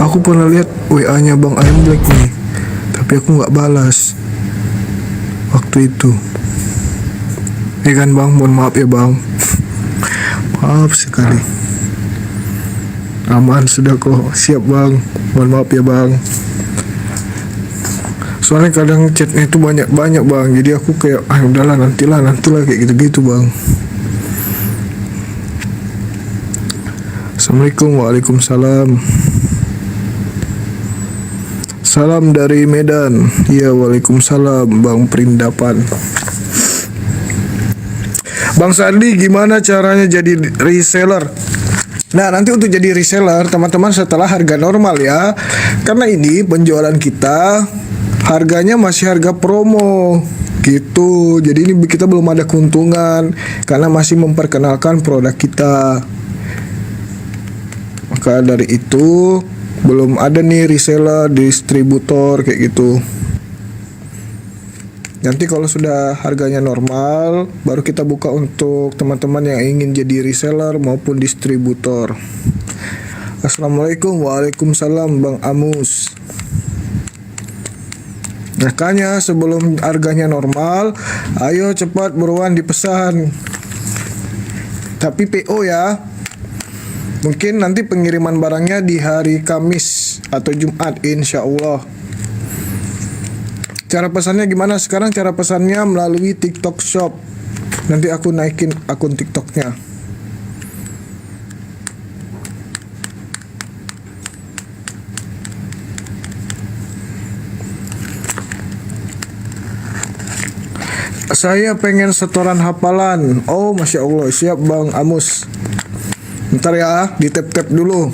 Aku pernah lihat WA-nya Bang Ayam Black nih, tapi aku nggak balas waktu itu. Kan Bang, mohon maaf ya Bang. Maaf sekali. Aman sudah kok, siap Bang. Mohon maaf ya Bang. Soalnya kadang chatnya itu banyak Bang, jadi aku kayak udahlah nantilah kayak gitu-gitu Bang. Assalamualaikum. Waalaikumsalam. Salam dari Medan. Ya, waalaikumsalam Bang Perindapan. Bang Sandi, gimana caranya jadi reseller? Nah, nanti untuk jadi reseller, teman-teman, setelah harga normal ya. Karena ini penjualan kita harganya masih harga promo gitu. Jadi ini kita belum ada keuntungan karena masih memperkenalkan produk kita. Maka dari itu belum ada nih reseller, distributor kayak gitu. Nanti kalau sudah harganya normal, baru kita buka untuk teman-teman yang ingin jadi reseller maupun distributor. Assalamualaikum. Waalaikumsalam Bang Amus. Makanya sebelum harganya normal, ayo cepat buruan dipesan. Tapi PO ya. Mungkin nanti pengiriman barangnya di hari Kamis atau Jumat insya Allah. Cara pesannya gimana? Sekarang cara pesannya melalui TikTok Shop. Nanti aku naikin akun TikToknya. Saya pengen setoran hafalan. Oh, Masya Allah, siap Bang Amus. Bentar ya, di tap-tap dulu.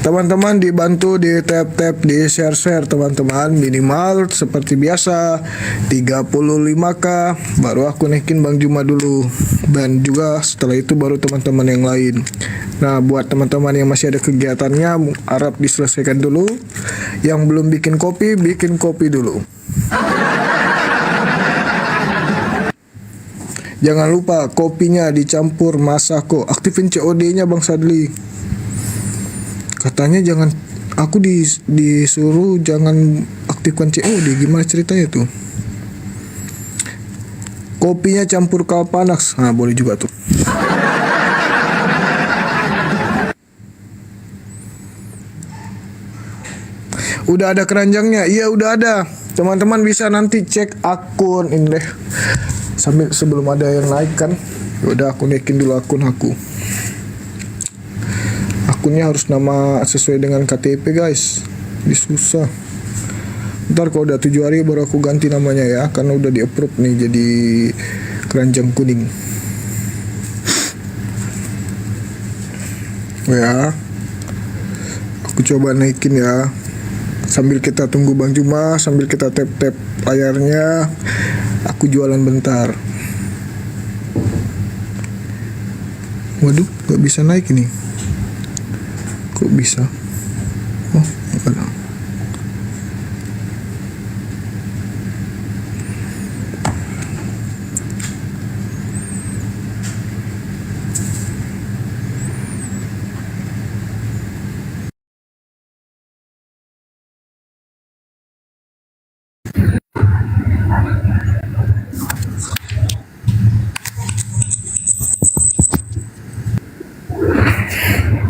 Teman-teman dibantu di tap-tap, di share-share teman-teman. Minimal seperti biasa 35k. Baru aku naikin Bang Juma dulu. Dan juga setelah itu baru teman-teman yang lain. Nah, buat teman-teman yang masih ada kegiatannya, harap diselesaikan dulu. Yang belum bikin kopi dulu. Jangan lupa kopinya dicampur Masako. Aktifin COD-nya Bang Sadli. Katanya jangan, aku disuruh jangan aktifkan COD. Gimana ceritanya tuh? Kopinya campur Kalpanax. Nah, boleh juga tuh. Udah ada keranjangnya? Iya, udah ada. Teman-teman bisa nanti cek akun ini deh. Sambil sebelum ada yang naik kan, udah aku naikin dulu akun aku. Akunnya harus nama sesuai dengan KTP guys. Ini susah. Ntar kalau udah 7 hari baru aku ganti namanya ya, karena udah di approve nih jadi keranjang kuning. Ya, aku coba naikin ya. Sambil kita tunggu Bang Juma, sambil kita tap-tap layarnya, aku jualan bentar. Waduh, gak bisa naik ini. Kok bisa? Oh, enggak ada.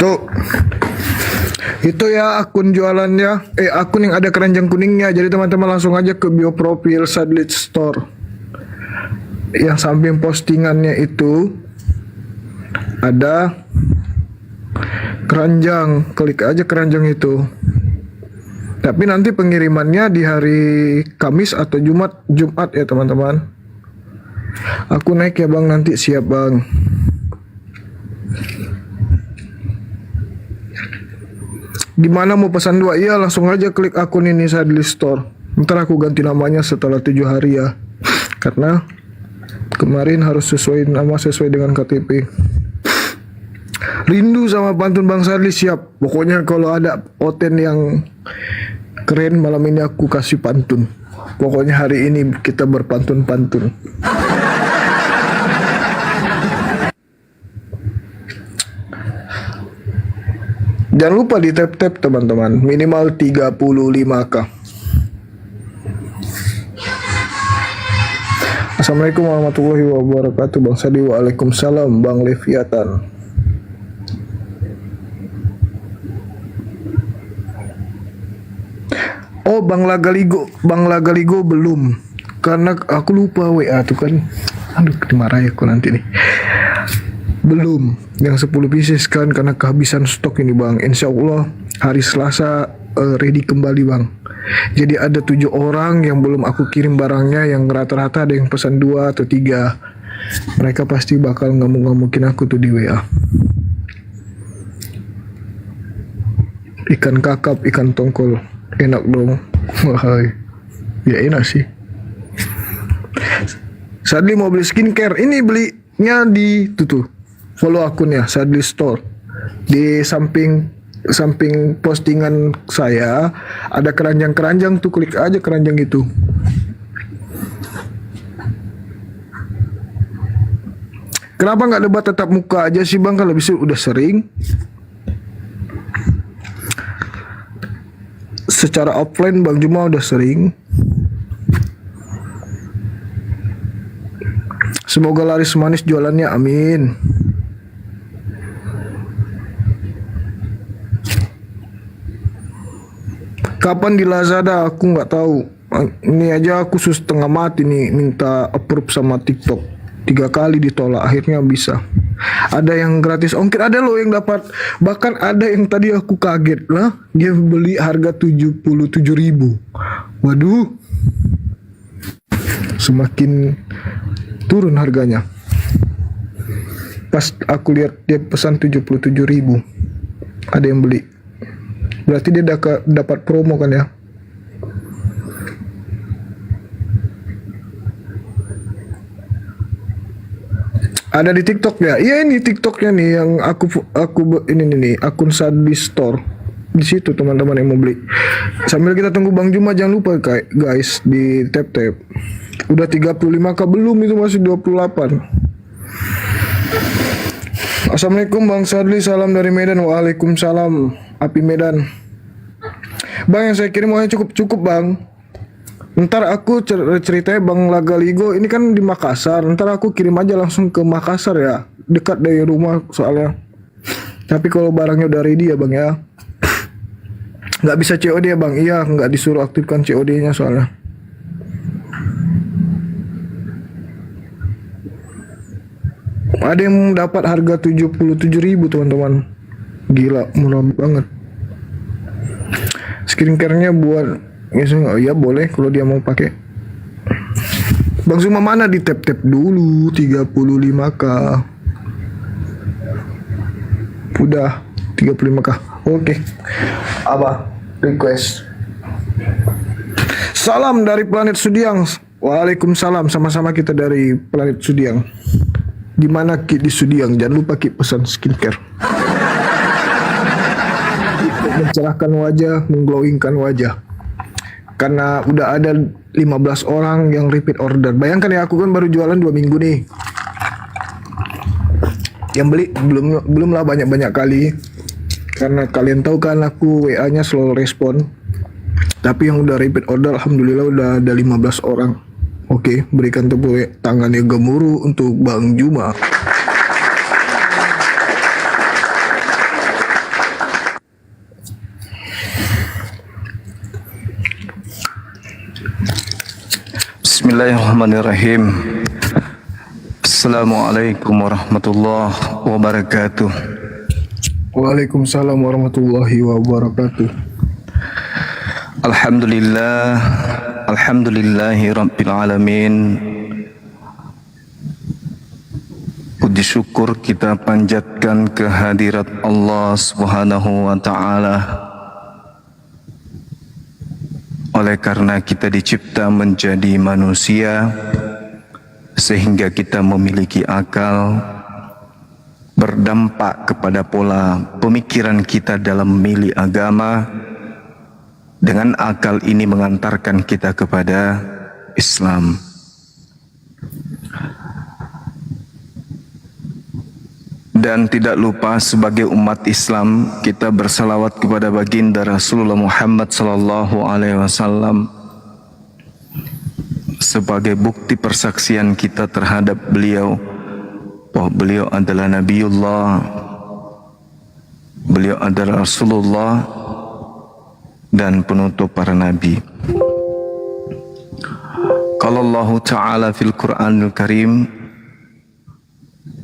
Tuh, itu ya akun jualannya, akun yang ada keranjang kuningnya. Jadi teman-teman langsung aja ke bio profil Sadlit Store. Yang samping postingannya itu ada keranjang, klik aja keranjang itu. Tapi nanti pengirimannya di hari Kamis atau Jumat ya teman-teman. Aku naik ya Bang, nanti siap Bang. Gimana mau pesan 2? Iya, langsung aja klik akun ini Sadlit Store. Ntar aku ganti namanya setelah 7 hari ya. Karena kemarin harus sesuai nama sesuai dengan KTP. Rindu sama pantun Bang Sadli, siap. Pokoknya kalau ada oten yang keren malam ini aku kasih pantun. Pokoknya hari ini kita berpantun-pantun. Jangan lupa di tap-tap teman-teman, minimal 35k. Assalamualaikum warahmatullahi wabarakatuh Bang Sadi. Waalaikumsalam Bang Leviatan. Oh Bang Lagaligo belum, karena aku lupa WA tuh kan. Aduh dimarahin aku nanti nih. Belum yang 10 pieces kan, karena kehabisan stok ini Bang. Insya Allah hari Selasa ready kembali Bang. Jadi ada 7 orang yang belum aku kirim barangnya, yang rata-rata ada yang pesan 2 atau 3. Mereka pasti bakal ngamuk-ngamukin aku tuh di WA. Ikan kakap, ikan tongkol, enak dong. Wahai, ya enak sih. Sadli mau beli skincare, ini belinya di tuh. Follow akunnya Sadli Store. Di samping postingan saya ada keranjang-keranjang tuh, klik aja keranjang itu. Kenapa nggak debat tetap muka aja sih Bang, kalau bisa udah sering. Secara offline Bang Juma udah sering. Semoga laris manis jualannya, amin. Kapan di Lazada aku nggak tahu. Ini aja aku setengah mati nih minta approve sama TikTok. 3 kali ditolak, akhirnya bisa. Ada yang gratis ongkir, ada loh yang dapat. Bahkan ada yang tadi aku kaget lah, dia beli harga 77.000. Waduh, semakin turun harganya. Pas aku lihat dia pesan 77.000, ada yang beli. Berarti dia dapat promo kan ya. Ada di TikTok ya. Iya ini TikToknya nih yang aku ini nih akun Sadli Store. Di situ teman-teman yang mau beli. Sambil kita tunggu Bang Juma, jangan lupa guys di tap-tap. Udah 35k belum, itu masih 28. Assalamualaikum Bang Sadli, salam dari Medan. Waalaikumsalam Api Medan. Bang yang saya kirim uangnya cukup Bang. Ntar aku ceritanya Bang Lagaligo ini kan di Makassar. Ntar aku kirim aja langsung ke Makassar ya, dekat dari rumah soalnya. Tapi kalau barangnya udah ready ya Bang ya. Nggak bisa COD ya Bang. Iya, nggak disuruh aktifkan COD-nya soalnya. Ada yang dapat harga 77.000 teman-teman. Gila, murah banget. Skincare-nya buat ya boleh kalau dia mau pakai. Bang Zuma mana di tap-tap dulu 35k. Udah 35k. Oke. Apa? Request. Salam dari planet Sudiang. Waalaikumsalam, sama-sama kita dari planet Sudiang. Di mana Ki di Sudiang? Jangan lupa Ki pesan skincare. Mencerahkan wajah, mengglowingkan wajah. Karena udah ada 15 orang yang repeat order. Bayangkan ya, aku kan baru jualan 2 minggu nih. Yang beli belum lah banyak kali. Karena kalian tahu kan aku WA-nya slow respon. Tapi yang udah repeat order alhamdulillah udah ada 15 orang. Oke, berikan tepuk tangan yang gemuruh untuk Bang Juma. Bismillahirrahmanirrahim. Assalamualaikum warahmatullahi wabarakatuh. Waalaikumsalam warahmatullahi wabarakatuh. Alhamdulillahi rabbil alamin. Puji syukur kita panjatkan kehadirat Allah Subhanahu wa taala. Oleh karena kita dicipta menjadi manusia, sehingga kita memiliki akal, berdampak kepada pola pemikiran kita dalam memilih agama. Dengan akal ini mengantarkan kita kepada Islam. Dan tidak lupa sebagai umat Islam kita bersalawat kepada baginda Rasulullah Muhammad sallallahu alaihi wasallam sebagai bukti persaksian kita terhadap beliau bahwa beliau adalah Nabiullah, beliau adalah Rasulullah dan penutup para nabi. Qala Allah Ta'ala fil Qur'anil Karim,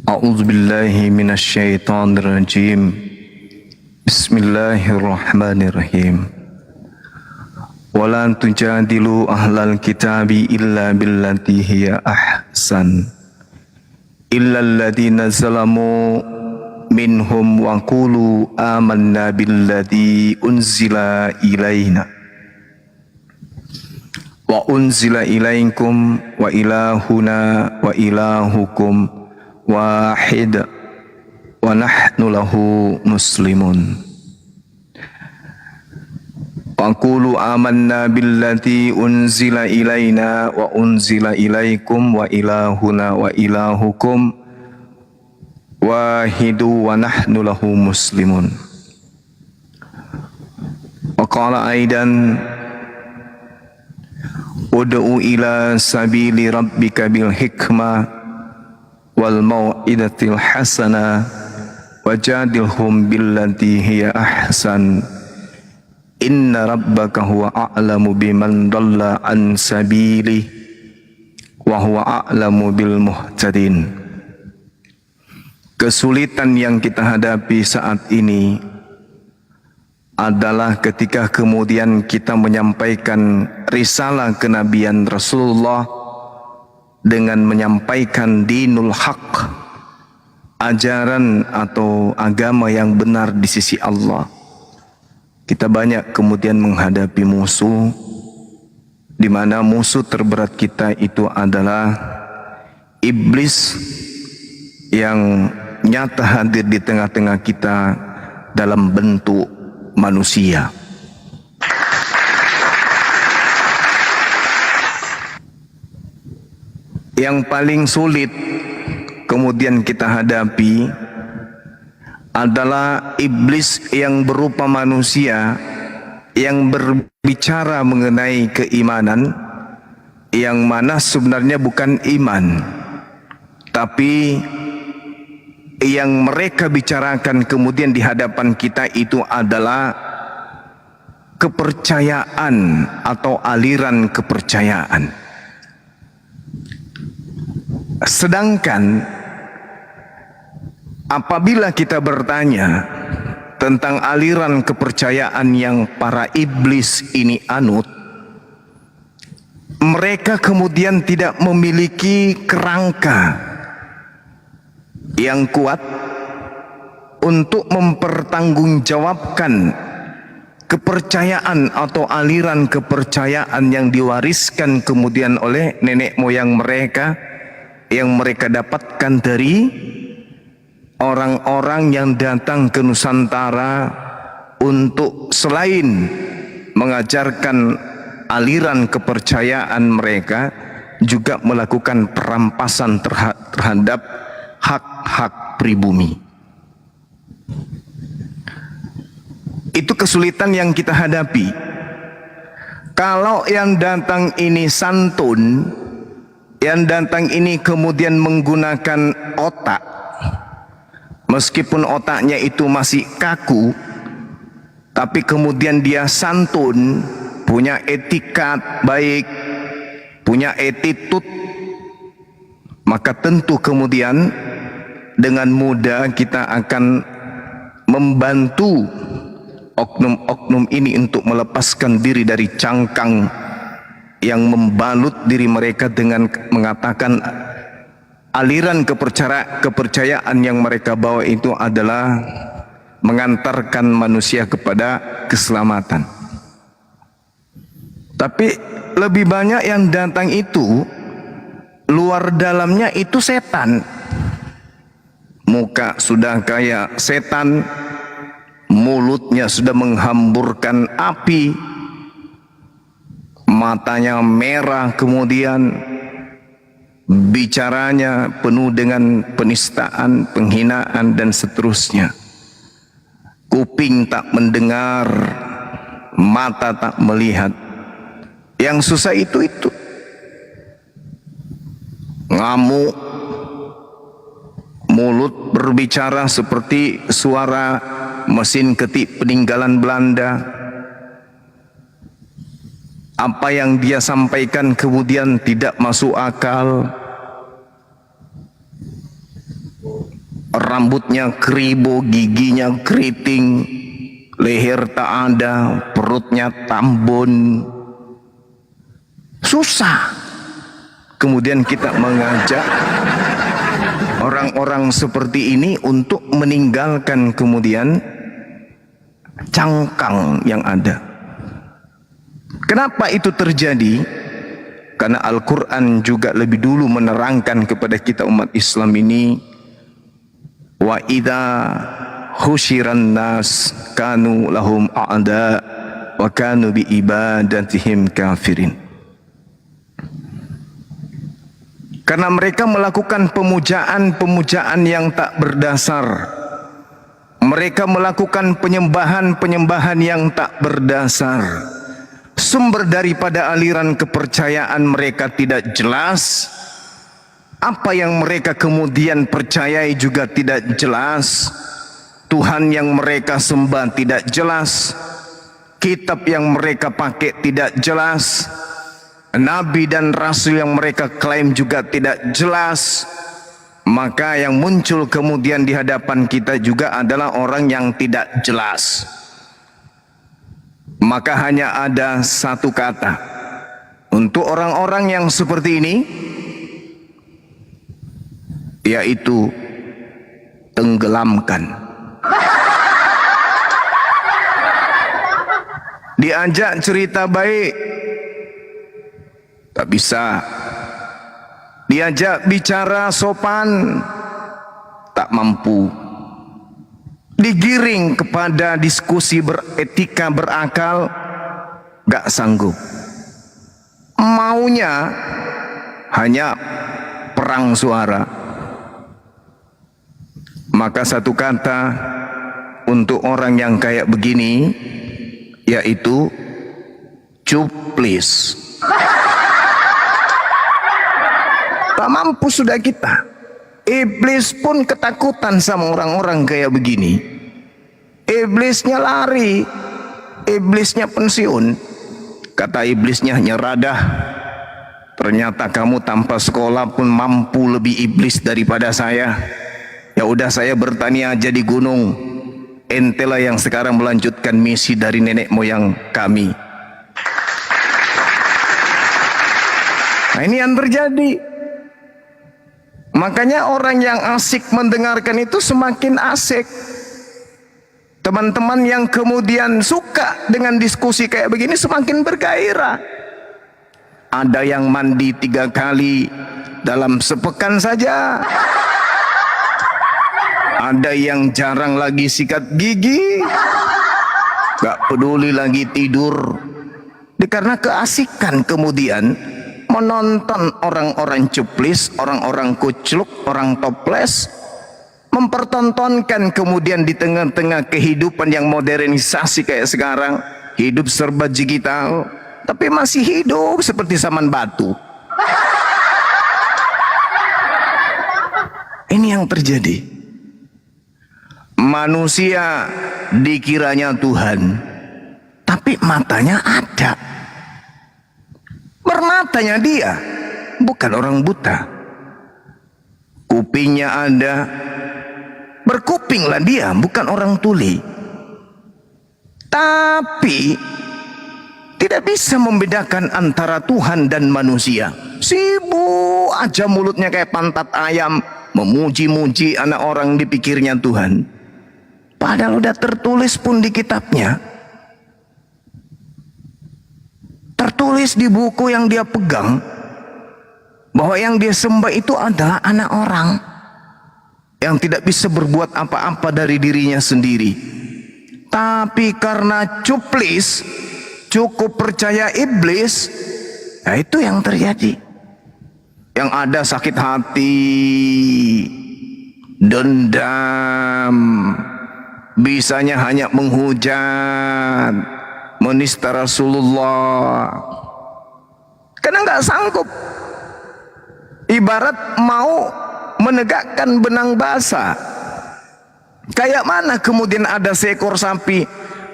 A'udzu billahi minasy syaithanir rajim. Bismillahirrahmanirrahim. Wala tujadilu ahlal kitabi illa billati hiya ahsan. Illa alladhina zalamu minhum wa qulu amanna billadhi unzila ilaina wa unzila ilaikum wa ilahuna wa ilahukum wahid wa nahnu lahu muslimun. Wa qulu amanna billati unzila ilaina wa unzila ilaikum wa ilahuna wa ilahukum wahidu wa nahnu lahu muslimun. Wa qala aidan ud'u ila sabili rabbika bil hikmah wal mau'izatil hasanah wajadilhum billati hiya ahsan inna rabbaka huwa a'lamu biman dhalla an sabilihi wa huwa a'lamu bil muhtadin. Kesulitan yang kita hadapi saat ini adalah ketika kemudian kita menyampaikan risalah kenabian Rasulullah dengan menyampaikan dinul haq, ajaran atau agama yang benar di sisi Allah. Kita banyak kemudian menghadapi musuh, di mana musuh terberat kita itu adalah iblis yang nyata hadir di tengah-tengah kita dalam bentuk manusia. Yang paling sulit kemudian kita hadapi adalah iblis yang berupa manusia yang berbicara mengenai keimanan, yang mana sebenarnya bukan iman, tapi yang mereka bicarakan kemudian di hadapan kita itu adalah kepercayaan atau aliran kepercayaan. Sedangkan apabila kita bertanya tentang aliran kepercayaan yang para iblis ini anut, mereka kemudian tidak memiliki kerangka yang kuat untuk mempertanggungjawabkan kepercayaan atau aliran kepercayaan yang diwariskan kemudian oleh nenek moyang mereka, yang mereka dapatkan dari orang-orang yang datang ke Nusantara untuk selain mengajarkan aliran kepercayaan mereka, juga melakukan perampasan terhadap hak-hak pribumi. Itu kesulitan yang kita hadapi. Kalau yang datang ini santun, yang datang ini kemudian menggunakan otak, meskipun otaknya itu masih kaku, tapi kemudian dia santun, punya etikat baik, punya attitude, maka tentu kemudian dengan mudah kita akan membantu oknum-oknum ini untuk melepaskan diri dari cangkang yang membalut diri mereka dengan mengatakan aliran kepercayaan yang mereka bawa itu adalah mengantarkan manusia kepada keselamatan. Tapi lebih banyak yang datang itu luar dalamnya itu setan. Muka sudah kayak setan, mulutnya sudah menghamburkan api, matanya merah, kemudian bicaranya penuh dengan penistaan, penghinaan dan seterusnya. Kuping tak mendengar, mata tak melihat. Yang susah itu. Ngamuk, mulut berbicara seperti suara mesin ketik peninggalan Belanda. Apa yang dia sampaikan kemudian tidak masuk akal. Rambutnya keribu, giginya keriting, leher tak ada, perutnya tambun. Susah. Kemudian kita mengajak orang-orang seperti ini untuk meninggalkan kemudian cangkang yang ada. Kenapa itu terjadi? Karena Al-Quran juga lebih dulu menerangkan kepada kita umat Islam ini, wa idza husyiran nas kanu lahum a'da wa kanu bi ibadatihim kafirin. Karena mereka melakukan pemujaan yang tak berdasar. Mereka melakukan penyembahan yang tak berdasar. Sumber daripada aliran kepercayaan mereka tidak jelas. Apa yang mereka kemudian percayai juga tidak jelas. Tuhan yang mereka sembah tidak jelas. Kitab yang mereka pakai tidak jelas. Nabi dan Rasul yang mereka klaim juga tidak jelas. Maka yang muncul kemudian di hadapan kita juga adalah orang yang tidak jelas. Maka hanya ada satu kata untuk orang-orang yang seperti ini, yaitu tenggelamkan. Diajak cerita baik, tak bisa. Diajak bicara sopan, tak mampu. Digiring kepada diskusi beretika berakal, gak sanggup. Maunya hanya perang suara. Maka satu kata untuk orang yang kayak begini, yaitu cuplis. Tak mampu sudah kita. Iblis pun ketakutan sama orang-orang kayak begini. Iblisnya lari, iblisnya pensiun. Kata iblisnya, nyeradah. Ternyata kamu tanpa sekolah pun mampu lebih iblis daripada saya. Ya udah, saya bertani aja di gunung. Entelah yang sekarang melanjutkan misi dari nenek moyang kami. Nah, ini yang terjadi. Makanya orang yang asik mendengarkan itu semakin asik. Teman-teman yang kemudian suka dengan diskusi kayak begini semakin bergairah. Ada yang mandi 3 kali dalam sepekan saja. Ada yang jarang lagi sikat gigi, gak peduli lagi tidur. Karena keasikan kemudian menonton orang-orang cuplis, orang-orang kucluk, orang toples, mempertontonkan kemudian di tengah-tengah kehidupan yang modernisasi kayak sekarang, hidup serba digital, tapi masih hidup seperti zaman batu. Ini yang terjadi. Manusia dikiranya Tuhan, tapi matanya ada. Bermatanya dia, bukan orang buta. Kupingnya ada, berkupinglah dia, bukan orang tuli. Tapi tidak bisa membedakan antara Tuhan dan manusia. Sibuk aja mulutnya kayak pantat ayam, memuji-muji anak orang dipikirnya Tuhan. Padahal udah tertulis pun di kitabnya, tertulis di buku yang dia pegang, bahwa yang dia sembah itu adalah anak orang yang tidak bisa berbuat apa-apa dari dirinya sendiri. Tapi karena cuplis, cukup percaya iblis, nah itu yang terjadi. Yang ada sakit hati, dendam, bisanya hanya menghujat, menista Rasulullah. Karena nggak sanggup. Ibarat mau menegakkan benang basah. Kayak mana kemudian ada seekor sapi,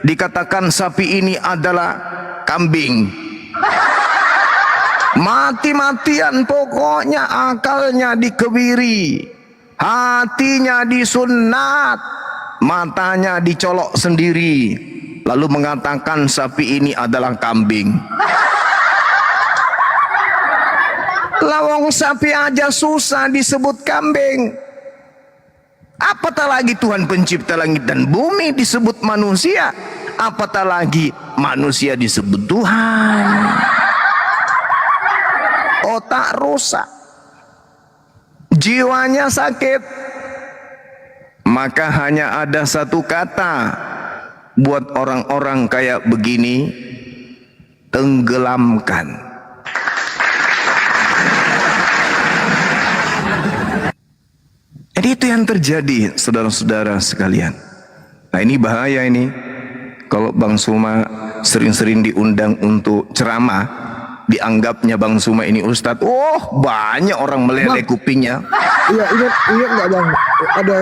dikatakan sapi ini adalah kambing. Mati-matian pokoknya, akalnya dikebiri, hatinya disunat, matanya dicolok sendiri, lalu mengatakan sapi ini adalah kambing. Lawang sapi aja susah disebut kambing, apatah lagi Tuhan pencipta langit dan bumi disebut manusia, apatah lagi manusia disebut Tuhan. Otak rusak, jiwanya sakit, maka hanya ada satu kata buat orang-orang kayak begini: tenggelamkan. Jadi itu yang terjadi, saudara-saudara sekalian. Nah, ini bahaya ini. Kalau Bang Suma sering-sering diundang untuk ceramah, dianggapnya Bang Suma ini ustadz. Oh, banyak orang meleleh kupingnya. Iya, ingat nggak Bang? Ada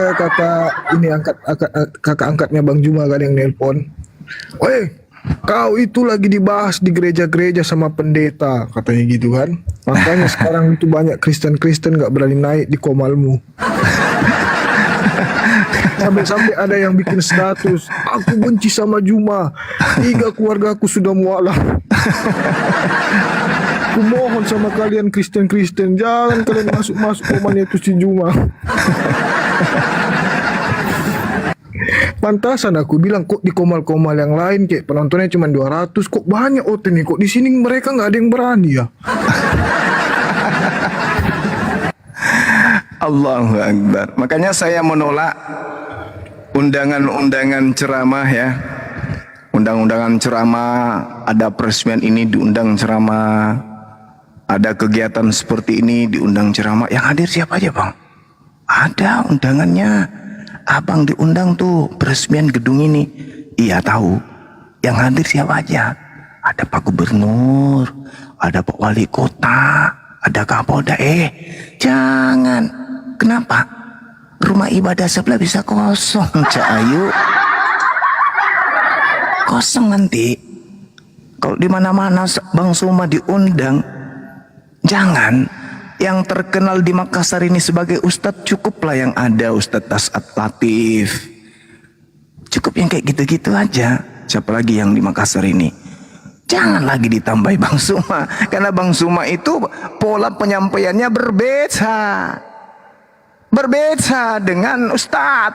kakak angkatnya Bang Juma kan yang nelpon. Woi, kau itu lagi dibahas di gereja-gereja sama pendeta, katanya gitu kan. Makanya sekarang itu banyak Kristen-Kristen nggak berani naik di komalmu. Sampai ada yang bikin status, aku benci sama Juma, 3 keluargaku sudah mualaf. Kumohon sama kalian Kristen-Kristen, jangan kalian masuk komalnya itu si Juma. Pantasan aku bilang, kok di komal-komal yang lain kayak penontonnya cuma 200, kok banyak nih, kok di sini mereka nggak ada yang berani ya. Allahu Akbar. Makanya saya menolak undangan-undangan ceramah ya. Undang-undangan ceramah, ada peresmian ini diundang ceramah, ada kegiatan seperti ini diundang ceramah. Yang hadir siapa aja Bang? Ada undangannya. Abang diundang tuh peresmian gedung ini. Iya tahu. Yang hadir siapa aja? Ada Pak Gubernur, ada Pak Wali Kota, ada Kapolda. Jangan. Kenapa? Rumah ibadah sebelah bisa kosong, Cak Ayu. Kosong nanti. Kalau di mana-mana Bang Suma diundang, jangan. Yang terkenal di Makassar ini sebagai ustadz, cukuplah yang ada Ustadz Tasat Latif. Cukup yang kayak gitu-gitu aja. Siapa lagi yang di Makassar ini? Jangan lagi ditambahi Bang Suma, karena Bang Suma itu pola penyampaiannya berbeda dengan Ustadz.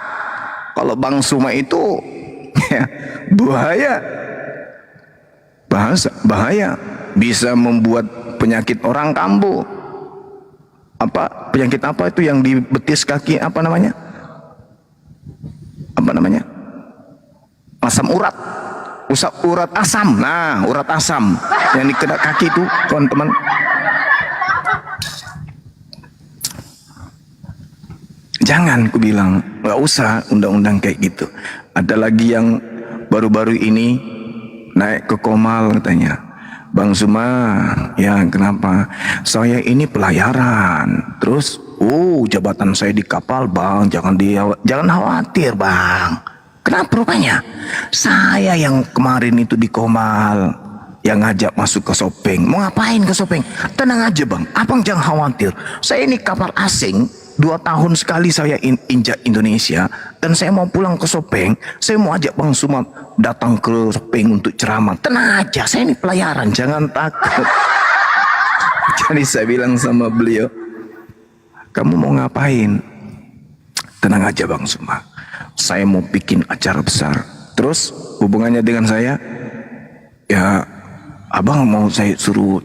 Kalau Bang Suma itu ya, bahaya, bisa membuat penyakit orang kambuh. Penyakit apa itu yang di betis kaki, apa namanya? Asam urat. Urat asam. Nah, urat asam yang di kaki itu, teman-teman. Jangan, ku bilang, nggak usah undang-undang kayak gitu. Ada lagi yang baru-baru ini naik ke Komal katanya, Bang Suma, ya kenapa? Saya ini pelayaran. Terus, jabatan saya di kapal Bang, jangan khawatir Bang. Kenapa rupanya? Saya yang kemarin itu di Komal, yang ngajak masuk ke Sopeng. Mau ngapain ke Sopeng? Tenang aja Bang, Abang jangan khawatir. Saya ini kapal asing, 2 tahun sekali saya injak Indonesia, dan saya mau pulang ke Sopeng. Saya mau ajak Bang Suma datang ke Sopeng untuk ceramah. Tenang aja, saya ini pelayaran, jangan takut. Jadi saya bilang sama beliau, kamu mau ngapain? Tenang aja Bang Suma, saya mau bikin acara besar. Terus hubungannya dengan saya, ya Abang mau saya suruh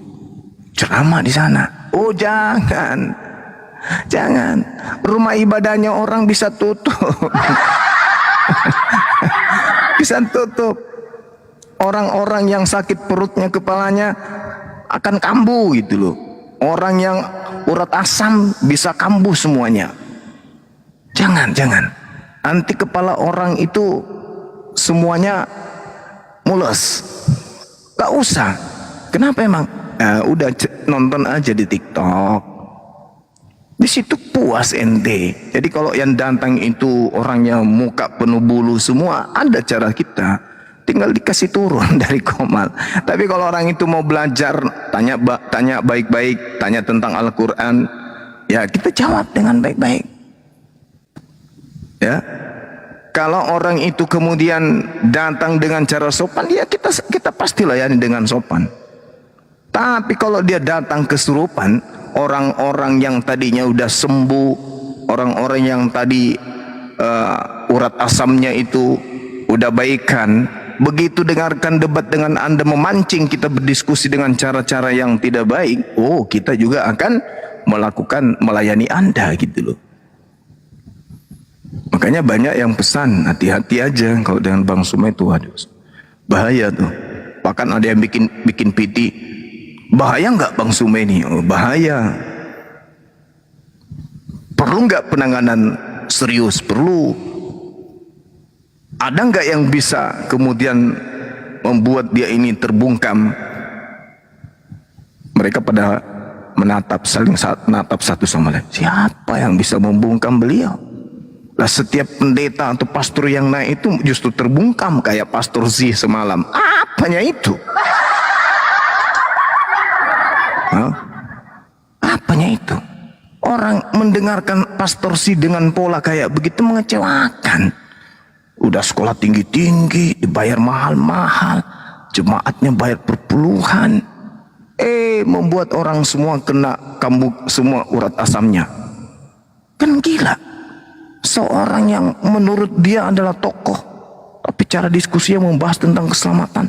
ceramah di sana. Oh jangan, rumah ibadahnya orang bisa tutup. Bisa tutup. Orang-orang yang sakit perutnya, kepalanya akan kambuh gitu loh. Orang yang urat asam bisa kambuh semuanya. Jangan. Nanti kepala orang itu semuanya mules. Gak usah. Kenapa emang? Udah nonton aja di TikTok. Di situ puas ente. Jadi kalau yang datang itu orangnya muka penuh bulu semua, ada cara kita. Tinggal dikasih turun dari komal. Tapi kalau orang itu mau belajar, tanya baik-baik, tanya tentang Al-Quran, ya kita jawab dengan baik-baik. Ya, kalau orang itu kemudian datang dengan cara sopan, ya kita pasti layani dengan sopan. Tapi kalau dia datang kesurupan, orang-orang yang tadinya udah sembuh, orang-orang yang tadi urat asamnya itu udah baikan, begitu dengarkan debat dengan Anda memancing kita berdiskusi dengan cara-cara yang tidak baik, kita juga akan melayani Anda gitu loh. Makanya banyak yang pesan, hati-hati aja kalau dengan Bang Sumai itu, waduh, bahaya tuh. Bahkan ada yang bikin PT, bahaya nggak Bang Sumai ini? Bahaya. Perlu nggak penanganan serius? Perlu. Ada nggak yang bisa kemudian membuat dia ini terbungkam? Mereka pada saling menatap satu sama lain. Siapa yang bisa membungkam beliau? Lah setiap pendeta atau pastor yang naik itu justru terbungkam kayak Pastor Z semalam. Apanya itu? Apanya itu? Orang mendengarkan Pastor Z dengan pola kayak begitu mengecewakan. Udah sekolah tinggi-tinggi, dibayar mahal-mahal, jemaatnya bayar perpuluhan, membuat orang semua kena kambuh semua urat asamnya. Kan gila. Seorang yang menurut dia adalah tokoh, tapi cara diskusinya membahas tentang keselamatan,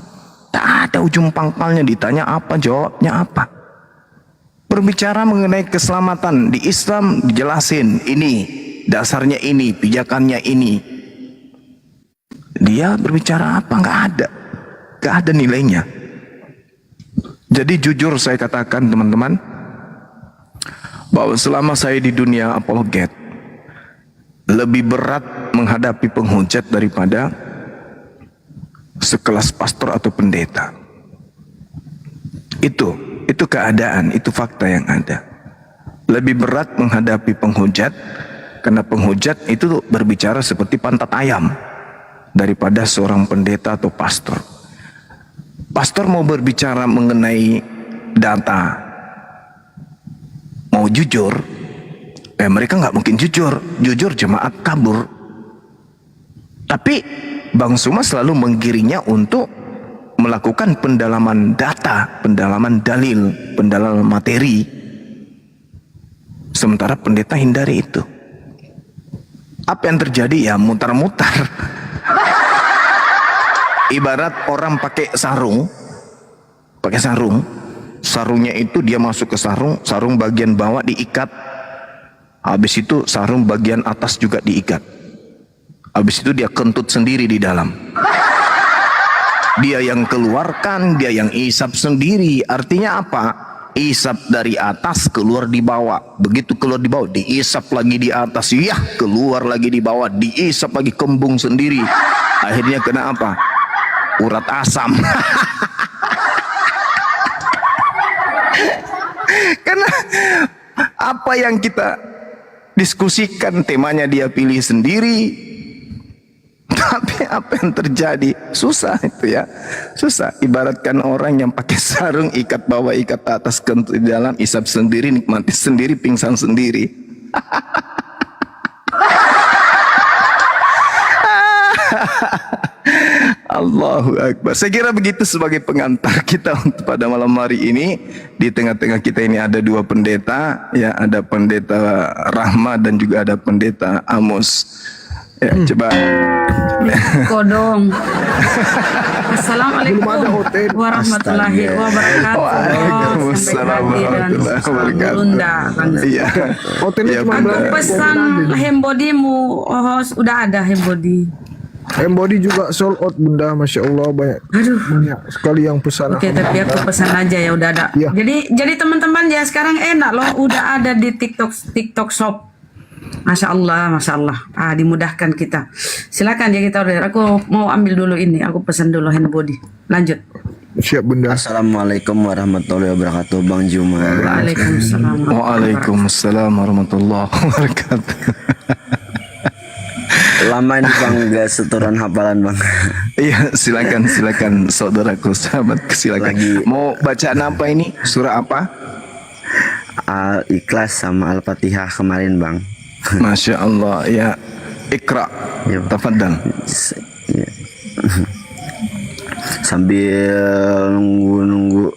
tak ada ujung pangkalnya. Ditanya apa, jawabnya apa. Berbicara mengenai keselamatan di Islam dijelasin, ini dasarnya ini, pijakannya ini. Dia berbicara apa? Gak ada nilainya. Jadi jujur saya katakan teman-teman, bahwa selama saya di dunia apologet, lebih berat menghadapi penghujat daripada sekelas pastor atau pendeta. Itu keadaan, itu fakta yang ada. Lebih berat menghadapi penghujat, karena penghujat itu berbicara seperti pantat ayam, daripada seorang pendeta atau pastor. Pastor mau berbicara mengenai data, mau jujur, mereka nggak mungkin jujur jemaat kabur. Tapi Bang Suma selalu menggiringnya untuk melakukan pendalaman data, pendalaman dalil, pendalaman materi. Sementara pendeta hindari itu. Apa yang terjadi? Ya mutar-mutar. Ibarat orang pakai sarung, sarungnya itu dia masuk ke sarung bagian bawah diikat. Habis itu sarung bagian atas juga diikat. Habis itu dia kentut sendiri di dalam. Dia yang keluarkan, dia yang isap sendiri. Artinya apa? Isap dari atas, keluar di bawah. Begitu keluar di bawah, diisap lagi di atas. Yah, keluar lagi di bawah, diisap lagi, kembung sendiri. Akhirnya kena apa? Urat asam. Karena apa yang kita diskusikan, temanya dia pilih sendiri. Tapi apa yang terjadi? Susah itu ya. Susah. Ibaratkan orang yang pakai sarung, ikat bawah, ikat atas, kentut di dalam, isap sendiri, nikmati sendiri, pingsan sendiri. Allahu Akbar. Saya kira begitu sebagai pengantar kita untuk pada malam hari ini. Di tengah-tengah kita ini ada dua pendeta, ya, ada pendeta Rahma dan juga ada pendeta Amos. Ya, coba. Kodong. Assalamualaikum warahmatullahi wabarakatuh. Waalaikumsalam warahmatullahi wabarakatuh. Iya. Hotelnya cuma Aku pesan hembodimu. Udah ada hembodi. Embody juga sold out bunda, masya Allah banyak Aduh. banyak sekali yang pesan. Oke, tapi aku pesan aja ya udah ada. Iya. Jadi teman-teman ya sekarang enak loh, udah ada di TikTok Shop. Masya Allah, masya Allah. Dimudahkan kita. Silakan ya kita order. Aku mau ambil dulu ini. Aku pesan dulu hand body. Lanjut. Siap bunda. Assalamualaikum warahmatullahi wabarakatuh, Bang Juma. Waalaikumsalam. Waalaikumsalam warahmatullahi wabarakatuh. Lama ini Bang gak setoran hafalan Bang. Iya, silakan saudaraku, sahabatku, silakan. Lagi- Mau bacaan apa ini? Surah apa? Al-Ikhlas sama Al-Fatihah kemarin Bang. Masya Allah, ya. Iqra. Ya. Tafadhal. Ya. Sambil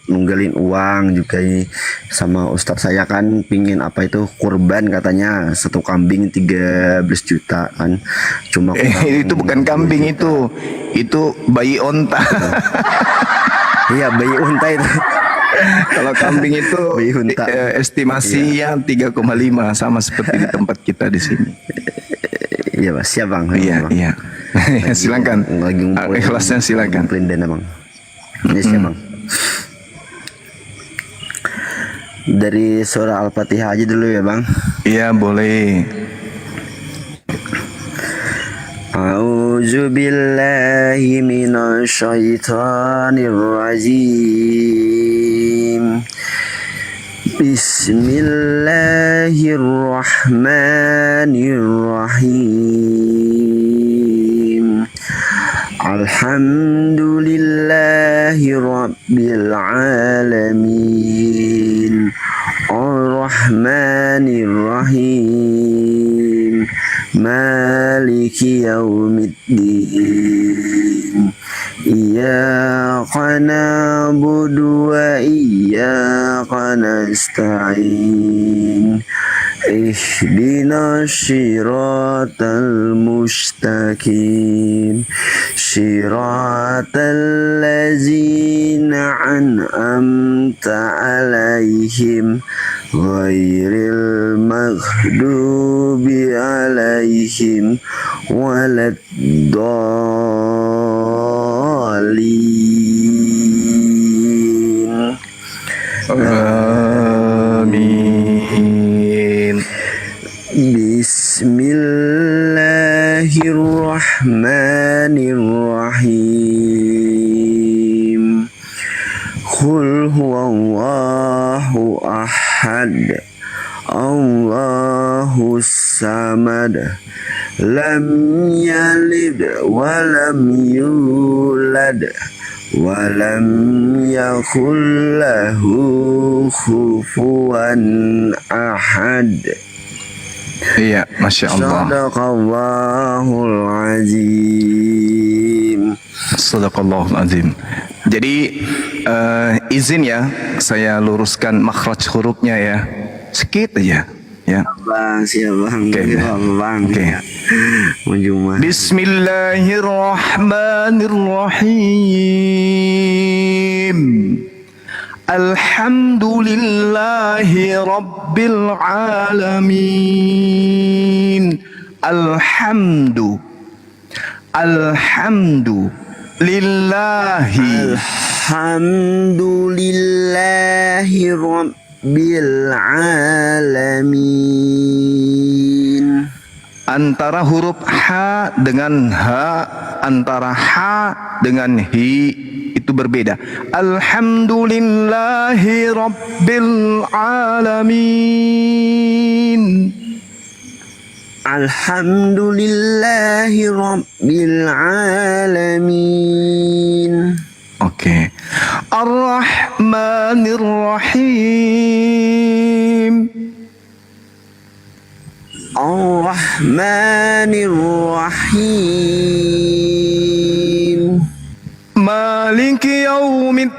nunggalin uang juga ini. Sama Ustadz saya kan pingin apa itu kurban katanya, satu kambing 13 juta kan. Cuma Itu bukan kambing itu bayi onta. Iya, bayi unta itu. Kalau kambing itu Bayi unta. estimasinya 3,5 sama seperti di tempat kita di sini. Iya Bang, siap Bang. Iya, Bang. iya. Silakan. Lagi ngumpulin, Ikhlasnya silakan. ngumpulin dana Bang. Ini siap Bang. Dari surah Al-Fatihah aja dulu ya Bang. Iya, boleh. A'udzu billahi minasy syaithanir rajim. Bismillahirrahmanirrahim. Alhamdulillahi rabbil alamin. Ar-Rahmanir Rahim. Maliki yaumiddin. Iyyaka na'budu wa iyyaka nasta'in. Ihdinas siratal mustaqim. Siratal ladzina an'amta 'alaihim ghairil maghdubi 'alaihim waladdallin. Amin. Bismillahirrahmanirrahim. Qul huwallahu ahad. Allahus samad. Lam yalid wa lam yulad wa lam yakul lahu kufuwan ahad. Iya, Masya Allah. Sadaqallahul azim. Sadaqallahul azim. Jadi izin ya, saya luruskan makhraj hurufnya ya, sedikit aja ya. Bang, siap Bang. Oke. Siap, Bang. Oke. Ya. Menjumah. Bismillahirrahmanirrahim. Alhamdulillahi rabbil alamin. Alhamdu lillahi Alhamdulillahi rabbil alamin. antara huruf H dengan H, antara H dengan Hi itu berbeda. Alhamdulillahi rabbil alamin. Alhamdulillahi rabbil alamin. Oke. Ar-Rahmanir Rahim. Ar-Rahmanir Rahim. Maliki yaumiddin.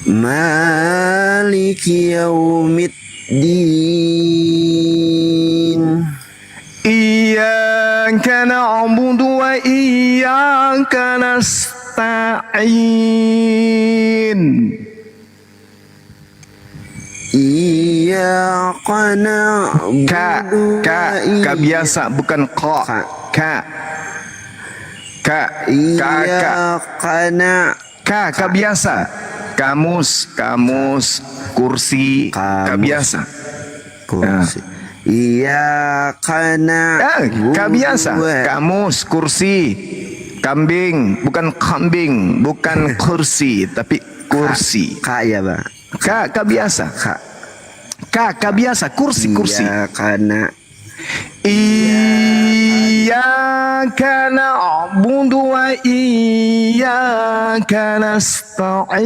Maliki yaumiddin. Iyyaka na'budu wa iyyaka nasta'in. 'Alain. Iyyaka na'budu Ka biasa bukan qa. Ka. Ka biasa. Kamus, kursi, ka biasa. kursi. Iyyaka na'budu Ka biasa. Kamus, kursi, kambing, bukan kambing, bukan kursi, tapi kursi. Ka ya, Pak. Ka biasa. Ka biasa, kursi. Iyyaka na'budu Iyyaka na'budu wa iyyaka nasta'in.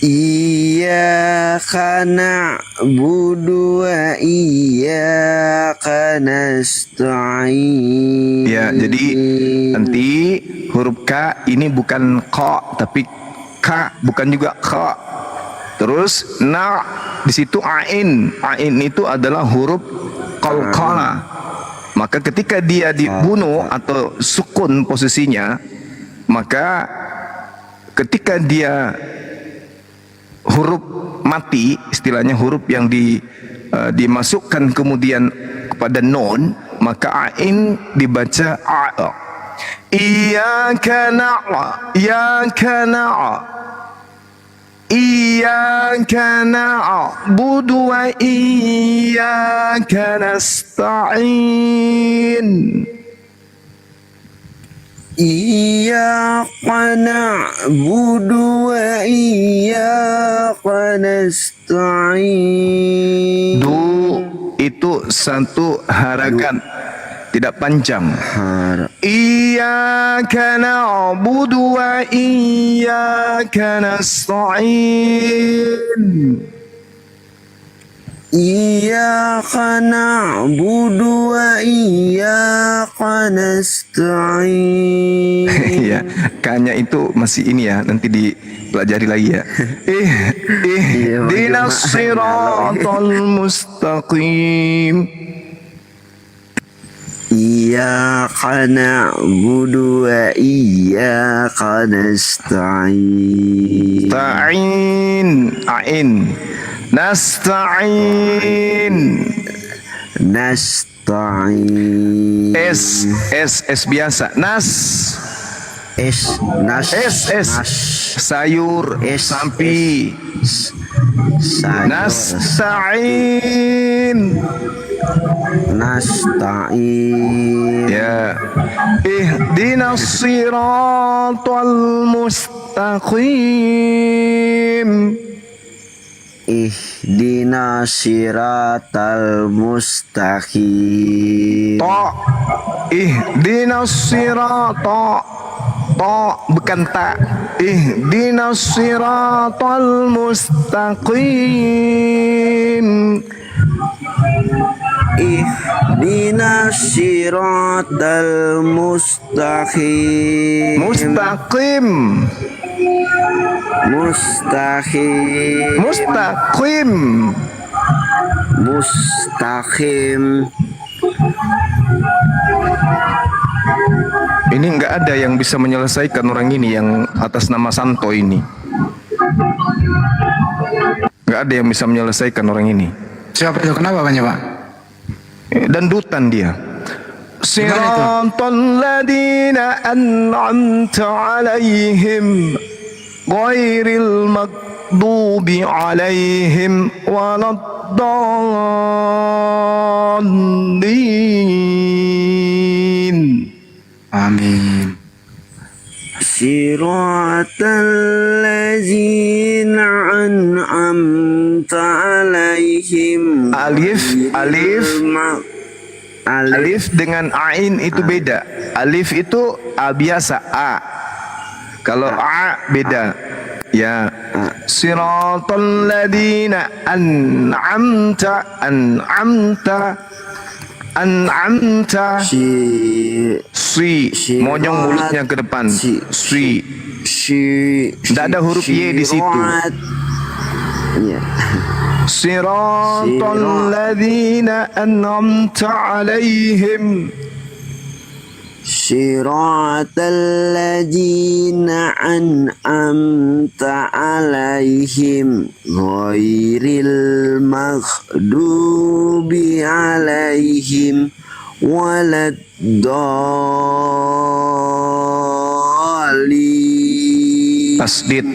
Iyyaka na'budu wa iyyaka nasta'in. Ya, jadi nanti huruf K ini bukan Q tapi K, bukan juga K. Terus na di situ ain. Ain itu adalah huruf qalqalah. Maka ketika dia dibunuh atau sukun posisinya, maka ketika dia huruf mati, istilahnya huruf yang dimasukkan kemudian kepada nun, maka ain dibaca a. Iyyaka na'budu wa iyyaka nasta'in. Iyyaka na'budu wa iyyaka nasta'in. Itu satu harakat, tidak panjang. Iyyaka na'budu wa iyyaka nasta'in. Iyyaka na'budu wa iyyaka nasta'in. Ya, kanya itu masih ini ya, nanti dipelajari lagi ya. Ihdinas siratal mustaqim. Iyyaka na'budu wa iyyaka nasta'in. Ain. Nasta'in. Nasta'in. S biasa. Nas. Sayur, sampi. Nasta'in. Ya. Ihdinas siratal mustaqim. Ihdinas siratal mustaqim. Ihdinas siratal. Bukan tak. Ihdinas siratal mustaqim. Ihdinas siratal mustaqim. Mustaqim. Ini nggak ada yang bisa menyelesaikan orang ini yang atas nama Santo ini. Nggak ada yang bisa menyelesaikan orang ini. Siapa itu? Kenapa banyak, Pak? Dandutan dia. Siratal ladina an'amta alaihim ghairil maghdubi alaihim waladdallin. Amin. Siratal ladzina an'amta alaihim. Alif dengan ain itu beda. Alif itu a biasa a. Kalau a beda. Ya. Siratal ladzina an'amta. Si monyong mulutnya ke depan. Si. Tidak ada huruf y di situ. Siratal ladzina an'amta alaihim. Siratal ladzina an'amta alaihim ghairil maghdubi alaihim waladdallin. Tasdid.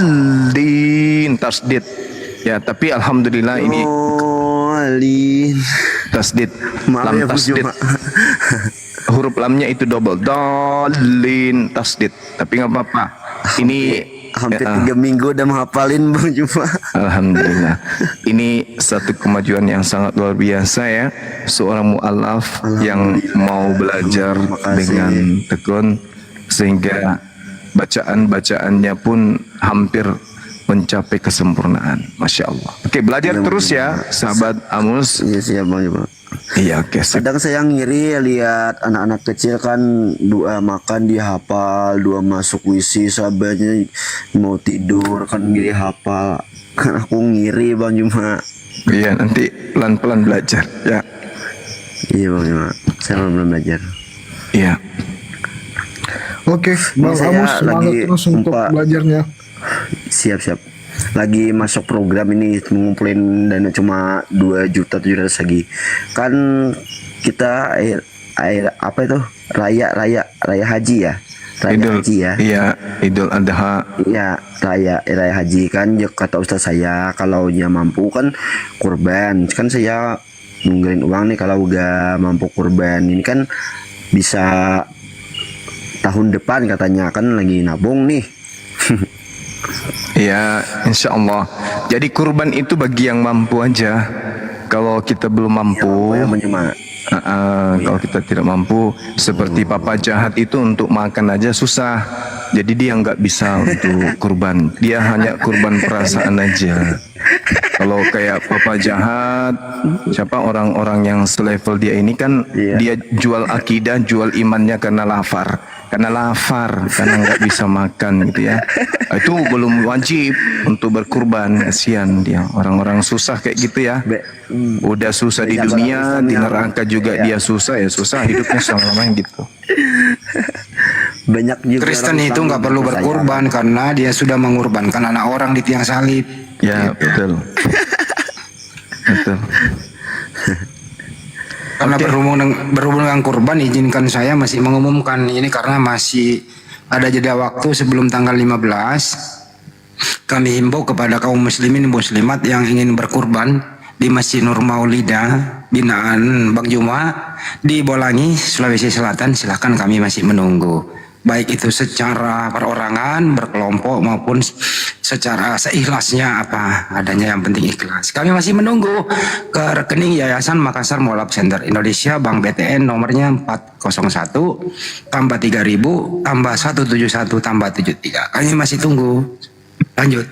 Dallin. Tasdid. Ya, tapi alhamdulillah ini Dallin. tasdid. Maaf Lam ya, Bu tasdid. Juma. Huruf lamnya itu double. Dallin tasdid. Tapi nggak apa-apa. Ini Hampir 3 minggu udah menghafalin Bang Juma. alhamdulillah. Ini satu kemajuan yang sangat luar biasa ya. Seorang mu'alaf yang mau belajar Terima kasih. dengan tekun sehingga bacaan-bacaannya pun hampir mencapai kesempurnaan. Masya Allah. Oke, belajar terus ya, sahabat Amus. Iya siap Bang Juma. Iya, oke. Sip. Kadang saya ngiri lihat anak-anak kecil kan doa makan dihafal, doa masuk WC sahabatnya mau tidur kan ngiri hafal. Kan aku ngiri Bang Juma. Iya, nanti pelan-pelan belajar. Ya, Iya Bang Juma. Saya belum belajar. iya. Oke, Bang saya Amus semangat lagi terus untuk umpa- belajarnya. Siap. Lagi masuk program ini mengumpulin dana cuma 2.700.000 lagi. Kan kita air apa itu? Raya haji ya. Raya haji ya. Iya, Idul Adha. Iya, raya haji kan ya, kata ustaz saya kalau dia mampu kan kurban. Kan saya nungguin uang nih kalau udah mampu kurban. Ini kan bisa tahun depan katanya kan lagi nabung nih. Ya, insya Allah. Jadi kurban itu bagi yang mampu aja. Kalau kita belum mampu, Ya, cuma kalau kita tidak mampu, seperti papa jahat itu untuk makan aja susah. Jadi dia nggak bisa untuk kurban. Dia hanya kurban perasaan aja. Kalau kayak papa jahat, siapa orang-orang yang selevel dia ini kan Iya. dia jual akidah, jual imannya karena lapar. Karena nggak bisa makan gitu ya. Itu belum wajib untuk berkurban, kasihan dia. Orang-orang susah kayak gitu ya. Udah susah di Banyak dunia, orang di Islam yang- neraka juga dia susah ya susah hidupnya selama gitu. banyak juga Kristen orang itu Islam nggak yang perlu percaya. berkorban karena dia sudah mengorbankan anak orang di tiang salib. Ya betul. Betul. Karena berhubung dengan kurban, izinkan saya masih mengumumkan ini karena masih ada jeda waktu sebelum tanggal 15. Kami himbau kepada kaum muslimin muslimat yang ingin berkurban di Masjid Nur Maulida binaan Bang Juma di Bolangi, Sulawesi Selatan. Silakan, kami masih menunggu. Baik itu secara perorangan, berkelompok maupun secara seikhlasnya apa adanya, yang penting ikhlas. Kami masih menunggu ke rekening Yayasan Makassar Molab Center Indonesia, Bank BTN nomornya 401 tambah 3000 tambah 171 tambah 73. Kami masih tunggu. Lanjut.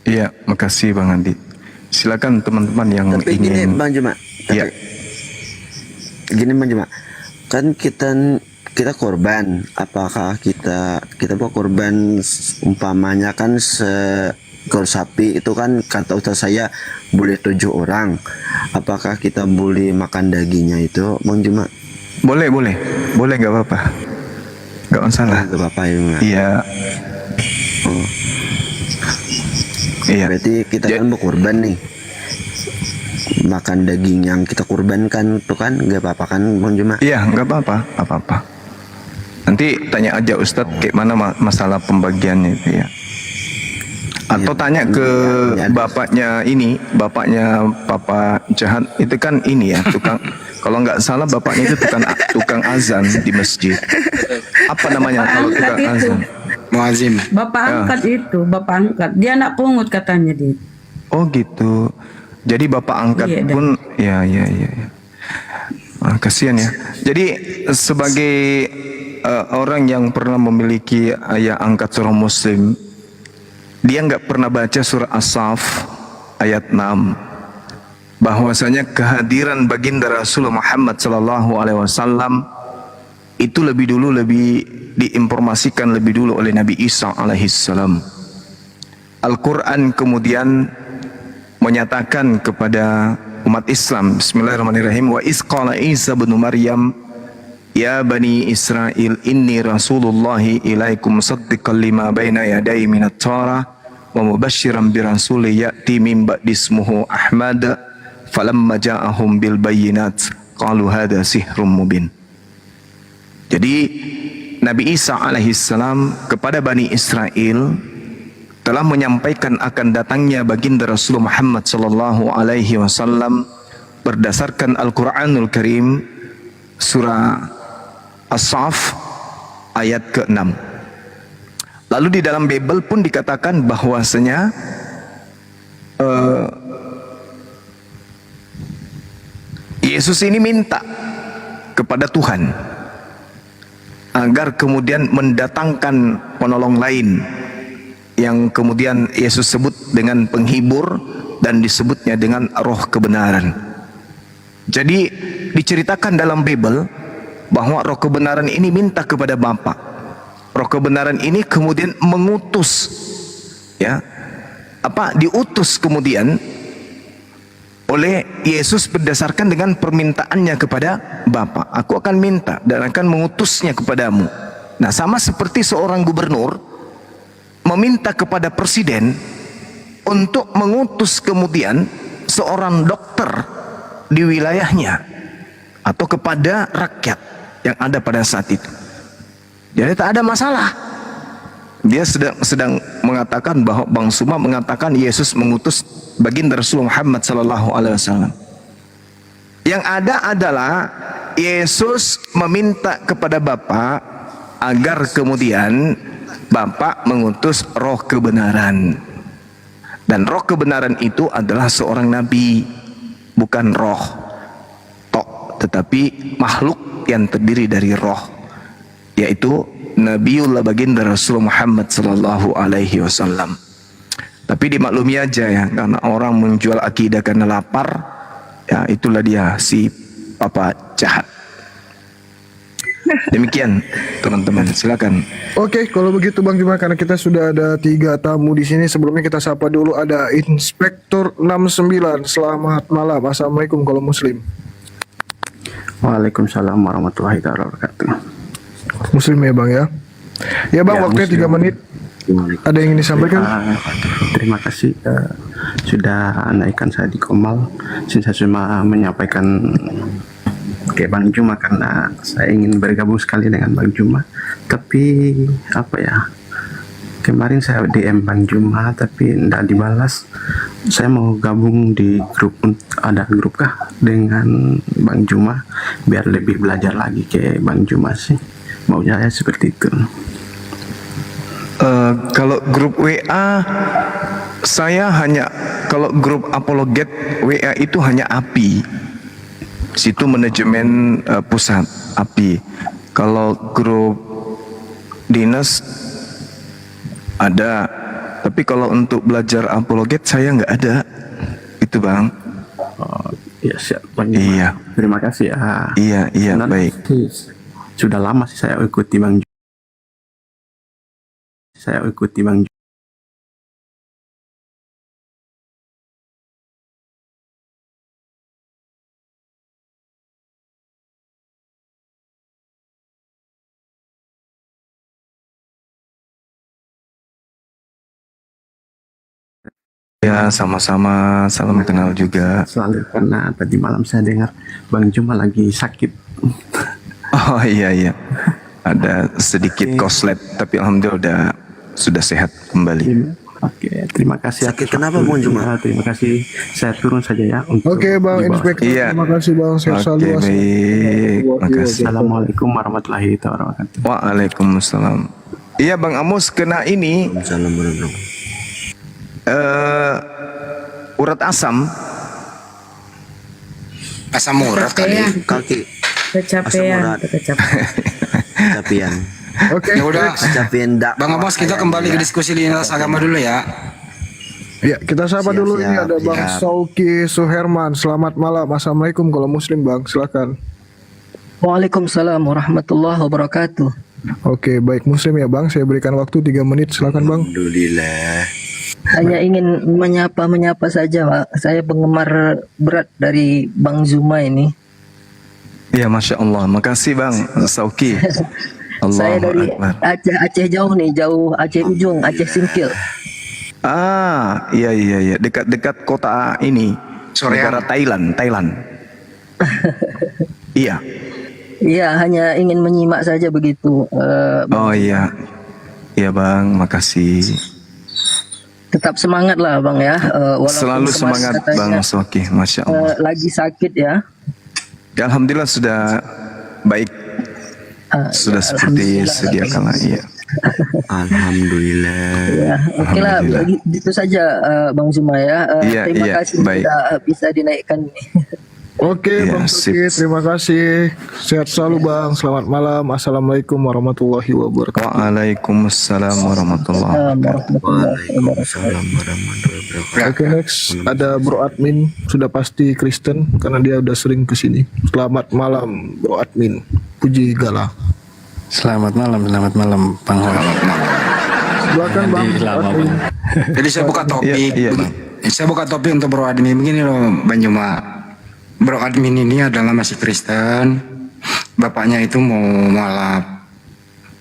Iya, makasih Bang Andi. Silakan teman-teman yang Tapi gini ingin. Bang Juma. Iya. Gini Bang Juma. Kan kita korban, apakah kita mau korban umpamanya kan seekor sapi itu kan kata ustaz saya boleh 7 orang, apakah kita boleh makan dagingnya itu Bang Juma? Boleh nggak apa-apa, nggak masalah. Itu Bapak ya Bang? Iya, Oh, iya. berarti kita kan mau korban nih, makan daging yang kita korbankan itu kan nggak apa-apa kan Bang Juma? Iya, nggak apa-apa. Nanti tanya aja Ustadz kayak mana masalah pembagiannya itu ya. Atau Iya, tanya ke iya, ada. bapaknya Papa Jahat itu kan ini ya tukang. Kalau nggak salah bapaknya itu tukang azan di masjid. Apa namanya Bapak kalau angkat tukang itu. azan? Muazim. Bapak Ya. angkat itu, bapak angkat. Dia anak pungut katanya dia. Oh gitu. Jadi bapak angkat Iya, dah. pun ya. Kasihan ya. Jadi sebagai orang yang pernah memiliki ayah angkat seorang muslim, dia nggak pernah baca surah As-Saff ayat 6. Bahwasanya kehadiran baginda Rasulullah Muhammad sallallahu alaihi wasallam itu lebih diinformasikan lebih dulu oleh Nabi Isa alaihissalam. Al-Quran kemudian menyatakan kepada umat Islam, Bismillahirrahmanirrahim, wa isqala Isa bin Maryam Ya Bani Israel, inni Rasulullahi ilaikum musaddiqan lima baina yadai minat Torah wa mubashiran bi rasuli ya'ti min ba'di ismuhu Ahmad falamma ja'ahum bil bayyinat qalu hadha sihrun mubin. Jadi Nabi Isa alaihissalam kepada Bani Israel telah menyampaikan akan datangnya baginda Rasulullah Muhammad sallallahu alaihi wasallam berdasarkan Al-Qur'anul Karim surah As-Saff ayat ke-6. Lalu di dalam Bible pun dikatakan bahwasanya Yesus ini minta kepada Tuhan agar kemudian mendatangkan penolong lain yang kemudian Yesus sebut dengan penghibur dan disebutnya dengan roh kebenaran. Jadi diceritakan dalam Bible bahwa roh kebenaran ini minta kepada Bapa. Roh kebenaran ini kemudian mengutus, ya, diutus kemudian oleh Yesus berdasarkan dengan permintaannya kepada Bapa. Aku akan minta dan akan mengutusnya kepadamu. Nah, sama seperti seorang gubernur meminta kepada presiden untuk mengutus kemudian seorang dokter di wilayahnya atau kepada rakyat yang ada pada saat itu. Jadi tak ada masalah. Dia sedang mengatakan bahwa Bang Suma mengatakan Yesus mengutus baginda Rasulullah Muhammad sallallahu alaihi wasallam. Yang ada adalah Yesus meminta kepada Bapa agar kemudian Bapa mengutus roh kebenaran. Dan roh kebenaran itu adalah seorang nabi, bukan roh tok, tetapi makhluk yang terdiri dari roh, yaitu Nabiullah baginda Rasulullah Muhammad sallallahu alaihi wasallam. Tapi dimaklumi aja ya, karena orang menjual akidah karena lapar, ya itulah dia si papa jahat. Demikian teman-teman, silakan. Oke, kalau begitu Bang Juma, karena kita sudah ada 3 tamu di sini, sebelumnya kita sapa dulu ada Inspektur 69. Selamat malam. Assalamualaikum kalau Muslim. Waalaikumsalam warahmatullahi wabarakatuh. Muslim ya Bang ya. Ya Bang, Ya, waktunya 3 Muslim. menit. Ada yang ingin disampaikan? Terima kasih sudah naikkan saya di Komal. Saya cuma menyampaikan ke Bang Juma karena saya ingin bergabung sekali dengan Bang Juma. Tapi kemarin saya DM Bang Juma tapi tidak dibalas. Saya mau gabung di grup, ada grup kah dengan Bang Juma biar lebih belajar lagi ke Bang Juma sih. Maunya saya seperti itu. Kalau grup WA saya hanya, kalau grup apologet WA itu hanya API. Situ manajemen pusat API. Kalau grup dinas ada, tapi kalau untuk belajar apologet saya nggak ada. Itu Bang. Oh, ya siap Bang Juma. Iya. Terima kasih ya. Iya Sebenarnya baik. Sudah lama sih saya ikuti Bang Juma. Ya sama-sama, salam kenal juga. Selalu karena tadi malam saya dengar Bang Juma lagi sakit. Oh iya, ada sedikit koslet, tapi alhamdulillah sudah sehat kembali. Oke, terima kasih. Sakit atas kenapa, waktunya. Bang Juma? Terima kasih. Saya turun saja ya. Untuk Oke Bang di bawah. Inspektur, Iya. terima kasih Bang. Sehat selalu. Oke baik, makasih. Assalamualaikum warahmatullahi wabarakatuh. Waalaikumsalam. Iya Bang Amos kena ini Salam bro. urat asam. Asam urat kali. Kaki Kecapean, urat. kecapean. kecapian. Oke. Ya udah, Kecapian dak. Bang Amos, kita kembali ke diskusi lintas agama dulu ya. Ya, kita sapa Siap, dulu. Ini siap, ada Bang siap. Sauki Suherman. Selamat malam. Assalamualaikum kalau Muslim Bang. Silakan. Waalaikumsalam warahmatullahi wabarakatuh. Oke, baik Muslim ya Bang. Saya berikan waktu 3 menit. Silakan Bang. Alhamdulillah. Hanya ingin menyapa saja, Pak. Saya penggemar berat dari Bang Zuma ini. Ya, Masya Allah. Makasih Bang Sauki. Saya Allahu dari Akbar. Aceh jauh nih, jauh Aceh ujung, Aceh Singkil. Iya. Dekat-dekat kota ini. Soreang. Negara Thailand. Iya. Iya, hanya ingin menyimak saja begitu. Oh iya. Iya Bang, makasih. Tetap semangat lah Bang ya. Walaupun Selalu kemarin semangat katanya, Bang Sauki. Masya Allah. lagi sakit ya. Ya, Alhamdulillah sudah baik. Sudah seperti Alhamdulillah. sedia kala. Iya. Alhamdulillah. Ya, oke lah, Alhamdulillah. begitu saja Bang Zuma ya. Iya, Terima iya, kasih baik. sudah bisa dinaikkan. Oke, Iya, Bang sip. Suki, terima kasih. Sehat selalu, Bang. Selamat malam. Assalamualaikum warahmatullahi wabarakatuh. Waalaikumsalam warahmatullahi wabarakatuh. Waalaikumsalam warahmatullahi wabarakatuh. Oke, next ada Bro Admin, sudah pasti Kristen karena dia udah sering kesini. Selamat malam, Bro Admin. Puji Gala. Selamat malam Bang Hoi. Silakan, Bang. Jadi lama Admin. Bang. Jadi saya buka topik. Iya, Bang. Saya buka topik untuk Bro Admin begini loh, Bang Juma. Bro Admin ini adalah masih Kristen. Bapaknya itu mau mualaf.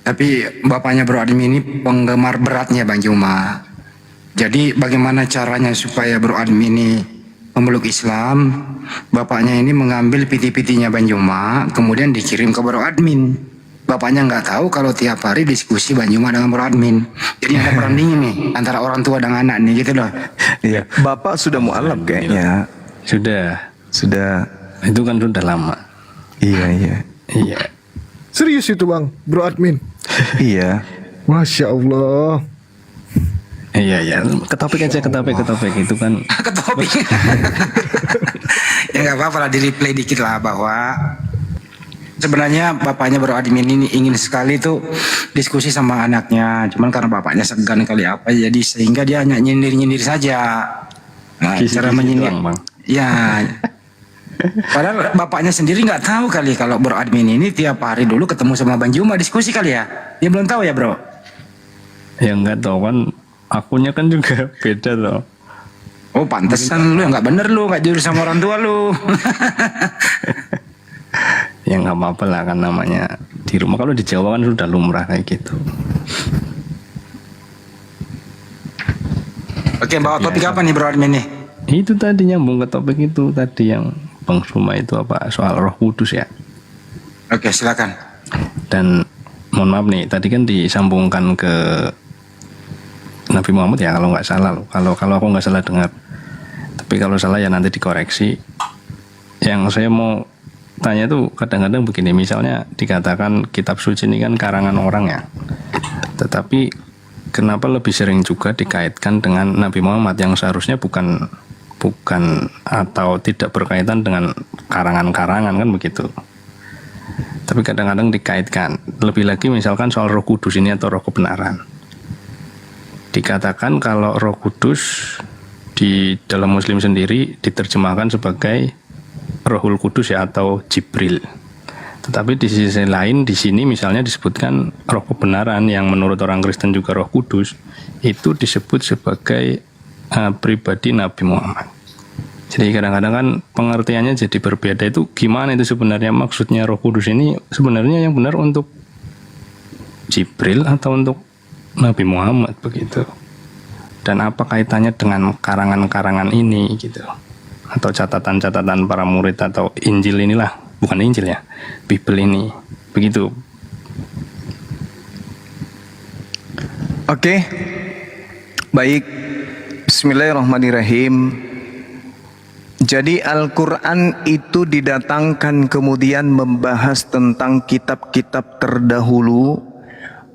Tapi bapaknya Bro Admin ini penggemar beratnya Bang Juma. Jadi bagaimana caranya supaya Bro Admin ini memeluk Islam? Bapaknya ini mengambil piti-pitinya Bang Juma, kemudian dikirim ke Bro Admin. Bapaknya nggak tahu kalau tiap hari diskusi Bang Juma dengan Bro Admin. Jadi ada perang dingin nih antara orang tua dan anak nih gitu loh. Iya. Bapak sudah mualaf kayaknya. Sudah, Sudah. itu kan sudah lama. Iya. Iya. Serius itu, Bang, Bro Admin. Iya. Masya Allah. Iya. Ke topik aja, ke topik itu kan. Ke topik. Ya nggak apa-apa lah, di replay dikit lah bahwa sebenarnya bapaknya Bro Admin ini ingin sekali tuh diskusi sama anaknya, cuman karena bapaknya segan kali apa, jadi sehingga dia hanya nyindir-nyindir saja. Nah, Kisi-kisi cara menyindir, doang, Bang. ya. Padahal bapaknya sendiri nggak tahu kali kalau Bro Admin ini tiap hari dulu ketemu sama Bang Juma diskusi kali ya. Dia belum tahu ya Bro. Ya enggak tahu kan, akunya kan juga beda loh. Oh pantesan lu nggak bener, lu nggak jujur sama orang tua lu. Ya nggak apa-apa lah, kan namanya di rumah. Kalau di Jawa kan sudah lumrah kayak gitu. Oke, bawa topik apa nih Bro Admin nih? Itu tadi nyambung ke topik itu tadi yang Bang Suma itu apa, soal Roh Kudus ya. Oke, silakan. Dan mohon maaf nih, tadi kan disambungkan ke Nabi Muhammad ya, kalau nggak salah loh. Kalau aku nggak salah dengar. Tapi kalau salah ya nanti dikoreksi. Yang saya mau tanya tuh kadang-kadang begini, misalnya dikatakan kitab suci ini kan karangan orang ya. Tetapi kenapa lebih sering juga dikaitkan dengan Nabi Muhammad yang seharusnya bukan atau tidak berkaitan dengan karangan-karangan kan begitu. Tapi kadang-kadang dikaitkan. Lebih lagi misalkan soal Roh Kudus ini atau Roh Kebenaran. Dikatakan kalau Roh Kudus di dalam Muslim sendiri diterjemahkan sebagai Rohul Kudus ya, atau Jibril. Tetapi di sisi lain di sini misalnya disebutkan Roh Kebenaran yang menurut orang Kristen juga Roh Kudus, itu disebut sebagai pribadi Nabi Muhammad. Jadi kadang-kadang kan pengertiannya jadi berbeda. Itu gimana itu sebenarnya maksudnya Roh Kudus ini sebenarnya yang benar untuk Jibril atau untuk Nabi Muhammad begitu? Dan apa kaitannya dengan karangan-karangan ini gitu? Atau catatan-catatan para murid atau Injil inilah, bukan Injil ya, Bible ini begitu. Oke. Baik. Bismillahirrahmanirrahim. Jadi Al-Quran itu didatangkan kemudian membahas tentang kitab-kitab terdahulu,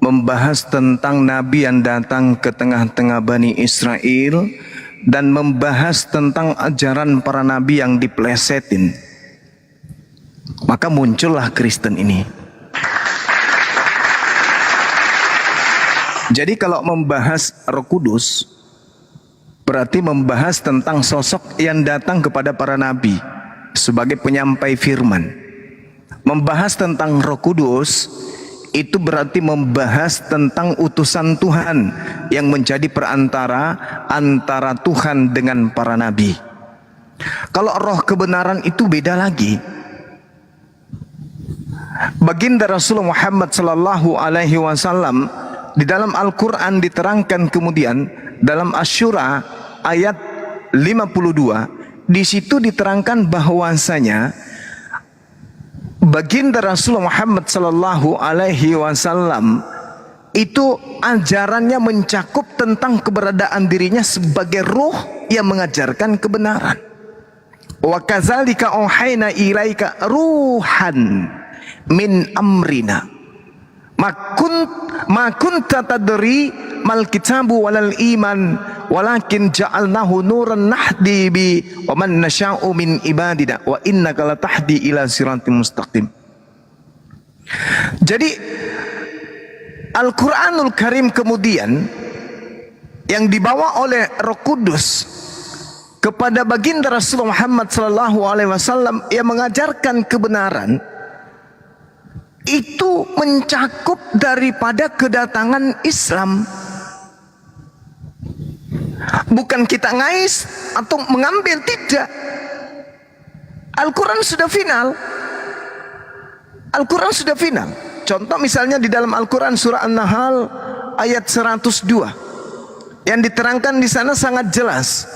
membahas tentang Nabi yang datang ke tengah-tengah Bani Israel, dan membahas tentang ajaran para Nabi yang diplesetin. Maka muncullah Kristen ini. Jadi kalau membahas Roh Kudus, berarti membahas tentang sosok yang datang kepada para nabi sebagai penyampai firman. Membahas tentang Roh Kudus itu berarti membahas tentang utusan Tuhan yang menjadi perantara antara Tuhan dengan para nabi. Kalau roh kebenaran itu beda lagi. Baginda Rasulullah Muhammad sallallahu alaihi wasallam di dalam Al-Qur'an diterangkan kemudian dalam Asy-Syura ayat 52, di situ diterangkan bahwasanya Baginda Rasulullah Muhammad sallallahu alaihi wasallam itu ajarannya mencakup tentang keberadaan dirinya sebagai ruh yang mengajarkan kebenaran. Wa kadzalika auhayna ilaika ruhan min amrina ma kunta tadri mal kitabu walal iman walakin ja'alnahu nuran nahdi bi wa man nasha'u min ibadina wa innaka latahdi ila siratim mustaqim. Jadi Al-Quranul Karim kemudian yang dibawa oleh Roh Kudus kepada baginda Rasulullah Muhammad sallallahu alaihi wasallam yang mengajarkan kebenaran itu mencakup daripada kedatangan Islam. Bukan kita ngais atau mengambil, tidak. Al-Quran sudah final. Al-Quran sudah final. Contoh misalnya di dalam Al-Quran surah An-Nahl ayat 102 yang diterangkan di sana sangat jelas.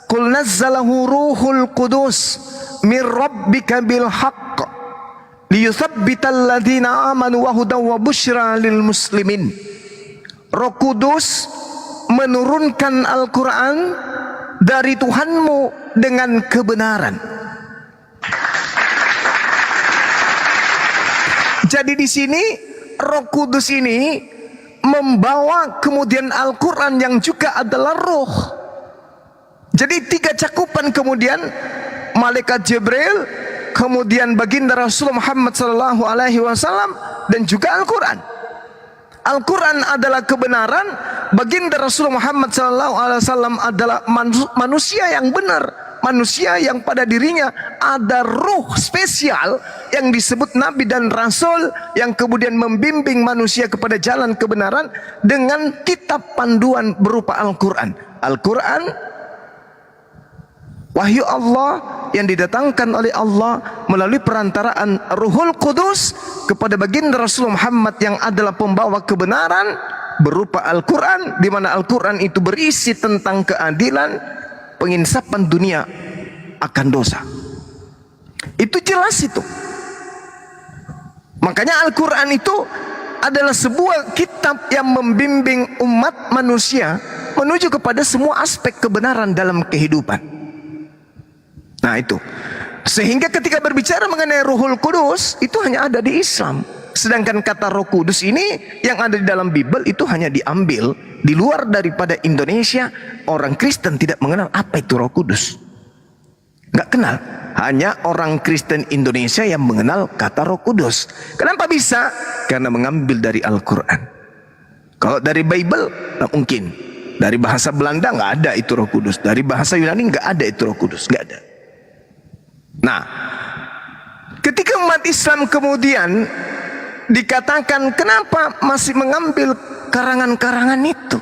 Qul nazzalahu ruhul qudus mir rabbika bil haqq liyuthabbital ladzina amanu wa hudaw wa busyra lil muslimin. Roh Kudus menurunkan Al-Quran dari Tuhanmu dengan kebenaran. Jadi di sini Roh Kudus ini membawa kemudian Al-Quran yang juga adalah roh. Jadi 3 cakupan kemudian malaikat Jibril, kemudian baginda Rasulullah Muhammad sallallahu alaihi wasallam dan juga Al-Quran. Al-Quran adalah kebenaran, baginda Rasulullah Muhammad sallallahu alaihi wasallam adalah manusia yang benar. Manusia yang pada dirinya ada ruh spesial yang disebut Nabi dan Rasul yang kemudian membimbing manusia kepada jalan kebenaran dengan kitab panduan berupa Al-Quran. Al-Quran wahyu Allah yang didatangkan oleh Allah melalui perantaraan Ruhul Qudus kepada baginda Rasulullah Muhammad yang adalah pembawa kebenaran berupa Al-Quran, di mana Al-Quran itu berisi tentang keadilan, penginsapan dunia akan dosa. Itu jelas itu. Makanya Al-Quran itu adalah sebuah kitab yang membimbing umat manusia menuju kepada semua aspek kebenaran dalam kehidupan. Nah itu. Sehingga ketika berbicara mengenai Ruhul Kudus itu hanya ada di Islam. Sedangkan kata Roh Kudus ini yang ada di dalam Bible itu hanya diambil di luar daripada Indonesia. Orang Kristen tidak mengenal apa itu Roh Kudus. Nggak kenal. Hanya orang Kristen Indonesia yang mengenal kata Roh Kudus. Kenapa bisa? Karena mengambil dari Al-Quran. Kalau dari Bible nggak mungkin. Dari bahasa Belanda nggak ada itu Roh Kudus. Dari bahasa Yunani nggak ada itu Roh Kudus. Nggak ada. Nah, ketika umat Islam kemudian dikatakan kenapa masih mengambil karangan-karangan itu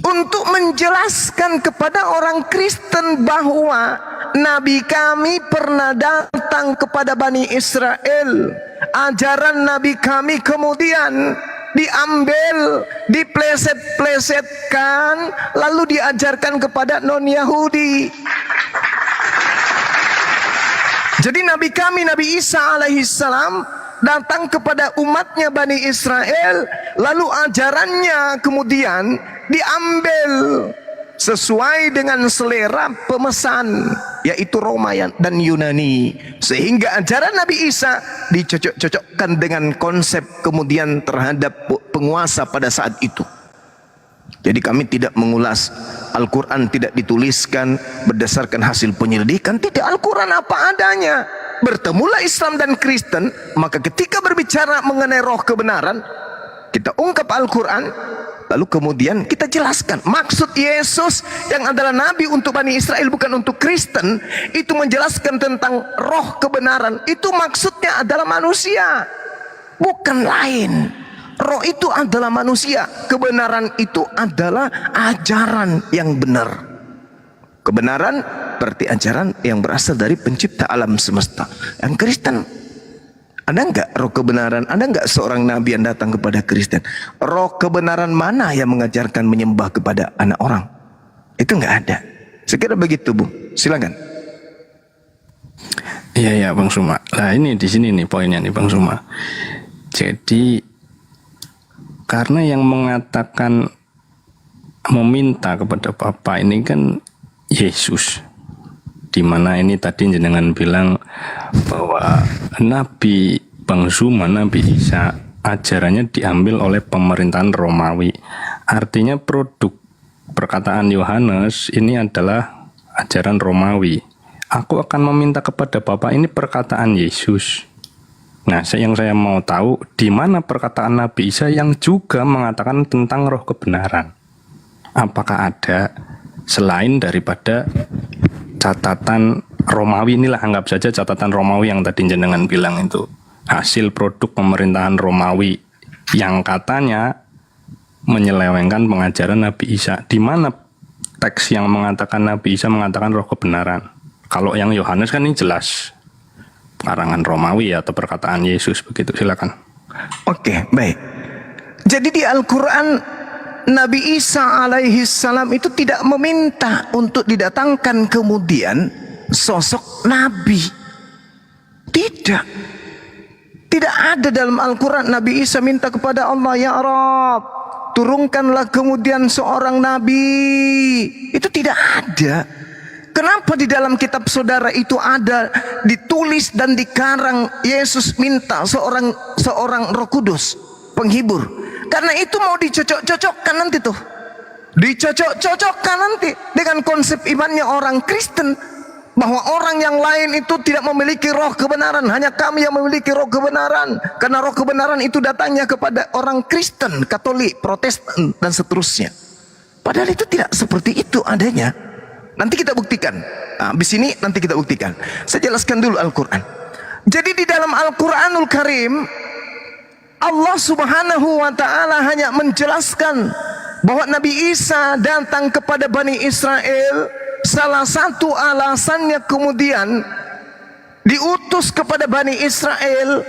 untuk menjelaskan kepada orang Kristen bahwa Nabi kami pernah datang kepada Bani Israel, ajaran Nabi kami kemudian diambil, dipleset-plesetkan, lalu diajarkan kepada non-Yahudi. Jadi Nabi kami, Nabi Isa alaihissalam datang kepada umatnya Bani Israel, lalu ajarannya kemudian diambil sesuai dengan selera pemesan, yaitu Roma dan Yunani, sehingga ajaran Nabi Isa dicocok-cocokkan dengan konsep kemudian terhadap penguasa pada saat itu. Jadi kami tidak mengulas Al-Quran, tidak dituliskan berdasarkan hasil penyelidikan, tidak. Al-Quran apa adanya. Bertemulah Islam dan Kristen, maka ketika berbicara mengenai roh kebenaran, kita ungkap Al-Quran, lalu kemudian kita jelaskan maksud Yesus yang adalah Nabi untuk Bani Israel, bukan untuk Kristen. Itu menjelaskan tentang roh kebenaran. Itu maksudnya adalah manusia, bukan lain. Roh itu adalah manusia. Kebenaran itu adalah ajaran yang benar. Kebenaran berarti ajaran yang berasal dari pencipta alam semesta. Yang Kristen Ada enggak roh kebenaran? Ada enggak seorang nabi yang datang kepada Kristen? Roh kebenaran mana yang mengajarkan menyembah kepada anak orang? Itu enggak ada. Sekira begitu, Bu. Silakan. Iya Bang Suma. Nah ini di sini nih poinnya nih Bang Suma. Jadi karena yang mengatakan meminta kepada Bapa ini kan Yesus. Dimana ini tadi jenengan bilang bahwa Nabi Bang Suma, Nabi Isa ajarannya diambil oleh pemerintahan Romawi. Artinya produk perkataan Yohanes ini adalah ajaran Romawi. Aku akan meminta kepada Bapa, ini perkataan Yesus. Nah, yang saya mau tahu di mana perkataan Nabi Isa yang juga mengatakan tentang roh kebenaran. Apakah ada selain daripada catatan Romawi, inilah anggap saja catatan Romawi yang tadi jenengan bilang itu hasil produk pemerintahan Romawi yang katanya menyelewengkan pengajaran Nabi Isa. Di mana teks yang mengatakan Nabi Isa mengatakan roh kebenaran? Kalau yang Yohanes kan ini jelas karangan Romawi atau perkataan Yesus begitu. Silakan. Oke, baik. Jadi di Al-Quran Nabi Isa alaihi salam itu tidak meminta untuk didatangkan kemudian sosok Nabi. Tidak. Tidak ada dalam Al-Quran Nabi Isa minta kepada Allah, ya Rabb, turunkanlah kemudian seorang Nabi. Itu tidak ada. Kenapa di dalam kitab saudara itu ada ditulis dan dikarang Yesus minta seorang Roh Kudus penghibur? Karena itu mau dicocok-cocokkan nanti tuh. Dicocok-cocokkan nanti dengan konsep imannya orang Kristen, bahwa orang yang lain itu tidak memiliki roh kebenaran, hanya kami yang memiliki roh kebenaran. Karena roh kebenaran itu datangnya kepada orang Kristen, Katolik, Protestan dan seterusnya. Padahal itu tidak seperti itu adanya. Nanti kita buktikan. Nah, di sini nanti kita buktikan. Saya jelaskan dulu Al-Quran. Jadi di dalam Al-Quranul Karim Allah subhanahu wa ta'ala hanya menjelaskan bahwa Nabi Isa datang kepada Bani Israel. Salah satu alasannya kemudian diutus kepada Bani Israel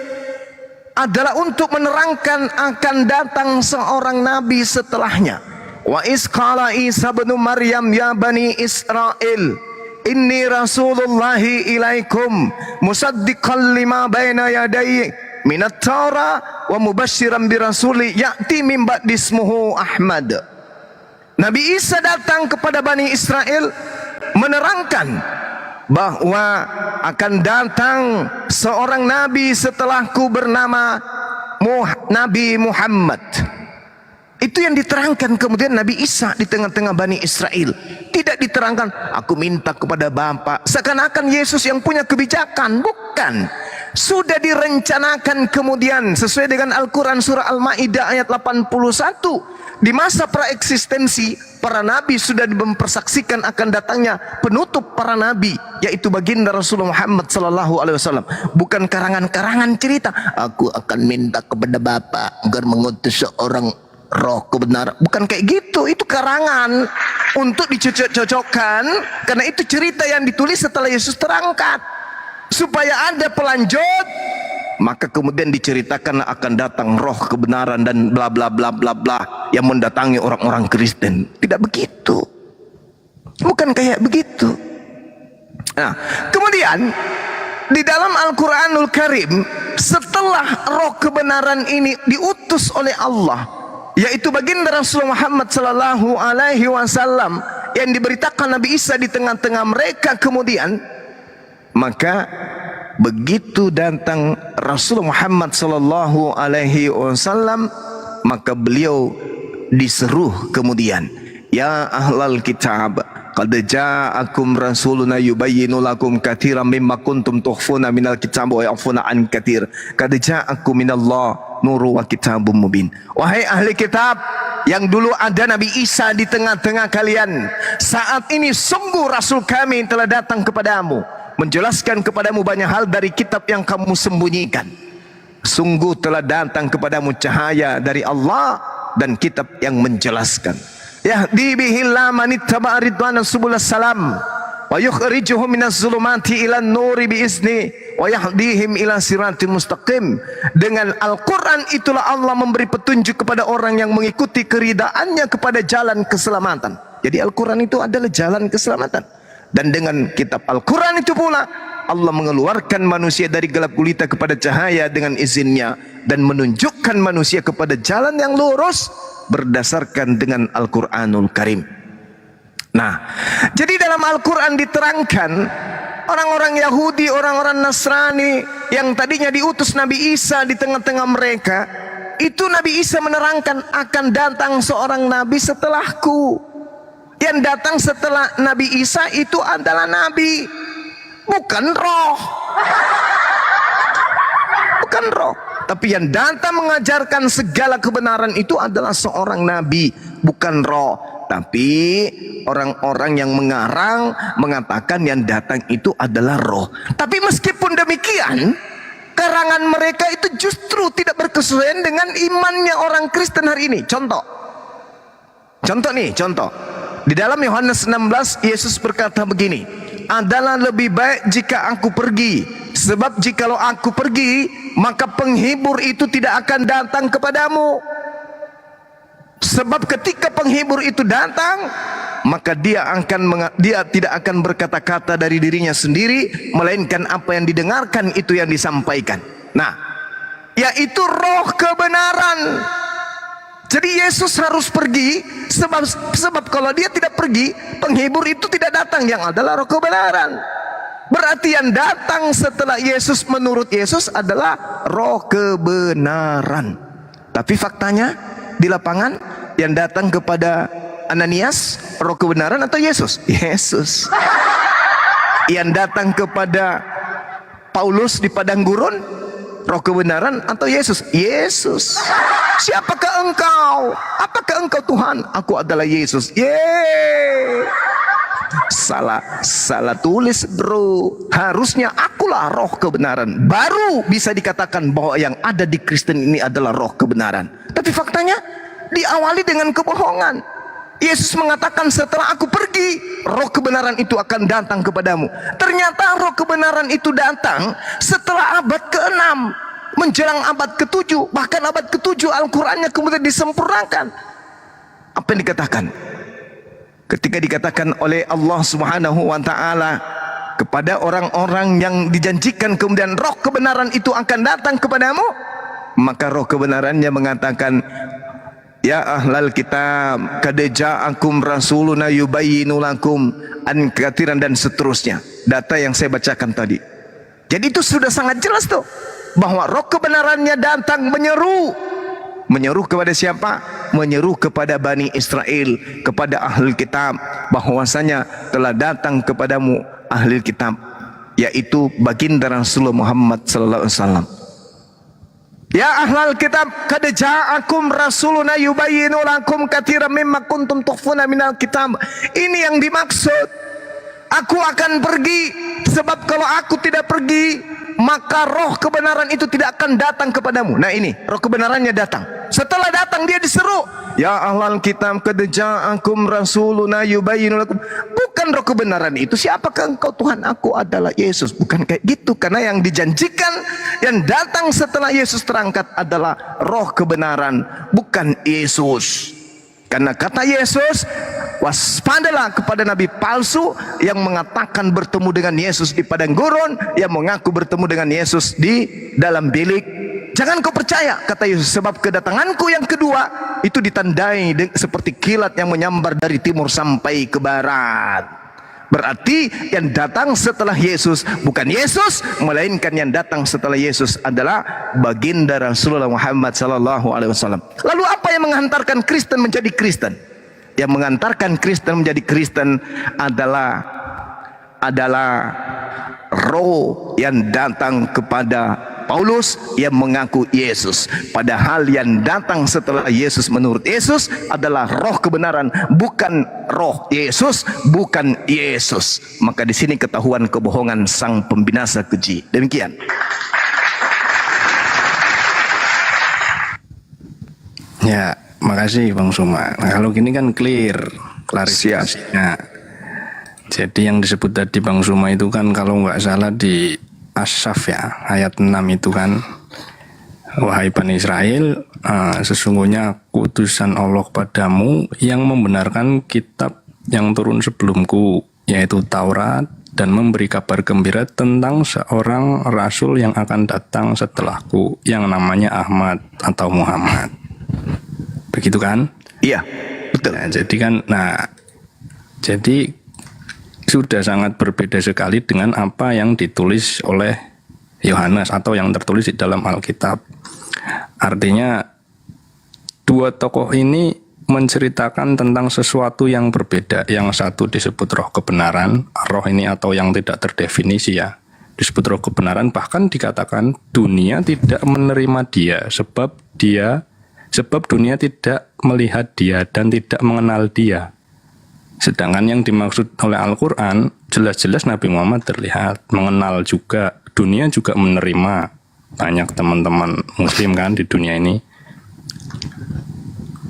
adalah untuk menerangkan akan datang seorang Nabi setelahnya. Wa isqala Isa bin Maryam ya Bani Israel inni rasulullahi ilaikum musaddiqan lima baina yadayya minat Taurat wa mubasyiran bi rasuli ya'ti min ba'di ismuhu Ahmad. Nabi Isa datang kepada Bani Israel menerangkan bahwa akan datang seorang nabi setelahku bernama Nabi Muhammad. Itu yang diterangkan kemudian Nabi Isa di tengah-tengah Bani Israel. Tidak diterangkan aku minta kepada Bapa, seakan-akan Yesus yang punya kebijakan. Bukan. Sudah direncanakan kemudian sesuai dengan Al-Quran surah Al-Ma'idah ayat 81. Di masa praeksistensi para nabi sudah mempersaksikan akan datangnya penutup para nabi, yaitu baginda Rasulullah Muhammad sallallahu alaihi wasallam. Bukan karangan-karangan cerita aku akan minta kepada Bapa agar mengutus seorang roh kebenaran. Bukan kayak gitu. Itu karangan untuk dicocok-cocokkan, karena itu cerita yang ditulis setelah Yesus terangkat supaya ada pelanjut. Maka kemudian diceritakan akan datang roh kebenaran dan bla bla bla bla bla yang mendatangi orang-orang Kristen. Tidak begitu. Bukan kayak begitu. Nah, kemudian di dalam Al-Quranul Karim, setelah roh kebenaran ini diutus oleh Allah, yaitu baginda Rasulullah Muhammad sallallahu alaihi wasallam, yang diberitakan Nabi Isa di tengah-tengah mereka kemudian, maka begitu datang Rasulullah Muhammad sallallahu alaihi wasallam, maka beliau diseru kemudian, ya ahlal kitab qad ja'akum rasuluna yubayyinu lakum katsiran mimma kuntum tukhfuna minal kitab wa ya'funa an katsir qad ja'akum minallah nuru wa kitabum mubin. Wahai ahli kitab, yang dulu ada Nabi Isa di tengah-tengah kalian, saat ini sungguh Rasul kami telah datang kepadamu, menjelaskan kepadamu banyak hal dari kitab yang kamu sembunyikan. Sungguh telah datang kepadamu cahaya dari Allah dan kitab yang menjelaskan. Yahdi bihillah manittaba ridwana subul salam. wa yukhrijuhum minaz zulumati ilan nuri biizni wa yahdihim ila siratim mustaqim. Dengan Al-Quran itulah Allah memberi petunjuk kepada orang yang mengikuti keridaannya kepada jalan keselamatan. Jadi Al-Quran itu adalah jalan keselamatan. Dan dengan kitab Al-Quran itu pula Allah mengeluarkan manusia dari gelap gulita kepada cahaya dengan izinnya, dan menunjukkan manusia kepada jalan yang lurus berdasarkan dengan Al-Quranul Karim. Nah, jadi dalam Al-Quran diterangkan orang-orang Yahudi, orang-orang Nasrani yang tadinya diutus Nabi Isa di tengah-tengah mereka, itu Nabi Isa menerangkan akan datang seorang Nabi setelahku. Yang datang setelah Nabi Isa itu adalah Nabi, bukan roh. Bukan roh. Tapi yang datang mengajarkan segala kebenaran itu adalah seorang Nabi, bukan roh. Tapi orang-orang yang mengarang mengatakan yang datang itu adalah roh. Tapi meskipun demikian, karangan mereka itu justru tidak berkesesuaian dengan imannya orang Kristen hari ini. Contoh nih. Di dalam Yohanes 16, Yesus berkata begini, adalah lebih baik jika aku pergi, sebab jikalau aku pergi, maka penghibur itu tidak akan datang kepadamu. Sebab ketika penghibur itu datang, maka dia tidak akan berkata-kata dari dirinya sendiri, melainkan apa yang didengarkan itu yang disampaikan. Nah, yaitu roh kebenaran. Jadi Yesus harus pergi, sebab kalau dia tidak pergi, penghibur itu tidak datang, yang adalah roh kebenaran. Berarti yang datang setelah Yesus menurut Yesus adalah roh kebenaran. Tapi faktanya di lapangan yang datang kepada Ananias roh kebenaran atau Yesus? Yesus. Yang datang kepada Paulus di padang gurun roh kebenaran atau Yesus? Yesus. Siapakah engkau? Apakah engkau Tuhan? Aku adalah Yesus. Yeay. Salah tulis bro. Harusnya akulah roh kebenaran, baru bisa dikatakan bahwa yang ada di Kristen ini adalah roh kebenaran. Tapi faktanya diawali dengan kebohongan. Yesus mengatakan setelah aku pergi, roh kebenaran itu akan datang kepadamu. Ternyata roh kebenaran itu datang setelah abad ke-6, menjelang abad ke-7. Bahkan abad ke-7 Al-Qurannya kemudian disempurnakan. Apa yang dikatakan? Ketika dikatakan oleh Allah Subhanahu wa ta'ala kepada orang-orang yang dijanjikan kemudian roh kebenaran itu akan datang kepadamu, maka roh kebenarannya mengatakan, ya ahlal kitab qad ja'akum rasuluna yubayyinu lakum an katsiran, dan seterusnya. Data yang saya bacakan tadi. Jadi itu sudah sangat jelas tuh bahwa roh kebenarannya datang menyeru kepada siapa? Menyeru kepada Bani Israel, kepada ahli kitab, bahwasanya telah datang kepadamu ahli kitab, yaitu baginda Rasulullah Muhammad sallallahu alaihi wasallam. Ya ahlal kitab qad ja'akum rasuluna yubayyinu lakum katsiran mimma kuntum tukhfuna minal kitab. Ini yang dimaksud. Aku akan pergi, sebab kalau aku tidak pergi, maka roh kebenaran itu tidak akan datang kepadamu. Nah ini, roh kebenarannya datang. Setelah datang dia diseru, ya ahlal kitab qad ja'akum rasuluna yubayyinu lakum. Bukan roh kebenaran itu, siapakah engkau Tuhan? Aku adalah Yesus. Bukan kayak gitu, karena yang dijanjikan yang datang setelah Yesus terangkat adalah roh kebenaran, bukan Yesus. Karena kata Yesus, waspadalah kepada nabi palsu yang mengatakan bertemu dengan Yesus di padang gurun, yang mengaku bertemu dengan Yesus di dalam bilik. Jangan kau percaya, kata Yesus, sebab kedatanganku yang kedua itu ditandai seperti kilat yang menyambar dari timur sampai ke barat. Berarti yang datang setelah Yesus bukan Yesus, melainkan yang datang setelah Yesus adalah baginda Rasulullah Muhammad sallallahu alaihi wasallam. Lalu apa yang menghantarkan Kristen menjadi Kristen? Yang mengantarkan Kristen menjadi Kristen adalah roh yang datang kepada Paulus yang mengaku Yesus. Padahal yang datang setelah Yesus menurut Yesus adalah roh kebenaran, bukan roh Yesus, bukan Yesus. Maka di sini ketahuan kebohongan sang pembinasa keji. Demikian. Ya, makasih Bang Suma. Nah, kalau gini kan clear klarifikasinya. Jadi yang disebut tadi Bang Suma itu kan kalau nggak salah di As-Saff ya, ayat 6 itu kan, wahai Bani Israel, sesungguhnya utusan Allah padamu yang membenarkan kitab yang turun sebelumku, yaitu Taurat, dan memberi kabar gembira tentang seorang rasul yang akan datang setelahku, yang namanya Ahmad atau Muhammad. Begitu kan? Iya, betul. Nah, jadi sudah sangat berbeda sekali dengan apa yang ditulis oleh Yohanes atau yang tertulis di dalam Alkitab. Artinya dua tokoh ini menceritakan tentang sesuatu yang berbeda. Yang satu disebut roh kebenaran, roh ini atau yang tidak terdefinisi ya, disebut roh kebenaran, bahkan dikatakan dunia tidak menerima dia sebab dunia tidak melihat dia dan tidak mengenal dia. Sedangkan yang dimaksud oleh Al-Quran jelas-jelas Nabi Muhammad terlihat, mengenal juga, dunia juga menerima. Banyak teman-teman muslim kan di dunia ini.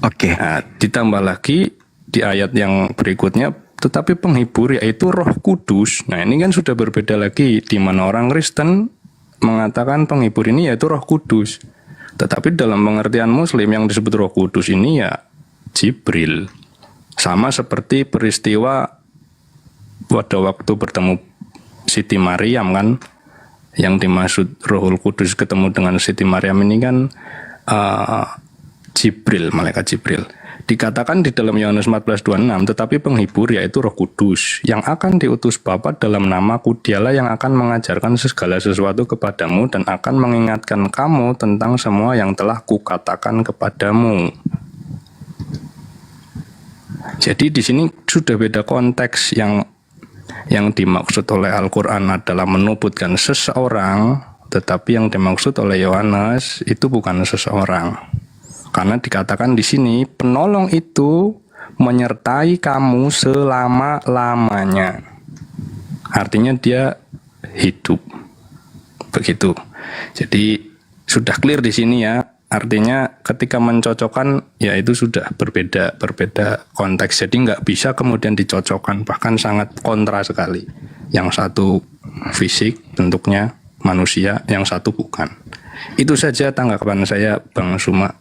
Oke. Nah, ditambah lagi di ayat yang berikutnya, tetapi penghibur yaitu Roh Kudus. Nah, ini kan sudah berbeda lagi, di mana orang Kristen mengatakan penghibur ini yaitu Roh Kudus. Tetapi dalam pengertian muslim yang disebut Roh Kudus ini ya Jibril. Sama seperti peristiwa pada waktu bertemu Siti Maryam kan, yang dimaksud Rohul Kudus ketemu dengan Siti Maryam ini kan Jibril, malaikat Jibril. Dikatakan di dalam Yohanes 14:26, tetapi penghibur yaitu Roh Kudus yang akan diutus Bapa dalam namaku, dialah yang akan mengajarkan segala sesuatu kepadamu dan akan mengingatkan kamu tentang semua yang telah kukatakan kepadamu. Jadi di sini sudah beda konteks. Yang dimaksud oleh Al-Quran adalah menubutkan seseorang, tetapi yang dimaksud oleh Yohanes itu bukan seseorang. Karena dikatakan di sini penolong itu menyertai kamu selama-lamanya. Artinya dia hidup. Begitu. Jadi sudah clear di sini ya. Artinya ketika mencocokkan ya itu sudah berbeda konteks. Jadi nggak bisa kemudian dicocokkan, bahkan sangat kontra sekali. Yang satu fisik bentuknya manusia, yang satu bukan. Itu saja tanggapan saya Bang Suma.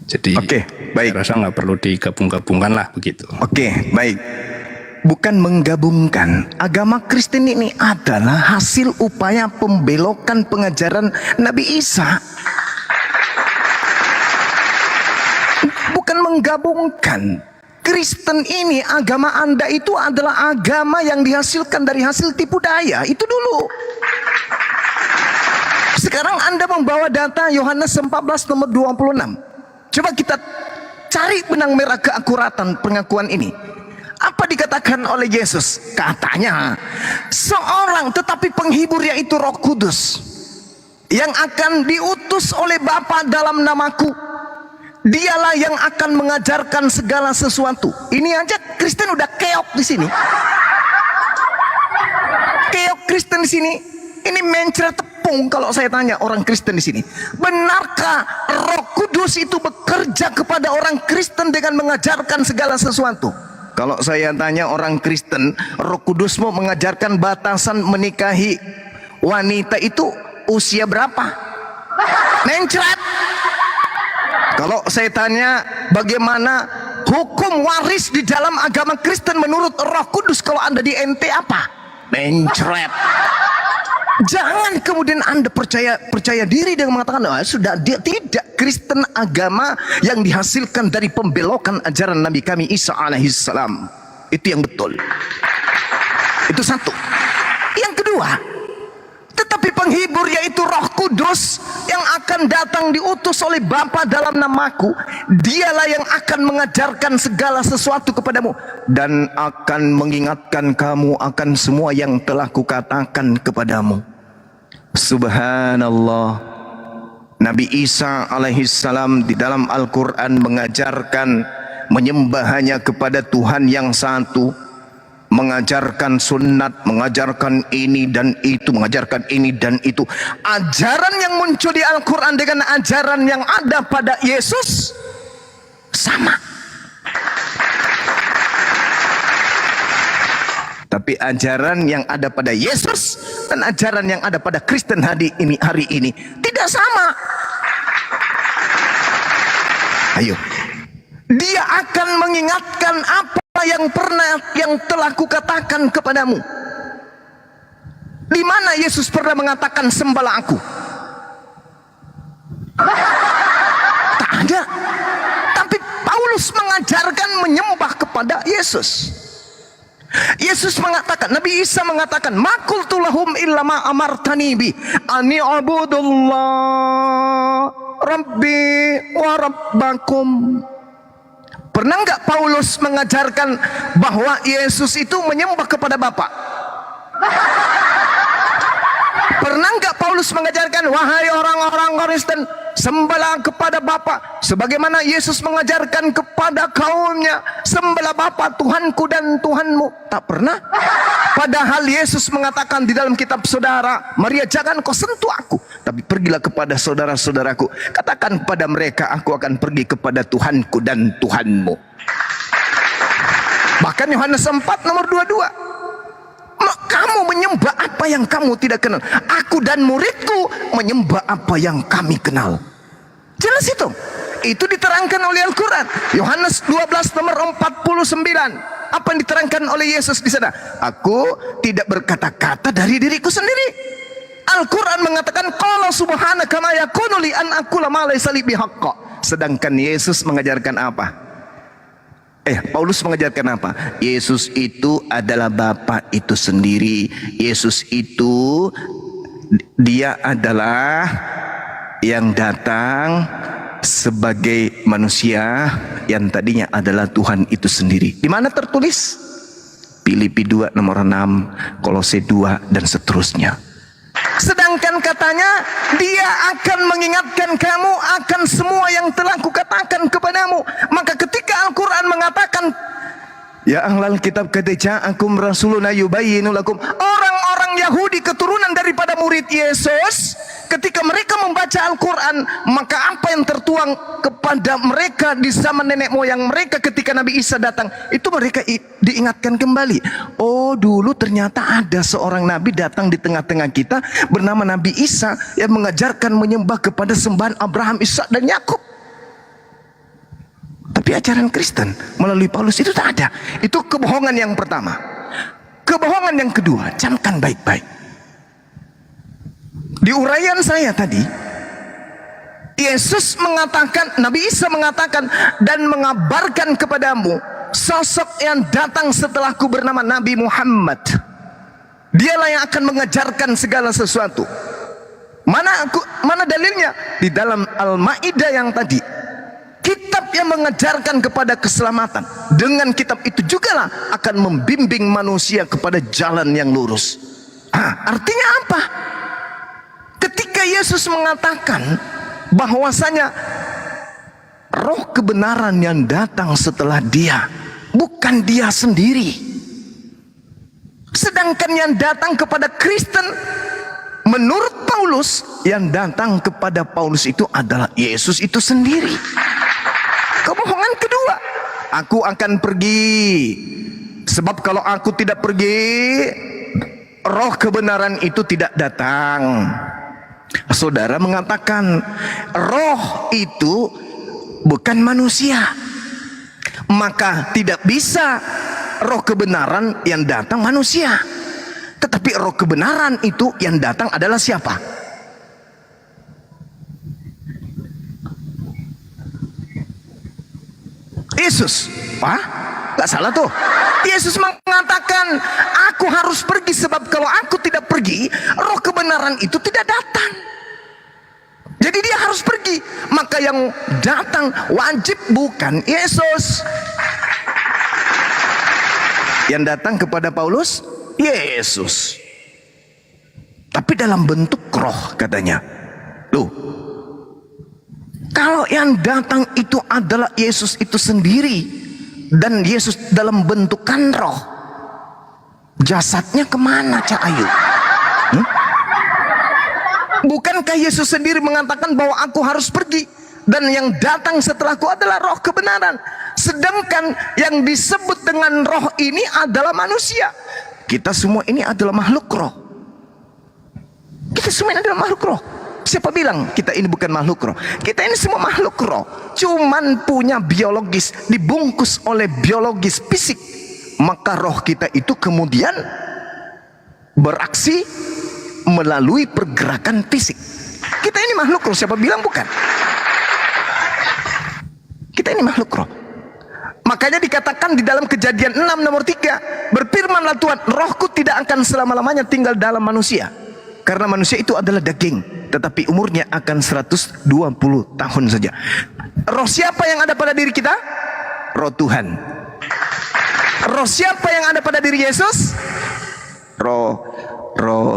Jadi Oke, baik. saya rasa nggak perlu digabung-gabungkan lah begitu. Oke, baik. Bukan menggabungkan. Agama Kristen ini adalah hasil upaya pembelokan pengajaran Nabi Isa. Bukan menggabungkan. Kristen ini, agama Anda itu adalah agama yang dihasilkan dari hasil tipu daya. Itu dulu. Sekarang Anda membawa data Yohanes 14 nomor 26. Coba kita cari benang merah keakuratan pengakuan ini. Apa dikatakan oleh Yesus? Katanya, seorang tetapi penghibur yaitu Roh Kudus yang akan diutus oleh Bapa dalam namaku. Dialah yang akan mengajarkan segala sesuatu. Ini aja Kristen udah keok di sini. Keok Kristen di sini. Ini mencret tepung kalau saya tanya orang Kristen di sini. Benarkah Roh Kudus itu bekerja kepada orang Kristen dengan mengajarkan segala sesuatu? Kalau saya tanya orang Kristen, Roh Kudus mau mengajarkan batasan menikahi wanita itu usia berapa? Mencret. Kalau saya tanya bagaimana hukum waris di dalam agama Kristen menurut Roh Kudus, kalau Anda di NT apa? Mencret. Jangan kemudian Anda percaya diri dengan mengatakan sudah dia tidak. Kristen agama yang dihasilkan dari pembelokan ajaran Nabi kami Isa alaihissalam. Itu yang betul. Itu satu. Yang kedua, tetapi penghibur yaitu Roh Kudus yang akan datang diutus oleh Bapa dalam namaku, dialah yang akan mengajarkan segala sesuatu kepadamu dan akan mengingatkan kamu akan semua yang telah kukatakan kepadamu. Subhanallah. Nabi Isa alaihissalam di dalam Al-Quran mengajarkan menyembah hanya kepada Tuhan yang satu, mengajarkan sunat, mengajarkan ini dan itu, mengajarkan ini dan itu. Ajaran yang muncul di Al-Quran dengan ajaran yang ada pada Yesus sama. Tapi Tapi ajaran yang ada pada Yesus dan ajaran yang ada pada Kristen hari ini tidak sama. Ayo, dia akan mengingatkan apa yang telah kukatakan kepadamu. Di mana Yesus pernah mengatakan sembahlah aku? Tak ada. Tapi Paulus mengajarkan menyembah kepada Yesus. Yesus mengatakan, Nabi Isa mengatakan, "Maqultu lahum illa ma amartani bi ani abudullah rabbi wa rabbakum." Pernah enggak Paulus mengajarkan bahwa Yesus itu menyembah kepada Bapa? Pernah enggak Paulus mengajarkan, wahai orang-orang Kristen, sembahlah kepada Bapa sebagaimana Yesus mengajarkan kepada kaumnya, sembahlah Bapa, Tuhanku dan Tuhanmu? Tak pernah. Padahal Yesus mengatakan di dalam kitab Saudara, Maria, jangan kau sentuh aku, tapi pergilah kepada saudara-saudaraku, katakan kepada mereka, aku akan pergi kepada Tuhanku dan Tuhanmu. Bahkan Yohanes 4 nomor 22, kamu menyembah apa yang kamu tidak kenal, aku dan muridku menyembah apa yang kami kenal. Jelas itu. Itu diterangkan oleh Al-Quran. Yohanes 12 nomor 49. Apa yang diterangkan oleh Yesus di sana? Aku tidak berkata-kata dari diriku sendiri. Al-Quran mengatakan, qala subhanaka ma yakunu li an aqula ma laysa li bihaqqa. Sedangkan Yesus mengajarkan apa? Paulus mengajarkan apa? Yesus itu adalah Bapa itu sendiri. Yesus itu, dia adalah yang datang sebagai manusia yang tadinya adalah Tuhan itu sendiri. Di mana tertulis? Filipi 2 nomor 6, Kolose 2 dan seterusnya. Sedangkan katanya, dia akan mengingatkan kamu akan semua yang telah kukatakan kepadamu. Maka ketika Al-Quran mengatakan, ya ahlal kitab qad ja'akum rasuluna yubayyinu lakum, orang-orang Yahudi keturunan daripada murid Yesus, ketika mereka membaca Al-Quran, maka apa yang tertuang kepada mereka di zaman nenek moyang mereka ketika Nabi Isa datang, itu mereka diingatkan kembali. Oh, dulu ternyata ada seorang Nabi datang di tengah-tengah kita bernama Nabi Isa yang mengajarkan menyembah kepada sembahan Abraham, Ishak dan Yakub. Tapi ajaran Kristen melalui Paulus itu tak ada. Itu kebohongan yang pertama. Kebohongan yang kedua, camkan baik-baik. Di uraian saya tadi, Yesus mengatakan, Nabi Isa mengatakan dan mengabarkan kepadamu sosok yang datang setelahku bernama Nabi Muhammad. Dialah yang akan mengajarkan segala sesuatu. Mana dalilnya? Di dalam Al-Maidah yang tadi, kitab yang mengajarkan kepada keselamatan. Dengan kitab itu jugalah akan membimbing manusia kepada jalan yang lurus. Artinya apa? Ketika Yesus mengatakan bahwasanya roh kebenaran yang datang setelah dia, bukan dia sendiri. Sedangkan yang datang kepada Kristen, menurut Paulus, yang datang kepada Paulus itu adalah Yesus itu sendiri. Kebohongan kedua, aku akan pergi, sebab kalau aku tidak pergi, roh kebenaran itu tidak datang. Saudara mengatakan roh itu bukan manusia, maka tidak bisa roh kebenaran yang datang manusia. Tetapi roh kebenaran itu yang datang adalah siapa? Yesus. Gak salah tuh. Yesus mengatakan, aku harus pergi sebab kalau aku tidak pergi, roh kebenaran itu tidak datang. Jadi dia harus pergi. Maka yang datang wajib bukan Yesus. Yang datang kepada Paulus, Yesus. Tapi dalam bentuk roh katanya. Loh, kalau yang datang itu adalah Yesus itu sendiri, dan Yesus dalam bentukan roh, jasadnya kemana Cak Ayu? Bukankah Yesus sendiri mengatakan bahwa aku harus pergi dan yang datang setelahku adalah roh kebenaran? Sedangkan yang disebut dengan roh ini adalah manusia. kita semua ini adalah makhluk roh. Kita semua ini adalah makhluk roh. Siapa bilang kita ini bukan makhluk roh? Kita ini semua makhluk roh, cuman punya biologis, dibungkus oleh biologis fisik. Maka roh kita itu kemudian beraksi melalui pergerakan fisik. Kita ini makhluk roh, siapa bilang bukan? Kita ini makhluk roh. Makanya dikatakan di dalam Kejadian 6 nomor 3, berfirmanlah Tuhan, rohku tidak akan selama-lamanya tinggal dalam manusia. Karena manusia itu adalah daging, tetapi umurnya akan 120 tahun saja. Roh siapa yang ada pada diri kita? Roh Tuhan. Roh siapa yang ada pada diri Yesus? Roh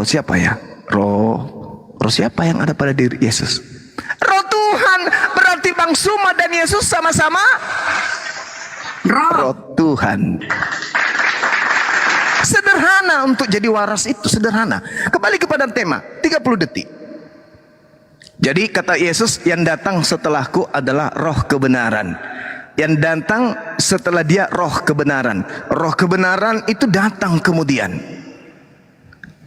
siapa ya? Roh siapa yang ada pada diri Yesus? Roh Tuhan. Berarti Bang Suma dan Yesus sama-sama roh Tuhan. Sederhana untuk jadi waras itu, sederhana. Kembali kepada tema, 30 detik. Jadi kata Yesus, yang datang setelahku adalah roh kebenaran. Yang datang setelah dia roh kebenaran. Roh kebenaran itu datang kemudian.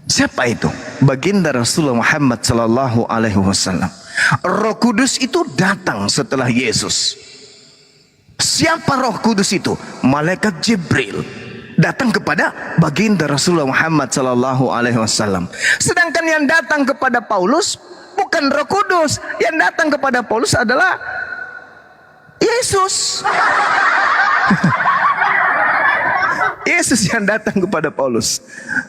Siapa itu? Baginda Rasulullah Muhammad sallallahu alaihi wasallam. Roh Kudus itu datang setelah Yesus. Siapa Roh Kudus itu? Malaikat Jibril datang kepada baginda Rasulullah Muhammad sallallahu alaihi wasallam. Sedangkan yang datang kepada Paulus bukan Roh Kudus, yang datang kepada Paulus adalah Yesus. Yesus yang datang kepada Paulus.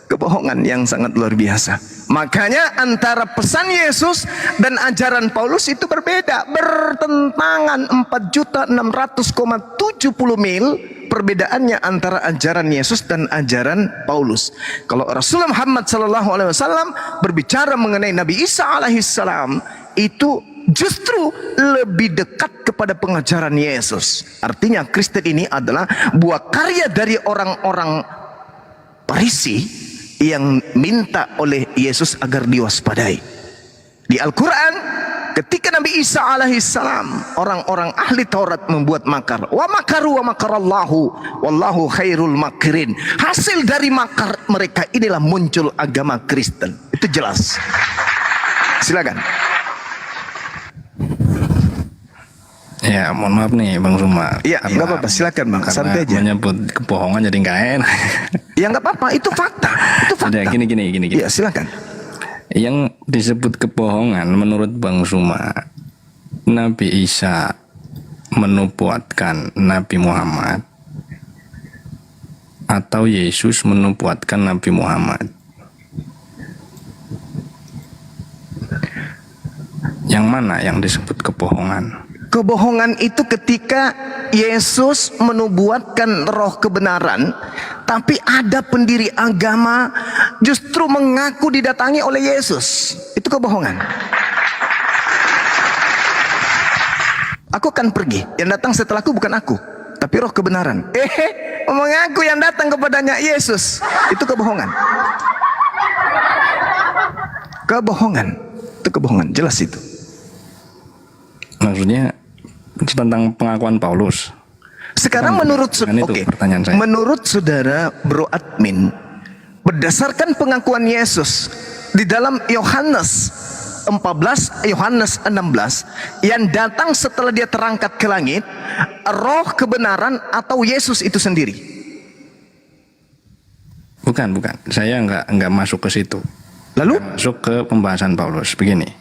Kebohongan yang sangat luar biasa. Makanya antara pesan Yesus dan ajaran Paulus itu berbeda, bertentangan 4.600,70 mil perbedaannya antara ajaran Yesus dan ajaran Paulus. Kalau Rasulullah Muhammad SAW berbicara mengenai Nabi Isa alaihissalam, itu justru lebih dekat kepada pengajaran Yesus. Artinya Kristen ini adalah buah karya dari orang-orang Farisi yang minta oleh Yesus agar diwaspadai. Di Al-Quran, ketika Nabi Isa alaihissalam, orang-orang ahli Taurat membuat makar. Wa makaru wa makarallahu wallahu khairul makirin. Hasil dari makar mereka inilah muncul agama Kristen. Itu jelas. Silakan. Ya, mohon maaf nih Bang Suma. Iya, nggak apa-apa, silakan Bang, santai aja. Menyebut kebohongan jadi nggak enak. Ya nggak apa-apa, itu fakta. Itu fakta. Udah, gini. Iya, silakan. Yang disebut kebohongan menurut Bang Suma, Nabi Isa menubuatkan Nabi Muhammad atau Yesus menubuatkan Nabi Muhammad? Yang mana yang disebut kebohongan? Kebohongan itu ketika Yesus menubuatkan roh kebenaran, tapi ada pendiri agama justru mengaku didatangi oleh Yesus. Itu kebohongan. Aku akan pergi, yang datang setelahku bukan aku, tapi roh kebenaran. Mengaku yang datang kepadanya Yesus. Itu kebohongan. Kebohongan. Itu kebohongan, jelas itu. Maksudnya tentang pengakuan Paulus. Sekarang menurut pertanyaan saya. Menurut saudara Bro Admin, berdasarkan pengakuan Yesus di dalam Yohanes 14, Yohanes 16, yang datang setelah dia terangkat ke langit, roh kebenaran atau Yesus itu sendiri? Bukan. Saya nggak masuk ke situ. Lalu masuk ke pembahasan Paulus. Begini.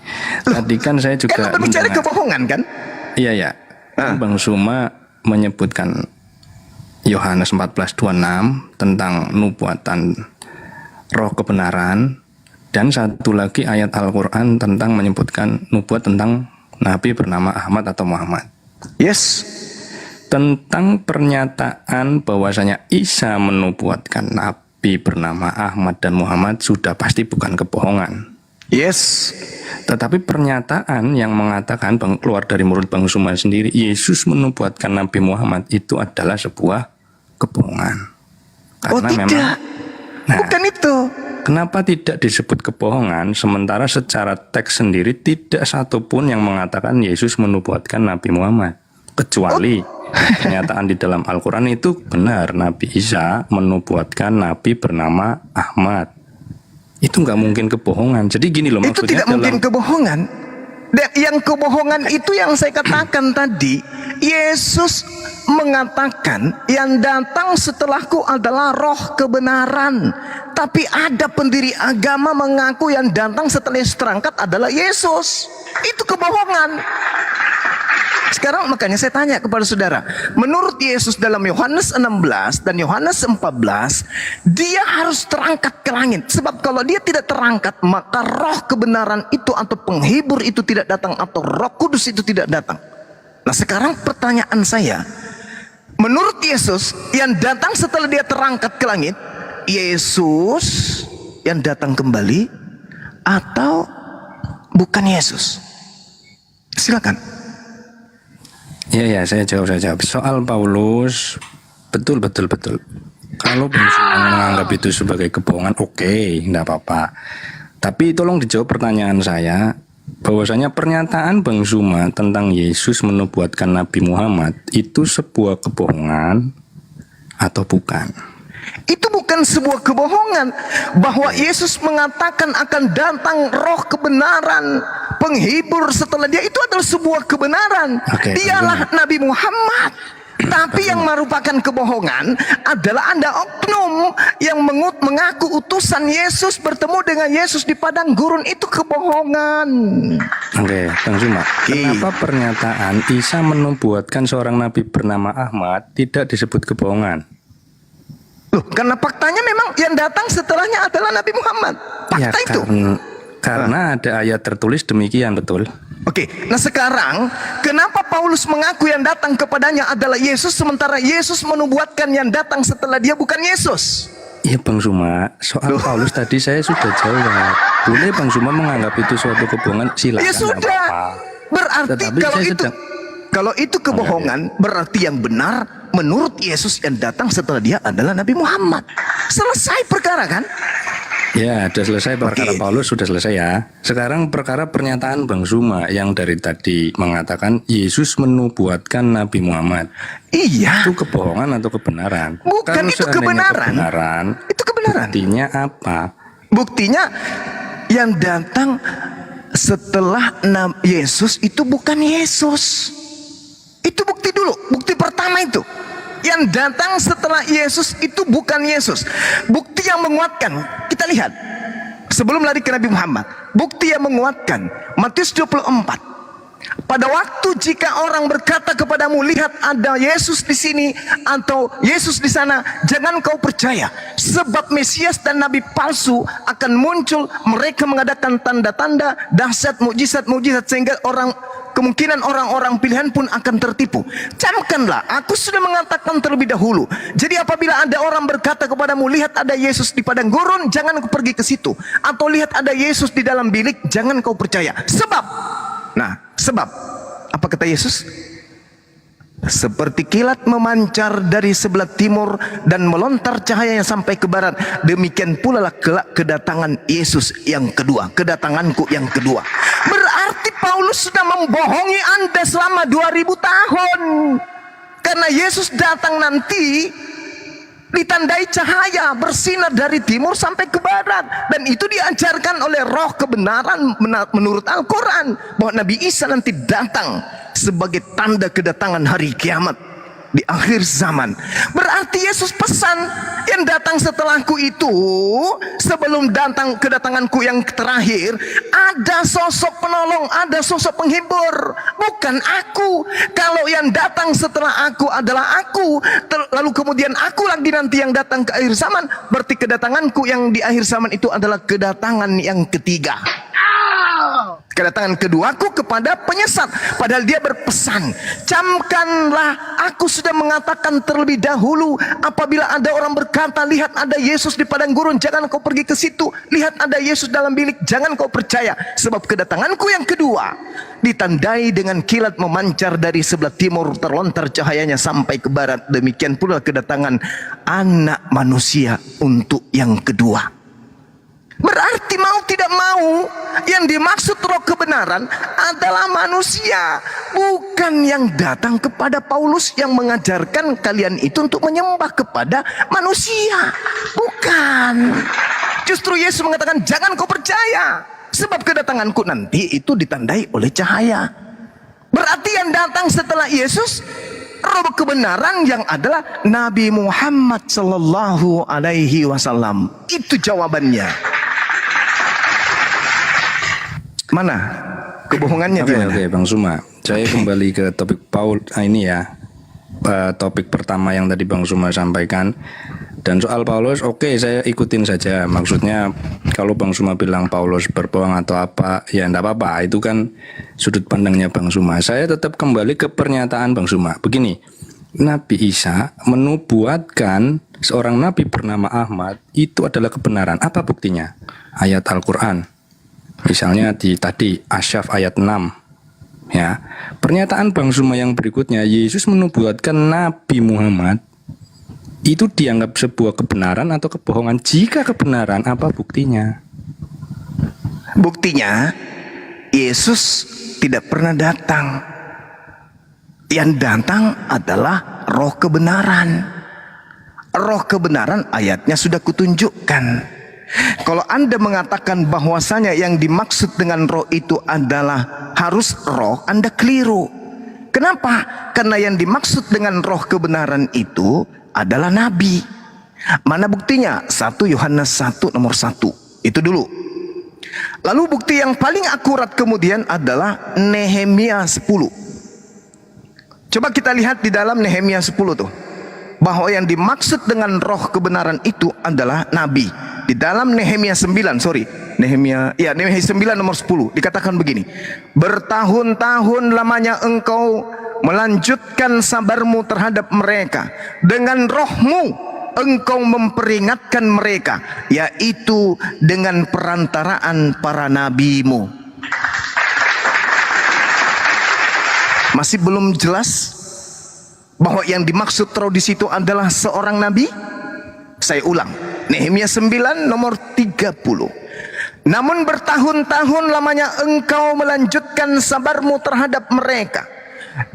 Tadi kan saya juga kan berbicara kebohongan kan? Iya. Bang Suma menyebutkan Yohanes 14:26 tentang nubuatan roh kebenaran, dan satu lagi ayat Al-Quran tentang menyebutkan nubuat tentang Nabi bernama Ahmad atau Muhammad. Yes. Tentang pernyataan bahwasanya Isa menubuatkan Nabi bernama Ahmad dan Muhammad sudah pasti bukan kebohongan. Yes. Tetapi pernyataan yang mengatakan keluar dari mulut Bang Suma sendiri, Yesus menubuatkan Nabi Muhammad, itu adalah sebuah kebohongan. Karena tidak. Bukan itu. Kenapa tidak disebut kebohongan, sementara secara teks sendiri tidak satupun yang mengatakan Yesus menubuatkan Nabi Muhammad? Kecuali kenyataan di dalam Al-Quran itu benar, Nabi Isa menubuatkan Nabi bernama Ahmad. Itu nggak mungkin kebohongan. Jadi gini loh, Itu maksudnya tidak mungkin kebohongan. Dan yang kebohongan itu yang saya katakan tadi, Yesus mengatakan yang datang setelahku adalah roh kebenaran. Tapi ada pendiri agama mengaku yang datang setelah Yesus terangkat adalah Yesus. Itu kebohongan. Sekarang makanya saya tanya kepada saudara, menurut Yesus dalam Yohanes 16 dan Yohanes 14, dia harus terangkat ke langit. Sebab kalau dia tidak terangkat, maka roh kebenaran itu atau penghibur itu tidak datang, atau Roh Kudus itu tidak datang. Nah, sekarang pertanyaan saya, menurut Yesus yang datang setelah dia terangkat ke langit, Yesus yang datang kembali atau bukan Yesus? Silakan. Ya, saya jawab. Soal Paulus, betul. Kalau Bang Zuma menganggap itu sebagai kebohongan, oke, enggak apa-apa. Tapi tolong dijawab pertanyaan saya, bahwasanya pernyataan Bang Zuma tentang Yesus menubuatkan Nabi Muhammad itu sebuah kebohongan atau bukan? Itu bukan sebuah kebohongan. Bahwa Yesus mengatakan akan datang roh kebenaran, penghibur setelah dia, itu adalah sebuah kebenaran. Dialah Nabi Muhammad. Tapi yang merupakan kebohongan adalah Anda oknum yang mengaku utusan Yesus bertemu dengan Yesus di padang gurun. Itu kebohongan. Oke, Bang Zuma, kenapa pernyataan Isa menubuatkan seorang Nabi bernama Ahmad tidak disebut kebohongan? Loh, karena faktanya memang yang datang setelahnya adalah Nabi Muhammad. Fakta itu. Karena ada ayat tertulis demikian, betul? Oke, nah sekarang kenapa Paulus mengaku yang datang kepadanya adalah Yesus, sementara Yesus menubuatkan yang datang setelah dia bukan Yesus? Iya Bang Zuma, soal Paulus tadi saya sudah jawab. Boleh Bang Zuma menganggap itu suatu kebohongan, silakan. Ya sudah. Berarti kalau itu kebohongan, berarti yang benar menurut Yesus yang datang setelah dia adalah Nabi Muhammad. Selesai perkara kan? Ya, sudah selesai perkara Paulus, sudah selesai ya. Sekarang perkara pernyataan Bang Zuma yang dari tadi mengatakan Yesus menubuatkan Nabi Muhammad. Iya. Itu kebohongan atau kebenaran? Bukan, itu kebenaran. Itu kebenaran. Buktinya apa? Buktinya yang datang setelah Yesus itu bukan Yesus. Itu bukti dulu, bukti pertama itu. Yang datang setelah Yesus itu bukan Yesus. Bukti yang menguatkan, kita lihat. Sebelum lari ke Nabi Muhammad, bukti yang menguatkan, Matius 24. Pada waktu jika orang berkata kepadamu, lihat ada Yesus di sini atau Yesus di sana, jangan kau percaya. Sebab Mesias dan Nabi palsu akan muncul. Mereka mengadakan tanda-tanda, dahsyat, mukjizat sehingga kemungkinan orang-orang pilihan pun akan tertipu. Camkanlah, aku sudah mengatakan terlebih dahulu. Jadi apabila ada orang berkata kepadamu, lihat ada Yesus di padang gurun, jangan kau pergi ke situ. Atau lihat ada Yesus di dalam bilik, jangan kau percaya. Sebab apa kata Yesus? Seperti kilat memancar dari sebelah timur dan melontar cahayanya sampai ke barat, demikian pula lah kelak kedatangan Yesus yang kedua, kedatanganku yang kedua. Berarti Paulus sudah membohongi Anda selama 2000 tahun. Karena Yesus datang nanti ditandai cahaya bersinar dari timur sampai ke barat, dan itu diajarkan oleh roh kebenaran menurut Al-Quran bahwa Nabi Isa nanti datang sebagai tanda kedatangan hari kiamat di akhir zaman. Berarti Yesus pesan yang datang setelahku itu, sebelum datang kedatanganku yang terakhir, ada sosok penolong, ada sosok penghibur, bukan aku. Kalau yang datang setelah aku adalah aku, lalu kemudian aku lagi nanti yang datang ke akhir zaman, berarti kedatanganku yang di akhir zaman itu adalah kedatangan yang ketiga. Kedatangan keduaku kepada penyesat. Padahal dia berpesan, camkanlah, aku sudah mengatakan terlebih dahulu. Apabila ada orang berkata, lihat ada Yesus di padang gurun, jangan kau pergi ke situ. Lihat ada Yesus dalam bilik, jangan kau percaya. Sebab kedatanganku yang kedua ditandai dengan kilat memancar dari sebelah timur, terlontar cahayanya sampai ke barat. Demikian pula kedatangan Anak Manusia untuk yang kedua. Berarti mau tidak mau, yang dimaksud roh kebenaran adalah manusia. bukan yang datang kepada Paulus yang mengajarkan kalian itu untuk menyembah kepada manusia. Bukan. Justru Yesus mengatakan jangan kau percaya, sebab kedatanganku nanti itu ditandai oleh cahaya. Berarti yang datang setelah Yesus roh kebenaran yang adalah Nabi Muhammad sallallahu alaihi wasallam. Itu jawabannya. Mana kebohongannya? Oke, Bang Suma. Saya kembali ke topik ini ya. Topik pertama yang tadi Bang Suma sampaikan. Dan soal Paulus, oke, saya ikutin saja. Maksudnya kalau Bang Suma bilang Paulus berbohong atau apa, ya enggak apa-apa. Itu kan sudut pandangnya Bang Suma. Saya tetap kembali ke pernyataan Bang Suma. Begini, Nabi Isa menubuatkan seorang nabi bernama Ahmad itu adalah kebenaran. Apa buktinya? Ayat Al-Quran. Misalnya di tadi Asyaf ayat 6. Ya. Pernyataan Bang Suma yang berikutnya, Yesus menubuatkan Nabi Muhammad, itu dianggap sebuah kebenaran atau kebohongan? Jika kebenaran, apa buktinya? Buktinya Yesus tidak pernah datang. Yang datang adalah roh kebenaran. Roh kebenaran ayatnya sudah kutunjukkan. Kalau Anda mengatakan bahwasanya yang dimaksud dengan roh itu adalah harus roh, Anda keliru. Kenapa? Karena yang dimaksud dengan roh kebenaran itu adalah nabi. Mana buktinya? 1 Yohanes 1 nomor 1. Itu dulu. Lalu bukti yang paling akurat kemudian adalah Nehemia 10. Coba kita lihat di dalam Nehemia 10 tuh, bahwa yang dimaksud dengan roh kebenaran itu adalah nabi. Di dalam Nehemia 9 nomor 10 dikatakan begini, bertahun-tahun lamanya engkau melanjutkan sabarmu terhadap mereka, dengan rohmu engkau memperingatkan mereka, yaitu dengan perantaraan para nabimu. Masih belum jelas bahwa yang dimaksud roh di situ adalah seorang nabi? Saya ulang, Nehemia 9 nomor 30. Namun bertahun-tahun lamanya engkau melanjutkan sabarmu terhadap mereka,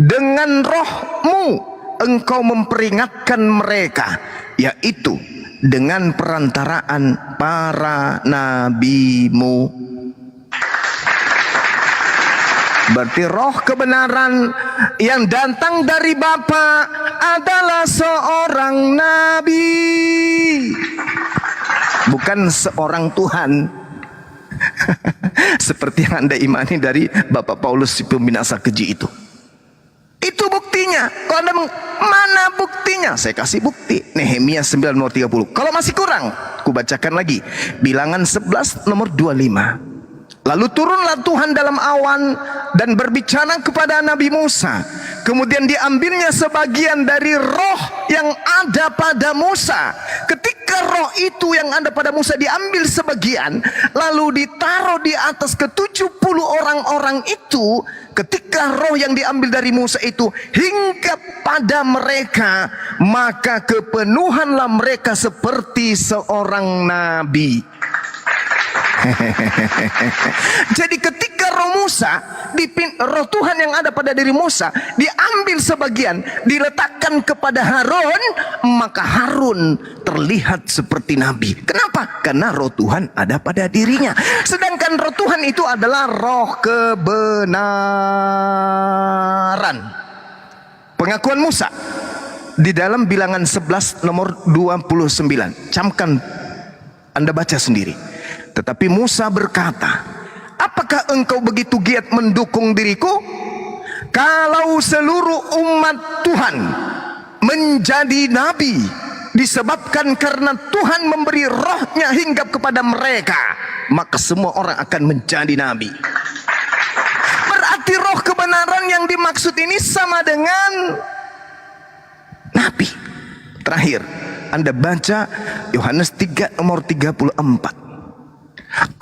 dengan rohmu engkau memperingatkan mereka, yaitu dengan perantaraan para nabimu. Berarti roh kebenaran yang datang dari Bapa adalah seorang nabi, bukan seorang Tuhan. Seperti yang Anda imani dari Bapak Paulus si pembinasa keji itu. Itu buktinya. Kalau Anda mana buktinya? Saya kasih bukti. Nehemia 9 nomor 30. Kalau masih kurang, aku bacakan lagi. Bilangan 11 nomor 25. Lalu turunlah Tuhan dalam awan dan berbicara kepada Nabi Musa. Kemudian diambilnya sebagian dari roh yang ada pada Musa. Ketika roh itu yang ada pada Musa diambil sebagian, lalu ditaruh di atas ke-70 orang-orang itu. Ketika roh yang diambil dari Musa itu hinggap pada mereka, maka kepenuhanlah mereka seperti seorang nabi. Jadi ketika roh Musa, roh Tuhan yang ada pada diri Musa diambil sebagian, diletakkan kepada Harun, maka Harun terlihat seperti nabi. Kenapa? Karena roh Tuhan ada pada dirinya. Sedangkan roh Tuhan itu adalah roh kebenaran. Pengakuan Musa di dalam Bilangan 11 nomor 29. Camkan, Anda baca sendiri. Tetapi Musa berkata, apakah engkau begitu giat mendukung diriku? Kalau seluruh umat Tuhan menjadi nabi disebabkan karena Tuhan memberi rohnya hinggap kepada mereka, maka semua orang akan menjadi nabi. Berarti roh kebenaran yang dimaksud ini sama dengan nabi. Terakhir, Anda baca Yohanes 3 nomor 34.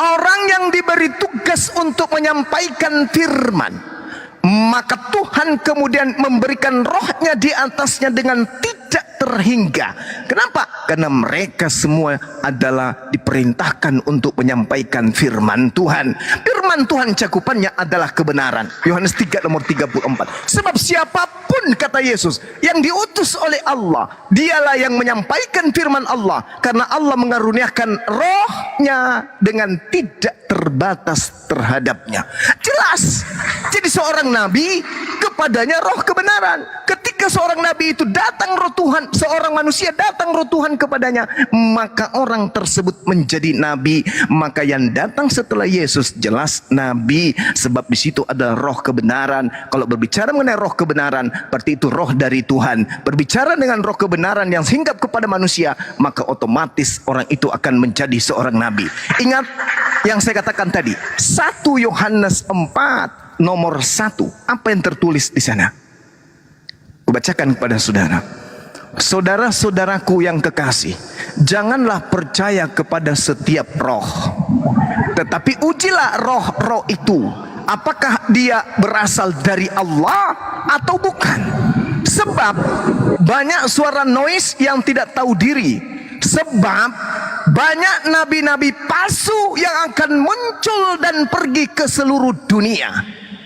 Orang yang diberi tugas untuk menyampaikan firman, maka Tuhan kemudian memberikan rohnya di atasnya dengan tidak terhingga. Kenapa? Karena mereka semua adalah diperintahkan untuk menyampaikan firman Tuhan. Firman Tuhan cakupannya adalah kebenaran. Yohanes 3 nomor 34. Sebab siapapun, kata Yesus, yang diutus oleh Allah, dialah yang menyampaikan firman Allah. Karena Allah mengaruniakan rohnya dengan tidak terbatas terhadapnya. Jelas. Jadi seorang nabi, kepadanya roh kebenaran. Ketika seorang nabi itu datang roh Tuhan, seorang manusia datang roh Tuhan kepadanya, maka orang tersebut menjadi nabi. Maka yang datang setelah Yesus jelas nabi, sebab di situ ada roh kebenaran. Kalau berbicara mengenai roh kebenaran, berarti itu roh dari Tuhan. Berbicara dengan roh kebenaran yang hinggap kepada manusia, maka otomatis orang itu akan menjadi seorang nabi. Ingat yang saya katakan tadi, 1 Yohanes 4 nomor 1. Apa yang tertulis di sana? Kubacakan kepada saudara. Saudara-saudaraku yang kekasih, janganlah percaya kepada setiap roh, tetapi ujilah roh-roh itu, apakah dia berasal dari Allah atau bukan. Sebab banyak suara noise yang tidak tahu diri. Sebab banyak nabi-nabi palsu yang akan muncul dan pergi ke seluruh dunia.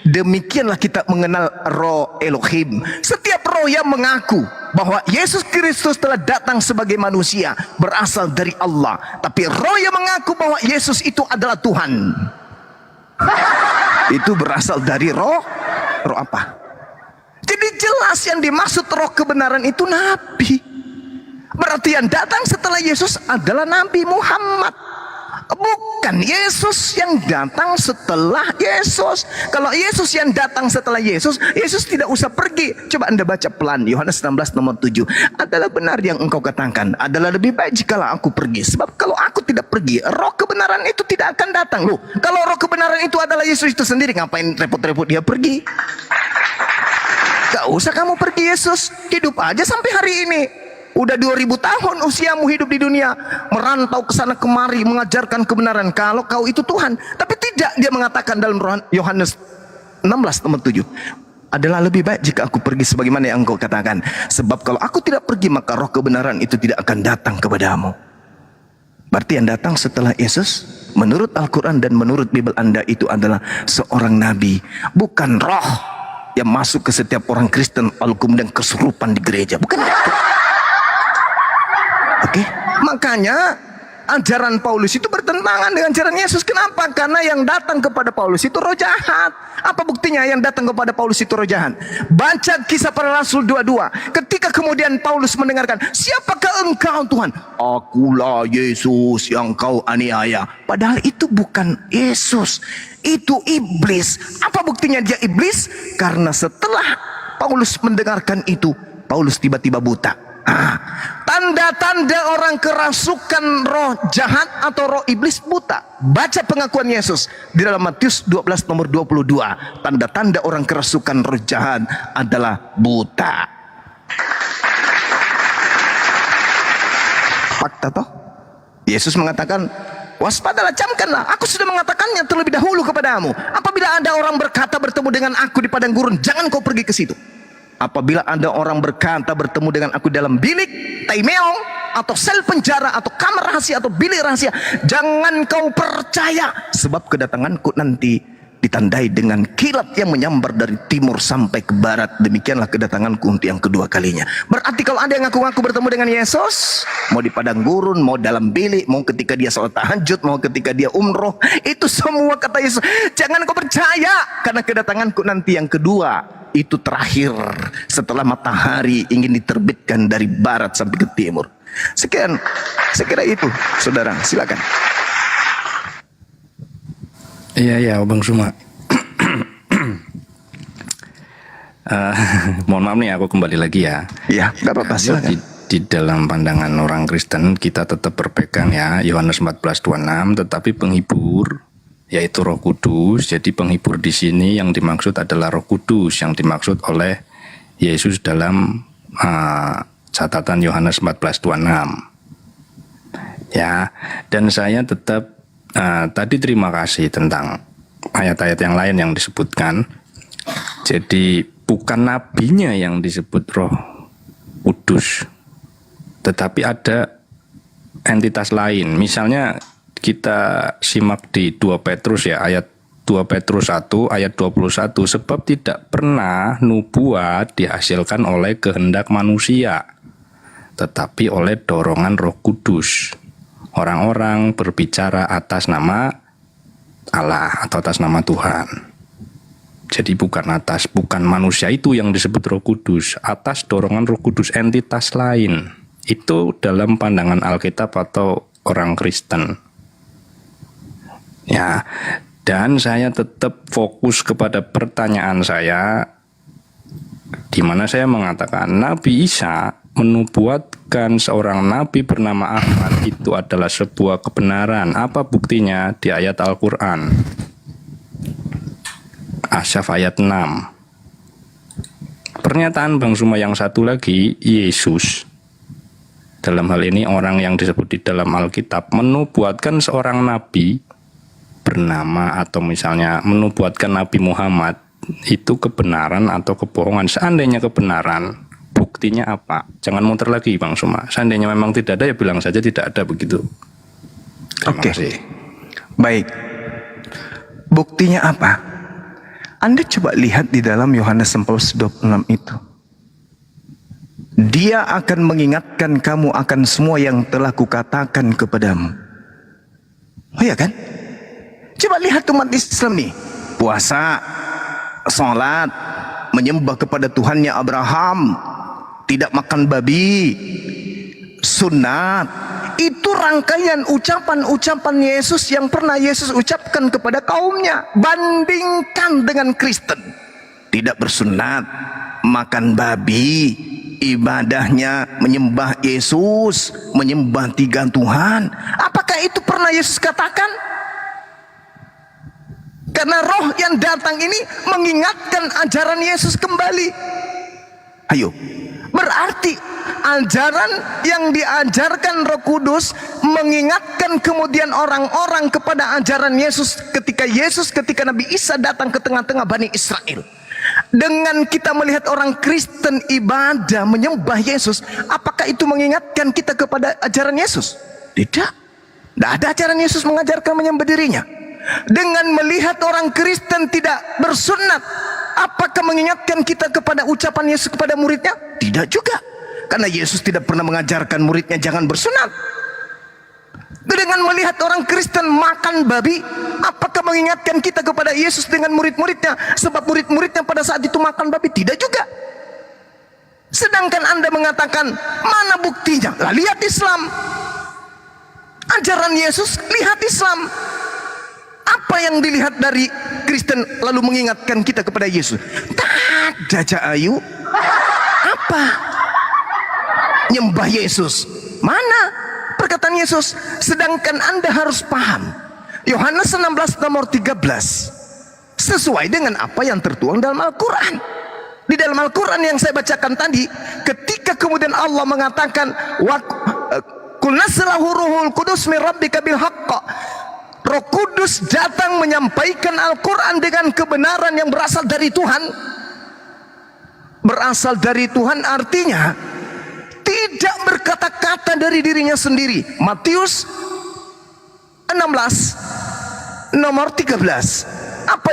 Demikianlah kita mengenal roh Elohim. Setiap roh yang mengaku bahwa Yesus Kristus telah datang sebagai manusia berasal dari Allah. Tapi roh yang mengaku bahwa Yesus itu adalah Tuhan, itu berasal dari roh apa? Jadi jelas yang dimaksud roh kebenaran itu nabi. Berarti yang datang setelah Yesus adalah Nabi Muhammad, bukan Yesus yang datang setelah Yesus. Kalau Yesus yang datang setelah Yesus, Yesus tidak usah pergi. Coba Anda baca pelan Yohanes 16 nomor 7. Adalah benar yang engkau katakan, adalah lebih baik jikalau aku pergi. Sebab kalau aku tidak pergi, roh kebenaran itu tidak akan datang. Loh, kalau roh kebenaran itu adalah Yesus itu sendiri, ngapain repot-repot dia pergi? Gak usah kamu pergi, Yesus hidup aja sampai hari ini. Udah 2000 tahun usiamu hidup di dunia, merantau ke sana kemari mengajarkan kebenaran kalau kau itu Tuhan. Tapi tidak, dia mengatakan dalam Yohanes 16 nomor 7, adalah lebih baik jika aku pergi sebagaimana yang engkau katakan. Sebab kalau aku tidak pergi, maka roh kebenaran itu tidak akan datang kepadamu. Berarti yang datang setelah Yesus menurut Al-Quran dan menurut Bible Anda itu adalah seorang nabi, bukan roh yang masuk ke setiap orang Kristen lalu kemudian kesurupan di gereja. Bukan itu. Oke, makanya ajaran Paulus itu bertentangan dengan ajaran Yesus. Kenapa? Karena yang datang kepada Paulus itu roh jahat. Apa buktinya yang datang kepada Paulus itu roh jahat? Baca Kisah Para Rasul 22. Ketika kemudian Paulus mendengarkan, siapakah engkau Tuhan? Akulah Yesus yang kau aniaya. Padahal itu bukan Yesus, itu iblis. Apa buktinya dia iblis? Karena setelah Paulus mendengarkan itu, Paulus tiba-tiba buta. Tanda-tanda orang kerasukan roh jahat atau roh iblis buta. Baca pengakuan Yesus di dalam Matius 12 nomor 22. Tanda-tanda orang kerasukan roh jahat adalah buta. Fakta toh? Yesus mengatakan, waspadalah, camkanlah, aku sudah mengatakannya terlebih dahulu kepadamu. Apabila ada orang berkata bertemu dengan aku di padang gurun, jangan kau pergi ke situ. Apabila ada orang berkata bertemu dengan aku dalam bilik, tai meong, atau sel penjara, atau kamar rahasia, atau bilik rahasia, jangan kau percaya. Sebab kedatanganku nanti ditandai dengan kilat yang menyambar dari timur sampai ke barat. Demikianlah kedatanganku untuk yang kedua kalinya. Berarti kalau ada yang ngaku-ngaku bertemu dengan Yesus, mau di padang gurun, mau dalam bilik, mau ketika dia sholat tahajud, mau ketika dia umroh, itu semua kata Yesus, jangan kau percaya, karena kedatanganku nanti yang kedua itu terakhir setelah matahari ingin diterbitkan dari barat sampai ke timur. Sekian, saya kira itu, saudara. Silakan. Iya, Bang Suma. Mohon maaf nih, aku kembali lagi ya. Iya, nggak apa-apa, silakan. Di dalam pandangan orang Kristen kita tetap berpegang ya Yohanes 14:26, tetapi penghibur yaitu Roh Kudus. Jadi penghibur di sini yang dimaksud adalah Roh Kudus yang dimaksud oleh Yesus dalam catatan Yohanes 14:26. Ya, dan saya tetap tadi terima kasih tentang ayat-ayat yang lain yang disebutkan. Jadi bukan nabinya yang disebut Roh Kudus, Tetapi ada entitas lain. Misalnya kita simak di 2 Petrus ya, ayat 2 Petrus 1 ayat 21, sebab tidak pernah nubuat dihasilkan oleh kehendak manusia, tetapi oleh dorongan Roh Kudus. Orang-orang berbicara atas nama Allah atau atas nama Tuhan. Jadi bukan manusia itu yang disebut Roh Kudus, atas dorongan Roh Kudus, entitas lain. Itu dalam pandangan Alkitab atau orang Kristen. Ya, dan saya tetap fokus kepada pertanyaan saya, di mana saya mengatakan Nabi Isa menubuatkan seorang nabi bernama Ahmad itu adalah sebuah kebenaran. Apa buktinya? Di ayat Al-Quran. Asyaf ayat 6. Pernyataan Bang Suma yang satu lagi, Yesus, dalam hal ini orang yang disebut di dalam Alkitab, menubuatkan seorang nabi bernama, atau misalnya menubuatkan Nabi Muhammad, itu kebenaran atau kebohongan. Seandainya kebenaran, buktinya apa? Jangan muter lagi Bang Suma. Seandainya memang tidak ada, ya bilang saja tidak ada, begitu. Terima kasih. Baik. Buktinya apa? Anda coba lihat di dalam Yohanes 11:26 itu. Dia akan mengingatkan kamu akan semua yang telah kukatakan kepadamu. Oh ya kan? Coba lihat umat Islam nih. Puasa, sholat, menyembah kepada Tuhannya Abraham, tidak makan babi, sunat. Itu rangkaian ucapan-ucapan Yesus yang pernah Yesus ucapkan kepada kaumnya. Bandingkan dengan Kristen. Tidak bersunat, makan babi, ibadahnya menyembah Yesus, menyembah 3 Tuhan. Apakah itu pernah Yesus katakan? Karena roh yang datang ini mengingatkan ajaran Yesus kembali. Ayo, berarti ajaran yang diajarkan Roh Kudus mengingatkan kemudian orang-orang kepada ajaran Yesus ketika Nabi Isa datang ke tengah-tengah Bani Israel. Dengan kita melihat orang Kristen ibadah menyembah Yesus, apakah itu mengingatkan kita kepada ajaran Yesus? Tidak. Tidak ada ajaran Yesus mengajarkan menyembah dirinya. Dengan melihat orang Kristen tidak bersunat, apakah mengingatkan kita kepada ucapan Yesus kepada muridnya? Tidak juga. Karena Yesus tidak pernah mengajarkan muridnya jangan bersunat. Dengan melihat orang Kristen makan babi, apakah mengingatkan kita kepada Yesus dengan murid-muridnya? Sebab murid-muridnya pada saat itu makan babi? Tidak juga. Sedangkan Anda mengatakan, mana buktinya? Lah, lihat Islam. Ajaran Yesus, lihat Islam. Apa yang dilihat dari Kristen lalu mengingatkan kita kepada Yesus? Tak ada, Cak Ayu. Apa? Nyembah Yesus. Mana perkataan Yesus? Sedangkan Anda harus paham. Yohanes 16 nomor 13. Sesuai dengan apa yang tertuang dalam Al-Quran. Di dalam Al-Quran yang saya bacakan tadi, ketika kemudian Allah mengatakan, Qul nazalahu ruhul qudus min rabbika bil haqq. Roh Kudus datang menyampaikan Al-Quran dengan kebenaran yang berasal dari Tuhan. Berasal dari Tuhan artinya tidak berkata-kata dari dirinya sendiri. Matius 16 nomor 13. Apa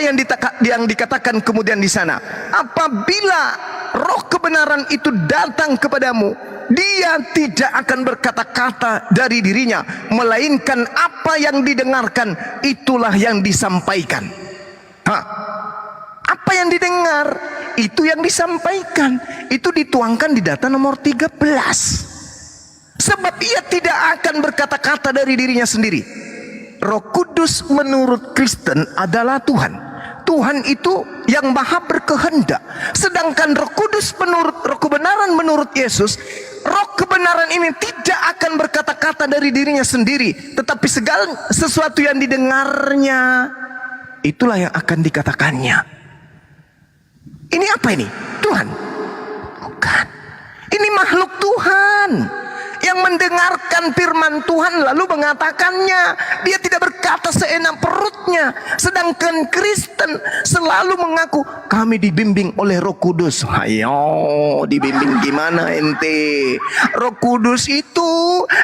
yang dikatakan kemudian di sana? Apabila roh kebenaran itu datang kepadamu, dia tidak akan berkata-kata dari dirinya, melainkan apa yang didengarkan itulah yang disampaikan. Apa yang didengar itu yang disampaikan. Itu dituangkan di data nomor 13. Sebab ia tidak akan berkata-kata dari dirinya sendiri. Roh Kudus menurut Kristen adalah Tuhan. Tuhan itu yang maha berkehendak. Sedangkan Roh Kudus menurut roh kebenaran menurut Yesus, roh kebenaran ini tidak akan berkata-kata dari dirinya sendiri, tetapi segala sesuatu yang didengarnya itulah yang akan dikatakannya. Ini apa ini? Tuhan? Bukan. Ini makhluk Tuhan yang mendengarkan firman Tuhan lalu mengatakannya. Dia tidak berkata seenak perutnya. Sedangkan Kristen selalu mengaku kami dibimbing oleh Roh Kudus. Ayo, dibimbing gimana ente? Roh Kudus itu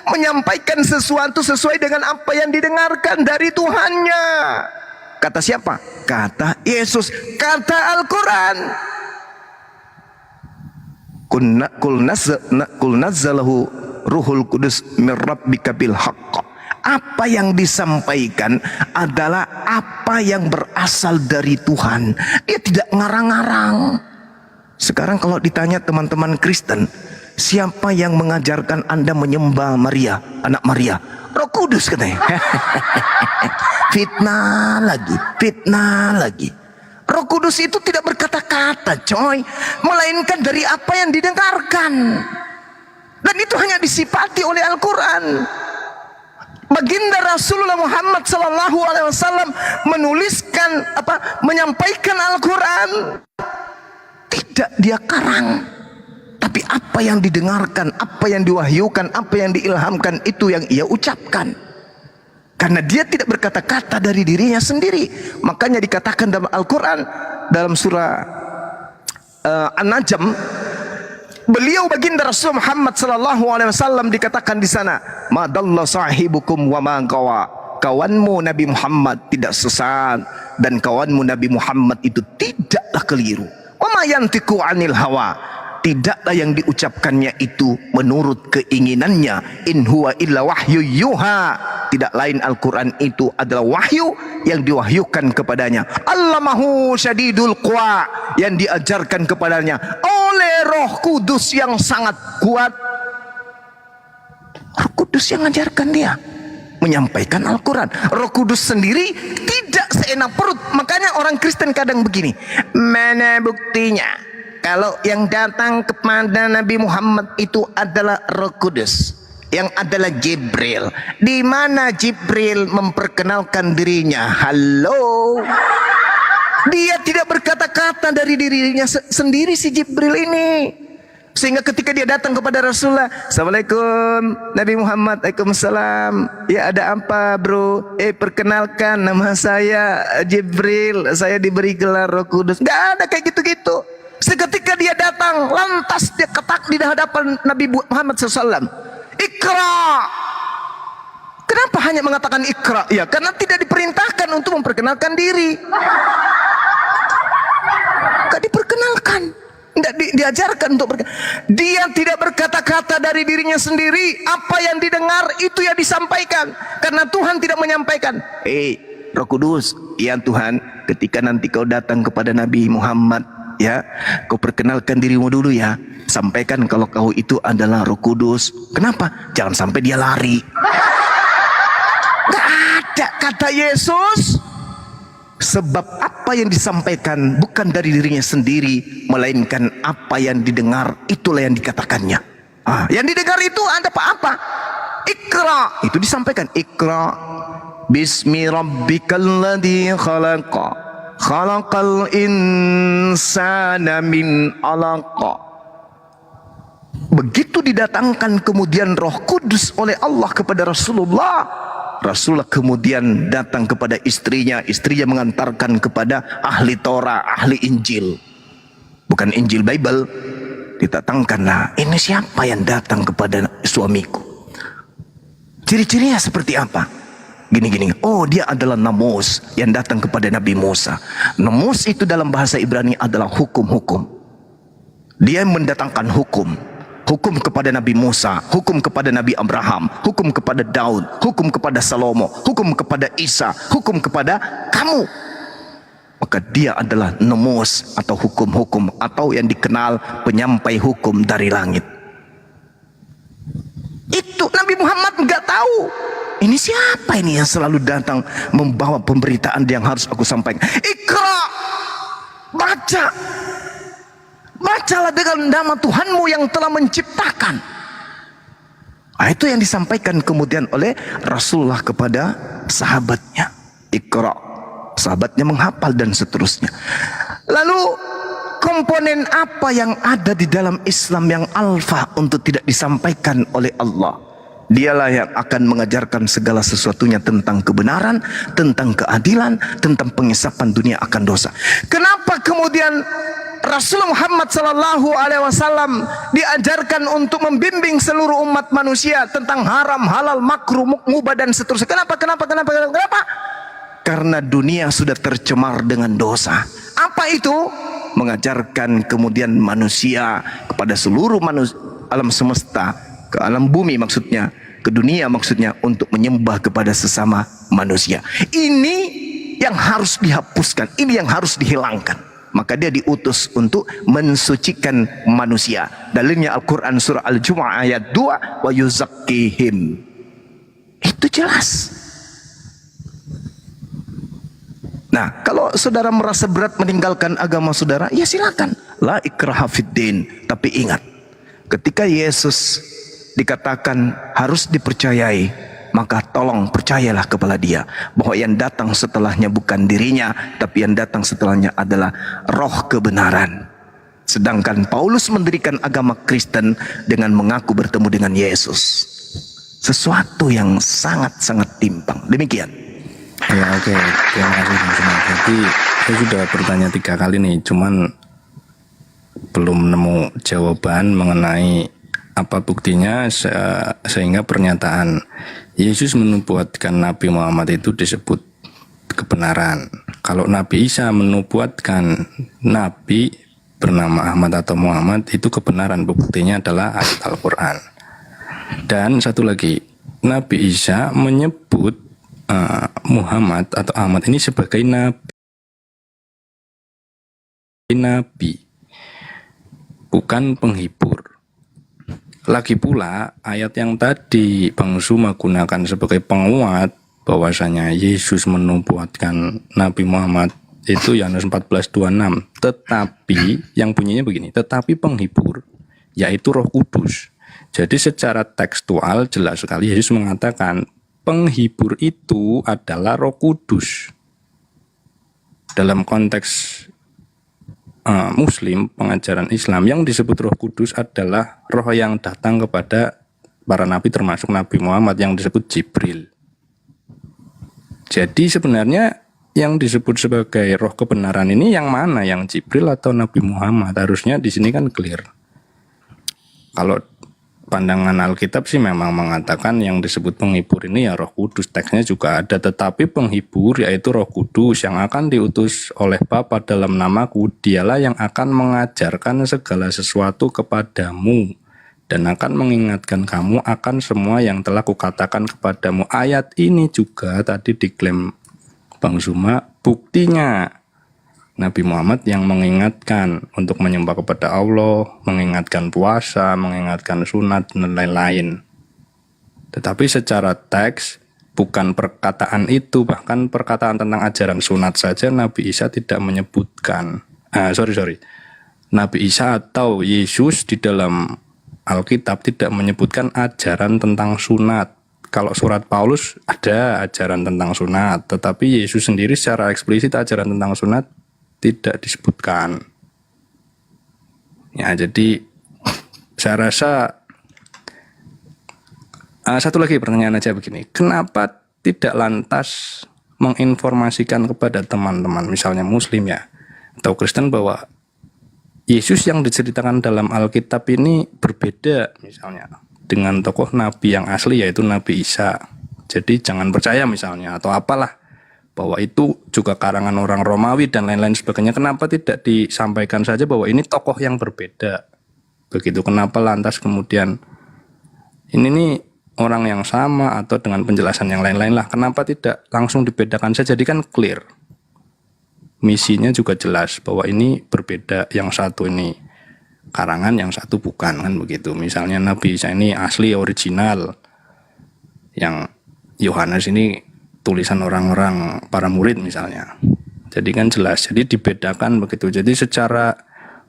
menyampaikan sesuatu sesuai dengan apa yang didengarkan dari Tuhannya. Kata siapa? Kata Yesus, kata Al-Quran. Kul nazzalahu ruhul kudus min rabbika bil haqq. Apa yang disampaikan adalah apa yang berasal dari Tuhan. Dia tidak ngarang-ngarang. Sekarang kalau ditanya teman-teman Kristen, siapa yang mengajarkan Anda menyembah Maria, anak Maria? Roh Kudus katanya. Fitnah lagi, fitnah lagi. Roh Kudus itu tidak berkata-kata, coy, melainkan dari apa yang didengarkan. Dan itu hanya disifati oleh Al-Quran. Baginda Rasulullah Muhammad SAW menuliskan menyampaikan Al-Quran. Tidak dia karang, tapi apa yang didengarkan, apa yang diwahyukan, apa yang diilhamkan, itu yang ia ucapkan. Karena dia tidak berkata-kata dari dirinya sendiri. Makanya dikatakan dalam Al-Quran, dalam surah An-Najm, beliau baginda Rasul Muhammad SAW dikatakan di sana, madalla sahibukum wa ma gawa. Kawanmu Nabi Muhammad tidak sesat, dan kawanmu Nabi Muhammad itu tidaklah keliru. Wa ma yantiqu anil hawa. Tidaklah yang diucapkannya itu menurut keinginannya. In huwa illa wahyu yuha. Tidak lain Al-Quran itu adalah wahyu yang diwahyukan kepadanya. Allamahu syadidul quwa, yang diajarkan kepadanya oleh Roh Kudus yang sangat kuat. Roh Kudus yang mengajarkan dia menyampaikan Al-Quran. Roh Kudus sendiri tidak seenak perut. Makanya orang Kristen kadang begini, mana buktinya kalau yang datang kepada Nabi Muhammad itu adalah Roh Kudus, yang adalah Jibril? Di mana Jibril memperkenalkan dirinya? Halo, dia tidak berkata-kata dari dirinya sendiri si Jibril ini. Sehingga ketika dia datang kepada Rasulullah, Assalamualaikum Nabi Muhammad. Waalaikumsalam. Ya ada apa bro? Perkenalkan, nama saya Jibril, saya diberi gelar Roh Kudus. Gak ada kayak gitu-gitu. Seketika dia datang, lantas dia ketak di hadapan Nabi Muhammad SAW. Ikra. Kenapa hanya mengatakan ikra? Ya karena tidak diperintahkan untuk memperkenalkan diri. Gak diperkenalkan, tidak diajarkan untuk dia tidak berkata-kata dari dirinya sendiri. Apa yang didengar itu yang disampaikan. Karena Tuhan tidak menyampaikan, Roh Kudus, ya Tuhan, ketika nanti kau datang kepada Nabi Muhammad, ya, kau perkenalkan dirimu dulu ya. Sampaikan kalau kau itu adalah Roh Kudus. Kenapa? Jangan sampai dia lari. Gak ada kata Yesus. Sebab apa yang disampaikan bukan dari dirinya sendiri, melainkan apa yang didengar, itulah yang dikatakannya. Yang didengar itu ada apa-apa. Ikra, itu disampaikan. Ikra bismi rabbikal ladzi khalaqa, khalaqal insana min alaqa. Begitu didatangkan kemudian Roh Kudus oleh Allah kepada Rasulullah, Rasulullah kemudian datang kepada istrinya, istrinya mengantarkan kepada ahli Torah, ahli Injil, bukan Injil Bible. Didatangkanlah, ini siapa yang datang kepada suamiku, ciri-cirinya seperti apa, gini-gini. Oh, dia adalah Namus yang datang kepada Nabi Musa. Namus itu dalam bahasa Ibrani adalah hukum-hukum. Dia mendatangkan hukum. Hukum kepada Nabi Musa, hukum kepada Nabi Abraham, hukum kepada Daud, hukum kepada Salomo, hukum kepada Isa, hukum kepada kamu. Maka dia adalah Namus atau hukum-hukum, atau yang dikenal penyampai hukum dari langit. Itu Nabi Muhammad nggak tahu. Ini siapa ini yang selalu datang membawa pemberitaan yang harus aku sampaikan? Ikra, baca. Bacalah dengan nama Tuhanmu yang telah menciptakan. Itu yang disampaikan kemudian oleh Rasulullah kepada sahabatnya. Ikra. Sahabatnya menghafal dan seterusnya. Lalu komponen apa yang ada di dalam Islam yang alfa untuk tidak disampaikan oleh Allah? Dialah yang akan mengajarkan segala sesuatunya tentang kebenaran, tentang keadilan, tentang pengisapan dunia akan dosa. Kenapa kemudian Rasul Muhammad sallallahu alaihi wasallam diajarkan untuk membimbing seluruh umat manusia tentang haram, halal, makruh, mubah dan seterusnya? Kenapa? Karena dunia sudah tercemar dengan dosa. Apa itu? Mengajarkan kemudian manusia kepada seluruh manusia, alam semesta, ke alam bumi maksudnya, ke dunia maksudnya, untuk menyembah kepada sesama manusia. Ini yang harus dihapuskan, ini yang harus dihilangkan. Maka dia diutus untuk mensucikan manusia. Dalilnya Al-Quran surah Al-Jumu'ah ayat 2, wa yuzakkihim. Itu jelas. Nah, kalau saudara merasa berat meninggalkan agama saudara, ya silakan. La ikraha fiddin. Tapi ingat, ketika Yesus dikatakan harus dipercayai, maka tolong percayalah kepada dia bahwa yang datang setelahnya bukan dirinya, tapi yang datang setelahnya adalah roh kebenaran. Sedangkan Paulus mendirikan agama Kristen dengan mengaku bertemu dengan Yesus. Sesuatu yang sangat-sangat timpang. Demikian. Ya oke, terima kasih Bang Suma. Jadi saya sudah bertanya 3 kali nih, cuman belum nemu jawaban mengenai apa buktinya sehingga pernyataan Yesus menubuatkan Nabi Muhammad itu disebut kebenaran. Kalau Nabi Isa menubuatkan Nabi bernama Ahmad atau Muhammad, itu kebenaran. Buktinya adalah ayat Al-Quran. Dan satu lagi, Nabi Isa menyebut Muhammad atau Ahmad ini sebagai nabi, bukan penghibur. Lagi pula ayat yang tadi Bang Suma gunakan sebagai penguat bahwasanya Yesus menubuatkan Nabi Muhammad itu Yohanes 14:26. Tetapi yang bunyinya begini, tetapi penghibur yaitu Roh Kudus. Jadi secara tekstual jelas sekali Yesus mengatakan penghibur itu adalah Roh Kudus. Dalam konteks Muslim, pengajaran Islam, yang disebut Roh Kudus adalah roh yang datang kepada para nabi termasuk Nabi Muhammad yang disebut Jibril. Jadi sebenarnya yang disebut sebagai roh kebenaran ini yang mana? Yang Jibril atau Nabi Muhammad? Harusnya di sini kan clear. Kalau pandangan Alkitab sih memang mengatakan yang disebut penghibur ini ya Roh Kudus, teksnya juga ada, tetapi penghibur yaitu Roh Kudus yang akan diutus oleh Bapa dalam namaku, dialah yang akan mengajarkan segala sesuatu kepadamu dan akan mengingatkan kamu akan semua yang telah kukatakan kepadamu. Ayat ini juga tadi diklaim Bang Suma, buktinya Nabi Muhammad yang mengingatkan untuk menyembah kepada Allah, mengingatkan puasa, mengingatkan sunat, dan lain-lain. Tetapi secara teks, bukan perkataan itu, bahkan perkataan tentang ajaran sunat saja Nabi Isa tidak menyebutkan. Nabi Isa atau Yesus di dalam Alkitab tidak menyebutkan ajaran tentang sunat. Kalau surat Paulus ada ajaran tentang sunat, tetapi Yesus sendiri secara eksplisit ajaran tentang sunat tidak disebutkan. Ya, jadi saya rasa satu lagi pertanyaan aja begini. Kenapa tidak lantas menginformasikan kepada teman-teman misalnya Muslim ya atau Kristen bahwa Yesus yang diceritakan dalam Alkitab ini berbeda misalnya dengan tokoh Nabi yang asli yaitu Nabi Isa. Jadi jangan percaya misalnya atau apalah, bahwa itu juga karangan orang Romawi dan lain-lain sebagainya. Kenapa tidak disampaikan saja bahwa ini tokoh yang berbeda? Begitu, kenapa lantas kemudian ini nih orang yang sama atau dengan penjelasan yang lain-lain lah. Kenapa tidak langsung dibedakan saja? Jadi kan clear. Misinya juga jelas bahwa ini berbeda, yang satu ini karangan, yang satu bukan, kan begitu. Misalnya Nabi Isa ini asli original, yang Yohanes ini tulisan orang-orang para murid misalnya. Jadi kan jelas, jadi dibedakan begitu. Jadi secara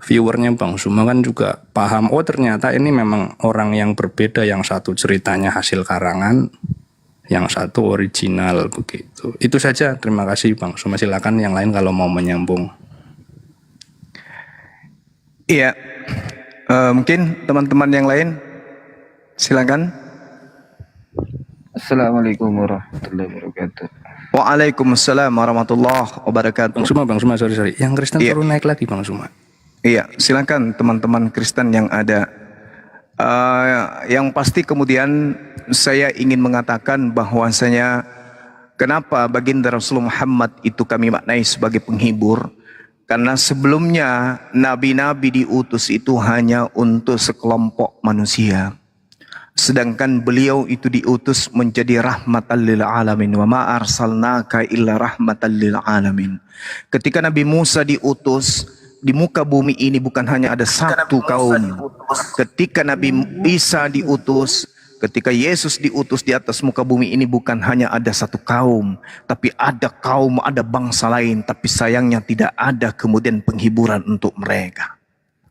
viewernya Bang Suma kan juga paham, oh ternyata ini memang orang yang berbeda, yang satu ceritanya hasil karangan, yang satu original begitu. Itu saja, terima kasih Bang Suma, silakan yang lain kalau mau menyambung. Iya, mungkin teman-teman yang lain, silakan. Assalamualaikum warahmatullahi wabarakatuh. Waalaikumsalam warahmatullahi wabarakatuh. Bang Suma, sorry. Yang Kristen Iya. turun naik lagi Bang Suma. Iya, silakan teman-teman Kristen yang ada. Yang pasti kemudian saya ingin mengatakan bahwasanya kenapa baginda Rasulullah Muhammad itu kami maknai sebagai penghibur. Karena sebelumnya nabi-nabi diutus itu hanya untuk sekelompok manusia. Sedangkan beliau itu diutus menjadi rahmatan lil alamin. Wa ma arsalnaka illa rahmatan lil alamin. Ketika Nabi Musa diutus, di muka bumi ini bukan hanya ada satu kaum. Ketika Nabi Isa diutus, ketika Yesus diutus di atas muka bumi ini bukan hanya ada satu kaum, tapi ada kaum, ada bangsa lain, tapi sayangnya tidak ada kemudian penghiburan untuk mereka.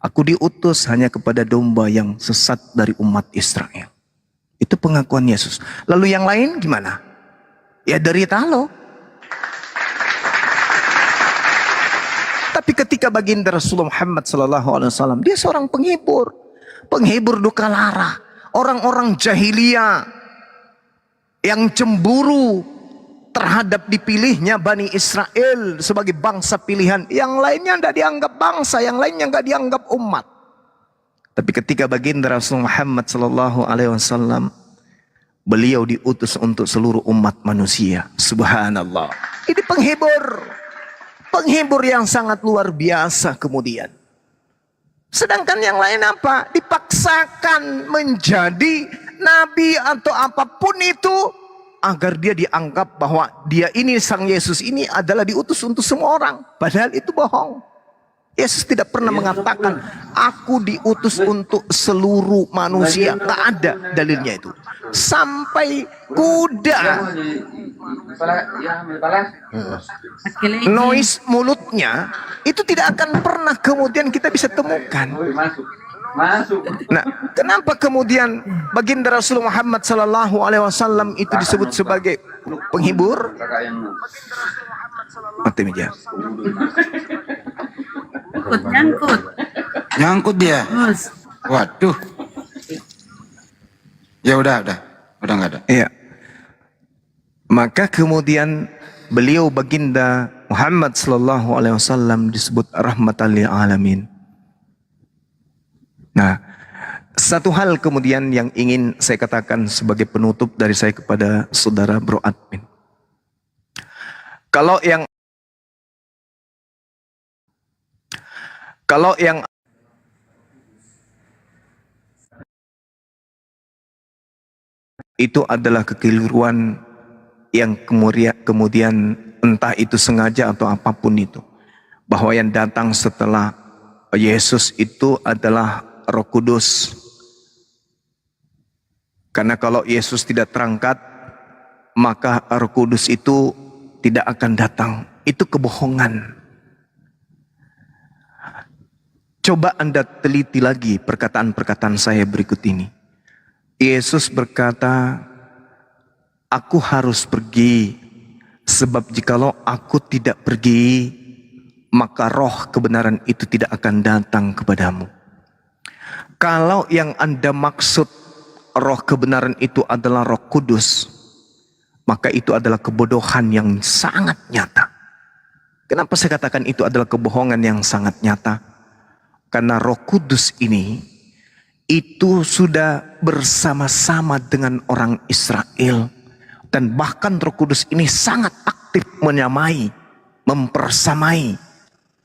Aku diutus hanya kepada domba yang sesat dari umat Israel. Itu pengakuan Yesus. Lalu yang lain gimana? Ya derita lo. Tapi ketika baginda Rasulullah Muhammad SAW, dia seorang penghibur. Penghibur duka lara. Orang-orang jahiliyah yang cemburu terhadap dipilihnya Bani Israel sebagai bangsa pilihan. Yang lainnya tidak dianggap bangsa, yang lainnya tidak dianggap umat. Tapi ketika baginda Rasulullah Muhammad SAW, beliau diutus untuk seluruh umat manusia. Subhanallah. Ini penghibur. Penghibur yang sangat luar biasa kemudian. Sedangkan yang lain apa? Dipaksakan menjadi nabi atau apapun itu agar dia dianggap bahwa dia ini sang Yesus ini adalah diutus untuk semua orang. Padahal itu bohong. Yesus tidak pernah mengatakan aku diutus untuk seluruh manusia. Tak ada dalilnya itu. Sampai kuda noise mulutnya itu tidak akan pernah kemudian kita bisa temukan. Nah, kenapa kemudian baginda Rasulullah Muhammad SAW itu disebut sebagai penghibur? Mati meja. Nyangkut dia. Waduh. Ya udah nggak ada. Iya. Maka kemudian beliau baginda Muhammad SAW disebut rahmatan lil alamin. Nah, satu hal kemudian yang ingin saya katakan sebagai penutup dari saya kepada saudara Bro Admin. Kalau yang itu adalah kekeliruan yang kemudian entah itu sengaja atau apapun itu. Bahwa yang datang setelah Yesus itu adalah Roh Kudus. Karena kalau Yesus tidak terangkat, maka Roh Kudus itu tidak akan datang. Itu kebohongan. Coba Anda teliti lagi perkataan-perkataan saya berikut ini. Yesus berkata, aku harus pergi, sebab jikalau aku tidak pergi, maka roh kebenaran itu tidak akan datang kepadamu. Kalau yang Anda maksud roh kebenaran itu adalah Roh Kudus, maka itu adalah kebodohan yang sangat nyata. Kenapa saya katakan itu adalah kebohongan yang sangat nyata? Karena Roh Kudus ini itu sudah bersama-sama dengan orang Israel. Dan bahkan Roh Kudus ini sangat aktif menyamai, mempersamai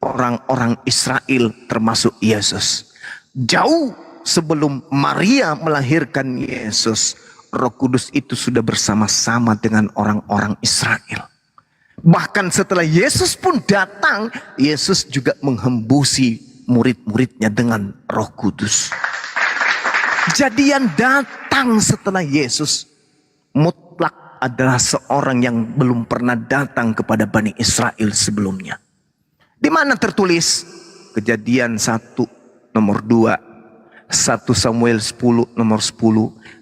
orang-orang Israel termasuk Yesus. Jauh sebelum Maria melahirkan Yesus, Roh Kudus itu sudah bersama-sama dengan orang-orang Israel. Bahkan setelah Yesus pun datang, Yesus juga menghembusi murid-muridnya dengan Roh Kudus. Jadi yang datang setelah Yesus mutlak adalah seorang yang belum pernah datang kepada Bani Israel sebelumnya. Di mana tertulis? Kejadian 1 nomor 2, 1 Samuel 10 nomor 10,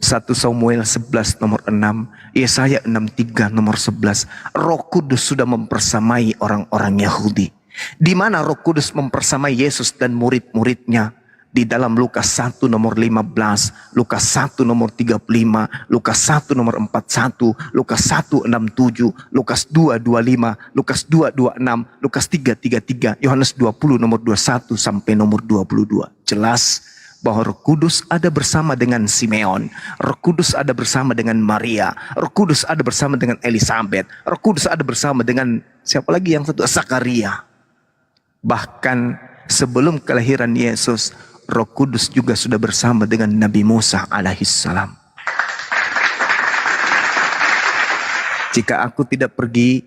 1 Samuel 11 nomor 6, Yesaya 63 nomor 11. Roh Kudus sudah mempersamai orang-orang Yahudi. Di mana Roh Kudus mempersamai Yesus dan murid-muridnya di dalam Lukas 1 nomor 15, Lukas 1 nomor 35, Lukas 1 nomor 41, Lukas 1:67, Lukas 2:25, Lukas 2:26, Lukas 3:33, Yohanes 20 nomor 21 sampai nomor 22. Jelas bahwa Roh Kudus ada bersama dengan Simeon, Roh Kudus ada bersama dengan Maria, Roh Kudus ada bersama dengan Elizabeth, Roh Kudus ada bersama dengan siapa lagi yang satu? Zakaria. Bahkan sebelum kelahiran Yesus, Roh Kudus juga sudah bersama dengan Nabi Musa alaihissalam. Jika aku tidak pergi,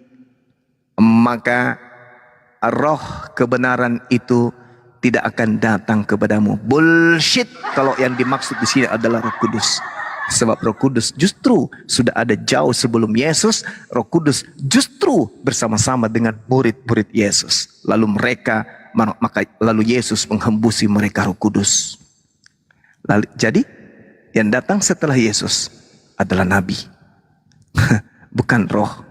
maka roh kebenaran itu tidak akan datang kepadamu. Bullshit kalau yang dimaksud di sini adalah Roh Kudus. Sebab Roh Kudus justru sudah ada jauh sebelum Yesus. Roh Kudus justru bersama-sama dengan murid-murid Yesus. Lalu Yesus menghembusi mereka Roh Kudus. Jadi yang datang setelah Yesus adalah nabi, bukan roh.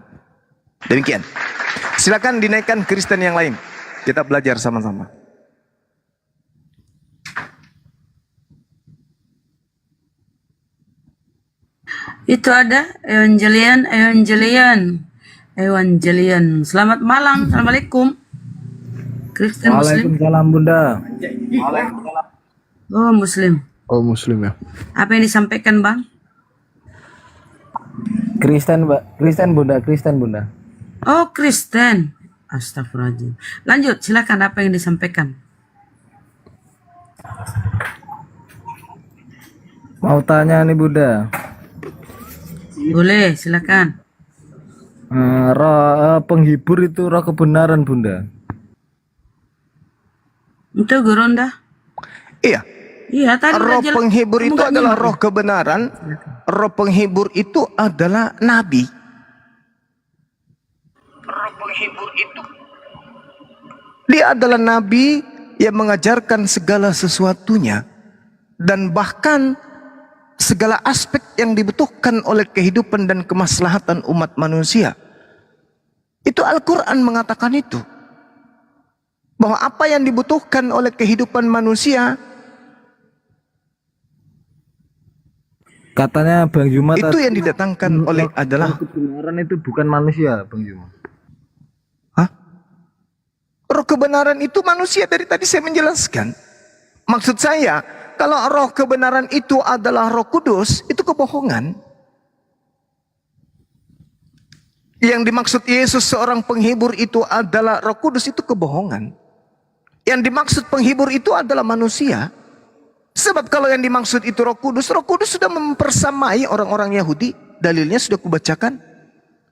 Demikian. Silakan dinaikkan Kristen yang lain. Kita belajar sama-sama. Itu ada Evangelion. Selamat malam. Assalamualaikum. Kristen Muslim. Waalaikumsalam Bunda. Oh Muslim. Oh Muslim ya. Apa yang disampaikan Bang? Kristen Bunda. Oh Kristen. Astagfirullahaladzim. Lanjut silakan, apa yang disampaikan? Mau tanya nih Bunda. Boleh silakan. Roh penghibur itu roh kebenaran Bunda. Itu Goronda. Iya. Iya tadi Roh udah penghibur kamu itu nggak adalah nyimak roh ya? kebenaran. Roh penghibur itu adalah nabi. Roh penghibur itu dia adalah nabi yang mengajarkan segala sesuatunya dan bahkan segala aspek yang dibutuhkan oleh kehidupan dan kemaslahatan umat manusia. Itu Al-Quran mengatakan itu. Bahwa apa yang dibutuhkan oleh kehidupan manusia, Katanya Bang Juma itu yang didatangkan oleh adalah kebenaran itu bukan manusia Bang Juma. roh kebenaran itu manusia. Dari tadi saya menjelaskan. Maksud saya, kalau roh kebenaran itu adalah Roh Kudus, itu kebohongan. Yang dimaksud Yesus seorang penghibur itu adalah Roh Kudus, itu kebohongan. Yang dimaksud penghibur itu adalah manusia. Sebab kalau yang dimaksud itu Roh Kudus sudah mempersamai orang-orang Yahudi. Dalilnya sudah kubacakan.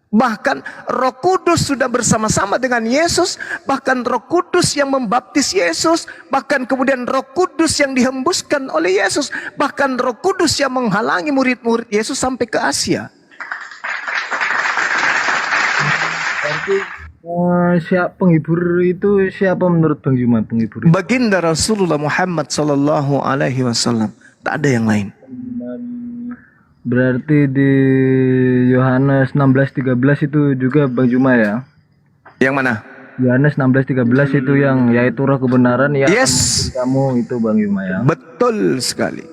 Bahkan Roh Kudus sudah bersama-sama dengan Yesus. Bahkan Roh Kudus yang membaptis Yesus. Bahkan kemudian Roh Kudus yang dihembuskan oleh Yesus. Bahkan Roh Kudus yang menghalangi murid-murid Yesus sampai ke Asia. Siapa penghibur itu, siapa menurut Bang Juma penghibur itu? Baginda Rasulullah Muhammad sallallahu alaihi wasallam. Tak ada yang lain. Berarti di Yohanes 16:13 itu juga Bang Juma ya? Yang mana? Yohanes 16:13 itu yang yaitu roh kebenaran yang Yes. kamu itu Bang Juma ya? Betul sekali.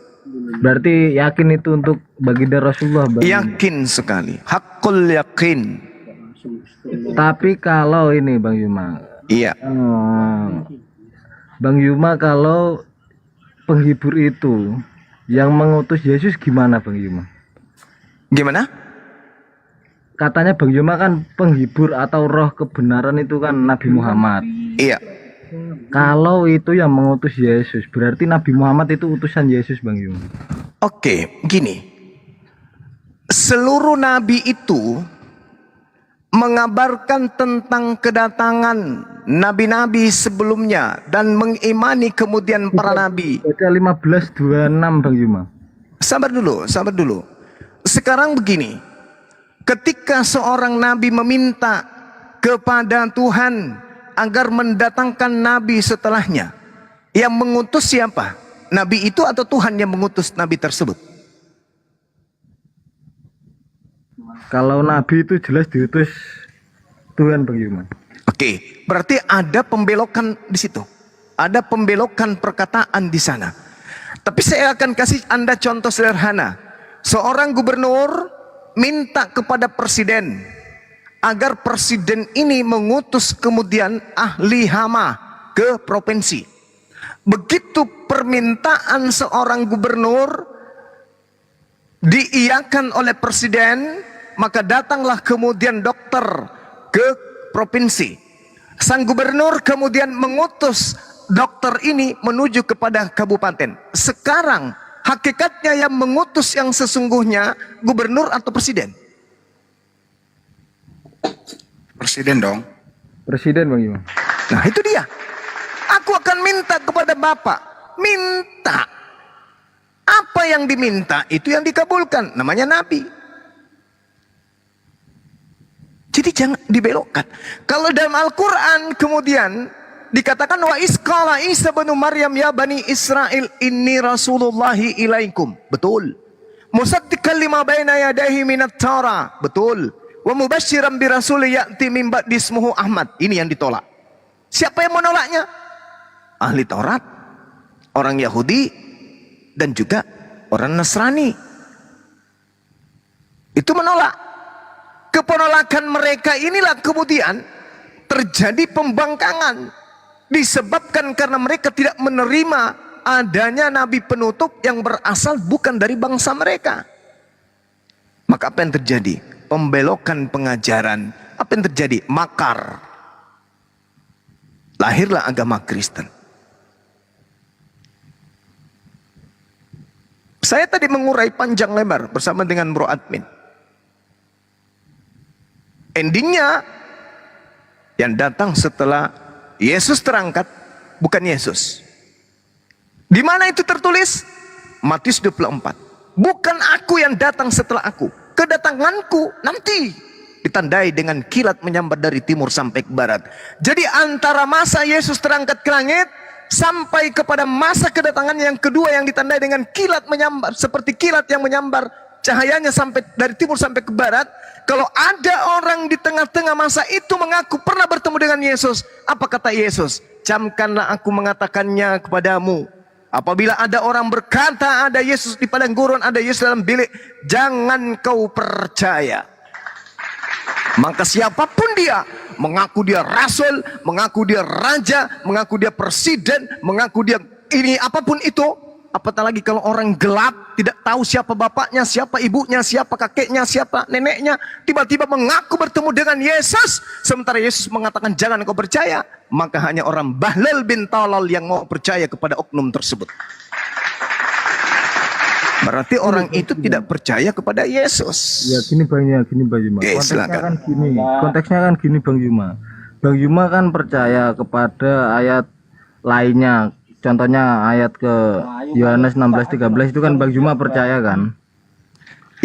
Berarti yakin itu untuk baginda Rasulullah Bang? Yakin sekali. Hakul yakin. Tapi kalau ini Bang Juma, Iya. Bang Juma kalau penghibur itu yang mengutus Yesus gimana Bang Juma? Gimana? Katanya Bang Juma kan penghibur atau roh kebenaran itu kan Nabi Muhammad. Iya. Kalau itu yang mengutus Yesus, berarti Nabi Muhammad itu utusan Yesus Bang Juma. Oke, gini. Seluruh nabi itu mengabarkan tentang kedatangan nabi-nabi sebelumnya dan mengimani kemudian para nabi. Baca 15:26 Bang Juma. Sabar dulu. Sekarang begini. Ketika seorang nabi meminta kepada Tuhan agar mendatangkan nabi setelahnya, yang mengutus siapa? Nabi itu atau Tuhan yang mengutus nabi tersebut? Kalau nabi itu jelas diutus Tuhan Bang Juma. Oke, berarti ada pembelokan di situ. Ada pembelokan perkataan di sana. Tapi saya akan kasih Anda contoh sederhana. Seorang gubernur minta kepada presiden agar presiden ini mengutus kemudian ahli hama ke provinsi. Begitu permintaan seorang gubernur diiyakan oleh presiden, maka datanglah kemudian dokter ke provinsi. Sang gubernur kemudian mengutus dokter ini menuju kepada kabupaten. Sekarang hakikatnya yang mengutus yang sesungguhnya gubernur atau presiden? Presiden dong. Presiden Bang Juma. Nah itu dia. Aku akan minta kepada Bapak. Minta. Apa yang diminta itu yang dikabulkan. Namanya Nabi. Jadi jangan dibelokkan. Kalau dalam Al-Quran kemudian dikatakan wa isqala Isa bin Maryam ya bani Israel inni rasulullahi ilaikum. Betul. Musaddiqan lima baina yadayhi minat Tara. Betul. Wa mubasysyiran bi rasul ya'ti min ba'di ismuhu Ahmad. Ini yang ditolak. Siapa yang menolaknya? Ahli Taurat, orang Yahudi, dan juga orang Nasrani. Itu menolak. Kepenolakan mereka inilah kemudian terjadi pembangkangan. Disebabkan karena mereka tidak menerima adanya nabi penutup yang berasal bukan dari bangsa mereka. Maka apa yang terjadi? Pembelokan pengajaran. Apa yang terjadi? Makar. Lahirlah agama Kristen. Saya tadi mengurai panjang lebar bersama dengan Bro Admin. Endingnya yang datang setelah Yesus terangkat bukan Yesus. Di mana itu tertulis? Matius 24. Bukan aku yang datang setelah aku. Kedatanganku nanti ditandai dengan kilat menyambar dari timur sampai ke barat. Jadi antara masa Yesus terangkat ke langit sampai kepada masa kedatangan yang kedua yang ditandai dengan kilat menyambar, seperti kilat yang menyambar cahayanya sampai dari timur sampai ke barat. Kalau ada orang di tengah-tengah masa itu mengaku pernah bertemu dengan Yesus, apa kata Yesus? Camkanlah aku mengatakannya kepadamu. Apabila ada orang berkata ada Yesus di padang gurun, ada Yesus dalam bilik, jangan kau percaya. Maka siapapun dia, mengaku dia rasul, mengaku dia raja, mengaku dia presiden, mengaku dia ini apapun itu, apatah lagi kalau orang gelap, tidak tahu siapa bapaknya, siapa ibunya, siapa kakeknya, siapa neneknya, tiba-tiba mengaku bertemu dengan Yesus, sementara Yesus mengatakan jangan kau percaya, maka hanya orang Bahlal bin Talal yang mau percaya kepada oknum tersebut. Berarti orang itu tidak percaya kepada Yesus. Ya gini Bang Juma. Oke, Konteksnya silakan. kan gini. Konteksnya kan gini Bang Juma. Bang Juma kan percaya kepada ayat lainnya. Contohnya ayat ke Yohanes 16:13 itu kan Bang Juma percaya kan?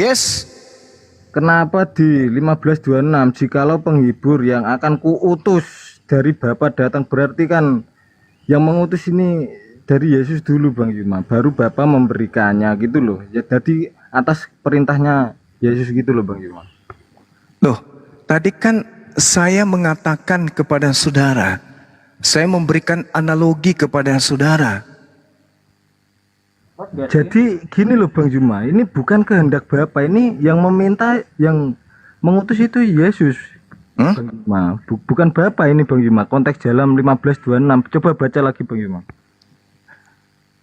Yes. Kenapa di 15:26 jikalau penghibur yang akan kuutus dari Bapa datang, berarti kan yang mengutus ini dari Yesus dulu Bang Juma, baru Bapa memberikannya gitu loh. Ya jadi atas perintahnya Yesus gitu loh Bang Juma. Loh, tadi kan saya mengatakan kepada saudara, saya memberikan analogi kepada saudara. Jadi gini loh Bang Juma, ini bukan kehendak Bapa, ini yang meminta, yang mengutus itu Yesus. Bang Juma, bukan Bapa ini Bang Juma. Konteks dalam 15:26. Coba baca lagi Bang Juma.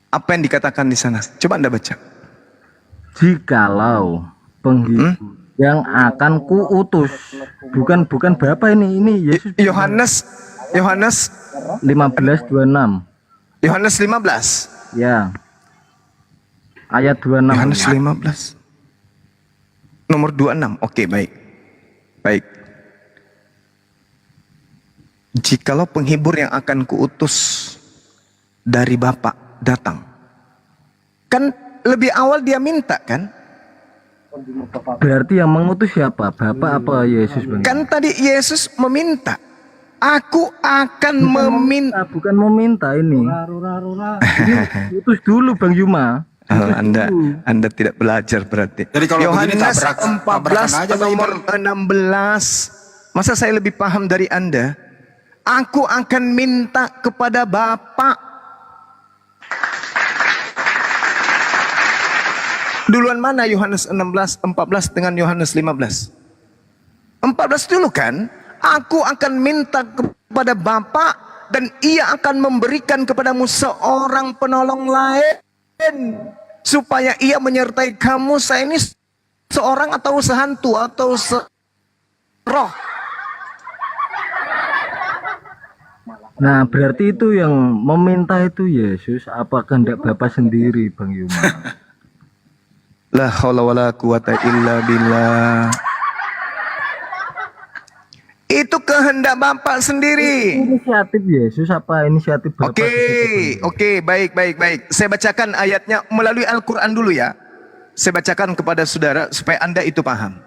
Apa yang dikatakan di sana? Coba Anda baca. Jikalau penghibur yang akan kuutus, bukan Bapa ini Yesus. Yohanes 15:26. Yohanes 15. Ya. Ayat 26. Yohanes 15. Nomor 26. Oke, baik. Baik. Jikalau penghibur yang akan kuutus dari Bapa datang. Kan lebih awal dia minta kan? Berarti yang mengutus siapa? Bapak apa Yesus Bang? Kan tadi Yesus meminta. Aku akan meminta. Bukan meminta ini. Ini utus dulu Bang Juma. Oh, Anda tidak belajar berarti. Jadi kalau begini Yohanes tabrakan 14 aja, Bang nomor Iman. 16. Masa saya lebih paham dari Anda? Aku akan minta kepada Bapa. Duluan mana Yohanes 16:14 dengan Yohanes 15? 14 dulu kan? Aku akan minta kepada Bapa dan Ia akan memberikan kepadamu seorang penolong lain supaya Ia menyertai kamu. Saya ini seorang atau sehantu atau roh. Nah, berarti itu yang meminta itu Yesus, apa kehendak Bapa sendiri, Bang Yuma? La haula wala quwata illa billah. Itu kehendak Bapak sendiri. Inisiatif Yesus apa inisiatif Bapa? Oke, baik. Saya bacakan ayatnya melalui Al-Quran dulu ya. Saya bacakan kepada saudara supaya Anda itu paham.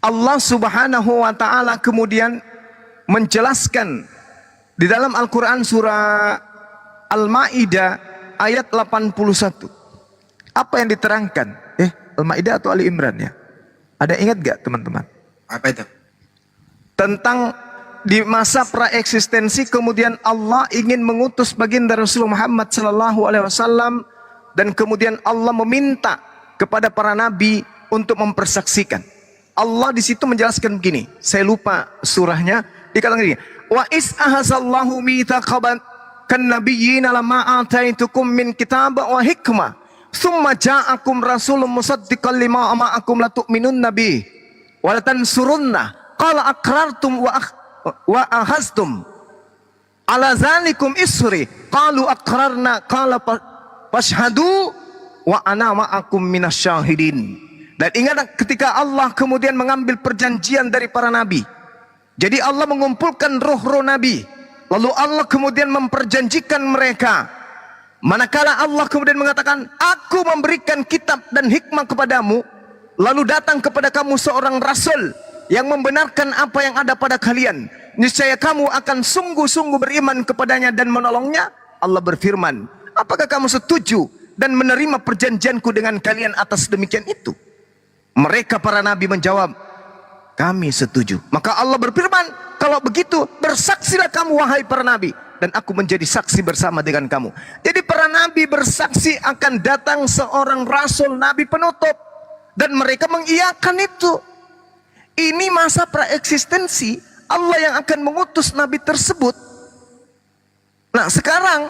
Allah Subhanahu wa Ta'ala kemudian menjelaskan di dalam Al-Quran surah Al-Ma'idah ayat 81. Apa yang diterangkan? Al-Ma'idah atau Ali Imran ya? Ada ingat gak teman-teman? Apa itu? Tentang di masa praeksistensi kemudian Allah ingin mengutus baginda Rasulullah Muhammad sallallahu alaihi wasallam dan kemudian Allah meminta kepada para nabi untuk mempersaksikan. Allah di situ menjelaskan begini. Saya lupa surahnya. Dikatakan gini, wa is ahazallahu mitsaqan nabiyyin lama ataitukum min kitab wa hikmah thumma ja'akum rasulun musaddiqan lima ma'akum la tu'minun nabi wa la tansurunna qala aqrartum wa ahaztum ala zalikum isri qalu aqrarna qala fashhadu wa ana ma'akum minasyahidin. Dan ingat ketika Allah kemudian mengambil perjanjian dari para nabi. Jadi Allah mengumpulkan roh-roh nabi. Lalu Allah kemudian memperjanjikan mereka. Manakala Allah kemudian mengatakan, aku memberikan kitab dan hikmah kepadamu. Lalu datang kepada kamu seorang rasul yang membenarkan apa yang ada pada kalian. Niscaya kamu akan sungguh-sungguh beriman kepadanya dan menolongnya. Allah berfirman, apakah kamu setuju dan menerima perjanjianku dengan kalian atas demikian itu? Mereka para nabi menjawab, kami setuju. Maka Allah berfirman, kalau begitu bersaksilah kamu wahai para nabi, dan aku menjadi saksi bersama dengan kamu. Jadi para nabi bersaksi akan datang seorang rasul nabi penutup, dan mereka mengiyakan itu. Ini masa praeksistensi, Allah yang akan mengutus nabi tersebut. Nah sekarang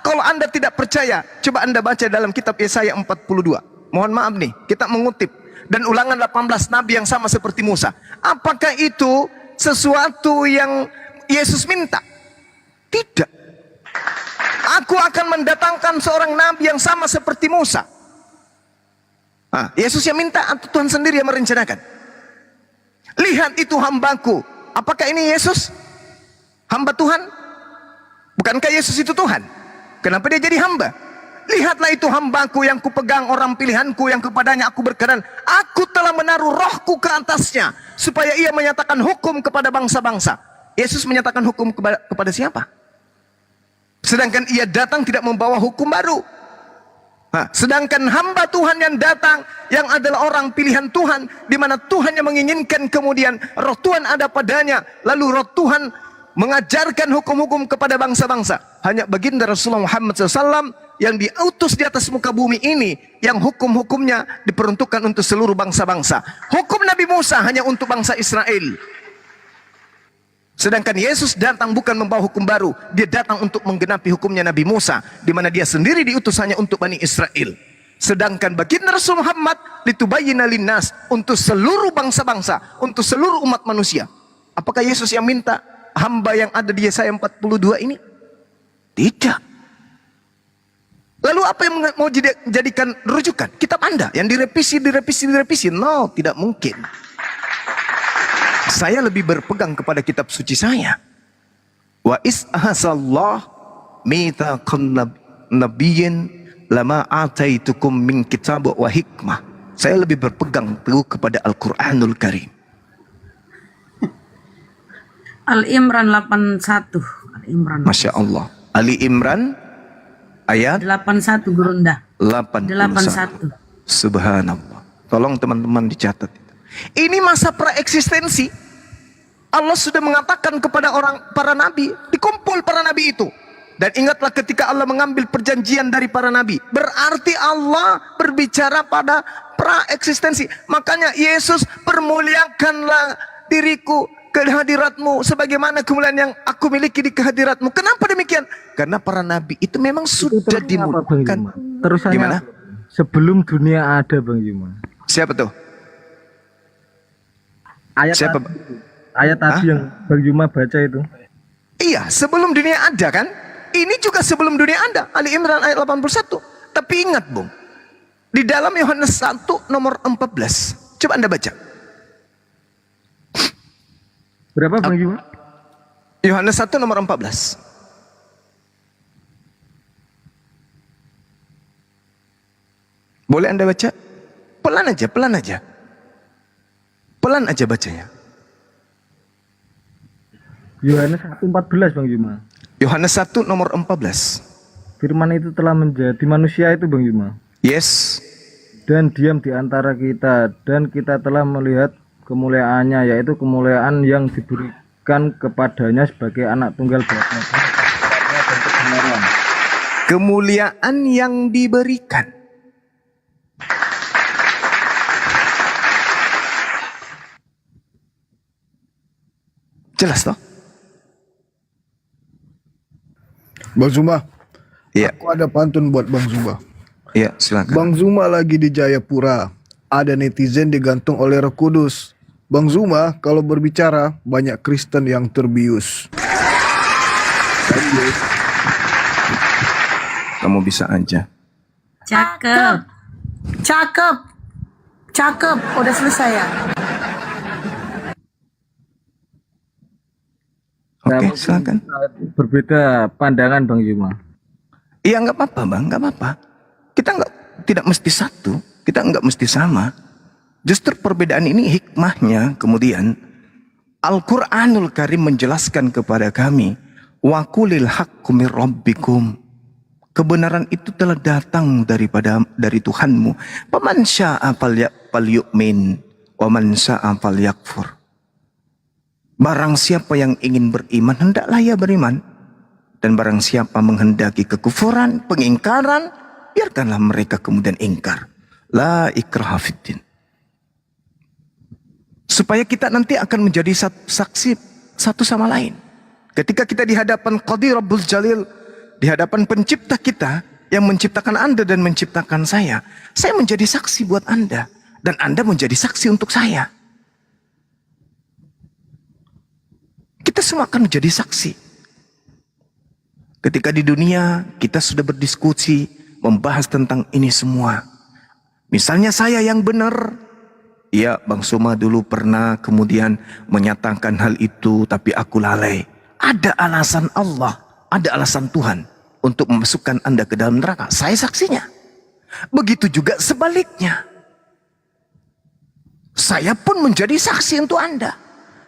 kalau Anda tidak percaya, coba Anda baca dalam kitab Yesaya 42. Mohon maaf nih, kita mengutip dan ulangan 18 nabi yang sama seperti Musa. Apakah itu sesuatu yang Yesus minta? Tidak. Aku akan mendatangkan seorang nabi yang sama seperti Musa. Yesus yang minta atau Tuhan sendiri yang merencanakan? Lihat itu hambaku. Apakah ini Yesus? Hamba Tuhan? Bukankah Yesus itu Tuhan? Kenapa dia jadi hamba? Lihatlah itu hambaku yang kupegang, orang pilihanku yang kepadanya aku berkenan. Aku telah menaruh rohku ke atasnya, supaya ia menyatakan hukum kepada bangsa-bangsa. Yesus menyatakan hukum kepada siapa? Sedangkan ia datang tidak membawa hukum baru. Sedangkan hamba Tuhan yang datang, yang adalah orang pilihan Tuhan, di mana Tuhan yang menginginkan kemudian roh Tuhan ada padanya, lalu roh Tuhan mengajarkan hukum-hukum kepada bangsa-bangsa. Hanya baginda Rasulullah Muhammad SAW yang diutus di atas muka bumi ini, yang hukum-hukumnya diperuntukkan untuk seluruh bangsa-bangsa. Hukum Nabi Musa hanya untuk bangsa Israel. Sedangkan Yesus datang bukan membawa hukum baru, dia datang untuk menggenapi hukumnya Nabi Musa, di mana dia sendiri diutus hanya untuk Bani Israel. Sedangkan baginda Rasul Muhammad litubayyina linnas, untuk seluruh bangsa-bangsa, untuk seluruh umat manusia. Apakah Yesus yang minta hamba yang ada di Yesaya 42 ini? Tidak. Lalu apa yang mau jadikan rujukan? Kitab Anda yang direvisi. No, tidak mungkin. Saya lebih berpegang kepada kitab suci saya. Wa is ahasallah mitsaqan nabiyyin lama ataitukum min kitab wa hikmah. Saya lebih berpegang teguh kepada Al-Qur'anul Karim. Al-Imran 81. Al-Imran. Masya Allah. Ali Imran ayat 81 Gurunda. 81. Subhanallah. Tolong teman-teman dicatat. Ini masa praeksistensi. Allah sudah mengatakan kepada para nabi, dikumpul para nabi itu. Dan ingatlah ketika Allah mengambil perjanjian dari para nabi, berarti Allah berbicara pada pra-eksistensi. Makanya Yesus, permuliakanlah diriku kehadiratmu sebagaimana kemuliaan yang aku miliki di kehadiratmu. Kenapa demikian? Karena para nabi itu memang sudah dimuliakan. Terusannya Gimana? sebelum dunia ada, Bang Juma. Siapa tuh? Ayat Siapa? ayat tadi yang Bang Juma baca itu. Iya, sebelum dunia ada kan? Ini juga sebelum dunia ada. Ali Imran ayat 81. Tapi ingat, Bung, di dalam Yohanes 1 nomor 14. Coba Anda baca. Berapa, Bang Juma? Yohanes 1 nomor 14. Boleh Anda baca? Pelan aja, pelan aja. Pelan aja bacanya. Yohanes 1:14, Bang Juma. Yohanes 1 nomor 14. Firman itu telah menjadi manusia itu, Bang Juma. Yes. Dan diam di antara kita, dan kita telah melihat kemuliaannya, yaitu kemuliaan yang diberikan kepadanya sebagai anak tunggal Bapa dan kebenaran. Kemuliaan yang diberikan. Jelas toh? Bang Zuma, Iya, aku ada pantun buat Bang Zuma. iya, silakan. Bang Zuma lagi di Jayapura, ada netizen digantung oleh Roh Kudus. Bang Zuma kalau berbicara banyak Kristen yang terbius. Kamu bisa aja. Cakep. Cakep. Cakep. Udah selesai ya? Oke, silakan. Berbeda pandangan, Bang Juma. Iya, nggak apa-apa, Bang, nggak apa-apa. Kita tidak mesti satu, kita nggak mesti sama. Justru perbedaan ini hikmahnya. Kemudian Al-Quranul Karim menjelaskan kepada kami, wa qulil haqqu mir rabbikum. Kebenaran itu telah datang dari Tuhanmu. Faman syaa'a falyu'min wa man syaa'a falyakfur. Barang siapa yang ingin beriman, hendaklah ia beriman. Dan barang siapa menghendaki kekufuran, pengingkaran, biarkanlah mereka kemudian ingkar. La ikraha fiddin. Supaya kita nanti akan menjadi saksi satu sama lain. Ketika kita di hadapan Qadi Rabbul Jalil, di hadapan pencipta kita yang menciptakan Anda dan menciptakan saya menjadi saksi buat Anda. Dan Anda menjadi saksi untuk saya. Kita semua akan menjadi saksi. Ketika di dunia kita sudah berdiskusi, membahas tentang ini semua. Misalnya saya yang benar. Ya, Bang Suma dulu pernah kemudian menyatakan hal itu, tapi aku lalai. Ada alasan Allah, ada alasan Tuhan untuk memasukkan Anda ke dalam neraka. Saya saksinya. Begitu juga sebaliknya. Saya pun menjadi saksi untuk Anda.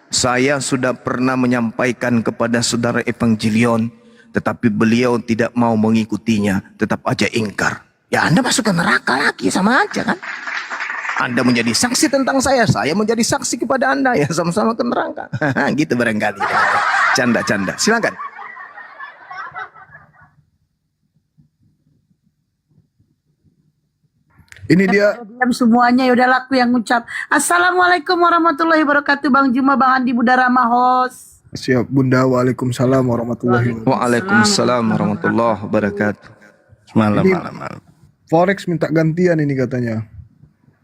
Saya sudah pernah menyampaikan kepada saudara Evangelion, tetapi beliau tidak mau mengikutinya, tetap aja ingkar. Ya Anda masuk ke neraka lagi, sama aja kan? Anda menjadi saksi tentang saya menjadi saksi kepada Anda, ya sama-sama ke neraka. Gitu barangkali. Canda-canda. Silakan. Ini dia Diam semuanya, yaudah aku yang ngucap. Assalamualaikum warahmatullahi wabarakatuh, Bang Juma, Bang Andi, Bunda Rama, host. siap Bunda. Waalaikumsalam warahmatullahi wabarakatuh. Waalaikumsalam warahmatullahi wabarakatuh. Malam, Ini- malam, malam. Forex minta gantian ini katanya.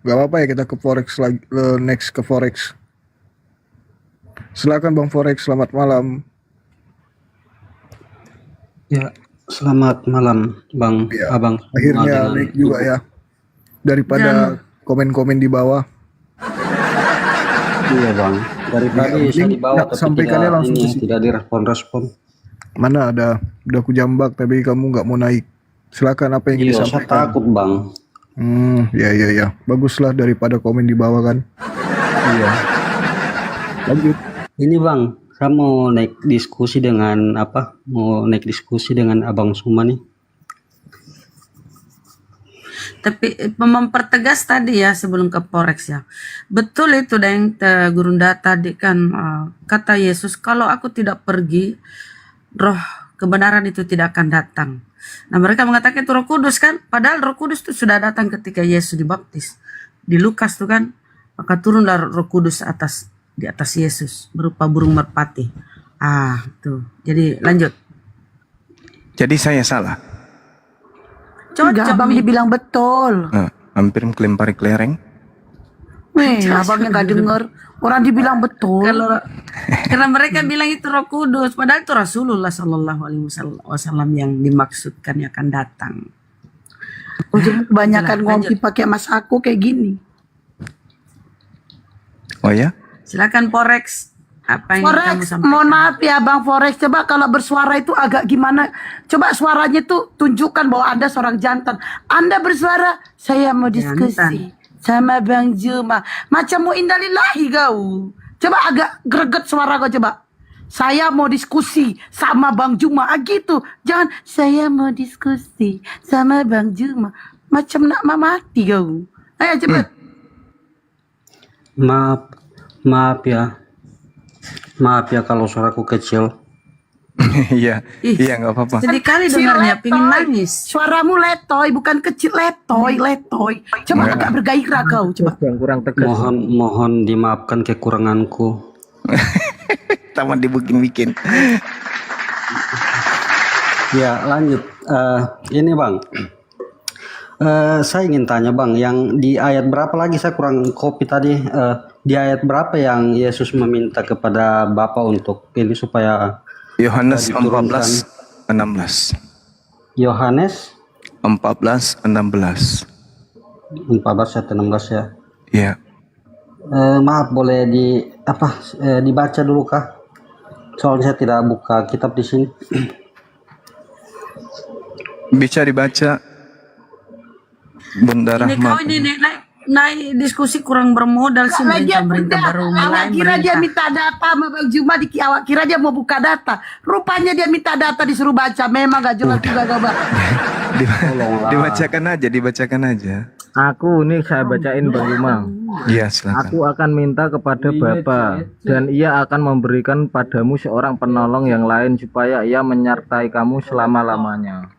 Gak apa-apa ya kita ke Forex lagi, next ke Forex. Silakan Bang Forex, selamat malam. Ya, selamat malam, Bang Ya, Abang. akhirnya Dengan naik juga ya. Daripada komen-komen di bawah. Iya, Bang. Dari Ya, tadi saya mending dibawa tapi sampaikannya tidak langsung ke ini situ. tidak direspon-respon. Mana ada, udah aku jambak tapi kamu nggak mau naik. Silakan apa yang ingin Iya, saya disampaikan. takut, Bang. Ya. Baguslah daripada komen di bawah kan. Iya. Lanjut. Ini, Bang, saya mau naik diskusi dengan Abang Suma nih. Tapi mempertegas tadi ya sebelum ke Forex ya. Betul itu yang Gurunda tadi kan kata Yesus, kalau aku tidak pergi, roh kebenaran itu tidak akan datang. Nah mereka mengatakan itu Roh Kudus kan, padahal Roh Kudus itu sudah datang ketika Yesus dibaptis. Di Lukas tuh kan, maka turunlah Roh Kudus di atas Yesus berupa burung merpati. Tuh. Jadi lanjut. Jadi saya salah. Cocok abang Mi. dibilang betul. Hampir kelempar kelereng. Abangnya nggak denger. Orang dibilang betul. Karena mereka bilang itu Roh Kudus, padahal itu Rasulullah Shallallahu Alaihi Wasallam yang dimaksudkan yang akan datang. Jangan kebanyakan Lanjut. ngopi pakai mas aku kayak gini. Oh ya? Silakan Forex. Apa yang kamu Forex, sampaikan? mohon maaf ya Bang Forex. Coba kalau bersuara itu agak gimana? Coba suaranya tuh tunjukkan bahwa Anda seorang jantan. Anda bersuara, saya mau diskusi sama Bang Juma. Macam mau indalillahi kau. Coba agak greget suara kau coba. Saya mau diskusi sama Bang Juma. Gitu. Jangan, saya mau diskusi sama Bang Juma. Macam nak mati kau. Ayo cepet. Maaf ya kalau suaraku kecil. Iya, iya nggak apa-apa. Sedih kali Si dengarnya, letoy. pingin nangis. Suaramu letoy, bukan kecil, letoy. Coba Enggak. agak bergairah kau, coba. Yang kurang tegas. Mohon dimaafkan kekuranganku. Taman dibikin-bikin. Ya, lanjut. Ini Bang. Saya ingin tanya Bang, yang di ayat berapa lagi, saya kurang kopi tadi. Di ayat berapa yang Yesus meminta kepada Bapa untuk ini supaya Yohanes diturunkan? 14:16. Yohanes 14:16. 14:16 ya. Iya. Maaf, boleh dibaca dulu kah? Soalnya saya tidak buka kitab di sini. Bisa dibaca. Bunda Ini kau Rahmat. ini naik diskusi kurang bermodal sih pemerintah baru mulai awak kira dia merintah. minta data sama Bang Juma awak kira dia mau buka data. Rupanya dia minta data disuruh baca. Memang gak jelas juga kau Bang. Dibacakan aja. Aku nih saya bacain Bang Juma. Iya, silakan. Aku akan minta kepada Bapa dan ia akan memberikan padamu seorang penolong yang lain supaya ia menyertai kamu selama-lamanya.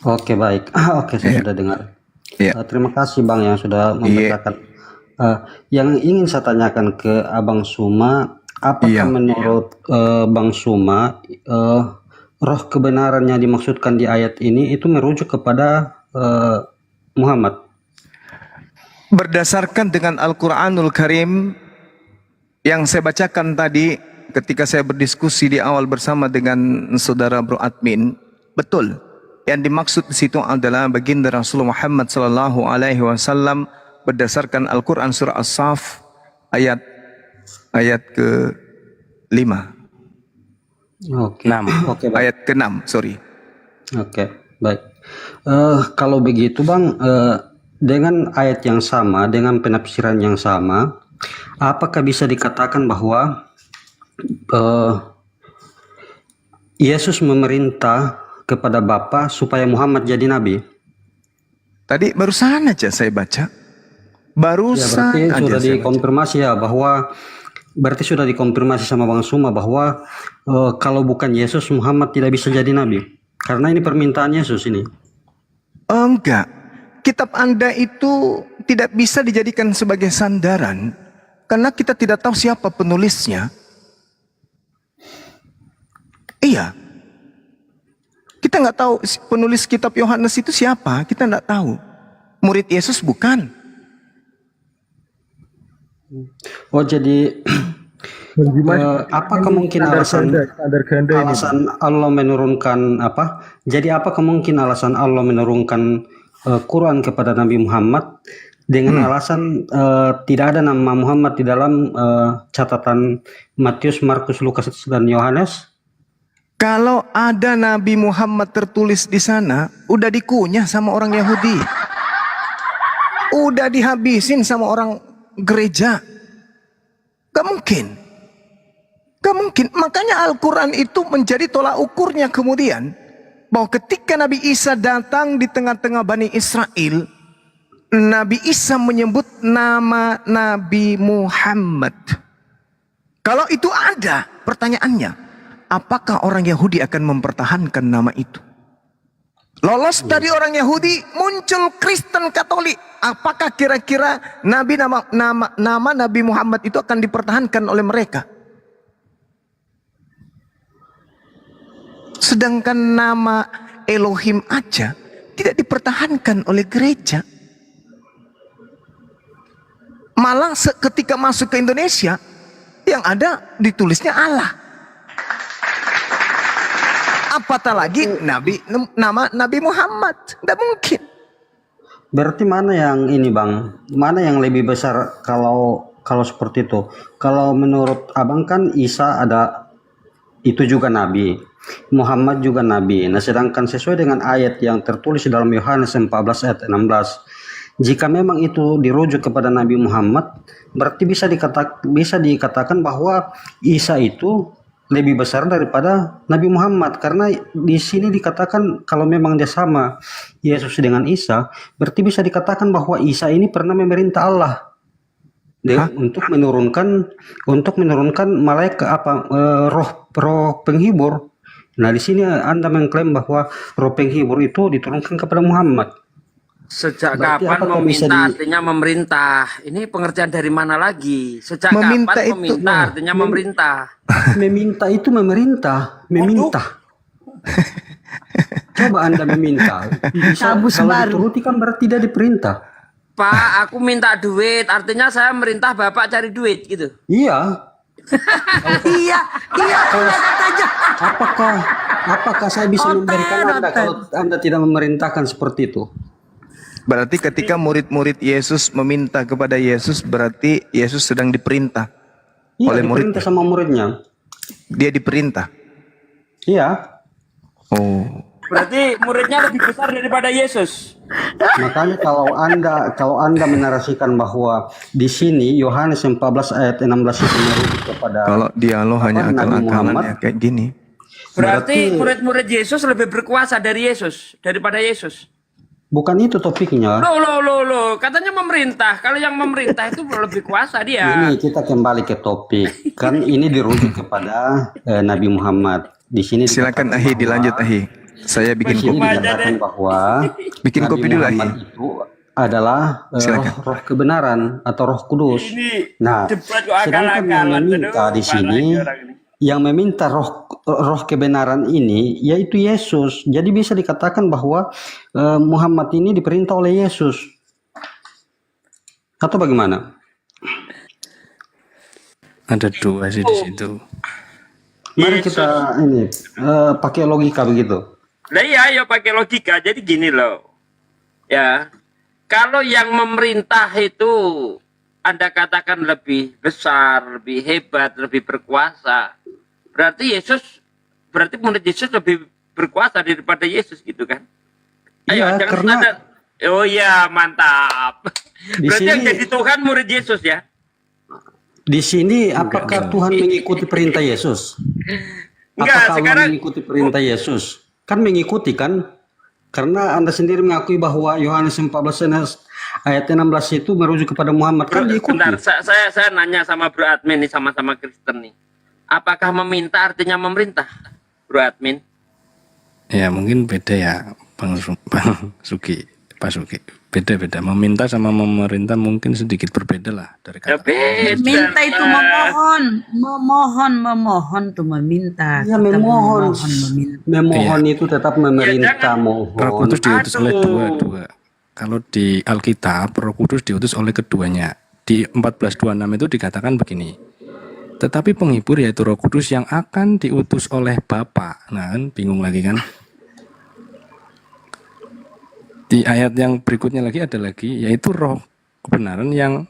Oke, baik. Oke, saya sudah dengar. Iya. Terima kasih Bang yang sudah membacakan. Yang ingin saya tanyakan ke Abang Suma, apakah menurut Bang Suma roh kebenaran yang dimaksudkan di ayat ini itu merujuk kepada Muhammad? Berdasarkan dengan Al-Quranul Karim yang saya bacakan tadi ketika saya berdiskusi di awal bersama dengan saudara Bro Admin, betul. Yang dimaksud di situ adalah baginda Rasulullah Muhammad sallallahu alaihi wasallam berdasarkan Al-Qur'an surah As-Saff ayat ke-5. Oke. 6. Oke, baik. Ayat ke-6, sorry. Oke, baik. Kalau begitu Bang, dengan ayat yang sama, dengan penafsiran yang sama, apakah bisa dikatakan bahwa Yesus memerintah kepada Bapa supaya Muhammad jadi nabi? Tadi barusan aja saya baca. Ya, Barusan berarti aja sudah saya baca. dikonfirmasi ya bahwa berarti sudah dikonfirmasi sama Bang Suma bahwa kalau bukan Yesus Muhammad tidak bisa jadi nabi. Karena ini permintaan Yesus ini. Enggak. Kitab Anda itu tidak bisa dijadikan sebagai sandaran karena kita tidak tahu siapa penulisnya. Iya. Kita nggak tahu penulis kitab Yohanes itu siapa. Kita nggak tahu. Murid Yesus bukan. Oh, jadi apa kemungkinan alasan Allah menurunkan apa? Jadi apa kemungkinan alasan Allah menurunkan Quran kepada Nabi Muhammad dengan alasan tidak ada nama Muhammad di dalam catatan Matius, Markus, Lukas dan Yohanes? Kalau ada Nabi Muhammad tertulis di sana, udah dikunyah sama orang Yahudi. Udah dihabisin sama orang gereja. Gak mungkin. Gak mungkin. Makanya Al-Quran itu menjadi tolak ukurnya kemudian. bahwa ketika Nabi Isa datang di tengah-tengah Bani Israel, Nabi Isa menyebut nama Nabi Muhammad. Kalau itu ada, pertanyaannya, apakah orang Yahudi akan mempertahankan nama itu? Lolos dari orang Yahudi, muncul Kristen Katolik. Apakah kira-kira nama Nabi Muhammad itu akan dipertahankan oleh mereka? Sedangkan nama Elohim aja tidak dipertahankan oleh gereja. Malah ketika masuk ke Indonesia, yang ada ditulisnya Allah. Apatah lagi nama Nabi Muhammad. Tidak mungkin. Berarti mana yang ini Bang? Mana yang lebih besar kalau seperti itu? Kalau menurut Abang kan Isa ada, itu juga Nabi. Muhammad juga Nabi. Nah sedangkan sesuai dengan ayat yang tertulis dalam Yohanes 14 ayat 16, jika memang itu dirujuk kepada Nabi Muhammad, berarti bisa dikatakan bahwa Isa itu lebih besar daripada Nabi Muhammad, karena di sini dikatakan kalau memang dia sama Yesus dengan Isa, berarti bisa dikatakan bahwa Isa ini pernah memerintah Allah untuk menurunkan malaikat roh penghibur. Nah di sini Anda mengklaim bahwa roh penghibur itu diturunkan kepada Muhammad. Sejak Berarti kapan apakah bisa meminta artinya memerintah? Ini pengertian dari mana lagi? Sejak Meminta kapan itu, meminta artinya memerintah? Meminta itu memerintah. Coba Anda meminta. Bisa, Kabus kalau baru. dituruti kan berarti tidak diperintah. Pak, aku minta duit, artinya saya merintah Bapak cari duit gitu. Iya. Iya, aja. Apakah saya bisa memberikan Anda kalau Anda tidak memerintahkan seperti itu? Berarti ketika murid-murid Yesus meminta kepada Yesus, berarti Yesus sedang diperintah oleh murid. Diperintah sama muridnya. Dia diperintah. Iya. Oh. Berarti muridnya lebih besar daripada Yesus. Makanya kalau Anda menarasikan bahwa di sini Yohanes 14 ayat 16 itu merujuk kepada Kalau dialog hanya Nabi akal-akalan Muhammad, ya kayak gini. Berarti murid-murid Yesus lebih berkuasa dari Yesus, daripada Yesus. bukan itu topiknya. Loh, katanya memerintah. Kalau yang memerintah itu lebih kuasa dia. Ini kita kembali ke topik. Kan ini dirujuk kepada Nabi Muhammad. Di sini Silakan Ahi, dilanjut Ahi. Saya bikin di sini kopi. dikatakan bahwa Bikin Nabi kopi dulu Ahi. Muhammad itu adalah roh kebenaran atau Roh Kudus. Nah, sedangkan yang meminta di sini, yang meminta roh kebenaran ini yaitu Yesus. Jadi bisa dikatakan bahwa Muhammad ini diperintah oleh Yesus. Atau bagaimana? Ada dua sih di situ. Mari kita ini pakai logika begitu. Nah iya, ya pakai logika. Jadi gini loh. Ya. Kalau yang memerintah itu Anda katakan lebih besar, lebih hebat, lebih berkuasa. Berarti murid Yesus lebih berkuasa daripada Yesus gitu kan? Ayo, Iya, jangan karena oh ya, mantap. Di Berarti yang sini- jadi Tuhan murid Yesus ya? Di sini apakah Tuhan mengikuti perintah Yesus? Enggak, Apakah Allah sekarang mengikuti perintah Yesus? Kan mengikuti kan? Karena Anda sendiri mengakui bahwa Yohanes 14 ayat 16 itu merujuk kepada Muhammad. Kan diikuti. bentar, saya nanya sama Bro Admin nih, sama-sama Kristen nih. Apakah meminta artinya memerintah, Bro Admin? Ya mungkin beda ya Bang Suki, Pak Suki. Beda-beda. Meminta sama memerintah mungkin sedikit berbeda lah dari Ya kata. beda. Minta itu memohon tuh meminta. Ya Kita memohon. meminta. Memohon itu tetap memerintah, Roh mohon. Kudus diutus oleh Aduh. dua. Kalau di Alkitab, Roh Kudus diutus oleh keduanya. Di 14:26 itu dikatakan begini. Tetapi penghibur yaitu Roh Kudus yang akan diutus oleh Bapa. Nah kan bingung lagi kan? Di ayat yang berikutnya lagi ada lagi, yaitu Roh kebenaran yang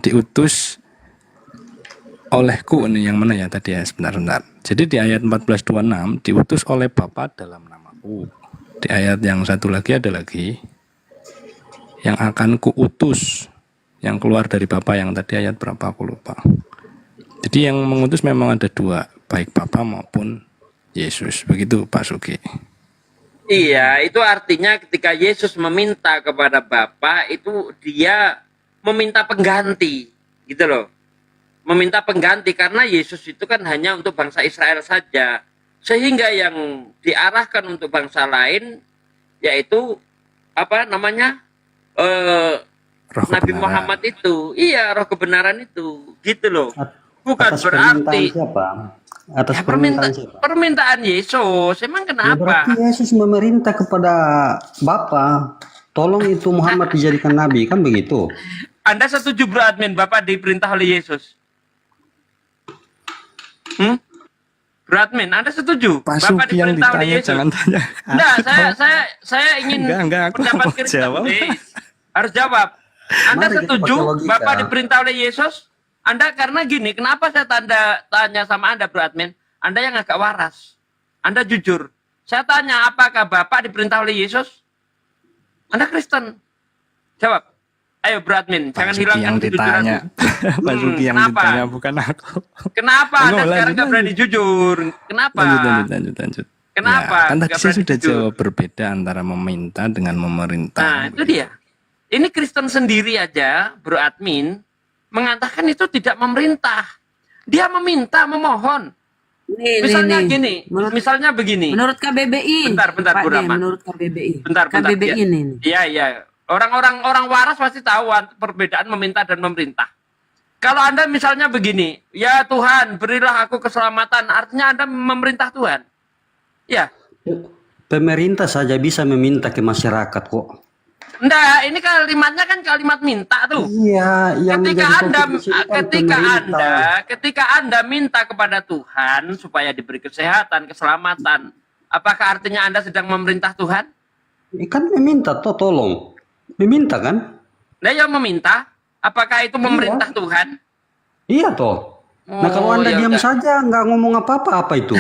diutus olehku. Ini yang mana ya tadi ya, sebentar. Jadi di ayat 14:26 diutus oleh Bapa dalam namaku. Di ayat yang satu lagi ada lagi yang akan kuutus, yang keluar dari Bapa, yang tadi ayat berapa aku lupa. Jadi yang mengutus memang ada dua, baik Bapa maupun Yesus. Begitu Pak Suki. Iya, itu artinya ketika Yesus meminta kepada Bapa itu dia meminta pengganti, gitu loh. Meminta pengganti karena Yesus itu kan hanya untuk bangsa Israel saja. Sehingga yang diarahkan untuk bangsa lain yaitu apa namanya? Nabi Muhammad itu. Iya, roh kebenaran itu. Gitu loh. Bukan Atas berarti permintaan siapa? Atas ya, permintaan siapa? permintaan Yesus. Emang Ya, kenapa? berarti Yesus memerintah kepada Bapa, tolong itu Muhammad dijadikan nabi, kan begitu? Anda setuju Bro Admin Bapak diperintah oleh Yesus? Bro Admin, Anda setuju? Pak Bapak Suki yang diperintah oleh ditanya, Yesus? jangan tanya. Enggak, saya ingin Enggak, aku pendapat mau Kristen. jawab. Harus jawab. Anda Mari kita setuju pakai logika. Bapak diperintah oleh Yesus? Anda karena gini, kenapa saya tanya sama Anda Bro Admin? Anda yang agak waras. Anda jujur. Saya tanya, apakah Bapak diperintah oleh Yesus? Anda Kristen. Jawab. Ayo Bro Admin, jangan Suki hilangkan yang ditanya. kejujuranmu. Pak Suki yang kenapa? ditanya bukan aku. Kenapa Anda Lanjut, sekarang nggak berani lanjut. jujur? Kenapa? Lanjut. Kenapa? Ya, kan tadi Nggak saya berani sudah jujur? jawab berbeda antara meminta dengan memerintah. Nah, itu dia. Ini Kristen sendiri aja, Bro Admin, mengatakan itu tidak memerintah. Dia meminta, memohon. Misalnya gini, misalnya begini. Menurut KBBI. Bentar, Pak Bu De, Rahman. menurut KBBI. Bentar. KBBI Ya. ini. Iya. Orang waras pasti tahu perbedaan meminta dan memerintah. Kalau Anda misalnya begini, ya Tuhan, berilah aku keselamatan, artinya Anda memerintah Tuhan. Ya. Pemerintah saja bisa meminta ke masyarakat kok. Enggak, ini kalimatnya kan kalimat minta tuh. Iya, yang Ketika Anda minta kepada Tuhan supaya diberi kesehatan, keselamatan, apakah artinya Anda sedang memerintah Tuhan? Kan meminta toh, tolong. Meminta kan? Nah, yang meminta, apakah itu memerintah Tuhan? Iya toh. Nah, kalau Anda ya diam udah. saja nggak ngomong apa-apa, apa itu?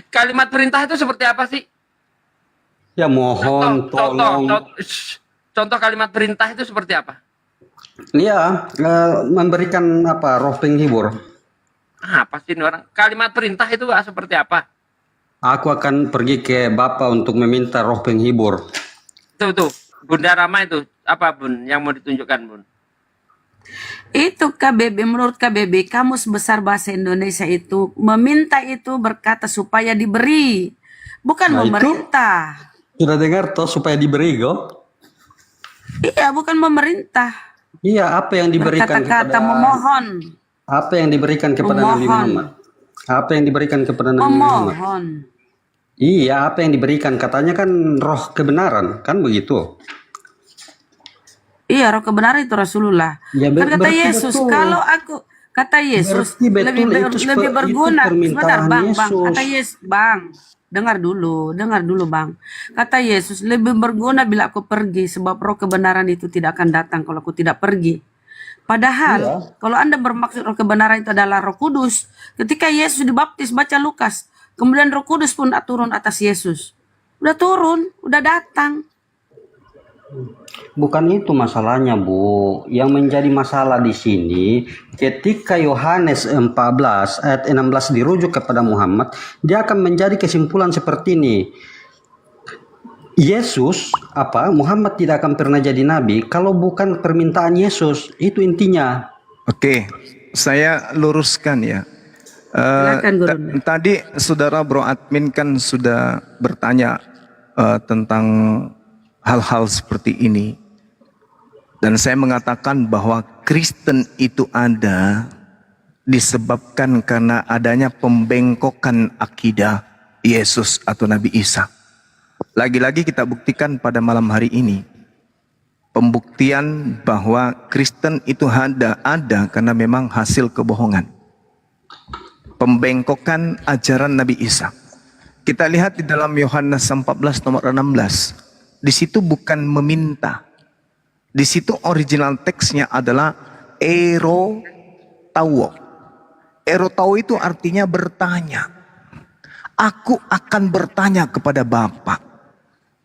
Kalimat perintah itu seperti apa sih? Ya mohon, tolong. Contoh kalimat perintah itu seperti apa? Iya, memberikan apa? Roh penghibur. Apa sih ini orang? Kalimat perintah itu seperti apa? Aku akan pergi ke Bapa untuk meminta roh penghibur. Tuh, Bunda Rama itu apa Bun yang mau ditunjukkan Bun? Itu KBB, menurut KBB, Kamus Besar Bahasa Indonesia itu meminta itu berkata supaya diberi, bukan Nah, itu memerintah. sudah dengar toh supaya diberi kok? Iya, bukan memerintah. Iya, apa yang diberikan Berkata-kata kepada memohon, apa yang diberikan kepada Nabi Memohon. Muhammad? Apa yang diberikan kepada Nabi Muhammad? memohon. Iya, apa yang diberikan? Katanya kan roh kebenaran, kan begitu? Iya, roh kebenaran itu Rasulullah. Ya, Kan kata berarti Yesus, betul. kalau aku kata Yesus Berarti betul itu lebih berguna. itu permintaan Sebentar, Bang. Yesus. Kata Yesus, Bang. Dengar dulu, Bang. Kata Yesus, lebih berguna bila aku pergi, sebab roh kebenaran itu tidak akan datang kalau aku tidak pergi. Padahal, kalau Anda bermaksud roh kebenaran itu adalah Roh Kudus, ketika Yesus dibaptis, baca Lukas, kemudian Roh Kudus pun turun atas Yesus. Udah turun, udah datang. Bukan itu masalahnya, Bu. Yang menjadi masalah di sini, ketika Yohanes 14 ayat 16 dirujuk kepada Muhammad, dia akan menjadi kesimpulan seperti ini. Yesus, Muhammad tidak akan pernah jadi nabi kalau bukan permintaan Yesus. Itu intinya. Oke, saya luruskan ya. Silakan, Guru. Tadi saudara Bro Admin kan sudah bertanya tentang hal-hal seperti ini. Dan saya mengatakan bahwa Kristen itu ada disebabkan karena adanya pembengkokan akidah Yesus atau Nabi Isa. Lagi-lagi kita buktikan pada malam hari ini. Pembuktian bahwa Kristen itu ada karena memang hasil kebohongan. Pembengkokan ajaran Nabi Isa. Kita lihat di dalam Yohanes 14 nomor 16. Di situ bukan meminta. Di situ original teksnya adalah erotauo. Erotauo itu artinya bertanya. Aku akan bertanya kepada Bapa.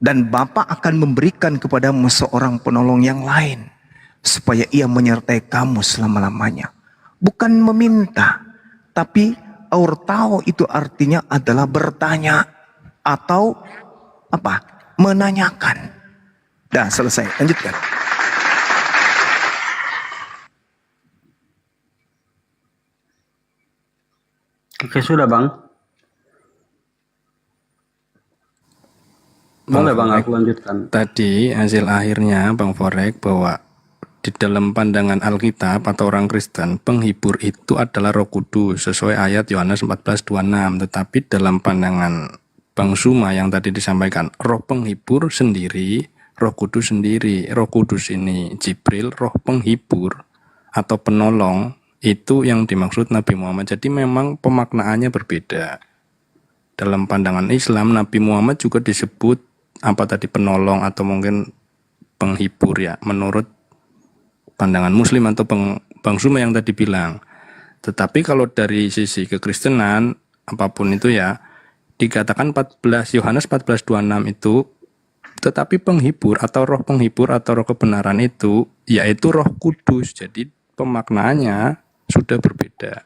Dan Bapa akan memberikan kepadamu seorang penolong yang lain. Supaya ia menyertai kamu selama-lamanya. Bukan meminta. Tapi Aurtao itu artinya adalah bertanya atau apa? Menanyakan. Dah selesai, lanjutkan. Oke, sudah Bang. Boleh Bang, aku lanjutkan. Tadi hasil akhirnya Bang Forek bahwa di dalam pandangan Alkitab atau orang Kristen, penghibur itu adalah Roh Kudus sesuai ayat Yohanes 14:26. Tetapi dalam pandangan Bang Suma yang tadi disampaikan, roh penghibur sendiri, Roh Kudus sendiri. Roh Kudus ini Jibril, roh penghibur atau penolong itu yang dimaksud Nabi Muhammad. Jadi memang pemaknaannya berbeda. Dalam pandangan Islam, Nabi Muhammad juga disebut apa tadi, penolong atau mungkin penghibur ya, menurut pandangan Muslim atau Bang Suma yang tadi bilang. Tetapi kalau dari sisi kekristenan, apapun itu ya, dikatakan Yohanes 14:26 itu, tetapi penghibur atau roh penghibur atau roh kebenaran itu, yaitu Roh Kudus. Jadi pemaknaannya sudah berbeda.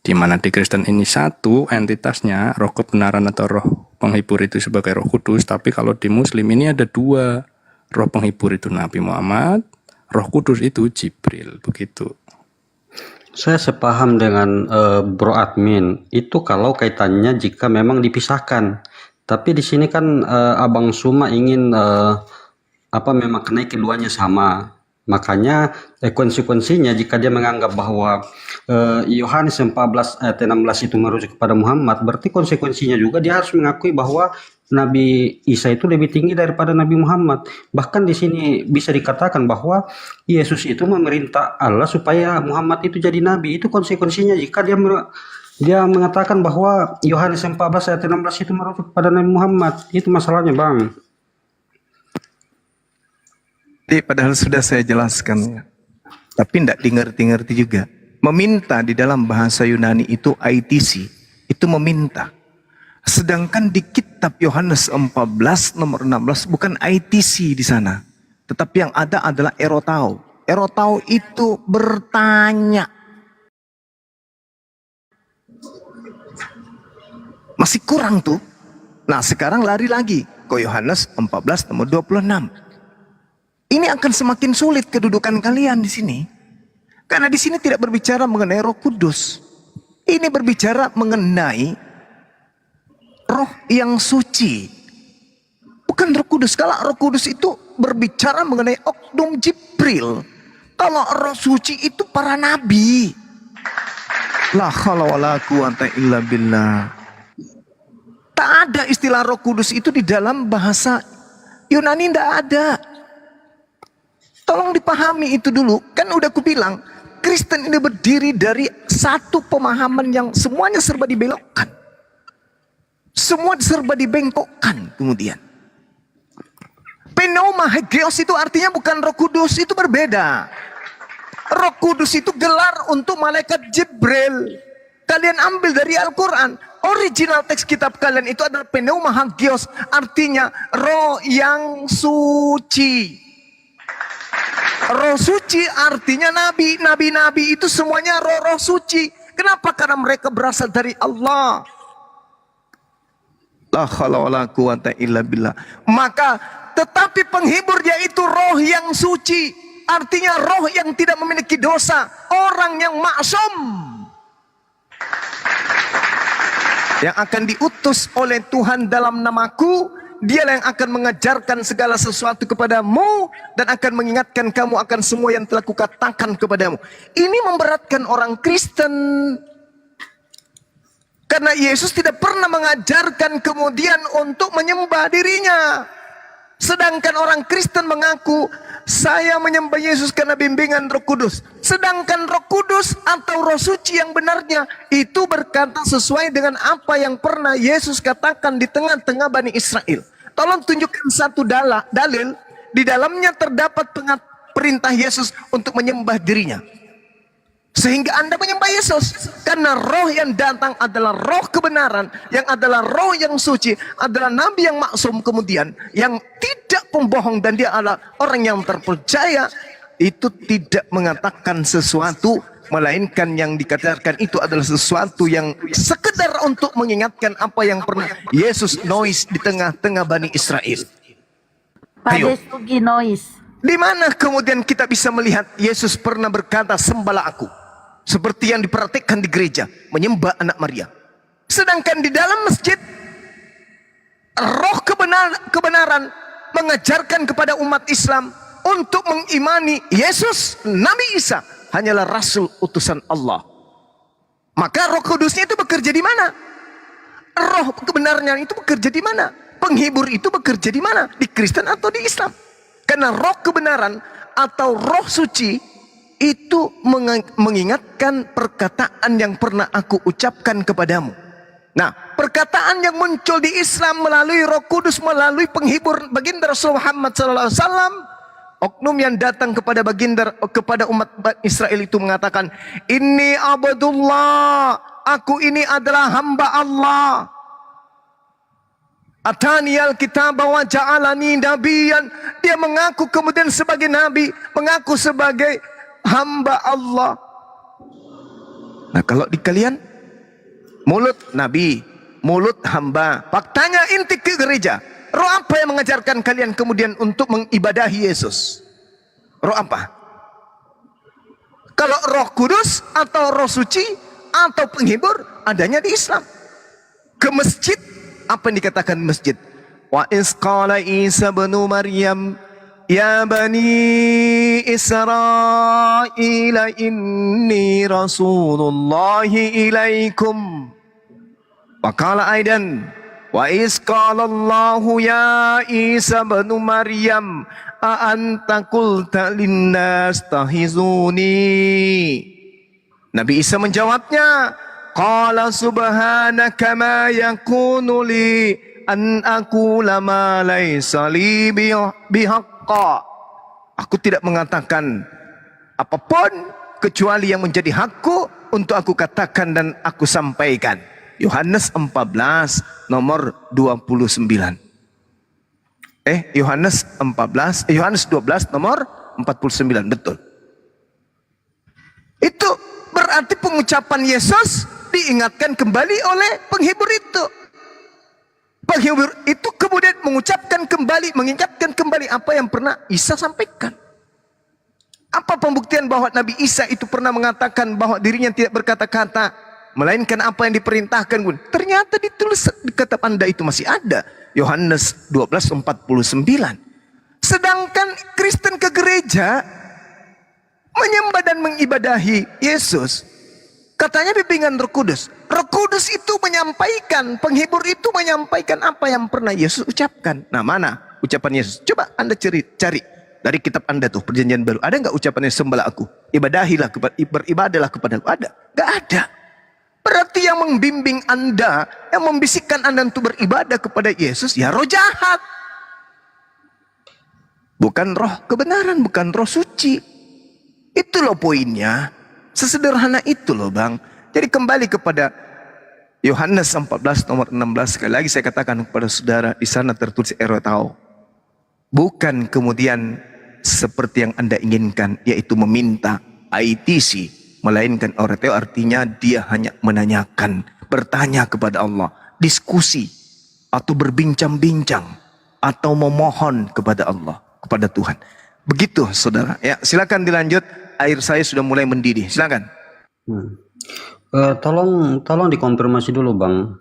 Di mana di Kristen ini satu entitasnya, roh kebenaran atau roh penghibur itu sebagai Roh Kudus, tapi kalau di Muslim ini ada dua. Roh penghibur itu Nabi Muhammad, Roh Kudus itu Jibril, begitu. Saya sepaham dengan Bro Admin. Itu kalau kaitannya jika memang dipisahkan. Tapi di sini kan Abang Suma ingin memaknai keduanya sama. Makanya konsekuensinya jika dia menganggap bahwa Yohanes 14 ayat 16 itu merujuk kepada Muhammad, berarti konsekuensinya juga dia harus mengakui bahwa Nabi Isa itu lebih tinggi daripada Nabi Muhammad. Bahkan di sini bisa dikatakan bahwa Yesus itu memerintah Allah supaya Muhammad itu jadi nabi. Itu konsekuensinya jika dia mengatakan bahwa Yohanes 14 ayat 16 itu merujuk kepada Nabi Muhammad. Itu masalahnya, Bang. Padahal sudah saya jelaskan, tapi tidak dimengerti juga. Meminta di dalam bahasa Yunani itu ITC, itu meminta. Sedangkan di kitab Yohanes 14 nomor 16 bukan ITC di sana, tetapi yang ada adalah erotao. Erotao itu bertanya. Masih kurang tuh. Nah sekarang lari lagi ke Yohanes 14 nomor 26. Ini akan semakin sulit kedudukan kalian di sini. Karena di sini tidak berbicara mengenai Roh Kudus. Ini berbicara mengenai Roh yang suci. Bukan Roh Kudus. Kalau Roh Kudus itu berbicara mengenai oknum Jibril. Kalau Roh suci itu para nabi. La haula wala quwata illa billah. Tak ada istilah Roh Kudus itu di dalam bahasa Yunani, tidak ada. Tolong dipahami itu dulu. Kan udah aku bilang, Kristen ini berdiri dari satu pemahaman yang semuanya serba dibelokkan. Semua serba dibengkokkan kemudian. Pneuma Hagios itu artinya bukan Roh Kudus, itu berbeda. Roh Kudus itu gelar untuk malaikat Jibril. Kalian ambil dari Al-Quran. Original teks kitab kalian itu adalah Pneuma Hagios, artinya roh yang suci. Roh suci artinya nabi. Nabi-nabi itu semuanya roh-roh suci. Kenapa? Karena mereka berasal dari Allah. La haula wala quwata illa billah. Maka tetapi penghibur yaitu roh yang suci. Artinya roh yang tidak memiliki dosa. Orang yang maksum. Yang akan diutus oleh Tuhan dalam namaku. Dialah yang akan mengajarkan segala sesuatu kepadamu dan akan mengingatkan kamu akan semua yang telah kukatakan kepadamu. Ini memberatkan orang Kristen. Karena Yesus tidak pernah mengajarkan kemudian untuk menyembah dirinya. Sedangkan orang Kristen mengaku, saya menyembah Yesus karena bimbingan Roh Kudus. Sedangkan Roh Kudus atau Roh Suci yang benarnya itu berkata sesuai dengan apa yang pernah Yesus katakan di tengah-tengah Bani Israel. Tolong tunjukkan satu dalil di dalamnya terdapat perintah Yesus untuk menyembah dirinya. Sehingga Anda menyembah Yesus. Karena roh yang datang adalah roh kebenaran. Yang adalah roh yang suci. Adalah nabi yang maksum kemudian. Yang tidak pembohong. Dan dia adalah orang yang terpercaya. itu tidak mengatakan sesuatu, melainkan yang dikatakan itu adalah sesuatu yang sekedar untuk mengingatkan apa yang pernah Yesus noise di tengah-tengah Bani Israel. Ayo. Pada sugi noise. Di mana kemudian kita bisa melihat Yesus pernah berkata, sembahlah aku, seperti yang diperhatikan di gereja, menyembah anak Maria. Sedangkan di dalam masjid, roh kebenaran mengajarkan kepada umat Islam untuk mengimani Yesus, Nabi Isa hanyalah Rasul utusan Allah. Maka Roh Kudusnya itu bekerja di mana? Roh kebenarannya itu bekerja di mana? Penghibur itu bekerja di mana? Di Kristen atau di Islam? Karena roh kebenaran atau roh suci itu mengingatkan perkataan yang pernah aku ucapkan kepadamu. Nah, perkataan yang muncul di Islam melalui Roh Kudus, melalui penghibur baginda Rasul Muhammad SAW, oknum yang datang kepada kepada umat Israel itu mengatakan, "Inni abdullah, aku ini adalah hamba Allah. Ataniyal kitab wa ja'alani nabiyan." Dia mengaku kemudian sebagai nabi, mengaku sebagai hamba Allah. Nah, kalau di kalian, mulut nabi, mulut hamba. Faktanya inti ke gereja. Roh apa yang mengajarkan kalian kemudian untuk mengibadahi Yesus? Roh apa? Kalau Roh Kudus atau Roh Suci atau penghibur adanya di Islam. Ke masjid, apa yang dikatakan masjid? Wa iz qala Isa bin Maryam ya bani Israil inni rasulullahi ilaikum. Wa qala aidan wa iz qala Allahu ya Isa bin Maryam a anta qulta linnas tahizuni. Nabi Isa menjawabnya, qala subhanaka ma yakunu li an aqula ma laysa li bihaqqa. Aku tidak mengatakan apapun kecuali yang menjadi hakku untuk aku katakan dan aku sampaikan. Yohanes 14 nomor 29. Yohanes 12 nomor 49, betul. Itu berarti pengucapan Yesus diingatkan kembali oleh penghibur itu. Penghibur itu kemudian mengucapkan kembali, mengingatkan kembali apa yang pernah Isa sampaikan. Apa pembuktian bahwa Nabi Isa itu pernah mengatakan bahwa dirinya tidak berkata-kata, melainkan apa yang diperintahkan pun? Ternyata ditulis di kitab Anda itu masih ada. Yohanes 12:49. Sedangkan Kristen ke gereja menyembah dan mengibadahi Yesus, katanya bimbingan Roh Kudus. Roh Kudus itu menyampaikan, penghibur itu menyampaikan apa yang pernah Yesus ucapkan. Nah, mana ucapan Yesus? Coba Anda cari dari kitab Anda tuh, Perjanjian Baru. Ada nggak ucapannya, sembahlah aku, ibadahilah, beribadahlah kepadaku? Ada? Nggak ada. Berarti yang membimbing Anda, yang membisikkan Anda untuk beribadah kepada Yesus, ya roh jahat. Bukan roh kebenaran, bukan roh suci. Itu loh poinnya. Sesederhana itu loh Bang. Jadi kembali kepada Yohanes 14 nomor 16. Sekali lagi saya katakan kepada saudara, di sana tertulis erotao. Bukan kemudian seperti yang Anda inginkan, yaitu meminta ITC. Melainkan erotao artinya dia hanya menanyakan, bertanya kepada Allah, diskusi, atau berbincang-bincang, atau memohon kepada Allah, kepada Tuhan. Begitu saudara. Ya, silakan dilanjut. Air saya sudah mulai mendidih. Silakan. Tolong dikonfirmasi dulu Bang.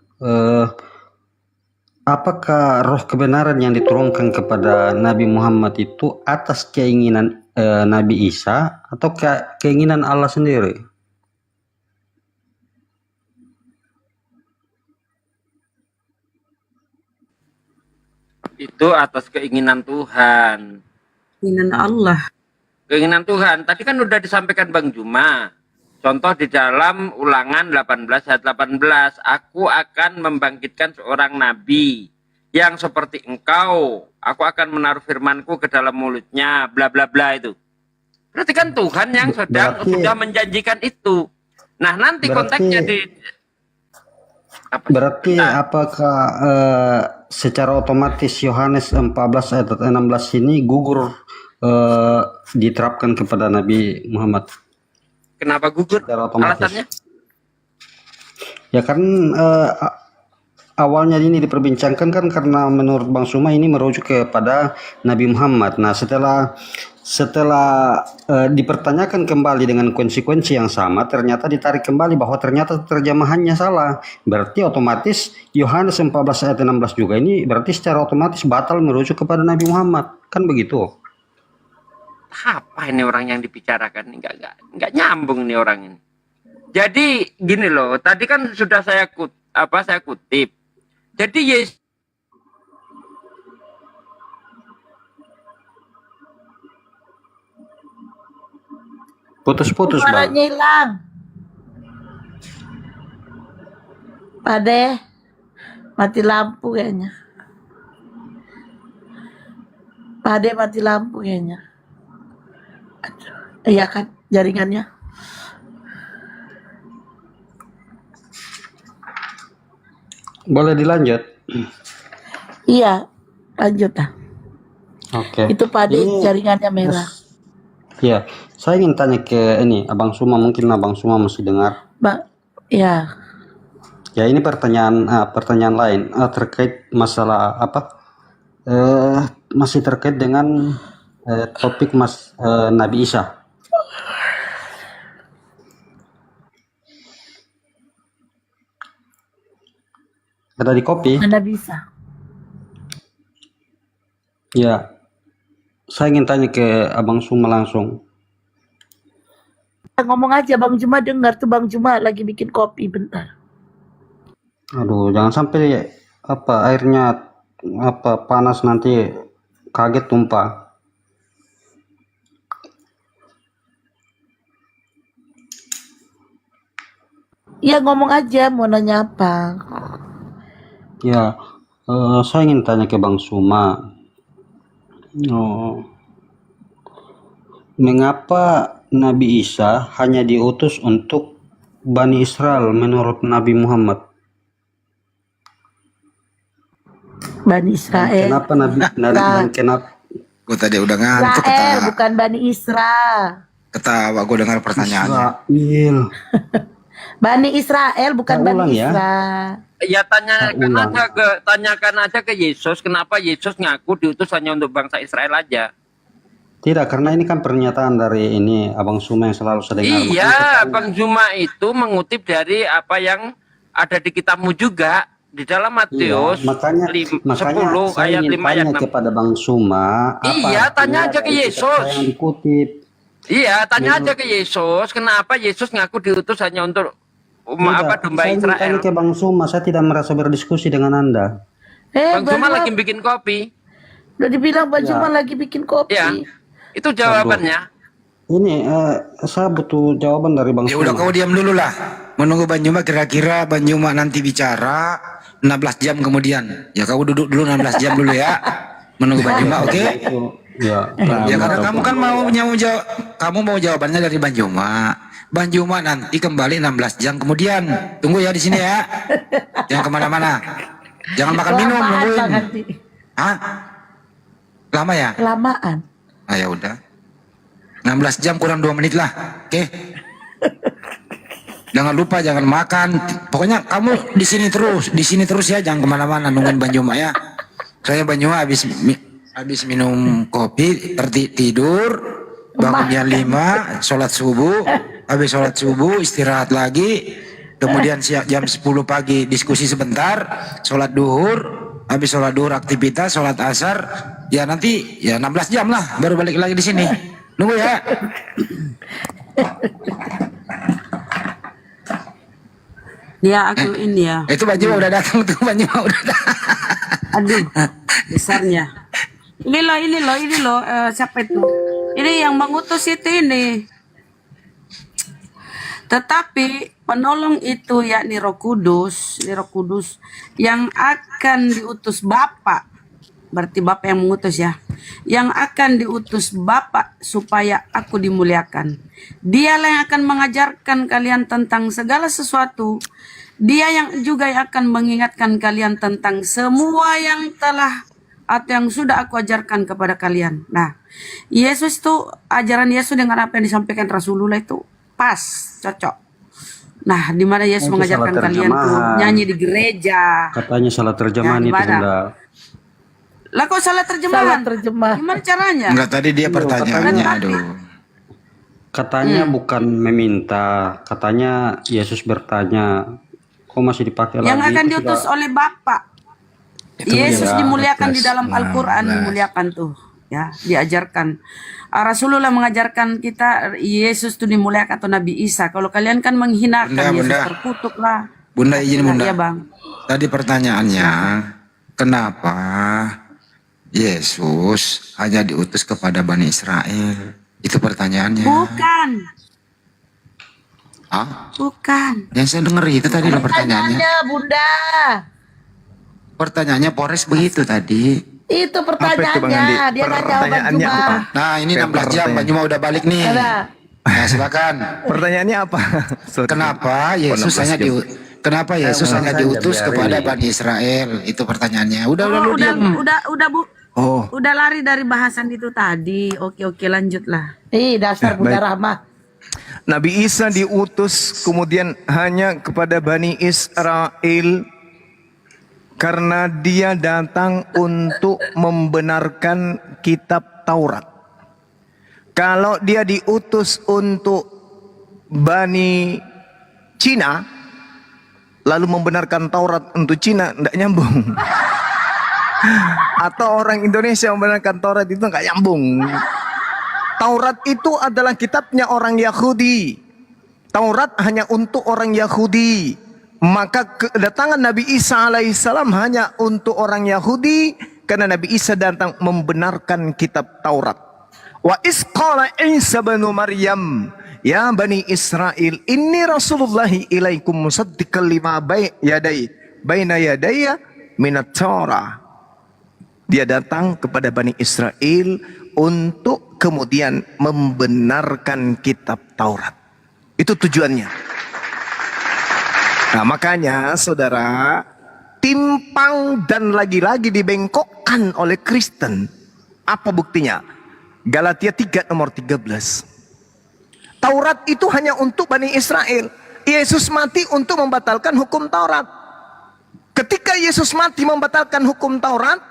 Apakah roh kebenaran yang diturunkan kepada Nabi Muhammad itu atas keinginan Nabi Isa atau keinginan Allah sendiri? Itu atas keinginan Tuhan. Keinginan Allah. Keinginan Tuhan. Tadi kan udah disampaikan Bang Juma. Contoh di dalam Ulangan 18 ayat 18. Aku akan membangkitkan seorang nabi yang seperti engkau. Aku akan menaruh firmanku ke dalam mulutnya. Bla bla bla itu. Berarti kan Tuhan yang sudah menjanjikan itu. Nah nanti konteksnya di... Apakah secara otomatis Yohanes 14 ayat 16 ini gugur diterapkan kepada Nabi Muhammad Kenapa gugur? secara otomatis? Alasannya? Ya kan awalnya ini diperbincangkan kan karena menurut Bang Suma ini merujuk kepada Nabi Muhammad. Nah, setelah dipertanyakan kembali dengan konsekuensi yang sama, ternyata ditarik kembali bahwa ternyata terjemahannya salah. Berarti otomatis Yohanes 14 ayat 16 juga ini berarti secara otomatis batal merujuk kepada Nabi Muhammad. Kan begitu? Apa ini orang yang dibicarakan? Enggak nyambung nih orang ini. Jadi gini loh, tadi kan sudah saya kutip. Jadi Yesus putus-putus, Bang. Suaranya hilang. Pade, mati lampu kayaknya. Pade mati lampu kayaknya. Aduh, iya kan jaringannya. Boleh dilanjut? Iya, lanjut lah. Oke. Itu Pade Ini jaringannya merah. ya, saya ingin tanya ke ini Abang Suma, mungkin Abang Suma masih dengar. Bang, ya. Ya, ini pertanyaan lain terkait masalah apa? Masih terkait dengan topik Nabi Isa. Ada di kopi? Mana bisa? Ya, saya ingin tanya ke Abang Suma langsung. Ngomong aja Bang Juma, dengar tuh Bang Juma lagi bikin kopi bentar. Aduh, jangan sampai airnya panas nanti kaget tumpah. Ya ngomong aja, mau nanya apa? Ya, saya ingin tanya ke Bang Suma. Mengapa Nabi Isa hanya diutus untuk Bani Israel menurut Nabi Muhammad? Bani Israel. Kenapa kenapa? Gue tadi udah ngantuk Israel bukan Bani Isra. ketawa gue dengar pertanyaannya. Israel. Bani Israel bukan Saya Bani ulang ya. Isra. ya tanyakan aja ke Yesus, kenapa Yesus ngaku diutus hanya untuk bangsa Israel aja? Tidak, karena ini kan pernyataan dari ini Abang Suma yang selalu saya dengar. Iya, Bang Juma itu mengutip dari apa yang ada di kitabmu juga di dalam Matius makanya 10 saya ayat ingin 5 ayat tanya 6. kepada Bang Suma. Iya, tanya aja ke Yesus. Yang dikutip. Iya, tanya aja ke Yesus, kenapa Yesus ngaku diutus hanya untuk domba Saya ingin Israel? tanya ke Bang Suma, saya tidak merasa berdiskusi dengan Anda. Bang Juma lagi bikin kopi. Udah dibilang Bang Juma lagi bikin kopi. Ya, itu jawabannya. Ini saya butuh jawaban dari Bang Ya Suma. udah kau diam dulu lah. Menunggu Bang Juma, kira-kira Bang Juma nanti bicara 16 jam kemudian. Ya kau duduk dulu 16 jam dulu ya. Menunggu Bang Juma, oke? Ya, Ya karena kamu kan kamu mau jawabannya dari Bang Juma. Bang Juma nanti kembali 16 jam kemudian. Tunggu ya di sini ya. Jangan kemana-mana. Jangan makan minum, Kelamaan nungguin. Bang nanti. Hah? Lama ya? Kelamaan. Ah ya udah. 16 jam kurang 2 menit lah. Oke. Jangan lupa jangan makan. Pokoknya kamu di sini terus ya, jangan kemana-mana nungguin Bang Juma ya. Saya Bang Juma habis minum kopi, tidur, bangun jam 5, sholat subuh, habis sholat subuh istirahat lagi, kemudian siap jam 10 pagi diskusi sebentar, sholat duhur, habis sholat duhur aktivitas, sholat asar, ya nanti ya 16 jam lah baru balik lagi di sini. Nunggu ya. Dia aku ini ya. Itu Bang Juma udah datang tuh, Bang Juma udah datang. Aduh, besarnya. Ini loh, siapa itu? Ini yang mengutus itu ini. Tetapi penolong itu yakni Roh Kudus, yang akan diutus Bapa. Berarti Bapa yang mengutus ya. Yang akan diutus Bapa supaya aku dimuliakan. Dialah yang akan mengajarkan kalian tentang segala sesuatu. Dia yang juga akan mengingatkan kalian tentang semua yang telah atau yang sudah aku ajarkan kepada kalian. Nah, Yesus tuh, ajaran Yesus dengan apa yang disampaikan Rasulullah itu pas, cocok. Nah, di mana Yesus Itu mengajarkan salah kalian tuh terjemahan. nyanyi di gereja. Katanya salah terjemahan Ya, itu gimana? Bunda. Lah kok salah terjemahan? Salah terjemah. Gimana caranya? Enggak, tadi dia pertanyaannya, aduh. Katanya bukan meminta, katanya Yesus bertanya, kok masih dipakai Yang lagi? akan Itu diutus sudah- oleh Bapa. Itu Yesus ya, dimuliakan di 14, dalam Al-Quran, 16. dimuliakan tuh, ya, diajarkan. Rasulullah mengajarkan kita Yesus tuh dimuliakan atau Nabi Isa. Kalau kalian kan menghinakan Yesus, Bunda. terkutuk lah. Bunda izin Nah, Bunda. iya bang. Tadi pertanyaannya, kenapa Yesus hanya diutus kepada Bani Israel? Itu pertanyaannya. Bukan, Ah, bukan. yang saya dengar itu tadi loh pertanyaannya. Pertanyaannya, Bunda. Pertanyaannya Polres begitu tadi. Itu Apa itu, Bang pertanyaannya. Andi? Dia nanya Bang Pertanyaannya Juma. apa? Nah, ini 16 jam Bang Juma udah balik nih. Ada. Nah, silakan. Pertanyaannya apa? Kenapa Yesus hanya diutus kepada Bani Israel? Itu pertanyaannya. Udah Oh, lu udah, diam. udah Bu. Oh, Udah lari dari bahasan itu tadi. Oke, lanjutlah. Dasar Bunda baik. Rahmah. Nabi Isa diutus kemudian hanya kepada Bani Israel karena dia datang untuk membenarkan kitab Taurat. Kalau dia diutus untuk Bani Cina, lalu membenarkan Taurat untuk Cina, tidak nyambung. Atau orang Indonesia membenarkan Taurat itu nggak nyambung. Taurat itu adalah kitabnya orang Yahudi. Taurat hanya untuk orang Yahudi. Maka kedatangan Nabi Isa alaihissalam hanya untuk orang Yahudi karena Nabi Isa datang membenarkan kitab Taurat. Wa isqala Isa bin Maryam, ya Bani Israel, inni Rasulullahi ilaikum musaddiqan lima baina yadayya minat Taurah. Dia datang kepada Bani Israel untuk kemudian membenarkan kitab Taurat. Itu tujuannya. Nah, makanya saudara, timpang dan lagi-lagi dibengkokkan oleh Kristen. Apa buktinya? Galatia 3 nomor 13. Taurat itu hanya untuk Bani Israel. Yesus mati untuk membatalkan hukum Taurat. Ketika Yesus mati membatalkan hukum Taurat,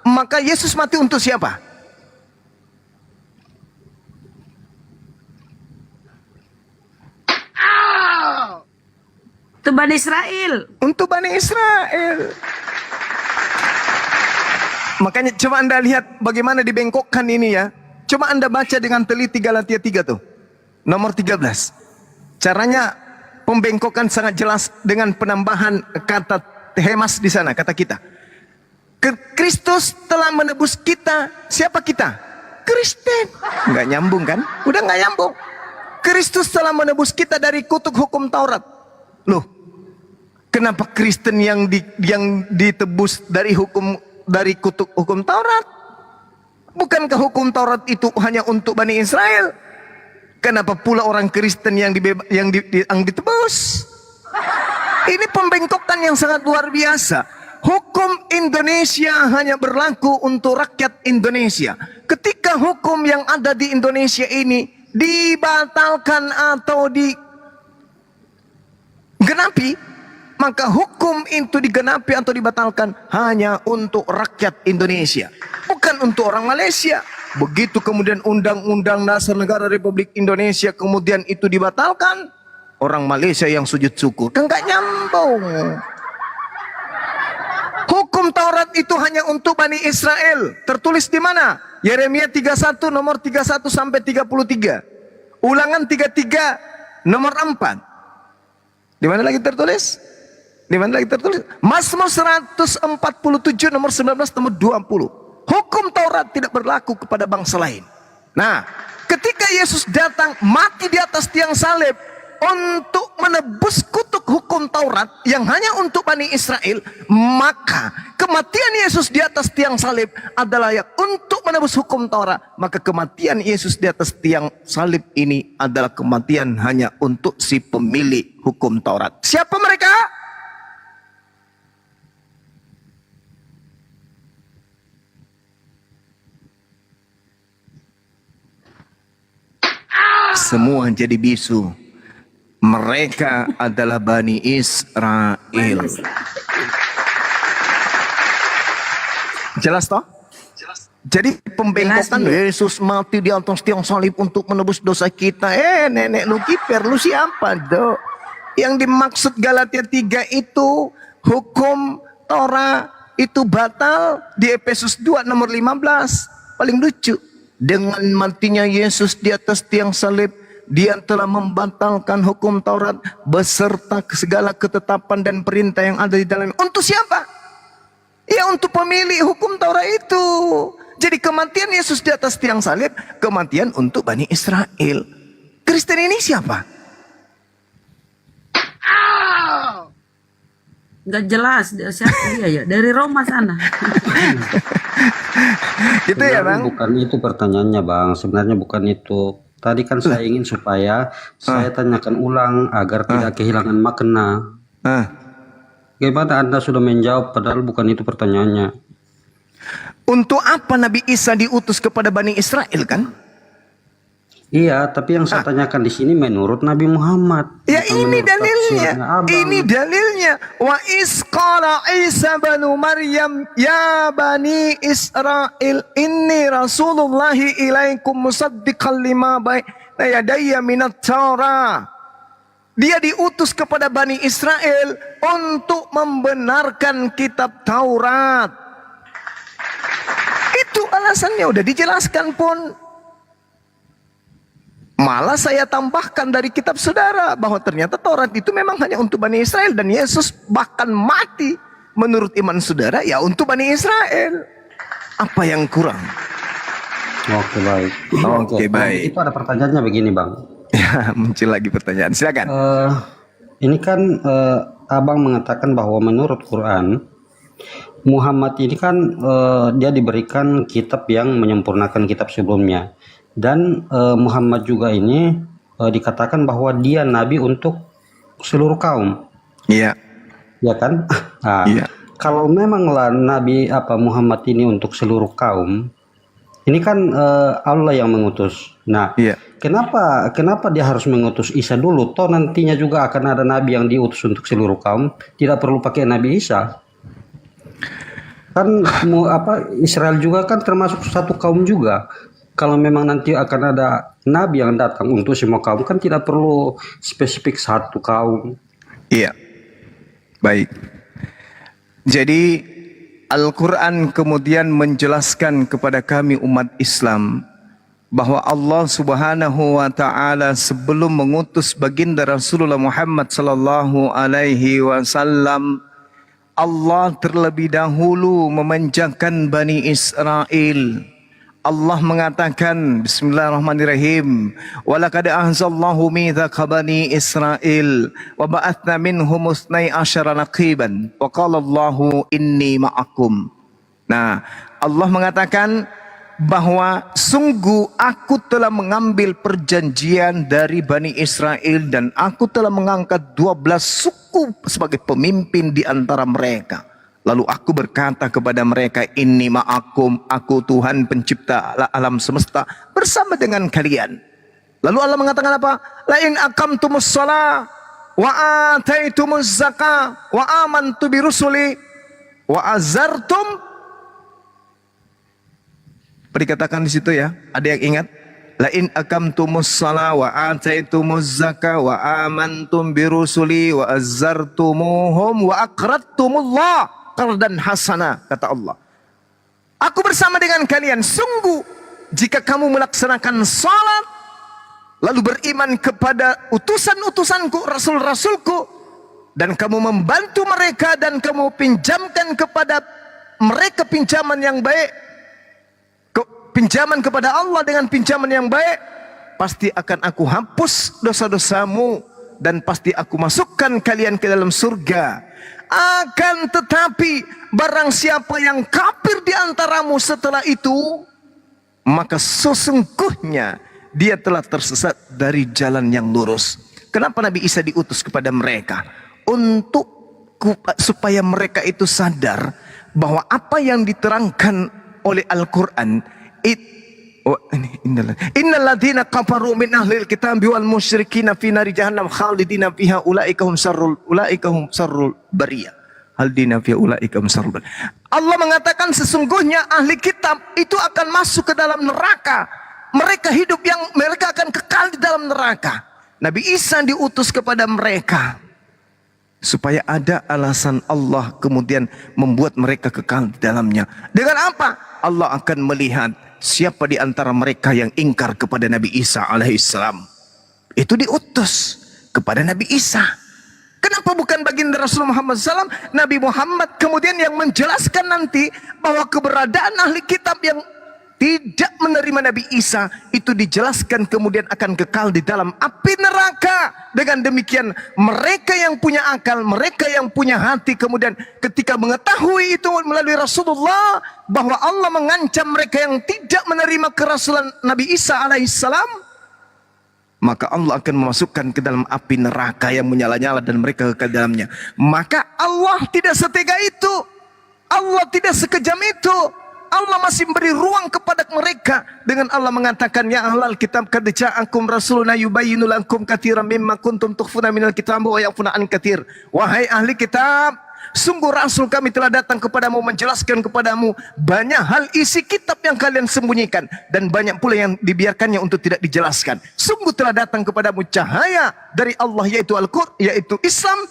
maka Yesus mati untuk siapa? Itu Bani Israel. Untuk Bani Israel. Makanya coba Anda lihat bagaimana dibengkokkan ini ya. Coba Anda baca dengan teliti Galatia 3 tuh. Nomor 13. Caranya pembengkokan sangat jelas dengan penambahan kata hemas di sana, kata kita. Kristus telah menebus kita. Siapa kita? Kristen. Nggak nyambung kan? Udah nggak nyambung. Kristus telah menebus kita dari kutuk hukum Taurat. Loh, kenapa Kristen yang ditebus dari kutuk hukum Taurat? Bukankah hukum Taurat itu hanya untuk Bani Israel? Kenapa pula orang Kristen yang ditebus? Ini pembengkokan yang sangat luar biasa. Hukum Indonesia hanya berlaku untuk rakyat Indonesia. Ketika hukum yang ada di Indonesia ini dibatalkan atau digenapi, maka hukum itu digenapi atau dibatalkan hanya untuk rakyat Indonesia, bukan untuk orang Malaysia. Begitu kemudian Undang-Undang Dasar Negara Republik Indonesia kemudian itu dibatalkan, orang Malaysia yang sujud syukur, kan nggak nyambung. Hukum Taurat itu hanya untuk Bani Israel. Tertulis di mana? Yeremia 31 nomor 31 sampai 33. Ulangan 33 nomor 4. Di mana lagi tertulis? Di mana lagi tertulis? Mazmur 147 nomor 19 nomor 20. Hukum Taurat tidak berlaku kepada bangsa lain. Nah, ketika Yesus datang mati di atas tiang salib untuk menebus kutuk hukum Taurat yang hanya untuk Bani Israel, maka kematian Yesus di atas tiang salib adalah yang untuk menebus hukum Taurat. Maka kematian Yesus di atas tiang salib ini adalah kematian hanya untuk si pemilik hukum Taurat. Siapa mereka? semua jadi bisu. Mereka adalah Bani Israel. Jelas toh? Jadi pembengkokan Yesus mati di atas tiang salib untuk menebus dosa kita. Nenek lu kiper, lu siapa dok? Yang dimaksud Galatia 3 itu hukum Torah itu batal di Efesus 2 nomor 15. Paling lucu. Dengan matinya Yesus di atas tiang salib, dia telah membatalkan hukum Taurat beserta segala ketetapan dan perintah yang ada di dalamnya. Untuk siapa? Ya untuk pemilik hukum Taurat itu. Jadi kematian Yesus di atas tiang salib, kematian untuk Bani Israel. Kristen ini siapa? Gak jelas siapa dia ya, dari Roma sana. Gitu ya Bang? Bukan itu pertanyaannya Bang, sebenarnya bukan itu. Tadi kan saya ingin supaya saya tanyakan ulang agar tidak kehilangan makna. Gimana Anda sudah menjawab padahal bukan itu pertanyaannya. Untuk apa Nabi Isa diutus kepada Bani Israel kan? Iya, tapi yang saya tanyakan di sini menurut Nabi Muhammad. Ya ini dalilnya. Ini dalilnya. Wa isqala Isa banu Maryam ya Bani Israel inni Rasulullahi ilaikum musaddiqan lima baina yadayya minat Taurah. Dia diutus kepada Bani Israel untuk membenarkan kitab Taurat. Itu alasannya udah dijelaskan pun. Malah saya tambahkan dari kitab saudara bahwa ternyata Taurat itu memang hanya untuk Bani Israel dan Yesus bahkan mati menurut iman saudara ya untuk Bani Israel. Apa yang kurang? Oke baik. Oke, baik. Itu ada pertanyaannya begini Bang. Ya muncul lagi pertanyaan. Silakan. Ini kan Abang mengatakan bahwa menurut Quran Muhammad ini kan dia diberikan kitab yang menyempurnakan kitab sebelumnya. Dan Muhammad juga ini dikatakan bahwa dia nabi untuk seluruh kaum. Iya. Ya kan? Iya. Kalau memanglah nabi Muhammad ini untuk seluruh kaum, ini kan Allah yang mengutus. Nah, kenapa dia harus mengutus Isa dulu? Toh nantinya juga akan ada nabi yang diutus untuk seluruh kaum, tidak perlu pakai Nabi Isa. Kan Israel juga kan termasuk satu kaum juga. Kalau memang nanti akan ada nabi yang datang untuk semua kaum, kan tidak perlu spesifik satu kaum. Iya. Baik. Jadi Al-Quran kemudian menjelaskan kepada kami umat Islam bahwa Allah Subhanahu wa taala sebelum mengutus baginda Rasulullah Muhammad sallallahu alaihi wasallam, Allah terlebih dahulu memanjakan Bani Israel. Allah mengatakan bismillahirrahmanirrahim walaqad ahzallahu mitsaqa bani Israil wa ba'atsna minhum 12 naqiban wa qala Allahu inni ma'akum. Nah, Allah mengatakan bahwa sungguh aku telah mengambil perjanjian dari Bani Israel dan aku telah mengangkat 12 suku sebagai pemimpin di antara mereka. Lalu aku berkata kepada mereka, inni ma'akum, aku Tuhan pencipta alam semesta bersama dengan kalian. Lalu Allah mengatakan apa? La in aqamtumus shalah wa ataitumuz zakah wa amantu bi rusuli wa azartum. Dikatakan di situ ya. Ada yang ingat? La in aqamtumus shalah wa ataitumuz zakah wa amantum bi rusuli wa azartumuhum wa aqradtumullah qardan hasana, kata Allah. Aku bersama dengan kalian. Sungguh jika kamu melaksanakan salat lalu beriman kepada utusan-utusanku, rasul-rasulku, dan kamu membantu mereka dan kamu pinjamkan kepada mereka pinjaman yang baik, pinjaman kepada Allah dengan pinjaman yang baik, pasti akan aku hapus dosa-dosamu dan pasti aku masukkan kalian ke dalam surga. Akan tetapi barang siapa yang kafir di antaramu setelah itu, maka sesungguhnya dia telah tersesat dari jalan yang lurus. Kenapa Nabi Isa diutus kepada mereka? Untuk supaya mereka itu sadar bahwa apa yang diterangkan oleh Al-Quran, Oh, ini innal ladzina kafaru min ahlil kitab wal musyrikin fi nari jahannam khalidina fiha ulaika hum sarrul bariyah. Haldina fiha ulaika hum sarrul bariyah. Allah mengatakan sesungguhnya ahli kitab itu akan masuk ke dalam neraka. Mereka akan kekal di dalam neraka. Nabi Isa diutus kepada mereka supaya ada alasan Allah kemudian membuat mereka kekal di dalamnya. Dengan apa? Allah akan melihat siapa di antara mereka yang ingkar kepada Nabi Isa alaihissalam. Itu diutus kepada Nabi Isa. Kenapa bukan baginda Rasulullah Muhammad SAW? Nabi Muhammad kemudian yang menjelaskan nanti bahwa keberadaan ahli kitab yang tidak menerima Nabi Isa itu dijelaskan kemudian akan kekal di dalam api neraka. Dengan demikian mereka yang punya akal, mereka yang punya hati kemudian ketika mengetahui itu melalui Rasulullah bahwa Allah mengancam mereka yang tidak menerima kerasulan Nabi Isa alaihissalam, maka Allah akan memasukkan ke dalam api neraka yang menyala-nyala dan mereka kekal di dalamnya. Maka Allah tidak setega itu, Allah tidak sekejam itu. Allah masih memberi ruang kepada mereka dengan Allah mengatakan ya ahlal kitab qad ja'akum rasuluna yubayyinu lakum katsiran mimma kuntum tukhfuna minal kitab wa ya'funa an katsir. Wahai ahli kitab, sungguh rasul kami telah datang kepadamu menjelaskan kepadamu banyak hal isi kitab yang kalian sembunyikan dan banyak pula yang dibiarkannya untuk tidak dijelaskan. Sungguh telah datang kepadamu cahaya dari Allah yaitu Al-Qur'an, yaitu Islam,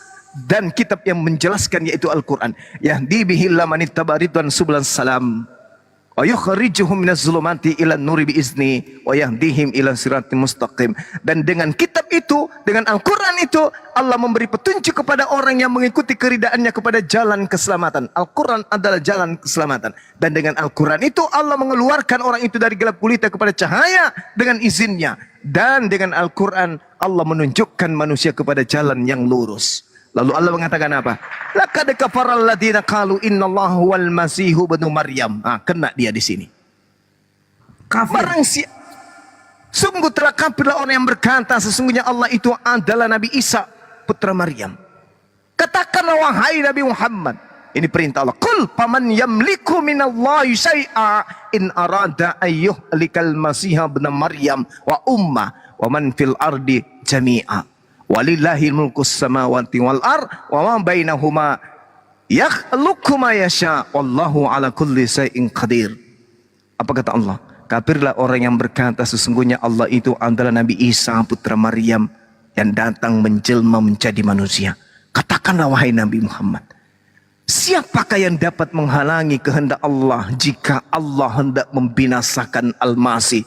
dan kitab yang menjelaskan yaitu Al-Qur'an. Yahdi bihi man ittaba ridwan subul salam. Wa yukhrijuhum minaz zulumati ila nuri biizni wa yahdihim ila siratim mustaqim. Dan dengan kitab itu, dengan Al-Quran itu, Allah memberi petunjuk kepada orang yang mengikuti keridaannya kepada jalan keselamatan. Al-Quran adalah jalan keselamatan. Dan dengan Al-Quran itu Allah mengeluarkan orang itu dari gelap gulita kepada cahaya dengan izinnya. Dan dengan Al-Quran Allah menunjukkan manusia kepada jalan yang lurus. Lalu Allah mengatakan apa? Laqad kafaral ladzina qalu innallaha huwal masihu ibnu Maryam. Kena dia di sini. Kafir. Sungguh telah kafirlah orang yang berkata sesungguhnya Allah itu adalah Nabi Isa putra Maryam. Katakanlah wahai Nabi Muhammad, ini perintah Allah. Qul faman yamliku minallahi syai'a in arada ayyuhlikal masiha ibnu Maryam wa umma wa man fil ardi jami'a. Walillahil mulkus samawati wal ar wa ma bainahuma yakhluqu ma yasha wallahu ala kulli syai'in qadir. Apa kata Allah? Kafirlah orang yang berkata sesungguhnya Allah itu adalah Nabi Isa putra Maryam yang datang menjelma menjadi manusia. Katakanlah wahai Nabi Muhammad, siapakah yang dapat menghalangi kehendak Allah jika Allah hendak membinasakan Al-Masih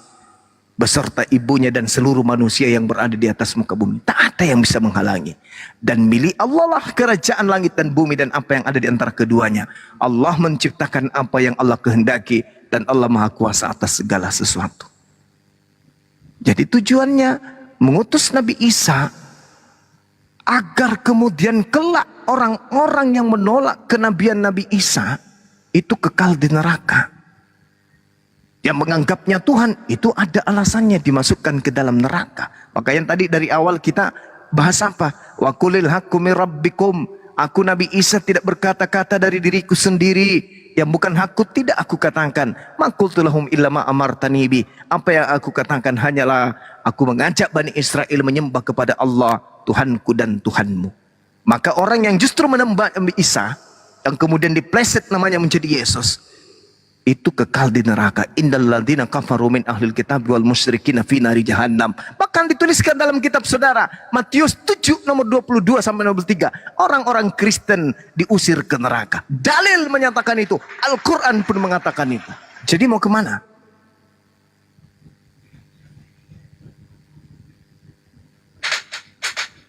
beserta ibunya dan seluruh manusia yang berada di atas muka bumi? Tak ada yang bisa menghalangi. Dan milik Allah lah kerajaan langit dan bumi dan apa yang ada di antara keduanya. Allah menciptakan apa yang Allah kehendaki dan Allah Maha Kuasa atas segala sesuatu. Jadi tujuannya mengutus Nabi Isa agar kemudian kelak orang-orang yang menolak kenabian Nabi Isa itu kekal di neraka. Yang menganggapnya Tuhan itu ada alasannya dimasukkan ke dalam neraka. Maka yang tadi dari awal kita bahas apa? Wa qulil haqqu mir rabbikum. Aku Nabi Isa tidak berkata-kata dari diriku sendiri. Yang bukan hakku tidak aku katakan. Ma qultu lahum illa ma amartani bi. Apa yang aku katakan hanyalah aku mengajak Bani Israel menyembah kepada Allah, Tuhanku dan Tuhanmu. Maka orang yang justru menyembah Nabi Isa, yang kemudian dipleset namanya menjadi Yesus, itu kekal di neraka. Innal ladzina kafaru min ahlil kitab wal musyrikin fi nari jahannam. Bahkan dituliskan dalam kitab saudara Matius 7 nomor 22 sampai 23, orang-orang Kristen diusir ke neraka. Dalil menyatakan itu, Al-Quran pun mengatakan itu. Jadi mau kemana?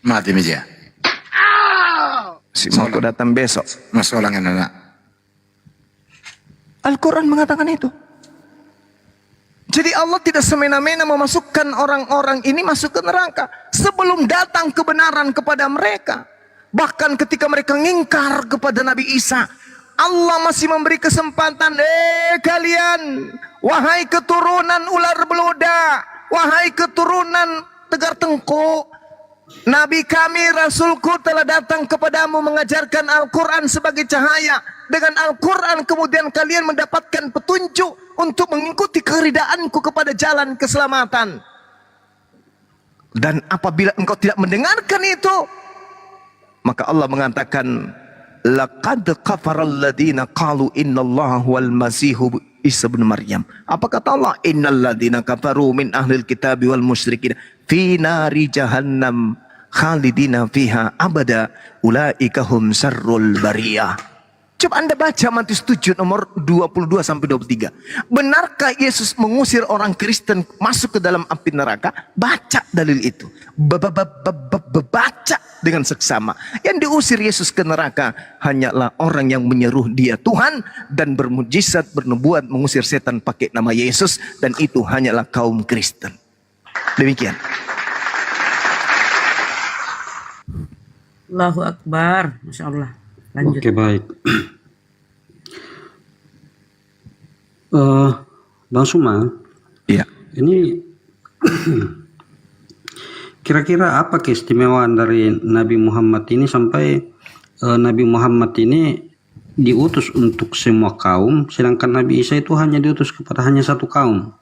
Mati meja. Si mau datang besok. Masalah anak. Al-Quran mengatakan itu. Jadi Allah tidak semena-mena memasukkan orang-orang ini masuk ke neraka sebelum datang kebenaran kepada mereka. Bahkan ketika mereka ngingkar kepada Nabi Isa, Allah masih memberi kesempatan. Kalian, wahai keturunan ular beluda, wahai keturunan tegar tengkuk, Nabi kami, Rasulku telah datang kepadamu mengajarkan Al-Quran sebagai cahaya. Dengan Al-Quran kemudian kalian mendapatkan petunjuk untuk mengikuti keridaanku kepada jalan keselamatan. Dan apabila engkau tidak mendengarkan itu, maka Allah mengatakan, laqad kafara alladziina qalu innallaha huwal masihu Isa bin Maryam. Apa kata Allah? Innal ladzina kafaru min ahlil kitabi wal musyrikin fi nari jahannam khalidina fiha abada ulaika hum syarrul bariyah. Coba Anda baca Matius 7 nomor 22 sampai 23. Benarkah Yesus mengusir orang Kristen masuk ke dalam api neraka? Baca dalil itu. Baca dengan seksama. Yang diusir Yesus ke neraka hanyalah orang yang menyeru dia Tuhan dan bermujizat, bernubuat, mengusir setan pakai nama Yesus, dan itu hanyalah kaum Kristen. Demikian. Allahu Akbar. Masya Allah. Lanjut. Oke, baik. Bang Suma, iya. Ini kira-kira apa keistimewaan dari Nabi Muhammad ini sampai Nabi Muhammad ini diutus untuk semua kaum, sedangkan Nabi Isa itu hanya diutus kepada hanya satu kaum.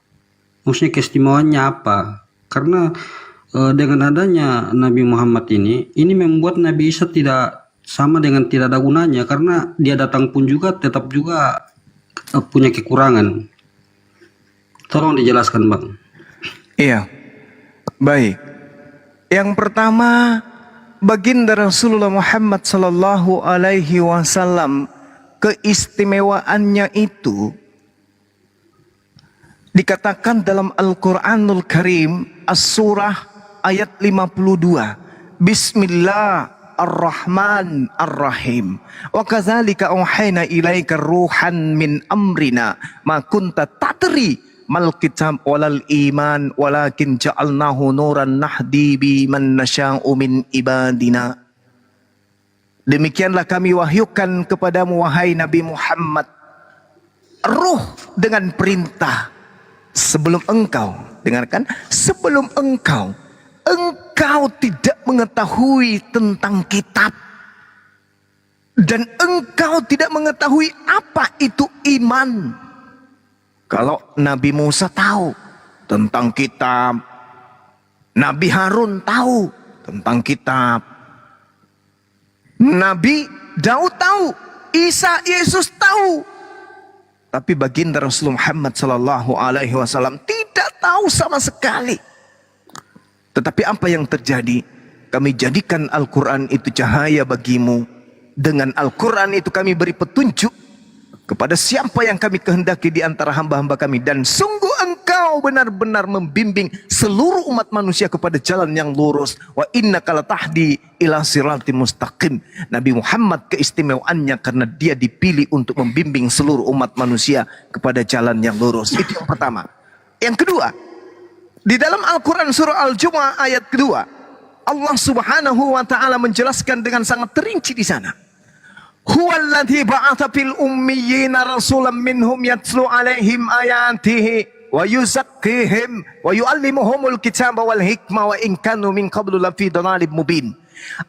Maksudnya keistimewaannya apa? Karena dengan adanya Nabi Muhammad ini membuat Nabi Isa tidak sama dengan tidak ada gunanya, karena dia datang pun juga tetap juga punya kekurangan. Tolong dijelaskan, Bang. Iya. Baik. Yang pertama, baginda Rasulullah Muhammad sallallahu alaihi wasallam, keistimewaannya itu dikatakan dalam Al-Qur'anul Karim, As-Surah ayat 52. Bismillahirrahmanirrahim. Wa kadzalika auhayna ilaika ruhan min amrina ma kunta tadri mal kitab walal iman walakin ja'alnahu nuran nahdi bi man nasya'u min ibadina. Demikianlah kami wahyukan kepadamu wahai Nabi Muhammad, ruh dengan perintah sebelum engkau, dengarkan, sebelum engkau tidak mengetahui tentang kitab, dan engkau tidak mengetahui apa itu iman. Kalau Nabi Musa tahu tentang kitab, Nabi Harun tahu tentang kitab, Nabi Daud tahu, Isa, Yesus tahu, tapi baginda Rasulullah Muhammad sallallahu alaihi wasallam tidak tahu sama sekali. Tetapi apa yang terjadi? Kami jadikan Al-Quran itu cahaya bagimu. Dengan Al-Quran itu kami beri petunjuk kepada siapa yang kami kehendaki di antara hamba-hamba kami. Dan sungguh engkau benar-benar membimbing seluruh umat manusia kepada jalan yang lurus. Wa innaka latahdi ila siratim mustaqim. Nabi Muhammad keistimewaannya karena dia dipilih untuk membimbing seluruh umat manusia kepada jalan yang lurus. Itu yang pertama. Yang kedua, di dalam Al-Quran surah Al-Jumu'ah ayat kedua, Allah subhanahu wa ta'ala menjelaskan dengan sangat terinci di sana. Huwallazi ba'atha fil ummiyina rasulan minhum yatslu alaihim ayatihi wa yuzakkihim wa yu'allimuhumul kitaba wal hikmah wa in kanu min qablu lafi dhalalin mubin.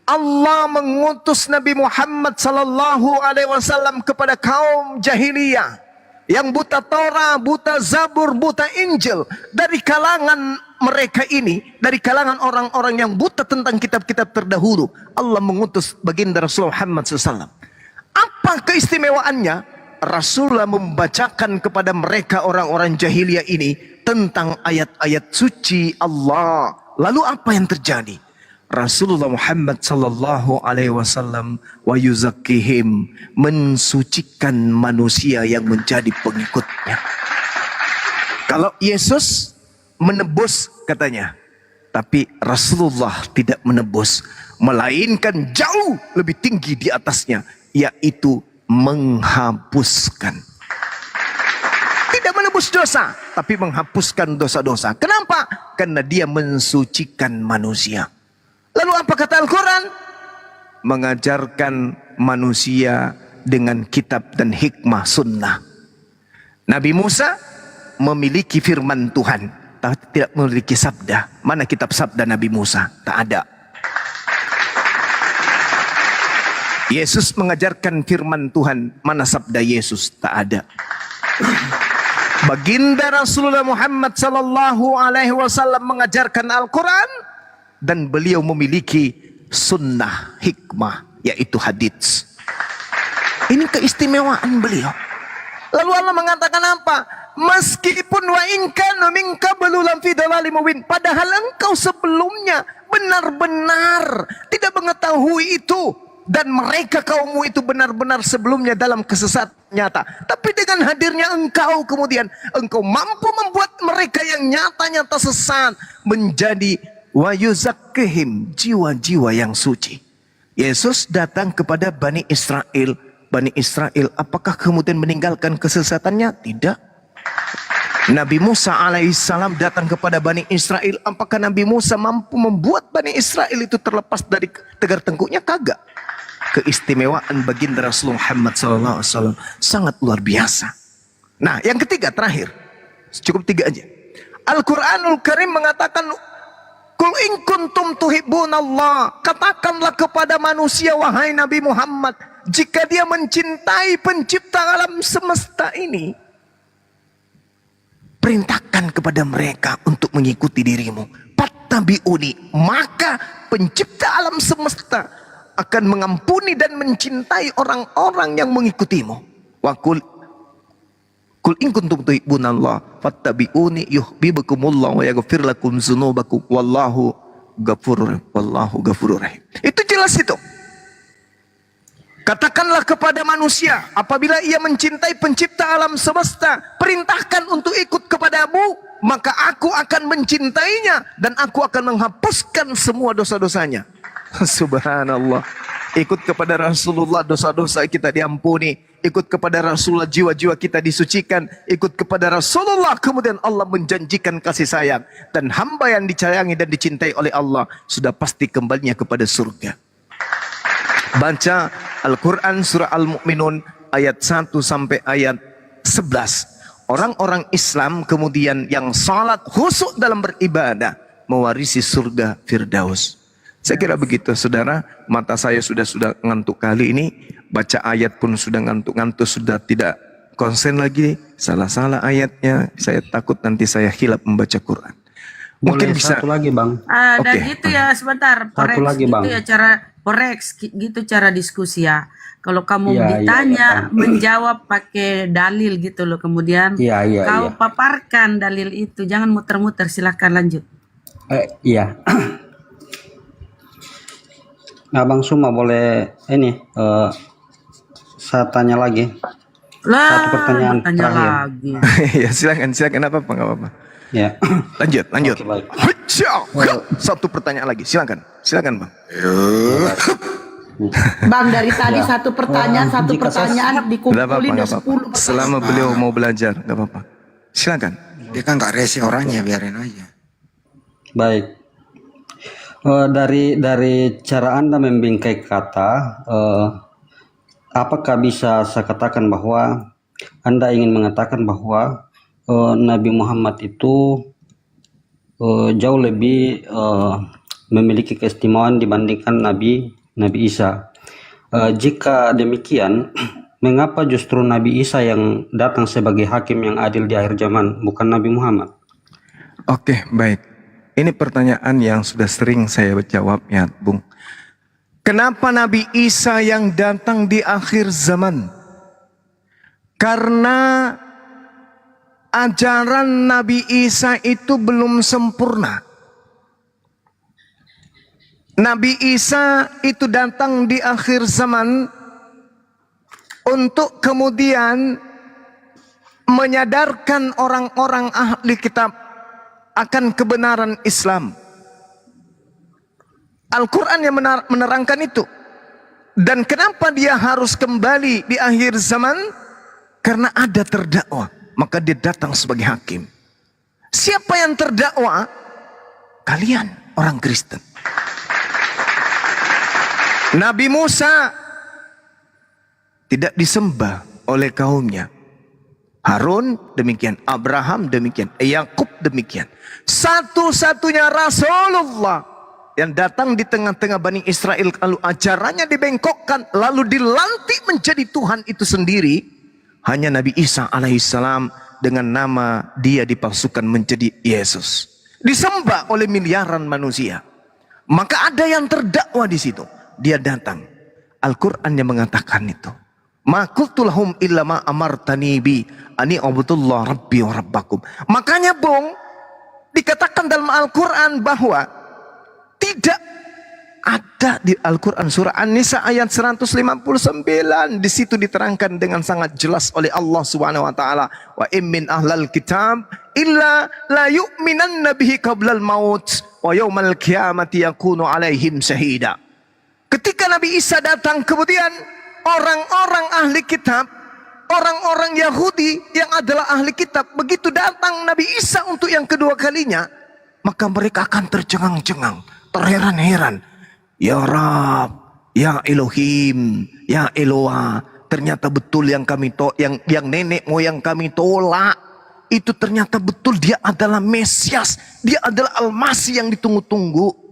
Allah mengutus Nabi Muhammad sallallahu alaihi wasallam kepada kaum jahiliyah yang buta Torah, buta Zabur, buta Injil. Dari kalangan mereka ini, dari kalangan orang-orang yang buta tentang kitab-kitab terdahulu, Allah mengutus baginda Rasulullah Muhammad SAW. Apa keistimewaannya? Rasulullah membacakan kepada mereka orang-orang jahiliyah ini tentang ayat-ayat suci Allah. Lalu apa yang terjadi? Rasulullah Muhammad sallallahu alaihi wasallam wa yuzakkihim, mensucikan manusia yang menjadi pengikutnya. Kalau Yesus menebus katanya, tapi Rasulullah tidak menebus, melainkan jauh lebih tinggi di atasnya, yaitu menghapuskan. Tidak menebus dosa, tapi menghapuskan dosa-dosa. Kenapa? Karena dia mensucikan manusia. Lalu apa kata Al-Quran? Mengajarkan manusia dengan kitab dan hikmah sunnah. Nabi Musa memiliki firman Tuhan, tapi tidak memiliki sabda. Mana kitab sabda Nabi Musa? Tak ada. Yesus mengajarkan firman Tuhan, mana sabda Yesus? Tak ada. Baginda Rasulullah Muhammad sallallahu alaihi wasallam mengajarkan Al-Quran dan beliau memiliki sunnah hikmah, yaitu hadits. Ini keistimewaan beliau. Lalu Allah mengatakan apa? Meskipun wa in kana min qablu lam fi dhalalin mubin, padahal engkau sebelumnya benar-benar tidak mengetahui itu, dan mereka kaummu itu benar-benar sebelumnya dalam kesesatan nyata. Tapi dengan hadirnya engkau, kemudian engkau mampu membuat mereka yang nyata-nyata sesat menjadi wa yuzakkihim, jiwa-jiwa yang suci. Yesus datang kepada Bani Israel. Bani Israel apakah kemudian meninggalkan kesesatannya? Tidak. Nabi Musa alaihissalam datang kepada Bani Israel. Apakah Nabi Musa mampu membuat Bani Israel itu terlepas dari tegar tengkuknya? Kagak. Keistimewaan baginda Rasulullah Muhammad SAW sangat luar biasa. Nah, yang ketiga, terakhir, cukup 3 aja. Al-Quranul Karim mengatakan, Qul in kuntum tuhibbunallah, katakanlah kepada manusia, wahai Nabi Muhammad, jika dia mencintai pencipta alam semesta ini, perintahkan kepada mereka untuk mengikuti dirimu. Fattabi'uni, maka pencipta alam semesta akan mengampuni dan mencintai orang-orang yang mengikutimu. Wa qul in kuntum tuhibbunallah fattabi'uni yuhibbukumullah wa yaghfir lakum dzunubakum wallahu ghafurur rahim. Itu jelas itu. Katakanlah kepada manusia, apabila ia mencintai pencipta alam semesta, perintahkan untuk ikut kepadamu, maka aku akan mencintainya dan aku akan menghapuskan semua dosa-dosanya. Subhanallah. Ikut kepada Rasulullah, dosa-dosa kita diampuni. Ikut kepada Rasulullah, jiwa-jiwa kita disucikan. Ikut kepada Rasulullah, kemudian Allah menjanjikan kasih sayang. Dan hamba yang disayangi dan dicintai oleh Allah sudah pasti kembalinya kepada surga. Baca Al-Quran surah Al-Mu'minun ayat 1 sampai ayat 11. Orang-orang Islam kemudian yang salat khusyuk dalam beribadah mewarisi surga Firdaus. Saya kira begitu, saudara. Mata saya sudah ngantuk kali ini. Baca ayat pun sudah ngantuk-ngantuk, sudah tidak konsen lagi. Salah-salah ayatnya. Saya takut nanti saya hilap membaca Quran. Mungkin Boleh bisa. satu lagi, Bang. Dan gitu ya, sebentar. Satu lagi, gitu Bang. ya cara gitu cara diskusi ya. Kalau kamu Iya, ditanya, iya, Bang. menjawab pakai dalil gitu loh. Kemudian Iya, kau iya. paparkan dalil itu. Jangan muter-muter, silahkan lanjut. Iya. Nah, Bang Suma boleh ini saya tanya lagi. Satu pertanyaan tanya terakhir. lagi. Ya, silakan, nggak apa-apa. Ya. Lanjut. Oke, baik. Satu pertanyaan lagi, silakan Bang. Bang, dari tadi satu pertanyaan jika saya- Nggak dikumpulin apa-apa, udah nggak apa-apa. 10 Selama beliau mau belajar, nggak apa-apa. Silakan. Dia kan gak rese orangnya, biarin aja. Baik. Dari cara Anda membingkai kata, apakah bisa saya katakan bahwa Anda ingin mengatakan bahwa Nabi Muhammad itu jauh lebih memiliki keistimewaan dibandingkan Nabi Isa? Jika demikian, mengapa justru Nabi Isa yang datang sebagai hakim yang adil di akhir zaman, bukan Nabi Muhammad? Oke, baik. Ini pertanyaan yang sudah sering saya jawab ya, Bung. Kenapa Nabi Isa yang datang di akhir zaman? Karena ajaran Nabi Isa itu belum sempurna. Nabi Isa itu datang di akhir zaman untuk kemudian menyadarkan orang-orang ahli kitab akan kebenaran Islam. Al-Quran yang menerangkan itu. Dan kenapa dia harus kembali di akhir zaman? Karena ada terdakwa, maka dia datang sebagai hakim. Siapa yang terdakwa? Kalian, orang Kristen. Nabi Musa tidak disembah oleh kaumnya. Harun demikian, Abraham demikian, Yakub demikian. Satu-satunya Rasulullah yang datang di tengah-tengah Bani Israel, lalu ajarannya dibengkokkan, lalu dilantik menjadi Tuhan itu sendiri, hanya Nabi Isa alaihissalam dengan nama dia dipalsukan menjadi Yesus. Disembah oleh miliaran manusia. Maka ada yang terdakwa di situ. Dia datang. Al-Quran yang mengatakan itu. Ma qultu lahum illa ma amartani bi ani abudullah rabbi wa rabbakum. Makanya Bung, dikatakan dalam Al-Quran bahwa tidak ada di Al-Quran surah An-Nisa ayat 159. Di situ diterangkan dengan sangat jelas oleh Allah Subhanahu wa taala, wa min ahlal kitab illa la yu'minanna bihi qablal maut wa yaumal qiyamati yakunu alaihim syahida. Ketika Nabi Isa datang, kemudian orang-orang ahli kitab, orang-orang Yahudi yang adalah ahli kitab, begitu datang Nabi Isa untuk yang kedua kalinya, maka mereka akan tercengang-cengang, terheran-heran. Ya Rab, ya Elohim, ya Eloah, ternyata betul yang kami yang nenek moyang kami tolak. Itu ternyata betul, dia adalah Mesias, dia adalah Al-Masih yang ditunggu-tunggu.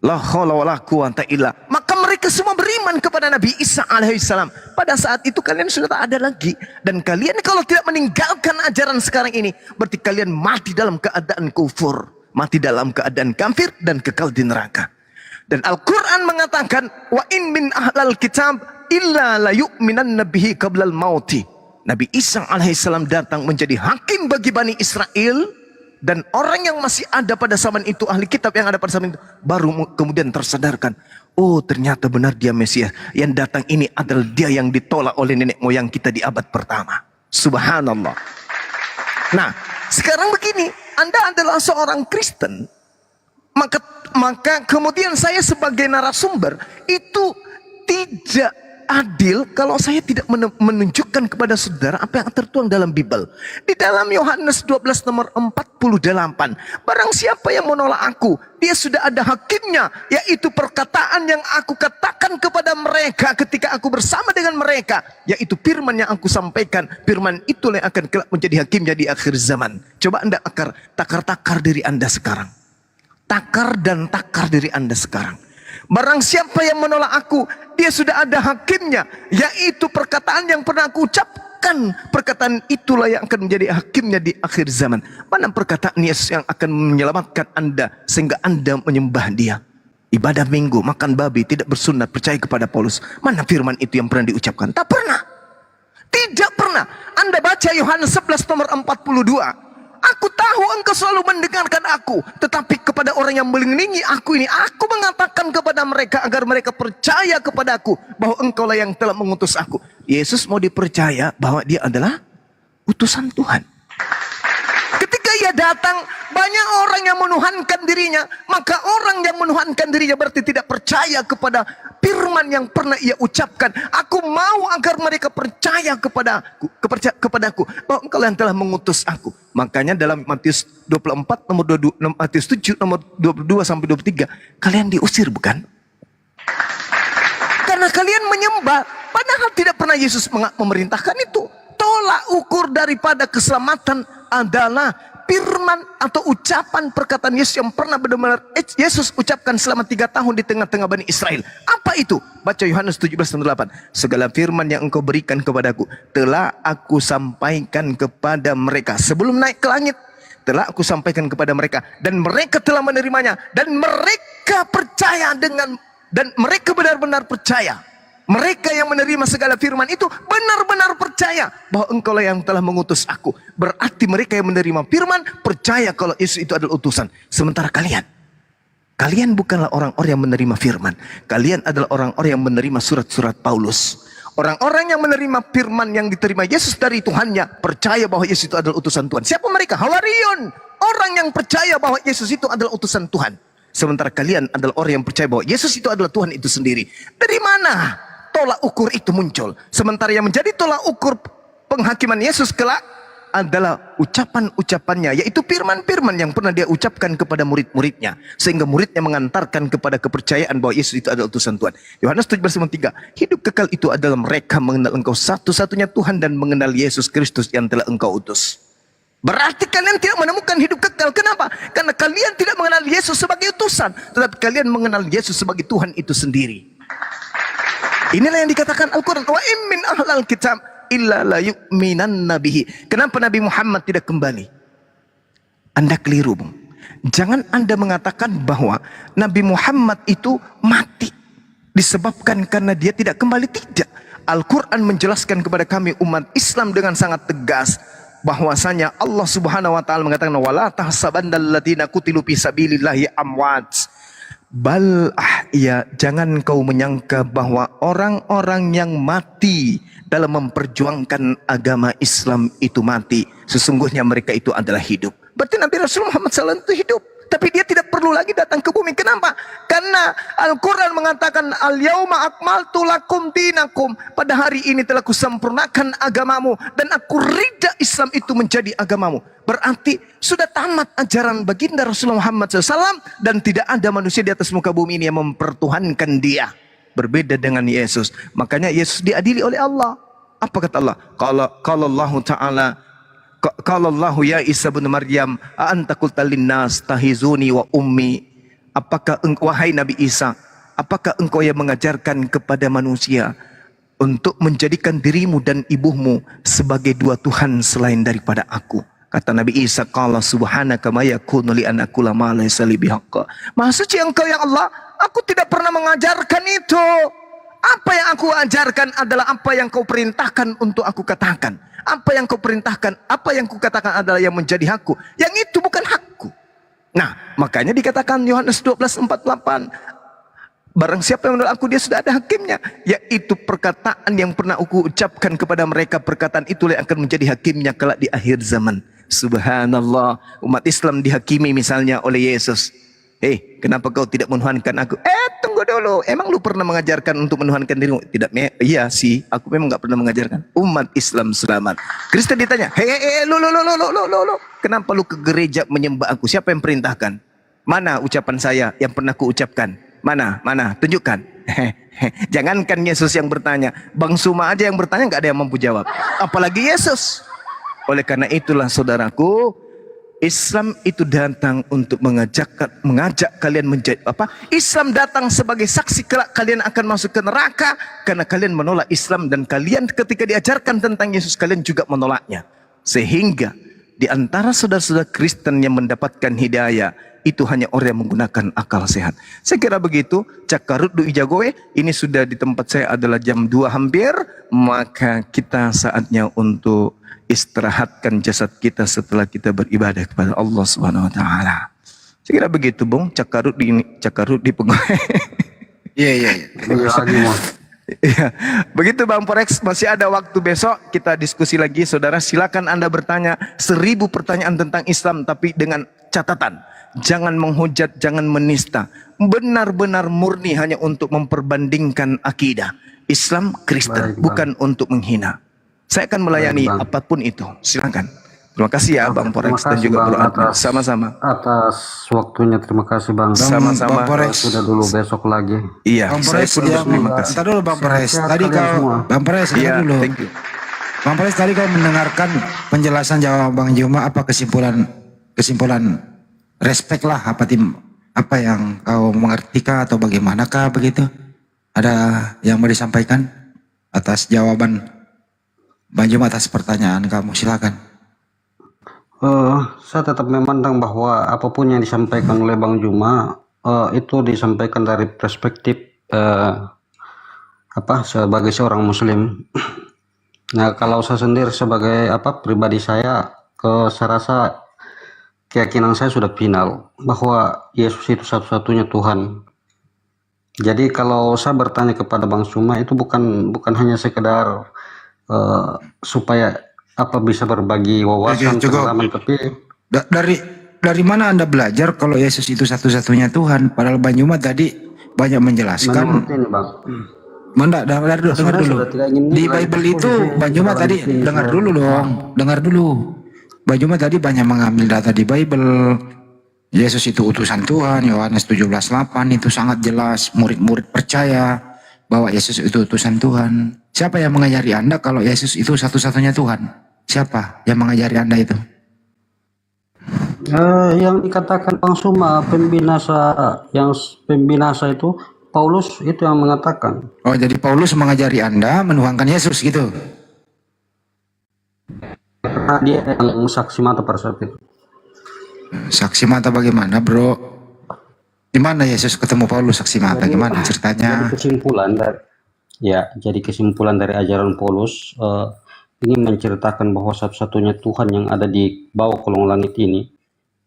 La haula wala quwata illa. Maka mereka semua beriman kepada Nabi Isa alaihissalam. Pada saat itu kalian sudah tak ada lagi, dan kalian kalau tidak meninggalkan ajaran sekarang ini, berarti kalian mati dalam keadaan kufur, mati dalam keadaan kafir dan kekal di neraka. Dan Al-Quran mengatakan, wa in min ahlal kitab illa la yu'minanna bihi qablal mauti. Nabi Isa alaihissalam datang menjadi hakim bagi Bani Israel, dan orang yang masih ada pada zaman itu, ahli kitab yang ada pada zaman itu, baru kemudian tersadarkan, oh ternyata benar dia Mesias. Yang datang ini adalah dia yang ditolak oleh nenek moyang kita di abad pertama. Subhanallah. Nah, sekarang begini, Anda adalah seorang Kristen, maka kemudian saya sebagai narasumber itu tidak adil kalau saya tidak menunjukkan kepada saudara apa yang tertuang dalam Bible. Di dalam Yohanes 12 nomor 48, barang siapa yang menolak aku, dia sudah ada hakimnya, yaitu perkataan yang aku katakan kepada mereka ketika aku bersama dengan mereka, yaitu firman yang aku sampaikan. Firman itulah yang akan kelak menjadi hakimnya di akhir zaman. Coba Anda takar diri Anda sekarang. Takar dan takar diri Anda sekarang. Barang siapa yang menolak aku, dia sudah ada hakimnya, yaitu perkataan yang pernah aku ucapkan. Perkataan itulah yang akan menjadi hakimnya di akhir zaman. Mana perkataan Yesus yang akan menyelamatkan Anda sehingga Anda menyembah dia? Ibadah minggu, makan babi, tidak bersunat, percaya kepada Paulus. Mana firman itu yang pernah diucapkan? Tak pernah. Tidak pernah. Anda baca Yohanes 11 nomor 42. Aku tahu engkau selalu mendengarkan aku, tetapi kepada orang yang melindungi aku ini, aku mengatakan kepada mereka agar mereka percaya kepada aku, bahwa engkaulah yang telah mengutus aku. Yesus mau dipercaya bahwa dia adalah utusan Tuhan. Ketika ia datang, banyak orang yang menuhankan dirinya, maka orang yang menuhankan dirinya berarti tidak percaya kepada firman yang pernah ia ucapkan. Aku mau agar mereka percaya kepadaku, bahwa engkau yang telah mengutus aku. Makanya dalam Matius 24 nomor 22, Matius 7 nomor 22 sampai 23, kalian diusir bukan? Karena kalian menyembah, padahal tidak pernah Yesus memerintahkan itu. Tolak ukur daripada keselamatan adalah firman atau ucapan perkataan Yesus yang pernah benar-benar Yesus ucapkan selama 3 tahun di tengah-tengah Bani Israel. Apa itu? Baca Yohanes 17:8. Segala firman yang engkau berikan kepadaku telah aku sampaikan kepada mereka sebelum naik ke langit. Telah aku sampaikan kepada mereka, dan mereka telah menerimanya, dan mereka percaya dan mereka benar-benar percaya. Mereka yang menerima segala firman itu benar-benar percaya bahwa engkaulah yang telah mengutus aku. Berarti mereka yang menerima firman percaya kalau Yesus itu adalah utusan. Sementara kalian bukanlah orang-orang yang menerima firman. Kalian adalah orang-orang yang menerima surat-surat Paulus. Orang-orang yang menerima firman yang diterima Yesus dari Tuhannya percaya bahwa Yesus itu adalah utusan Tuhan. Siapa mereka? Hawarion. Orang yang percaya bahwa Yesus itu adalah utusan Tuhan. Sementara kalian adalah orang yang percaya bahwa Yesus itu adalah Tuhan itu sendiri. Dari mana tolak ukur itu muncul? Sementara yang menjadi tolak ukur penghakiman Yesus kelak adalah ucapan-ucapannya, yaitu firman-firman yang pernah dia ucapkan kepada murid-muridnya, sehingga muridnya mengantarkan kepada kepercayaan bahwa Yesus itu adalah utusan Tuhan. Yohanes 17:3, hidup kekal itu adalah mereka mengenal engkau satu-satunya Tuhan dan mengenal Yesus Kristus yang telah engkau utus. Berarti kalian tidak menemukan hidup kekal. Kenapa? Karena kalian tidak mengenal Yesus sebagai utusan, tetapi kalian mengenal Yesus sebagai Tuhan itu sendiri. Inilah yang dikatakan Al-Quran, wa in min ahlal kitab illa la yu'minanna bihi. Kenapa Nabi Muhammad tidak kembali? Anda keliru, Bung. Jangan Anda mengatakan bahwa Nabi Muhammad itu mati disebabkan karena dia tidak kembali. Tidak. Al-Quran menjelaskan kepada kami umat Islam dengan sangat tegas bahwasanya Allah Subhanahu wa taala mengatakan wala tahsabannal ladzina qutilu fi sabilillahi amwat bal ahya. Jangan kau menyangka bahwa orang-orang yang mati dalam memperjuangkan agama Islam itu mati. Sesungguhnya mereka itu adalah hidup. Berarti Nabi Rasul Muhammad SAW itu hidup, tapi dia tidak perlu lagi datang ke bumi. Kenapa? Karena Al-Quran mengatakan al-yauma akmaltu lakum dinakum. Pada hari ini telah kusempurnakan agamamu dan aku ridha Islam itu menjadi agamamu. Berarti sudah tamat ajaran baginda Rasulullah Muhammad SAW dan tidak ada manusia di atas muka bumi ini yang mempertuhankan dia. Berbeda dengan Yesus. Makanya Yesus diadili oleh Allah. Apa kata Allah? Kalau Allah Ta'ala, kalau Allah ya Isa bin Maryam, anta qulta linnas tahizuni wa ummi. Apakah engkau, wahai Nabi Isa, apakah engkau yang mengajarkan kepada manusia untuk menjadikan dirimu dan ibumu sebagai dua Tuhan selain daripada aku? Kata Nabi Isa, qala subhanaka ma yakunu li an aqula ma laysa li bihaqq. Maha suci engkau ya Allah, aku tidak pernah mengajarkan itu. Apa yang aku ajarkan adalah apa yang kau perintahkan untuk aku katakan. Apa yang kau perintahkan, apa yang ku katakan adalah yang menjadi hakku. Yang itu bukan hakku. Nah, makanya dikatakan Yohanes 12:48, barang siapa yang menolak aku, dia sudah ada hakimnya. Yaitu perkataan yang pernah aku ucapkan kepada mereka, perkataan itulah yang akan menjadi hakimnya kelak di akhir zaman. Subhanallah, umat Islam dihakimi misalnya oleh Yesus. Kenapa kau tidak menuhankan aku? Tunggu dulu. Emang lu pernah mengajarkan untuk menuhankan dirimu? Tidak, iya sih. Aku memang nggak pernah mengajarkan. Umat Islam selamat. Kristen ditanya, lu. Kenapa lu ke gereja menyembah aku? Siapa yang perintahkan? Mana ucapan saya yang pernah ku ucapkan? Mana? Tunjukkan. Jangankan Yesus yang bertanya, Bang Suma aja yang bertanya nggak ada yang mampu jawab. Apalagi Yesus. Oleh karena itulah saudaraku, Islam itu datang untuk mengajak kalian menjadi apa? Islam datang sebagai saksi kelak kalian akan masuk ke neraka karena kalian menolak Islam, dan kalian ketika diajarkan tentang Yesus kalian juga menolaknya. Sehingga di antara saudara-saudara Kristen yang mendapatkan hidayah itu hanya orang yang menggunakan akal sehat. Saya kira begitu. Cakarut du ijagoe, ini sudah di tempat saya adalah jam 2 hampir, maka kita saatnya untuk istirahatkan jasad kita setelah kita beribadah kepada Allah Subhanahu wa taala. Saya kira begitu, Bung. Cakarut di pegawai. Iya. Iya. Begitu Bang Forex, masih ada waktu besok kita diskusi lagi. Saudara, silakan Anda bertanya 1000 pertanyaan tentang Islam, tapi dengan catatan, jangan menghujat, jangan menista. Benar-benar murni hanya untuk memperbandingkan akidah Islam Kristen, bukan untuk menghina. Saya akan melayani apapun itu. Silakan. Terima kasih ya Bang Forex dan juga Bro Adnan. Sama-sama. Atas waktunya, terima kasih Bang. Sama-sama. Bang Forex. Sudah dulu, besok lagi. Iya, Bang saya Forex, pun berterima kasih. Entar dulu Bang Forex. Tadi Bang Forex, Iya, dulu. thank you. Bang Forex, tadi kau mendengarkan penjelasan jawaban Bang Juma, apa kesimpulan respect lah, apa yang kau mengertikah atau bagaimanakah begitu? Ada yang mau disampaikan atas jawaban Bang Juma atas pertanyaan kamu? Silakan. Saya tetap memandang bahwa apapun yang disampaikan oleh Bang Juma itu disampaikan dari perspektif sebagai seorang Muslim. Nah, kalau saya sendiri sebagai pribadi saya rasa keyakinan saya sudah final bahwa Yesus itu satu-satunya Tuhan. Jadi kalau saya bertanya kepada Bang Juma itu bukan hanya sekedar supaya bisa berbagi wawasan pengalaman, tapi dari mana Anda belajar kalau Yesus itu satu-satunya Tuhan? Padahal Bang Juma tadi banyak menjelaskan. menurut ini Bang. Dengar dulu. Di Bible itu Bang Juma tadi dengar dulu. Bang Juma tadi banyak mengambil data di Bible. Yesus itu utusan Tuhan. Yohanes 17:8 itu sangat jelas. Murid-murid percaya bahwa Yesus itu utusan Tuhan. Siapa yang mengajari Anda kalau Yesus itu satu-satunya Tuhan? Siapa yang mengajari Anda itu? Yang dikatakan Bang Suma pembinasa itu Paulus itu yang mengatakan. Oh, jadi Paulus mengajari Anda menuhankan Yesus gitu? Karena dia yang saksi mata pada saat itu. Saksi mata bagaimana, bro? Di mana Yesus ketemu Paulus saksi mata? Gimana ceritanya? Jadi kesimpulan dari ajaran Paulus ini menceritakan bahwa satu-satunya Tuhan yang ada di bawah kolong langit ini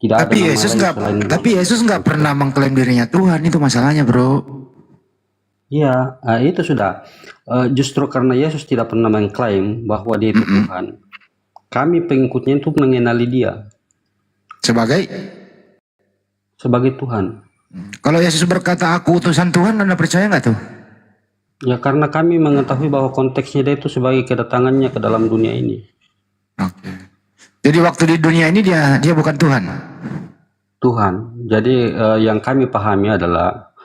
tidak ada nama lain selain Tapi Yesus nggak pernah mengklaim dirinya Tuhan, itu masalahnya, bro. Iya, itu sudah. Justru karena Yesus tidak pernah mengklaim bahwa dia itu Tuhan, kami pengikutnya itu mengenali dia sebagai Tuhan. Kalau Yesus berkata aku utusan Tuhan, Anda percaya nggak tuh? Ya karena kami mengetahui bahwa konteksnya dia itu sebagai kedatangannya ke dalam dunia ini. Oke. Jadi waktu di dunia ini dia bukan Tuhan. Tuhan. Jadi yang kami pahami adalah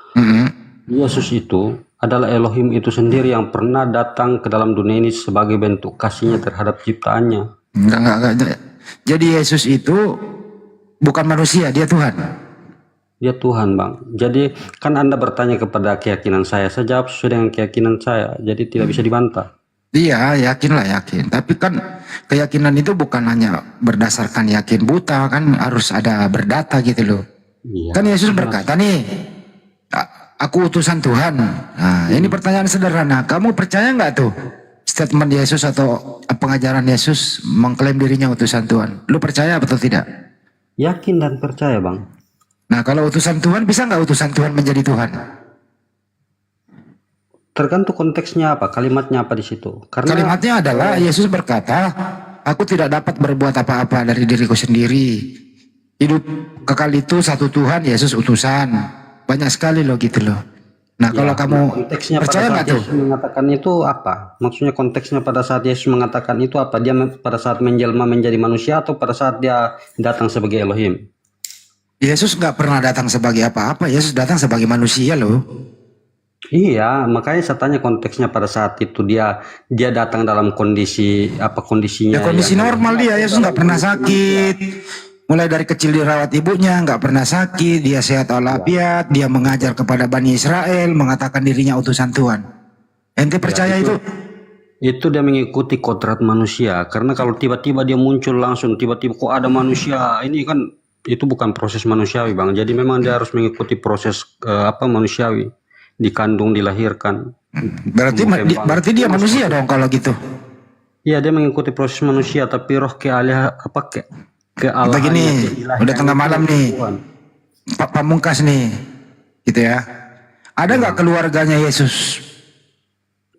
Yesus itu adalah Elohim itu sendiri yang pernah datang ke dalam dunia ini sebagai bentuk kasihnya terhadap ciptaannya. Enggak. Jadi Yesus itu bukan manusia, dia Tuhan. Dia Tuhan, Bang. Jadi kan Anda bertanya kepada keyakinan saya jawab sesuai dengan keyakinan saya. Jadi tidak bisa dibantah. Iya, yakin. Tapi kan keyakinan itu bukan hanya berdasarkan yakin buta, kan harus ada berdata gitu loh. Iya. Kan Yesus berkata nih, aku utusan Tuhan. Nah, ini pertanyaan sederhana. Kamu percaya nggak tuh statement Yesus atau pengajaran Yesus mengklaim dirinya utusan Tuhan? Lu percaya atau tidak? Yakin dan percaya, Bang. Nah, kalau utusan Tuhan, bisa nggak utusan Tuhan menjadi Tuhan? Tergantung konteksnya apa, kalimatnya apa di situ. Karena kalimatnya adalah Yesus berkata, aku tidak dapat berbuat apa-apa dari diriku sendiri. Hidup kekal itu satu Tuhan, Yesus utusan. Banyak sekali loh gitu loh. Nah, kalau kamu konteksnya percaya nggak tuh? Yesus mengatakan itu apa? Maksudnya konteksnya pada saat Yesus mengatakan itu apa? Dia pada saat menjelma menjadi manusia atau pada saat dia datang sebagai Elohim? Yesus nggak pernah datang sebagai apa-apa. Yesus datang sebagai manusia loh. Iya, makanya saya tanya konteksnya pada saat itu dia datang dalam kondisi apa kondisinya? Ya kondisi normal dia. Yesus nggak pernah sakit. Mulai dari kecil dirawat ibunya, nggak pernah sakit. Dia sehat walafiat. Dia mengajar kepada Bani Israel, mengatakan dirinya utusan Tuhan. Ente percaya itu? Itu dia mengikuti kodrat manusia. Karena kalau tiba-tiba dia muncul langsung, tiba-tiba kok ada manusia, ini kan itu bukan proses manusiawi, Bang. Jadi memang dia harus mengikuti proses manusiawi, dikandung, dilahirkan. Berarti dia manusia dong kalau gitu. Iya, dia mengikuti proses manusia, tapi roh kealahan begini, udah tengah malam nih, Pak Pamungkas nih, gitu ya. Ada nggak keluarganya Yesus?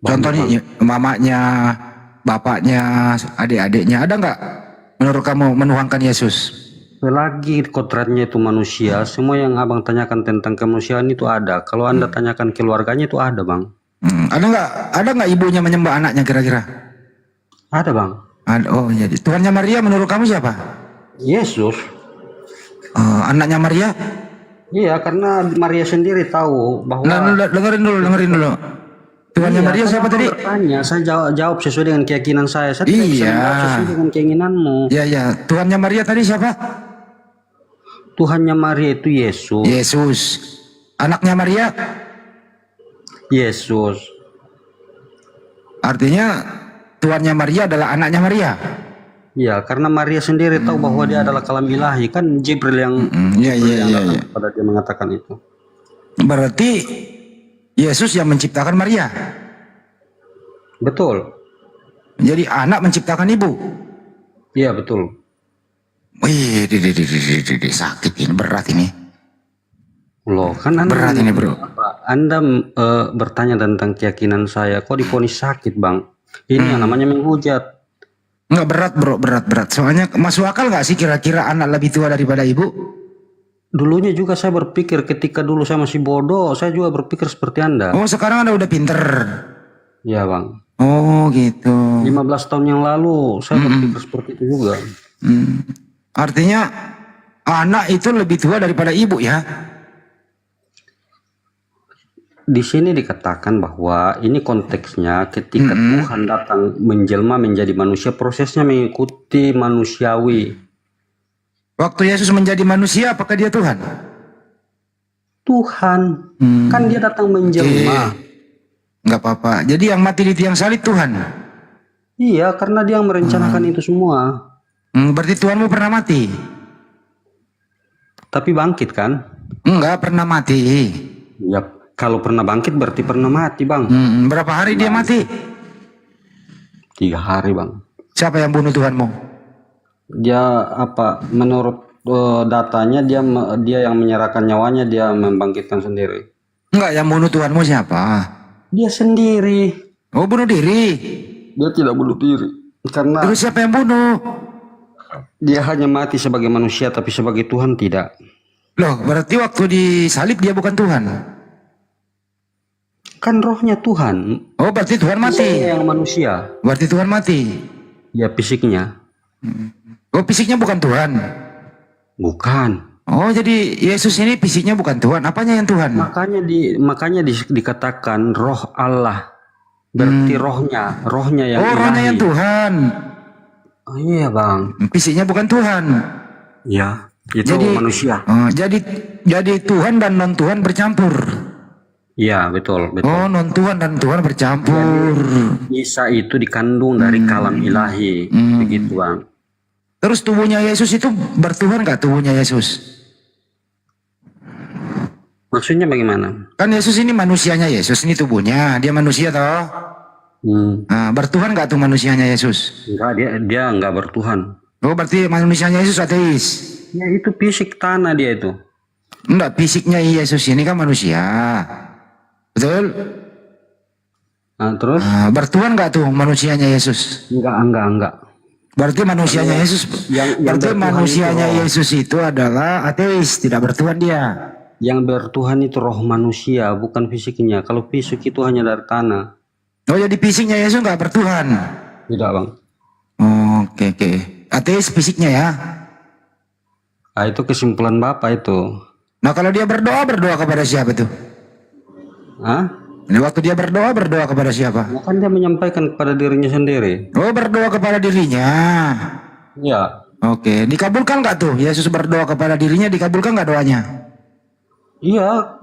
Contohnya mamanya, bapaknya, adik-adiknya, ada nggak menurut kamu menuhankan Yesus? Selagi kodratnya itu manusia, semua yang abang tanyakan tentang kemanusiaan itu ada. Kalau Anda tanyakan keluarganya itu ada, Bang. Ada nggak ibunya menyembah anaknya kira-kira? Ada, Bang. Ada. Oh, jadi Tuhannya Maria menurut kamu siapa? Yesus. Anaknya Maria? Iya, karena Maria sendiri tahu bahwa. Dengerin dulu. Tuhannya Maria siapa tadi? Bertanya, saya jawab sesuai dengan keyakinan saya. Saya tidak bisa Iya. menjawab sesuai dengan keinginanmu. Iya. Tuhannya Maria tadi siapa? Tuhannya Maria itu Yesus. Yesus. Anaknya Maria? Yesus. Artinya Tuhannya Maria adalah anaknya Maria. Ya, karena Maria sendiri tahu bahwa dia adalah kalam ilahi. Kan Jibril yang pada dia mengatakan itu. Berarti Yesus yang menciptakan Maria. Betul. Jadi anak menciptakan ibu. Iya, betul. Wih, sakit ini, berat ini. Loh, kan Anda berat ini, Bro. Anda bertanya tentang keyakinan saya, kok divonis sakit, Bang? Ini yang namanya menghujat. Nggak berat, Bro, berat. Soalnya masuk akal nggak sih kira-kira anak lebih tua daripada ibu? Dulunya juga saya berpikir ketika dulu saya masih bodoh, saya juga berpikir seperti Anda. Oh, sekarang Anda udah pinter. Iya, Bang. Oh, gitu. 15 tahun yang lalu saya berpikir seperti itu juga. Artinya anak itu lebih tua daripada ibu ya? Di sini dikatakan bahwa ini konteksnya ketika Tuhan datang menjelma menjadi manusia, prosesnya mengikuti manusiawi. Waktu Yesus menjadi manusia, apakah dia Tuhan? Tuhan, kan dia datang menjelma. Nggak apa-apa. Jadi yang mati di tiang salib Tuhan? Iya, karena dia yang merencanakan itu semua. Berarti Tuhanmu pernah mati? Tapi bangkit kan? Enggak pernah mati. Ya, kalau pernah bangkit berarti pernah mati, Bang. Berapa hari dia mati? 3 hari, Bang. Siapa yang bunuh Tuhanmu? Dia menurut datanya dia yang menyerahkan nyawanya, dia membangkitkan sendiri. Enggak, yang bunuh Tuhanmu siapa? Dia sendiri. Oh, bunuh diri. Dia tidak bunuh diri. Karena Terus siapa yang bunuh? dia hanya mati sebagai manusia, tapi sebagai Tuhan tidak. Loh, berarti waktu disalib dia bukan Tuhan? Kan rohnya Tuhan. Oh, berarti Tuhan mati. Dia yang manusia. Berarti Tuhan mati. Ya, fisiknya. Oh, fisiknya bukan Tuhan. Bukan. Oh, jadi Yesus ini fisiknya bukan Tuhan. Apanya yang Tuhan? Makanya dikatakan roh Allah. Berarti rohnya yang Oh, rohnya yang Tuhan. Oh, iya, Bang. Fisiknya bukan Tuhan. Ya, itu manusia. Oh, jadi Tuhan dan non Tuhan bercampur. Iya, betul. Oh, non Tuhan dan Tuhan bercampur. Isa itu dikandung dari kalam ilahi, begitu, Bang. Terus tubuhnya Yesus itu bertuhan nggak tubuhnya Yesus? Maksudnya bagaimana? Kan Yesus ini manusianya Yesus, ini tubuhnya, dia manusia toh. Nah, bertuhan nggak tuh manusianya Yesus? Enggak, dia enggak bertuhan. Oh, berarti manusianya Yesus ateis? Ya, itu fisik tanah dia itu. Enggak, fisiknya Yesus ini kan manusia. Betul? Nah, terus? Bertuhan nggak tuh manusianya Yesus? Enggak. Berarti manusianya Yesus, berarti manusianya Yesus itu adalah ateis, tidak bertuhan dia. Yang bertuhan itu roh manusia, bukan fisiknya. Kalau fisik itu hanya dari tanah. Oh, jadi fisiknya Yesus nggak bertuhan? Tidak, Bang. Oh, oke. Ateis fisiknya ya? Ah, itu kesimpulan Bapak itu. Nah, kalau dia berdoa kepada siapa tuh? Hah? Ini waktu dia berdoa kepada siapa? Nah, kan dia menyampaikan kepada dirinya sendiri. Oh, berdoa kepada dirinya. Ya. Oke, dikabulkan nggak tuh? Yesus berdoa kepada dirinya, dikabulkan nggak doanya? Iya,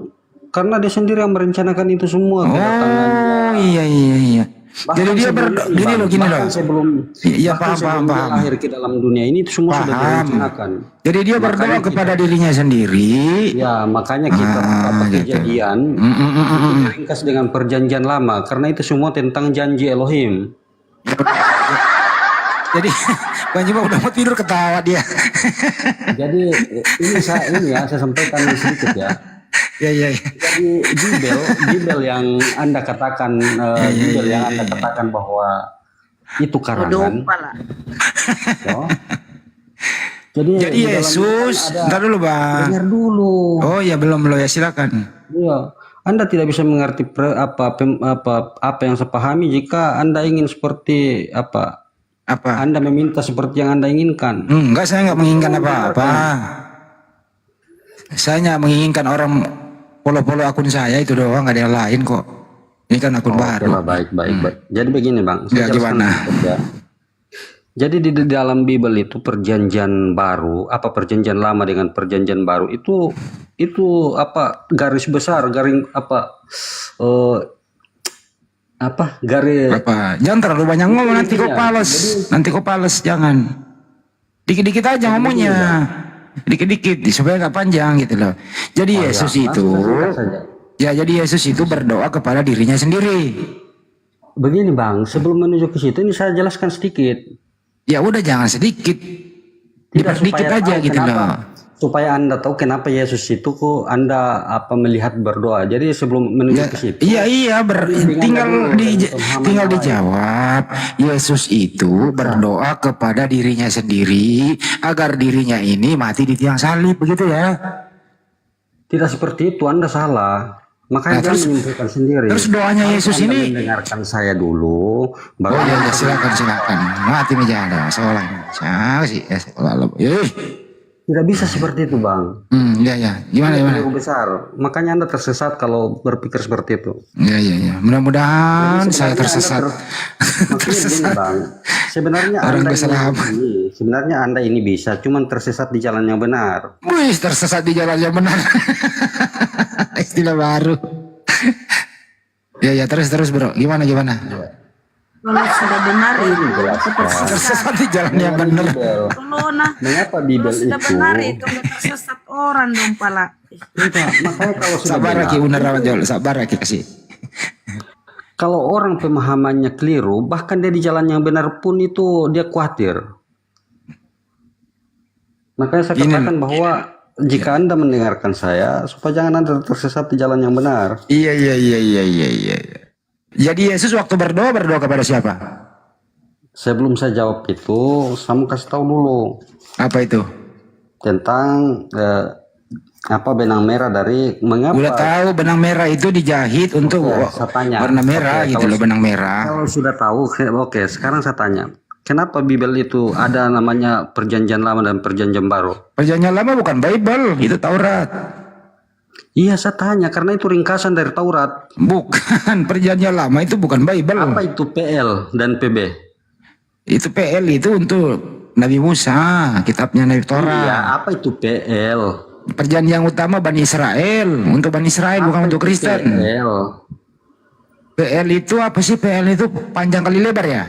karena dia sendiri yang merencanakan itu semua. Oh, iya. Jadi dia gini loh. Iya, paham. Lahir ke dalam dunia ini itu semua sudah direncanakan. Jadi dia berdoa kepada dirinya sendiri. Ya, makanya kita kejadian itu diringkas dengan perjanjian lama, karena itu semua tentang janji Elohim. Jadi Bang Juma udah mau tidur ketawa dia. Jadi saya sampaikan sedikit ya. Iya. Jadi Bible yang Anda katakan Anda katakan bahwa itu karangan. Oh. Jadi Yesus, ntar dulu Bang. Dengar dulu. Oh ya belum ya, silakan. Iya. Anda tidak bisa mengerti apa yang saya pahami jika Anda ingin seperti apa? Anda meminta seperti yang Anda inginkan. Enggak, saya nggak menginginkan apa-apa. Saya hanya menginginkan orang follow akun saya itu doang, nggak ada yang lain kok. Ini kan akun baru. Baik. Jadi begini, Bang. Ya, gimana? Ya. Jadi di dalam Bible itu perjanjian baru, perjanjian lama dengan perjanjian baru itu garis besar, garis Jangan terlalu banyak ngomong, nanti kau pales, jangan. Dikit-dikit aja ngomongnya. Dikit-dikit supaya nggak panjang gitu loh. Jadi Yesus itu berdoa kepada dirinya sendiri. Begini, Bang, sebelum menuju ke situ ini saya jelaskan sedikit. Ya udah, jangan sedikit. Dikit aja gitu loh. Supaya Anda tahu kenapa Yesus itu kok Anda melihat berdoa. Jadi sebelum menuju ke situ. Iya, tinggal dijawab. Yesus itu berdoa kepada dirinya sendiri agar dirinya ini mati di tiang salib, begitu ya? Tidak seperti itu, Anda salah. Makanya dia menyimpulkan sendiri. Terus doanya Yesus ini mendengarkan saya dulu. Ya, silakan. Mati menjadi seolah sih. Tidak bisa seperti itu, Bang. Ya. Gimana? Besar. Makanya Anda tersesat kalau berpikir seperti itu. Ya. Mudah-mudahan saya tersesat. Maksudnya Bang. Sebenarnya Anda ini bisa, cuman tersesat di jalan yang benar. Wih, tersesat di jalan yang benar. Istilah baru. Ya, terus Bro. Gimana? Kalau sudah benar itu Tersesat di jalan yang benar. Kalau nah, Mengapa kalau Bible sudah itu? benar itu nggak tersesat orang dong pala. Tidak, makanya kalau sudah Sabar benar, lagi Unar Rawajol, sabar lagi kasih. kalau orang pemahamannya keliru, bahkan dia di jalan yang benar pun itu dia khawatir. Makanya saya Gini. katakan bahwa jika Anda mendengarkan saya, supaya jangan Anda tersesat di jalan yang benar. Iya. Jadi Yesus waktu berdoa kepada siapa? Sebelum saya jawab itu, saya mau kasih tahu dulu Apa itu? tentang apa benang merah dari mengapa. Udah tahu benang merah itu dijahit untuk Saya tanya. warna merah Oke, gitu kalau- loh, benang merah. Kalau sudah tahu, oke. Sekarang saya tanya, kenapa Bible itu ada namanya Perjanjian Lama dan Perjanjian Baru? Perjanjian lama bukan Bible, itu Taurat. Iya, saya tanya karena itu ringkasan dari Taurat. Bukan, perjanjian lama itu bukan Bible. Apa itu PL dan PB? Itu PL itu untuk Nabi Musa, kitabnya Nabi Iya, Torah. apa itu PL? Perjanjian utama Bani Israel, untuk Bani Israel bukan Apa untuk itu Kristen. PL? PL itu apa sih? PL itu panjang kali lebar ya?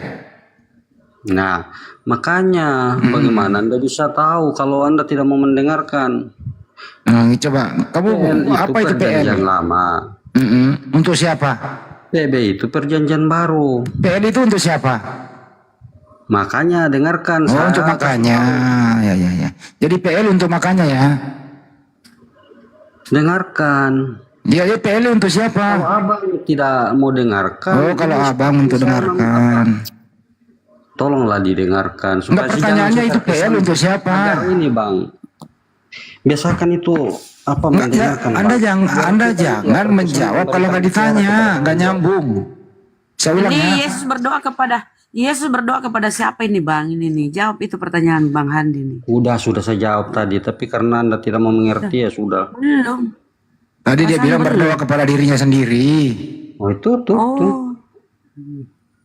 Nah, makanya bagaimana Anda bisa tahu kalau Anda tidak mau mendengarkan? Nah, coba kamu PL apa itu PL? Perjanjian Lama. Untuk siapa? PB itu Perjanjian Baru. PL itu untuk siapa? Makanya dengarkan Oh, saya untuk makanya. Ya. Jadi PL untuk makanya ya. dengarkan. Dia PL untuk Kalau siapa? abang tidak mau dengarkan, Oh, kalau abang untuk dengarkan. tolonglah didengarkan. Enggak, pertanyaannya itu PL untuk siapa? Agar ini bang, biasakan itu apa Enggak, mendengarkan. Anda jangan menjawab kalau nggak ditanya, nggak nyambung. Saya ulang Ini ya. Yesus berdoa kepada siapa ini bang? Ini nih jawab itu pertanyaan Bang Handi nih. Sudah saya jawab tadi, tapi karena Anda tidak mau mengerti ya sudah. Belum. Tadi dia bilang berdoa kepada dirinya sendiri. Oh itu tuh.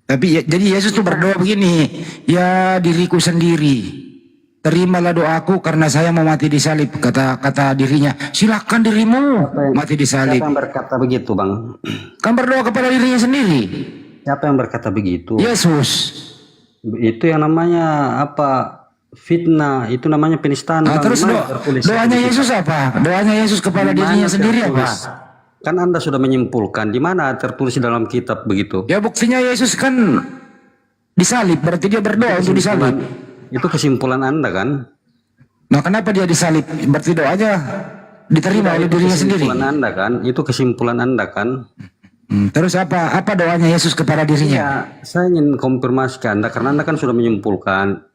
Tapi jadi Yesus tuh berdoa begini, ya diriku sendiri, terimalah doaku karena saya mau mati di salib. Kata dirinya, silakan dirimu mati di salib. Siapa yang berkata begitu bang? Kan berdoa kepada dirinya sendiri. Siapa yang berkata begitu? Yesus. Itu yang namanya apa? Fitnah. Itu namanya penistaan. Nah, Bang. terus Mana tertulis doanya begitu? Yesus apa? Doanya Yesus kepada Di dirinya mana sendiri tertulis? apa? Kan Anda sudah menyimpulkan di mana tertulis dalam kitab begitu. Ya buktinya Yesus kan disalib, berarti dia berdoa untuk disalib. Itu kesimpulan Anda kan? Nah, kenapa dia disalib? Berarti doanya diterima oleh Itu dirinya sendiri. kesimpulan Anda kan? Itu kesimpulan Anda kan? Terus apa doanya Yesus kepada dirinya? Ya, saya ingin konfirmasi ke Anda karena Anda kan sudah menyimpulkan.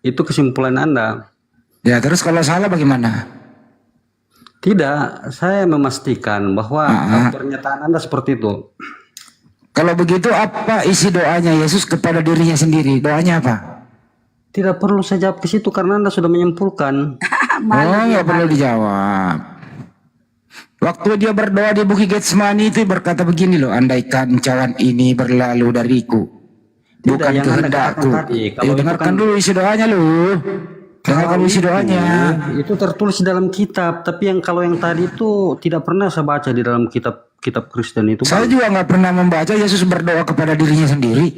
Itu kesimpulan Anda. Ya, terus kalau salah bagaimana? Tidak, saya memastikan bahwa pernyataan Anda seperti itu. Kalau begitu apa isi doanya Yesus kepada dirinya sendiri? Doanya apa? Tidak perlu saya jawab ke situ karena Anda sudah menyimpulkan. Oh, nggak perlu dijawab. Waktu dia berdoa di Bukit Getsemani itu berkata begini loh, andaikan cawan ini berlalu dariku, bukan yang Anda kehendakku. katakan tadi, kalau itu Dengarkan kan- dulu isi doanya loh. Dengarkan dulu isi doanya. Itu tertulis dalam kitab, tapi kalau yang tadi itu tidak pernah saya baca di dalam kitab Kristen itu. Saya Bang. juga nggak pernah membaca Yesus berdoa kepada dirinya sendiri.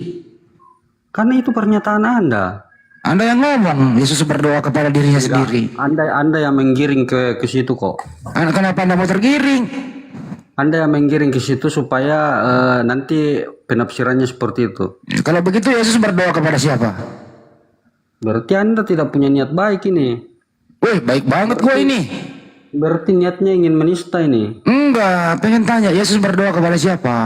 Karena itu pernyataan Anda. Anda yang ngomong Yesus berdoa kepada dirinya sendiri. Anda yang menggiring ke situ kok. Kenapa Anda mau tergiring? Anda yang menggiring ke situ supaya nanti penafsirannya seperti itu. Kalau begitu Yesus berdoa kepada siapa? Berarti Anda tidak punya niat baik ini. Wih, baik banget gua ini. Berarti niatnya ingin menista ini. Enggak, pengen tanya Yesus berdoa kepada siapa?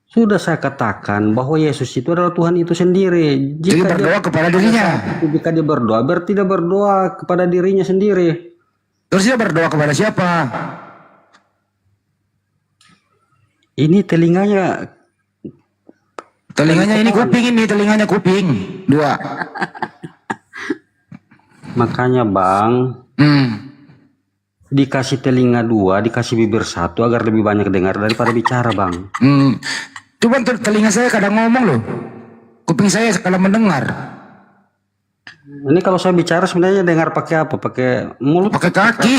Sudah saya katakan bahwa Yesus itu adalah Tuhan itu sendiri. Jadi berdoa kepada dirinya. Jika dia berdoa, berarti dia berdoa kepada dirinya sendiri. Terus dia berdoa kepada siapa? Ini telinganya. Telinganya ini kuping ini, telinganya kuping. Dua. Makanya bang, dikasih telinga dua, dikasih bibir satu agar lebih banyak dengar daripada bicara bang. Coba telinga saya kadang ngomong loh. Kuping saya kadang mendengar. Ini kalau saya bicara sebenarnya dengar pakai apa? Pakai mulut? Pakai kaki.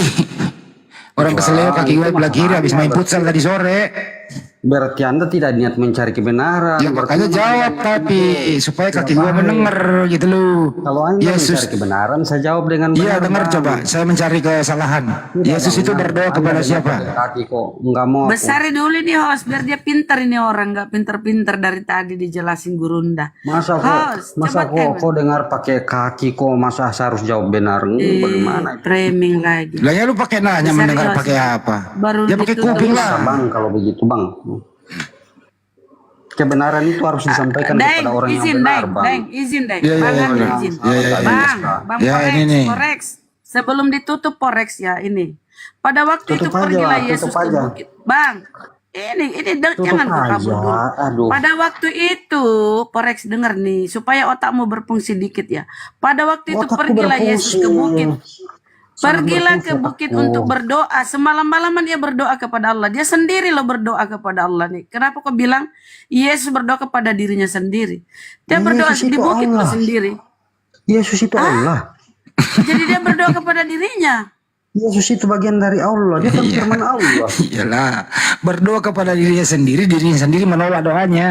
Orang keseleo kaki gue belah kiri habis main futsal tadi sore. Berarti Anda tidak niat mencari kebenaran. Ya makanya jawab tapi supaya kaki gua mendengar gitu loh. Kalau Anda mencari kebenaran, saya jawab dengan Iya benar. dengar Bang. coba. Saya mencari kesalahan. Yesus itu berdoa kepada siapa? Kaki kok nggak mau. Besari dulu nih host, biar dia pintar ini orang, nggak pintar-pintar dari tadi dijelasin Gurunda. Masa Host, kok dengar pakai kaki kok, masa saya harus jawab benar? Bagaimana? Framing lagi. Lah ya lu pakai nanya Besari mendengar host. pakai apa? Baru Ya pakai ditutup. kuping Bisa, lah. Bang, kalau begitu Bang. Kebenaran itu harus disampaikan kepada orang yang benar, Bang. Izin, Deng. Iya, iya, Bang, iya, benar. izin. Iya, iya, iya. Bang Ya, Forex, ini nih. Forex. Sebelum ditutup Forex ya ini. Pada waktu Tutup itu aja, pergilah Yesus tutup ke aja. bukit. Bang, ini Tutup jangan kau kabur aja, dulu. aduh. Pada waktu itu, Forex dengar nih, supaya otakmu berfungsi dikit ya. Pada waktu itu Otakku pergilah Yesus ke bukit. Sangat Pergilah berfungsi ke bukit otakku. untuk berdoa. Semalam-malaman dia berdoa kepada Allah. Dia sendiri loh berdoa kepada Allah nih. Kenapa kau bilang Yesus berdoa kepada dirinya sendiri? Dia berdoa Yesus di itu bukit loh Allah. sendiri. Yesus itu Allah. Jadi dia berdoa kepada dirinya. Yesus itu bagian dari Allah. Dia kan firman Allah. Iyalah, berdoa kepada dirinya sendiri menolak doanya.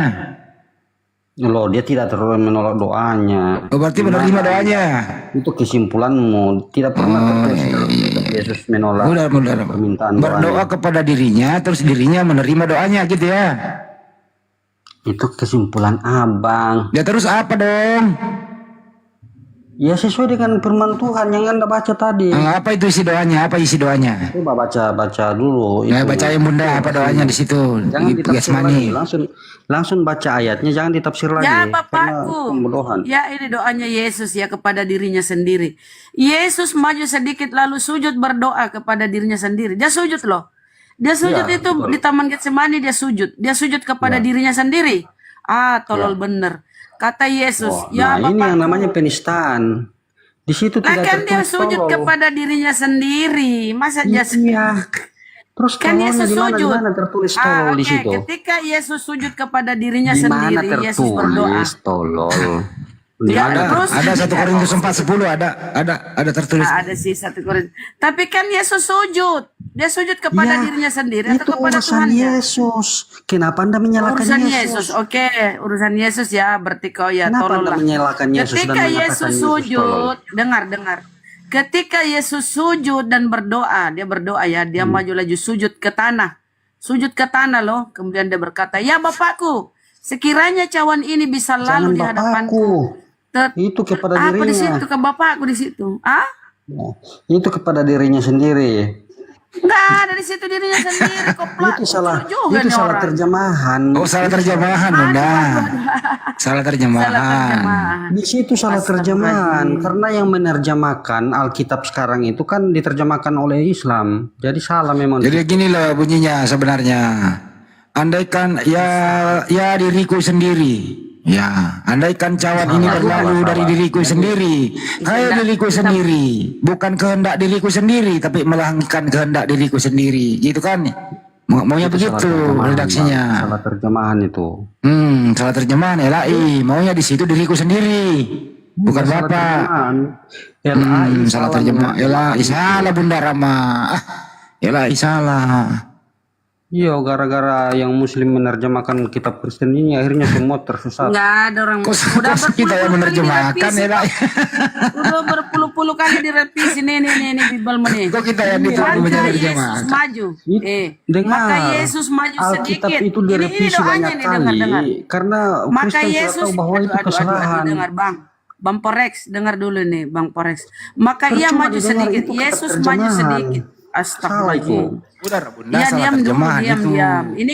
Loh, dia tidak terlalu menolak doanya. Oh, berarti menerima doanya. Itu kesimpulanmu. Tidak pernah tertulis dalam kitab Yesus menolak Mudah. permintaan Berdoa doanya. kepada dirinya, terus dirinya menerima doanya gitu ya. Itu kesimpulan Abang. Ya terus apa dong? Ya sesuai dengan firman Tuhan yang Anda baca tadi. Apa itu isi doanya? Apa isi doanya? Coba baca dulu. Ya itu. bacain bunda apa doanya di situ. Jangan Di ditafsir Gesmani. lagi. Langsung baca ayatnya. Jangan ditafsir lagi. Ya Karena Bapakku. pembodohan. Ya ini doanya Yesus ya kepada dirinya sendiri. Yesus maju sedikit lalu sujud berdoa kepada dirinya sendiri. Dia sujud loh. Dia sujud Ya, itu betul. di Taman Getsemani dia sujud. Dia sujud kepada dirinya sendiri. Tolol bener. Kata Yesus, Oh, ya nah ini yang Bapakku. namanya penistaan. Di situ Lah tidak kan dia tertulis sujud tolol. kepada dirinya sendiri. Masa dia Iya. Terus kan tololnya Yesus di mana? Di sujud. mana tertulis tolol di Oke. situ? Ketika Yesus sujud kepada dirinya Di mana sendiri, Yesus berdoa. tertulis tolol? Di Ya, mana? terus Ada 1 Korintus 4:10 ada tertulis. ada sih 1 Korintus. Tapi kan Yesus sujud. Dia sujud kepada Ya, dirinya sendiri atau itu kepada urusan Tuhannya? Yesus. Kenapa Anda menyalahkan Urusan Yesus? Yesus. Oke, urusan Yesus ya. Berarti kau ya Kenapa tolol Anda lah. menyalahkan Yesus dan Ketika mengatakan Yesus Yesus sujud, dengar. Ketika Yesus sujud dan berdoa, dia berdoa ya, dia maju laju sujud ke tanah. Sujud ke tanah loh. Kemudian dia berkata, "Ya Bapakku, sekiranya cawan ini bisa lalu Jangan di hadapanku." Bapakku. Itu kepada Apa di dirinya. situ ke Bapakku di situ? Ah? Ya, itu kepada dirinya sendiri. Enggak ada di situ dirinya sendiri. Koplak. Itu salah. juga Itu nih salah orang. terjemahan. Oh salah terjemahan bunda. Salah terjemahan. Salah terjemahan. Di situ salah terjemahan karena yang menerjemahkan Alkitab sekarang itu kan diterjemahkan oleh Islam. Jadi salah memang. Jadi gini loh bunyinya sebenarnya. Andaikan ya diriku sendiri. Ya, andaikan cawan ini berlalu dari diriku sendiri, kayak diriku sendiri, bukan kehendak diriku sendiri, tapi melakukan kehendak diriku sendiri, gitu kan? Maunya Itu salah begitu terjemahan, redaksinya. Bang. Salah terjemahan itu. Salah terjemahan. Maunya di situ diriku sendiri, bukan Salah bapak. terjemahan. Salah terjemahan. Salah bunda Rama. Salah. Iya, gara-gara yang Muslim menerjemahkan kitab Kristen ini akhirnya semua tersesat. Enggak ada orang. Kok kita yang berpuluh-puluh menerjemahkan kali ya lah. direvisi. Udah berpuluh-puluh kali direvisi nih Bible nih. Kok kita yang Maka menerjemahkan? Yesus maju. Dengar, Maka Yesus maju Alkitab sedikit. itu Ini direvisi doanya banyak nih, kali dengar. karena Maka Kristen sudah Yesus tahu bahwa itu kesalahan. dengar Bang Porex, dengar dulu nih Bang Porex. Maka ia Percuma maju didengar, sedikit. itu kata Yesus maju terjemahan. sedikit. Salah itu. Astagfirullah. Udah bunda Ya salah diam dulu, terjemahan itu. diam. Ini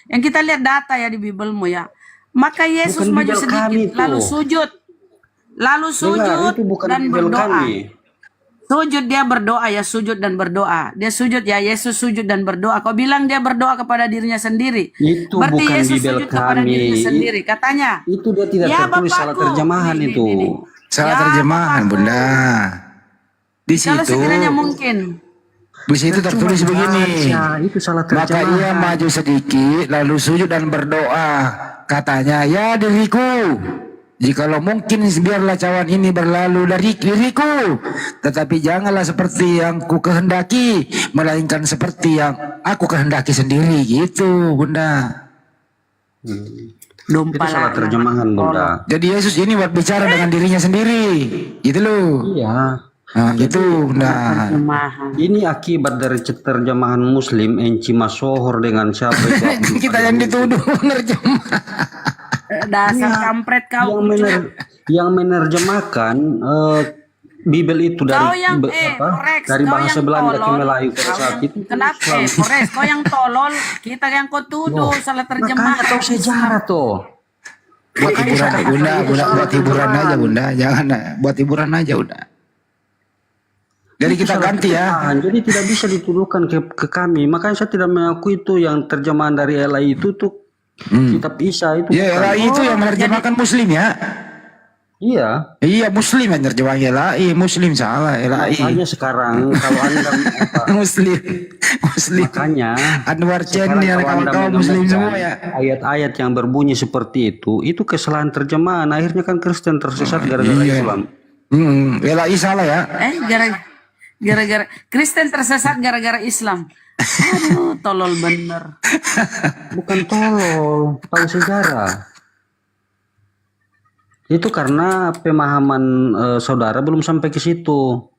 yang kita lihat data ya di Biblemu ya. Maka Yesus Bukan maju Bible sedikit, kami itu. lalu sujud Dengar, itu bukan dan Bible berdoa. kami. Sujud dia berdoa ya, sujud dan berdoa. Dia sujud ya, Yesus sujud dan berdoa. Kau bilang dia berdoa kepada dirinya sendiri. Itu Berarti bukan Yesus Bible sujud kepada kami. dirinya sendiri. Katanya. Itu dia tidak Ya, tertulis salah Bapakku. terjemahan Nih, itu. nih. Salah Ya, terjemahan Bapakku. bunda. Di Kalau situ. sekiranya mungkin. Di situ tertulis Percuma begini. dibaca, itu salah Maka terjemahan. ia maju sedikit lalu sujud dan berdoa. Katanya, ya diriku. Jikalau mungkin biarlah cawan ini berlalu dari diriku, tetapi janganlah seperti yang ku kehendaki, melainkan seperti yang aku kehendaki sendiri, gitu Bunda. Itu salah terjemahan Bunda. Jadi Yesus ini buat bicara dengan dirinya sendiri, gitu loh. Iya. Nah, gitu Bunda. Ini akibat dari terjemahan Muslim Enci Masohor dengan siapa itu? Kita yang dituduh menerjemah. Dasar kampret kau. Yang menerjemahkan Bibel itu dari Kau yang Forex, dari kau bahasa yang Belanda ke tolol. Melayu pada saat itu. Kenapa? Forex, kau yang tolol, kita yang kau tuduh salah terjemahan. Makanya tahu sejarah tuh. Buat hiburan Bunda, buat hiburan aja Bunda, jangan buat hiburan aja udah. Jadi Itu kita salah ganti ya. terjemahan. Jadi tidak bisa dituduhkan ke kami. Makanya saya tidak mengakui itu yang terjemahan dari LAI itu tuh kitab Isa itu. Ya bukan. LAI itu yang menerjemahkan Muslim ya. Iya. Iya Muslim yang menerjemahkan LAI, Muslim salah LAI. Makanya sekarang kalau Anda Muslim. makanya Anwar Chen sekarang ya kalau Anda kawan-kawan Muslim menemukan semua ya. ayat-ayat yang berbunyi seperti itu kesalahan terjemahan. Akhirnya kan Kristen tersesat gara-gara Iya. Islam. LAI salah ya. Gara-gara Kristen tersesat gara-gara Islam. Aduh, tolol bener. Bukan tolol, tahu sejarah. Itu karena pemahaman saudara belum sampai ke situ.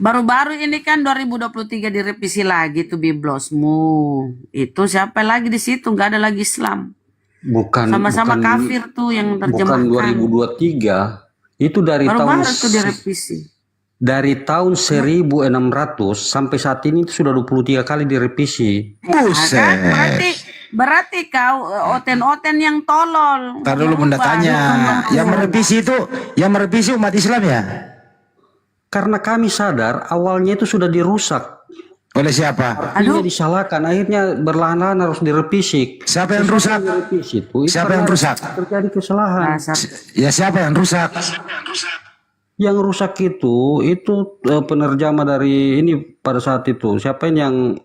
Baru-baru ini kan 2023 direvisi lagi tuh biblosmu. Itu siapa lagi di situ? Nggak ada lagi Islam. Sama-sama kafir tuh yang terjemahkan. Bukan 2023. Itu dari Baru-baru tuh direvisi. Dari tahun 1600 sampai saat ini itu sudah 23 kali direvisi. Buset. Berarti kau oten-oten yang tolol. Ntar dulu Bunda tanya, yang merevisi umat Islam ya? Karena kami sadar awalnya itu sudah dirusak. Oleh siapa? Artinya disalahkan, akhirnya berlahan-lahan harus direvisi. Siapa yang rusak? Siapa yang rusak? Terjadi kesalahan. Ya siapa yang rusak? Yang rusak itu penerjemah dari ini pada saat itu. Siapa yang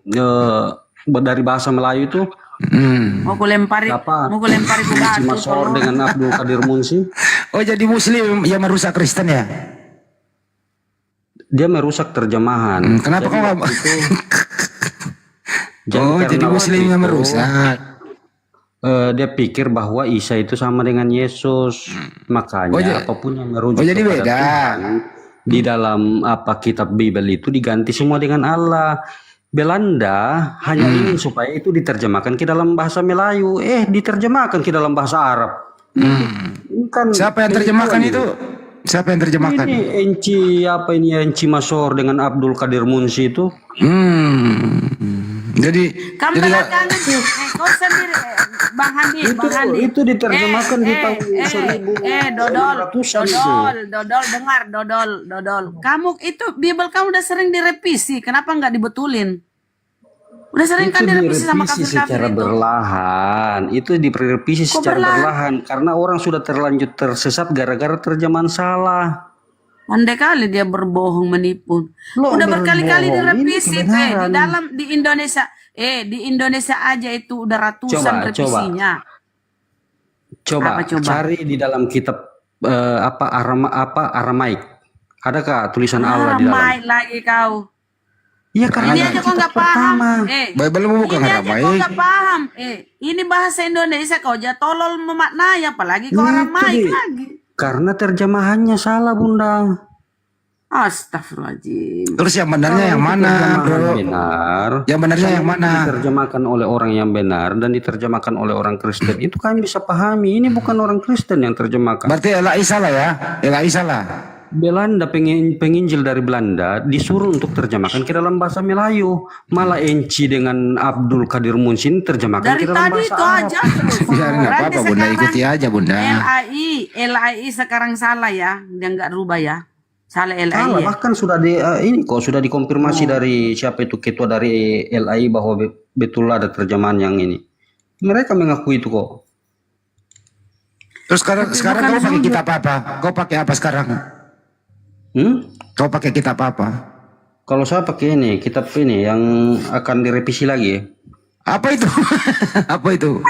dari bahasa Melayu itu? Mau kulempari ke batu. Masor dengan Abdul Qadir Munsi. Oh jadi Muslim yang merusak Kristen ya? Dia merusak terjemahan. Kenapa kau nggak? Jadi Muslim yang merusak. Dia pikir bahwa Isa itu sama dengan Yesus, makanya apapun yang merujuk jadi kepada beda. Tuhan di dalam kitab Bible itu diganti semua dengan Allah. Belanda hanya ingin supaya itu diterjemahkan ke dalam bahasa Melayu, diterjemahkan ke dalam bahasa Arab. Siapa yang terjemahkan itu? Siapa yang terjemahkan? Ini Enci Masor dengan Abdul Qadir Munsi itu. Jadi kamu belakangan kau sendiri Bang Handi. Itu diterjemahkan di tahun 1200-an. Dodol. Kamu itu Bible kamu udah sering direvisi, kenapa nggak dibetulin? Udah sering kan direvisi sama kafir-kafir secara itu. berlahan. Itu direvisi secara berlahan karena orang sudah terlanjur tersesat gara-gara terjemahan salah. Andai kali dia berbohong menipu. Udah berkali-kali direvisi di Indonesia. Di Indonesia aja itu udah ratusan revisinya. Coba cari di dalam kitab Aramaik. Adakah tulisan Allah di dalam? Aramaik lagi kau. Iya karena ini aja kau nggak paham. Bible bukan Ini aja kau Aramaik. nggak paham. Ini bahasa Indonesia kau aja tolol memaknai, apalagi kau Aramaik lagi. Karena terjemahannya salah Bunda. Astagfirullahaladzim. Terus yang benarnya yang mana, bro? Yang benarnya yang mana? Diterjemahkan oleh orang yang benar dan diterjemahkan oleh orang Kristen. Itu kami bisa pahami. Ini bukan orang Kristen yang terjemahkan. Berarti LAI salah ya? LAI salah. Belanda penginjil dari Belanda disuruh untuk terjemahkan ke dalam bahasa Melayu. Malah Enci dengan Abdul Qadir Munsin terjemahkan Dari ke dalam tadi bahasa itu Arab. aja terus. Ya nggak apa-apa Bunda, ikuti aja Bunda. LAI sekarang salah ya, dia nggak rubah ya. Salah LAI Salah, ya. bahkan sudah sudah dikonfirmasi dari siapa itu ketua dari LAI bahwa betul ada terjemahan yang ini. Mereka mengakui itu kok. Terus sekarang kau pakai kitab apa? Kau pakai apa sekarang? Kau pakai kitab apa? Kalau saya pakai ini, kitab ini yang akan direvisi lagi. Apa itu? Apa itu?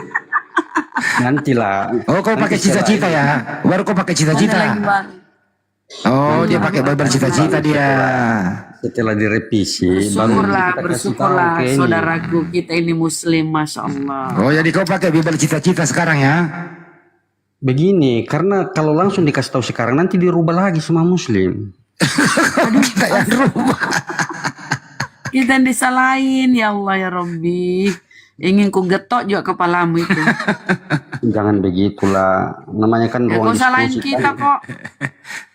Nantilah. Oh, kau pakai Nanti setelah cita-cita ini. ya? Baru kau pakai Ada cita-cita. lagi baru. Oh, dia pakai Bible cita-cita dia. Setelah direvisi, Bersyukurlah, kita kasih tahu bersyukurlah ke ini. saudaraku, kita ini muslim, Masya Allah. Oh, jadi kau pakai Bible cita-cita sekarang ya? Begini, karena kalau langsung dikasih tahu sekarang nanti dirubah lagi sama Muslim. Kita yang rubah. Kita yang disalahin, ya Allah ya Rabbi. Ingin ku getok juga kepalamu itu. Jangan begitulah. Namanya kan Ya, ruang kau salahin diskusi kita kan. kok.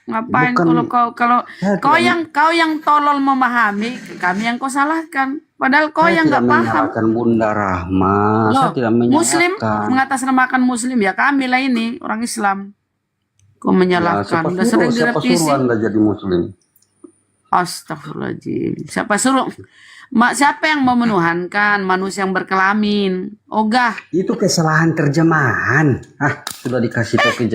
Ngapain Bukan- kalau Saya kau tidak- kau yang tolol memahami, kami yang kau salahkan. Padahal kau Saya yang tidak nggak paham. menyalahkan Bunda Rahma. Loh, Saya tidak Muslim menyalahkan. mengatasnamakan Muslim ya kami lah ini orang Islam. Kau menyalahkan. Udah sering Siapa direvisi. suruh Anda jadi Muslim? Astagfirullahaladzim. Siapa suruh? Siapa yang mau menuhankan manusia yang berkelamin? Ogah. Itu kesalahan terjemahan. Sudah dikasih tahu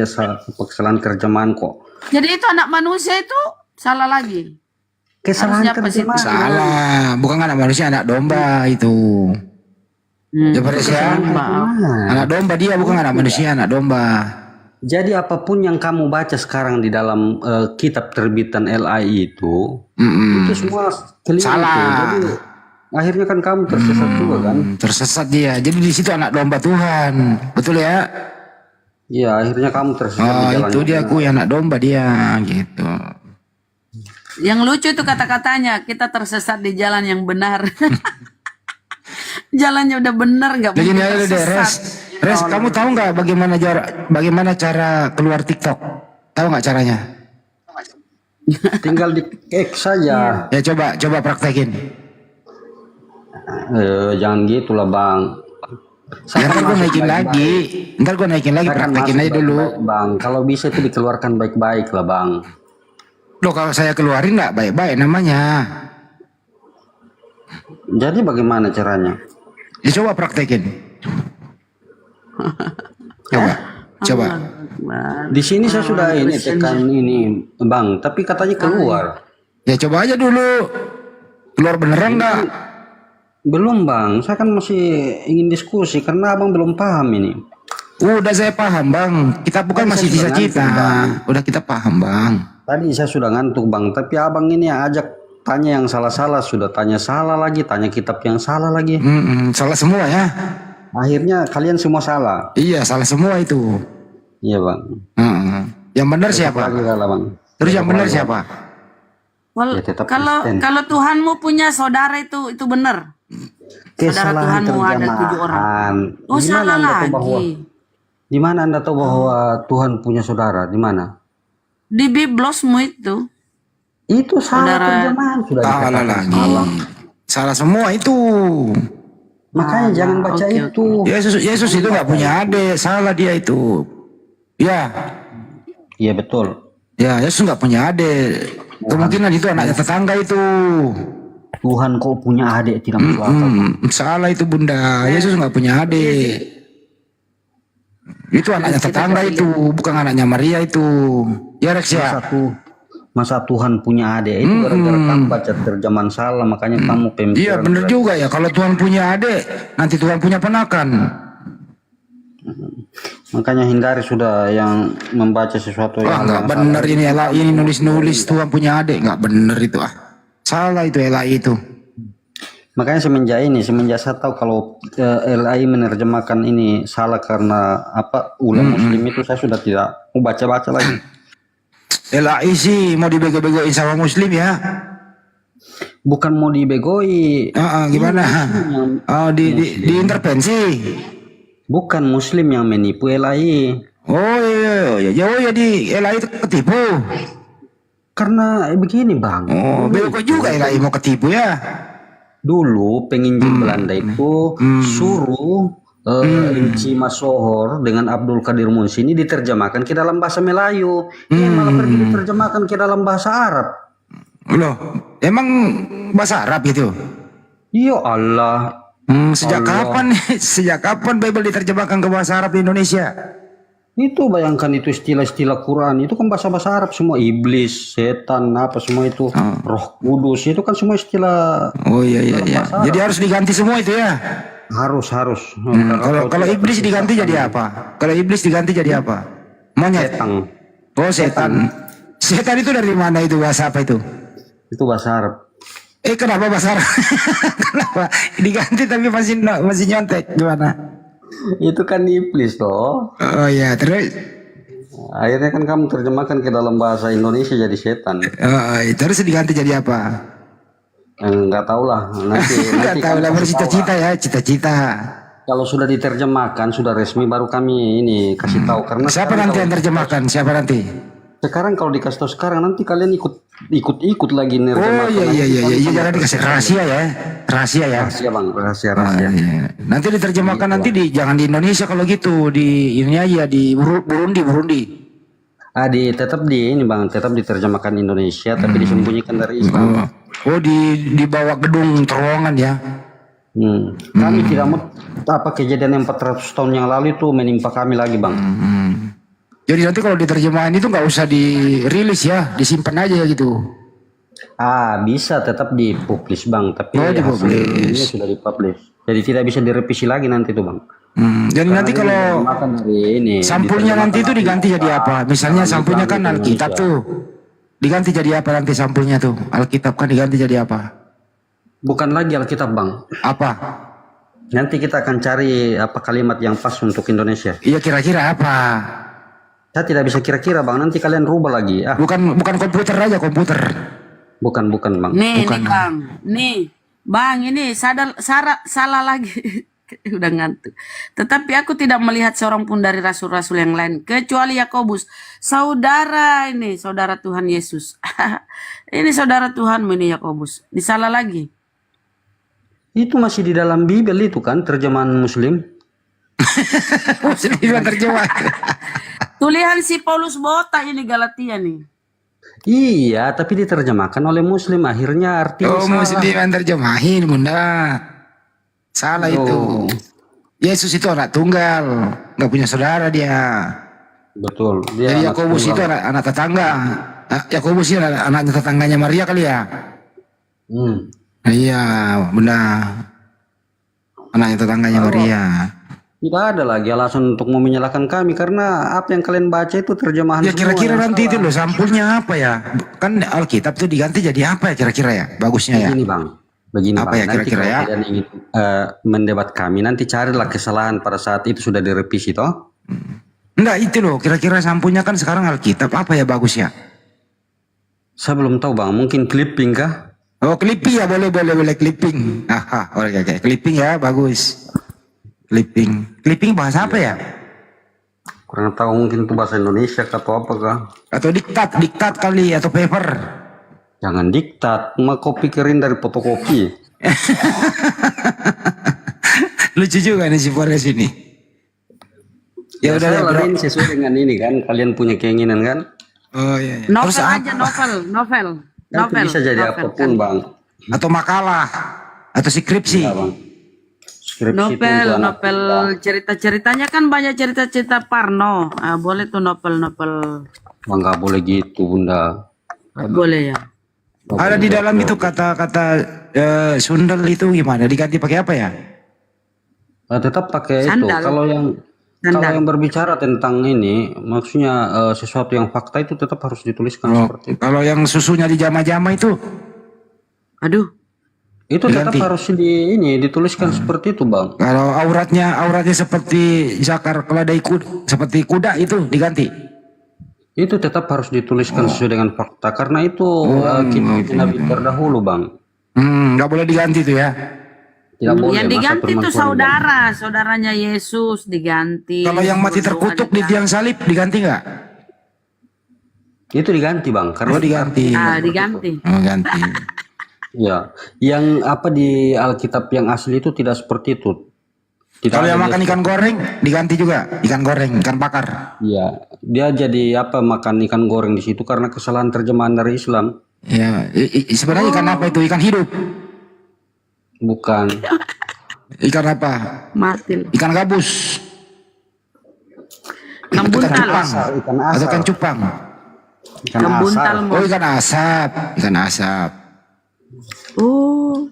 kesalahan terjemahan kok. Jadi itu anak manusia itu salah lagi. Kesalahan Harusnya apa sih? terjemahan. Salah, bukan anak manusia, anak domba itu. Ya beres ya. Anak domba dia, bukan anak manusia, anak domba. Jadi apapun yang kamu baca sekarang di dalam kitab terbitan LAI itu semua keliru. Salah. Jadi akhirnya kan kamu tersesat juga kan? Tersesat dia. Jadi di situ anak domba Tuhan, betul ya? Iya, akhirnya kamu tersesat di Oh, jalan itu yang dia benar. aku anak domba dia, gitu. Yang lucu itu kata-katanya, kita tersesat di jalan yang benar. Jalannya udah benar, nggak Jadi mungkin ini aja deh, tersesat. Res, kamu tahu nggak bagaimana cara keluar TikTok? Tahu nggak caranya? Tinggal di X saja. Ya coba praktekin. Jangan gitulah bang. Ya, ntar gue masuk naikin baik-baik. lagi. Ntar gue naikin lagi, Saya kan praktekin masuk aja dulu. baik-baik, bang. Kalau bisa itu dikeluarkan baik-baik lah bang. Loh, kalau saya keluarin nggak baik-baik namanya. Jadi bagaimana caranya? Ya coba praktekin. Coba. Di sini saya sudah ini tekan ini bang, tapi katanya keluar. Ya coba aja dulu. Keluar beneran nggak? Belum bang, saya kan masih ingin diskusi karena abang belum paham ini. Udah saya paham bang. Kita bukan Tadi masih saya sudah cita-cita. ngantuk, Bang. Udah kita paham bang. Tadi saya sudah ngantuk bang, tapi abang ini ajak tanya yang salah-salah, sudah tanya salah lagi, tanya kitab yang salah lagi. Salah semua ya. Akhirnya kalian semua salah. Iya salah semua itu. Iya bang. Yang benar Tetap siapa? lagi kalah, bang. Terus yang Tetap benar lagi. siapa? Kalau Ya, tetap kalau Kristen. kalau Tuhanmu punya saudara itu benar. Saudara Kesalahan Tuhanmu ada 7 orang. terjemahan. Oh Di mana salah Anda tahu bahwa lagi. di mana Anda tahu bahwa Tuhan punya saudara? Di mana? Di Biblosmu itu. Itu salah Saudara- terjemahan sudah Salah dikatakan lagi. salah. Salah semua itu. Makanya jangan baca oke, itu. Yesus itu nggak punya adik. Salah dia itu. Ya. Iya betul. Ya Yesus nggak punya adik. Kemungkinan itu anaknya tetangga itu. Tuhan kok punya adik tidak masuk akal. Salah itu bunda. Yesus nggak punya adik. Itu anaknya tetangga itu, bukan anaknya Maria itu. Ya Rex ya. Masa Tuhan punya adik itu gara-gara kamu baca terjemahan salah, makanya kamu pemikiran. Iya bener juga ya. Kalau Tuhan punya adik, nanti Tuhan punya ponakan. Makanya hindari sudah yang membaca sesuatu Wah yang nggak bener ini LAI ini nulis Tuhan punya adik, nggak bener itu ah. Salah itu LAI itu. Makanya semenjak saya tahu kalau LAI menerjemahkan ini salah karena apa ulama muslim itu, saya sudah tidak mau baca-baca lagi. LAI sih mau dibego-begoin sama muslim ya. Bukan mau dibegoi. Gimana? Oh, diintervensi. Bukan muslim yang menipu LAI. Oh iya di LAI itu ketipu. Karena begini bang. Oh, bego juga LAI mau ketipu ya. Dulu penginjil Belanda itu suruh Inci Masohor dengan Abdul Qadir Munsi ini diterjemahkan ke dalam bahasa Melayu. Ini malah pergi diterjemahkan ke dalam bahasa Arab. Loh, emang bahasa Arab itu? Ya Allah. Sejak kapan Bible diterjemahkan ke bahasa Arab di Indonesia? Itu bayangkan itu istilah-istilah Quran itu kan bahasa-bahasa Arab semua, iblis, setan, apa semua itu, Roh Kudus itu kan semua istilah. Oh iya. bahasa Arab. Jadi harus diganti semua itu ya. Harus. Kalau iblis diganti jadi apa? Kalau iblis diganti jadi apa? Monyet. Setan. Oh, setan. Setan itu dari mana itu, bahasa apa itu? Itu bahasa Arab. Kenapa bahasa Arab? Kenapa diganti tapi masih nyontek gimana? Itu kan iblis toh. Oh ya, terus Akhirnya kan kamu terjemahkan ke dalam bahasa Indonesia jadi setan. terus diganti jadi apa? Enggak tahu lah. Nanti Tahu lah, bercita-cita ya, cita-cita. kalau sudah diterjemahkan, sudah resmi baru kami ini kasih tahu. Karena Siapa nanti yang terjemahkan? Siapa nanti? sekarang kalau dikasih tahu sekarang, nanti kalian ikut lagi nerjemahkan. Oh iya, jangan dikasih rahasia ya. Rahasia ya. Rahasia bang, rahasia. Iya. Nanti diterjemahkan nanti jangan di Indonesia kalau gitu, di ini aja di Burundi. Tetap ini bang, tetap diterjemahkan Indonesia, tapi disembunyikan dari Islam. Oh, dibawa gedung terowongan ya. Kami tidak mau kejadian yang 400 tahun yang lalu itu menimpa kami lagi bang. Jadi nanti kalau diterjemahan itu nggak usah dirilis ya, disimpan aja gitu. Bisa tetap dipublish bang, tapi dipublish. hasilnya sudah dipublish. Jadi tidak bisa direvisi lagi nanti tuh bang. Jadi nanti kalau ini sampulnya nanti itu diganti jadi apa? Misalnya sampulnya kan Alkitab tuh, diganti jadi apa nanti sampulnya tuh? Alkitab kan diganti jadi apa? Bukan lagi Alkitab bang. Apa? Nanti kita akan cari kalimat yang pas untuk Indonesia. Iya, kira-kira apa? Saya tidak bisa kira-kira bang, nanti kalian rubah lagi. Bukan komputer aja, komputer. Bukan bang. Nih bang, nih bang, ini salah lagi. Udah ngantuk. Tetapi aku tidak melihat seorang pun dari rasul-rasul yang lain kecuali Yakobus, saudara Tuhan Yesus. Ini saudara Tuhanmu ini Yakobus. Disalah lagi. Itu masih di dalam Bible itu kan terjemahan Muslim. Muslim terjemah. Tulisan si Paulus botak ini Galatia nih. Iya, tapi diterjemahkan oleh Muslim, akhirnya artinya salah. Muslim yang terjemahin, Bunda. Salah itu. Yesus itu anak tunggal, nggak punya saudara dia. Betul. Jadi Yakobus itu anak tetangga. Yakobus itu anak tetangganya Maria kali ya. Iya, benar. Anaknya tetangganya Maria. Tidak ada lagi alasan untuk mau menyalahkan kami, karena apa yang kalian baca itu terjemahan. Ya kira-kira nanti itu loh sampulnya apa ya? Kan Alkitab itu diganti jadi apa ya kira-kira ya? Bagusnya ya. Begini apa bang, ya kira-kira ya? Nanti kalau kalian ingin mendebat kami, nanti carilah kesalahan pada saat itu sudah direvisi toh. Enggak, itu loh kira-kira sampulnya kan sekarang Alkitab apa ya bagusnya? Saya belum tahu bang, mungkin clipping kah? Oh, clipping ya, boleh clipping. Oke, clipping ya, bagus. Clipping bahasa apa ya? Kurang tahu, mungkin itu bahasa Indonesia atau apa kah? Atau diktat kali, atau paper. Jangan diktat, mau kopi kering dari fotokopi. Lucu juga nih si Forest ini. Ya udah lain sesuai dengan ini kan, kalian punya keinginan kan? Oh iya. Novel aja, novel. Bisa jadi apapun bang. Atau makalah, atau skripsi. Ya, bang. Novel cerita-ceritanya kan banyak cerita-cerita Parno. Boleh tuh novel. Bang, nggak boleh gitu bunda. Boleh ya. Ada di dalam itu kata-kata sundel itu gimana? Diganti pakai apa ya? Tetap pakai Sandal. itu. Kalau yang berbicara tentang ini, maksudnya sesuatu yang fakta itu tetap harus dituliskan seperti itu. Kalau yang susunya di jama-jama itu, aduh, itu tetap harus dituliskan seperti itu bang. Kalau auratnya seperti zakar keledai kuda, seperti kuda itu diganti. Itu tetap harus dituliskan sesuai dengan fakta, karena itu kita Nabi terdahulu bang. Nggak boleh diganti tuh ya. Tidak boleh. Yang diganti itu saudaranya Yesus diganti. Kalau yang mati terkutuk di tiang salib diganti nggak? Itu diganti bang, karena diganti. Diganti. Ganti. Ya, yang di Alkitab yang asli itu tidak seperti itu. Kalau yang makan ikan goreng diganti juga, ikan goreng, ikan bakar. Iya, dia jadi makan ikan goreng di situ karena kesalahan terjemahan dari Islam. Ya, sebenarnya ikan apa itu? Ikan hidup. Bukan. Ikan apa? Martil. Ikan gabus. Ikan buntal. Atau ikan cupang. Ikan buntal. Oh, ikan asap. Ikan asap. Oh.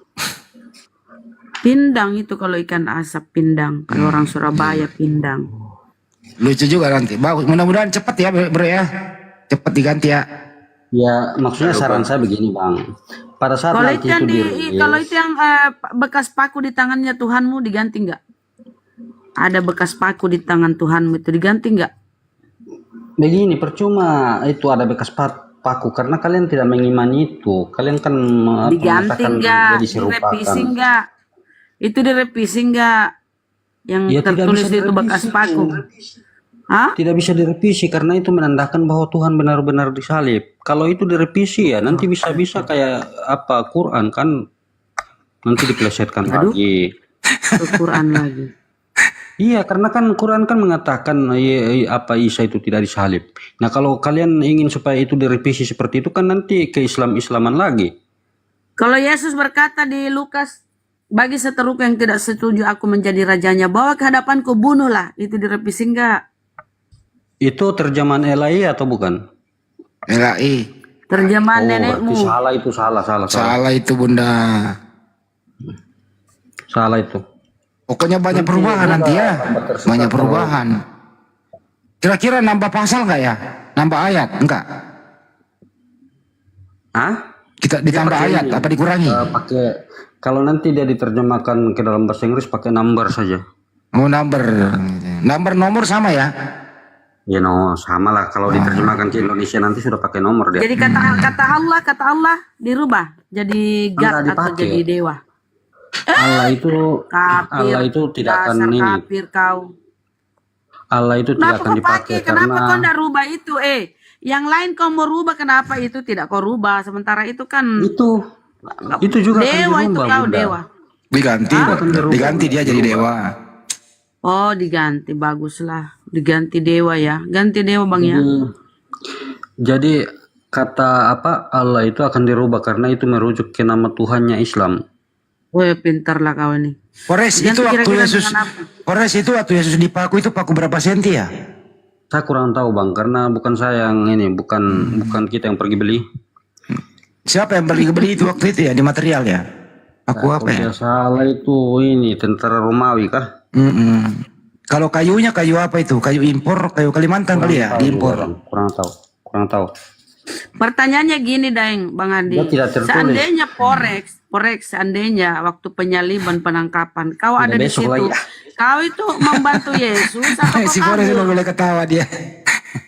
Pindang itu kalau ikan asap pindang. Kalau orang Surabaya pindang. Lucu juga nanti. Bagus. Mudah-mudahan cepat ya bro ya. Cepat diganti ya. Ya, maksudnya saran saya begini Bang. Pada saat Kalau nanti itu yang itu dirilis, kalau itu yang bekas paku di tangannya Tuhanmu diganti nggak? Ada bekas paku di tangan Tuhanmu itu diganti nggak? begini percuma itu ada bekas paku karena kalian tidak mengimani itu. Kalian kan Diganti mengatakan nggak? jadi serupakan. Direvisi nggak? Itu direvisi nggak? Yang Ya, tidak tertulis bisa itu bekas direvisi. paku. Hah? Tidak bisa direvisi karena itu menandakan bahwa Tuhan benar-benar disalib. Kalau itu direvisi ya nanti bisa-bisa kayak apa Quran kan nanti dipelesetkan Aduh. lagi. Ke Quran lagi. Iya, karena kan Quran kan mengatakan apa Isa itu tidak disalib. Nah, kalau kalian ingin supaya itu direvisi seperti itu kan nanti ke Islam-Islaman lagi. Kalau Yesus berkata di Lukas, bagi seteruku yang tidak setuju aku menjadi rajanya, bawa ke hadapanku, bunuhlah. Itu direvisi enggak? Itu terjemahan LAI atau bukan? LAI. Terjemahan Oh, nenekmu. berarti salah itu salah. Salah itu bunda. Salah itu. Pokoknya banyak perubahan nanti ya. Banyak perubahan. Kira-kira nambah pasal nggak ya? Nambah ayat? Enggak. Hah? Kita ditambah pakai ayat ini. apa dikurangi? Pakai kalau nanti dia diterjemahkan ke dalam bahasa Inggris pakai number saja. Oh number. Number nomor sama ya? Ya no, sama lah kalau diterjemahkan ke Indonesia nanti sudah pakai nomor dia. Jadi kata Allah dirubah jadi God Enggak atau dipakai. jadi dewa. Allah itu Kafir. Allah itu tidak akan Dasar ini. kafir kau. Allah itu tidak Kenapa akan kau dipakai pakai? Kenapa kau karena ndak rubah itu? Yang lain kau mau rubah, kenapa itu tidak kau rubah? Sementara itu kan itu juga akan dewa itu dirubah, kau Bunda. dewa. Diganti. Diganti dia jadi dewa. Oh diganti, baguslah. Diganti dewa ya. Ganti dewa bang ya. Jadi kata apa Allah itu akan dirubah karena itu merujuk ke nama Tuhannya Islam. Woi pintar lah kau ini. Kores Ganti itu waktu kira-kira Yesus. dengan apa? Kores itu waktu Yesus dipaku itu paku berapa senti ya? Saya kurang tahu bang karena bukan saya yang ini bukan kita yang pergi beli. Siapa yang beli itu waktu itu ya di material ya? Aku apa ya? Kalau salah itu ini tentara Romawi kah? Kalau kayunya kayu apa itu? Kayu impor, kayu Kalimantan kali ya? Diimpor. Kurang tahu. Pertanyaannya gini Daeng, Bang Andi. Ya, tidak tertulis. Seandainya Forex, seandainya waktu penyaliban penangkapan, kau ada di besok situ, lagi. kau itu membantu Yesus atau kau Si Kores udah kabur? boleh ketawa dia.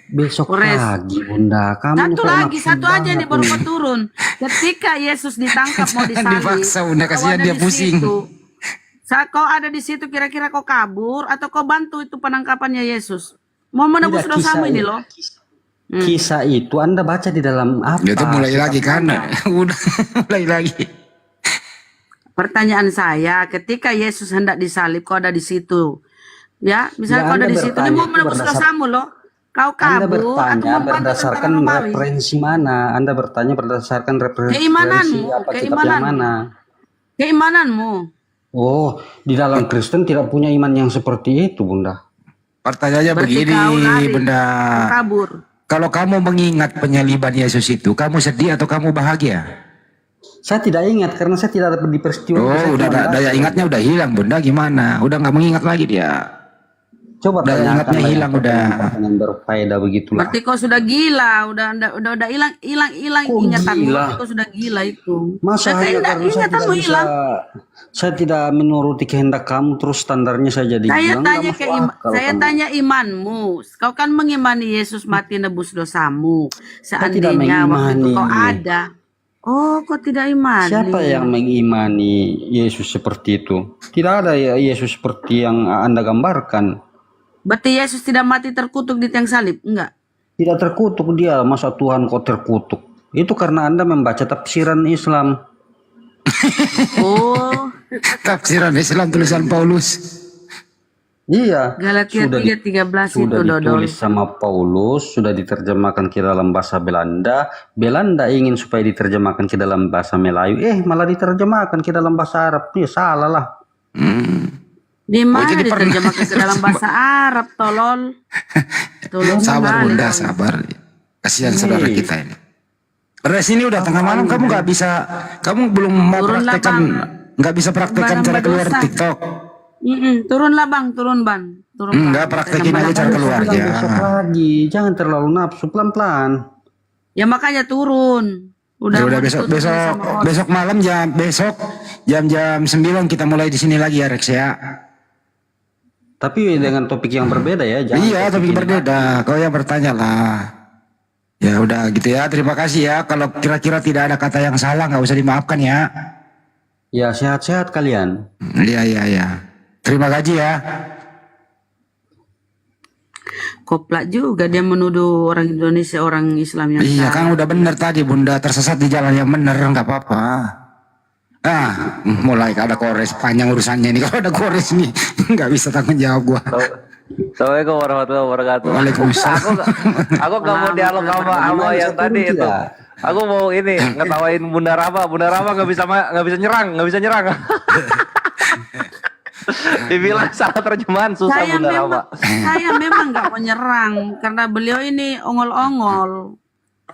Besok Kores. lagi Bunda. Kamu Satu aja nih baru kau turun. Ketika Yesus ditangkap mau disalib, Dipaksa, Bunda, kau kasihan ada dia di pusing. situ. Saat kau ada di situ, kira-kira kau kabur atau kau bantu itu penangkapannya Yesus? Mau menebus Tidak, dosamu kisah ini itu. loh. Kisah itu Anda baca di dalam apa? Itu mulai lagi kan? Kitab Udah mulai lagi. Pertanyaan saya, ketika Yesus hendak disalib, kau ada di situ. Ya, misalnya Ya, kau ada Anda di situ, bertanya dia mau itu menebus berdasar- dosamu loh. Kau Anda kabur atau bertanya membantu berdasarkan tentara Romawi? referensi mana? Anda bertanya berdasarkan referensi Keimananmu, apa kitab yang keimananmu. mana? Keimananmu. Oh, di dalam Kristen tidak punya iman yang seperti itu, Bunda. Pertanyaannya Berarti begini, kau lari, Bunda. kau kabur. Kalau kamu mengingat penyaliban Yesus itu, kamu sedih atau kamu bahagia? Saya tidak ingat karena saya tidak ada di peristiwa itu. Saya Oh, udah cuma baca. daya ingatnya udah hilang, Bunda. Gimana? Udah nggak mengingat lagi dia. Coba Daya tanyakan ingatnya lah hilang yang udah. pertanyaan berfaedah begitulah. Berarti kau sudah gila, udah hilang Kok ingatanmu. gila? Berarti kau sudah gila itu. Masa Berarti hanya karena saya ingatanmu tidak bisa, hilang. saya tidak menuruti kehendak kamu terus standarnya saya jadi Saya bilang, tanya nggak masuk akal saya kamu. tanya imanmu. Kau kan mengimani Yesus mati nebus dosamu. Saya tidak Seandainya waktu itu kau mengimani. ada. Oh, kau tidak imani. Siapa yang mengimani Yesus seperti itu? Tidak ada ya Yesus seperti yang Anda gambarkan. Berarti Yesus tidak mati terkutuk di tiang salib? Enggak. Tidak terkutuk dia, masa Tuhan kok terkutuk? Itu karena Anda membaca tafsiran Islam. Oh, Tafsiran Islam tulisan Paulus. Iya. Galatia 3:13 itu sudah dodol. ditulis sama Paulus, sudah diterjemahkan ke dalam bahasa Belanda. Belanda ingin supaya diterjemahkan ke dalam bahasa Melayu, malah diterjemahkan ke dalam bahasa Arab. Ya salah lah. Di mana jadi pernah. diterjemahkan ke dalam bahasa Arab, tolol? Tolol Sabar sekali Bunda, kau. sabar. Kasihan saudara kita ini. Pada sini udah tengah malam, kamu nggak bisa, kamu belum mau Turunlah praktekkan bang, nggak bisa praktekkan cara keluar TikTok. Turunlah bang, turun bang. Turun Enggak, praktekin aja cara keluarnya. Besok lagi, jangan terlalu nafsu, pelan-pelan. Ya makanya turun. Ya udah mau besok ditutup sama orang. besok malam jam 9 kita mulai di sini lagi ya Rex ya. Tapi dengan topik yang berbeda ya. Jangan Iya, topik berbeda. Kau yang bertanya lah. Ya udah gitu ya. Terima kasih ya. Kalau kira-kira tidak ada kata yang salah nggak usah dimaafkan ya. Ya, sehat-sehat kalian. Iya. Terima kasih ya. Koplak juga dia menuduh orang Indonesia orang Islam yang Iya salah. kan udah bener tadi Bunda tersesat di jalan yang bener nggak apa-apa. Mulai ada kores panjang urusannya ini. Kalau ada kores nih nggak bisa tanggung jawab gua. Assalamualaikum warahmatullahi wabarakatuh. Waalaikumsalam. Aku gak mau dialog sama yang tadi itu. Aku mau ini ngetawain Bunda Rama. Bunda Rama nggak bisa nyerang. Dibilang salah terjemahan susah Bunda Rama. Saya memang nggak mau nyerang karena beliau ini ongol-ongol.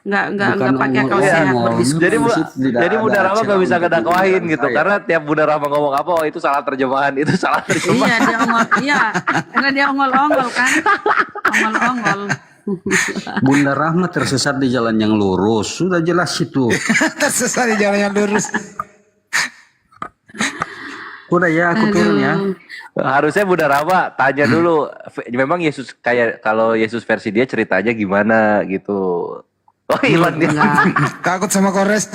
Nggak pakai akal sehat berdiskusi. Jadi Bunda Rama nggak bisa ngedakwahin gitu karena tiap Bunda Rama ngomong apa, oh itu salah terjemahan, itu salah terjemahan. Iya dia ongol, karena dia ongol-ongol kan, ongol-ongol. Bunda Rahma tersesat di jalan yang lurus, sudah jelas itu. Tersesat di jalan yang lurus. Udah ya, aku turun ya. Harusnya Bunda Rama tanya dulu, memang Yesus kayak kalau Yesus versi dia ceritanya gimana gitu. Oh hilang dia. Takut sama kores.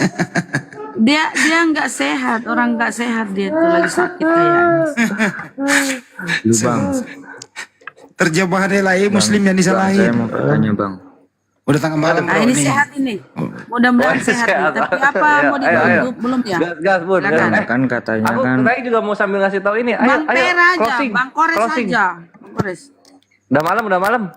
Dia nggak sehat, orang nggak sehat dia tuh lagi sakit kayaknya. Lu bang, Terjemahannya lain Muslim yang disalahin. saya mau bertanya bang. Udah tengah malam Nah, ini sehat ini. Mudah-mudahan sehat nih. Tapi apa mau ditutup belum ya? Gas Bun. Kan katanya Aku kan tadi juga mau sambil ngasih tahu ini. Bang Per aja, closing. Bang Kores Closing. aja. Bang Kores. Udah malam.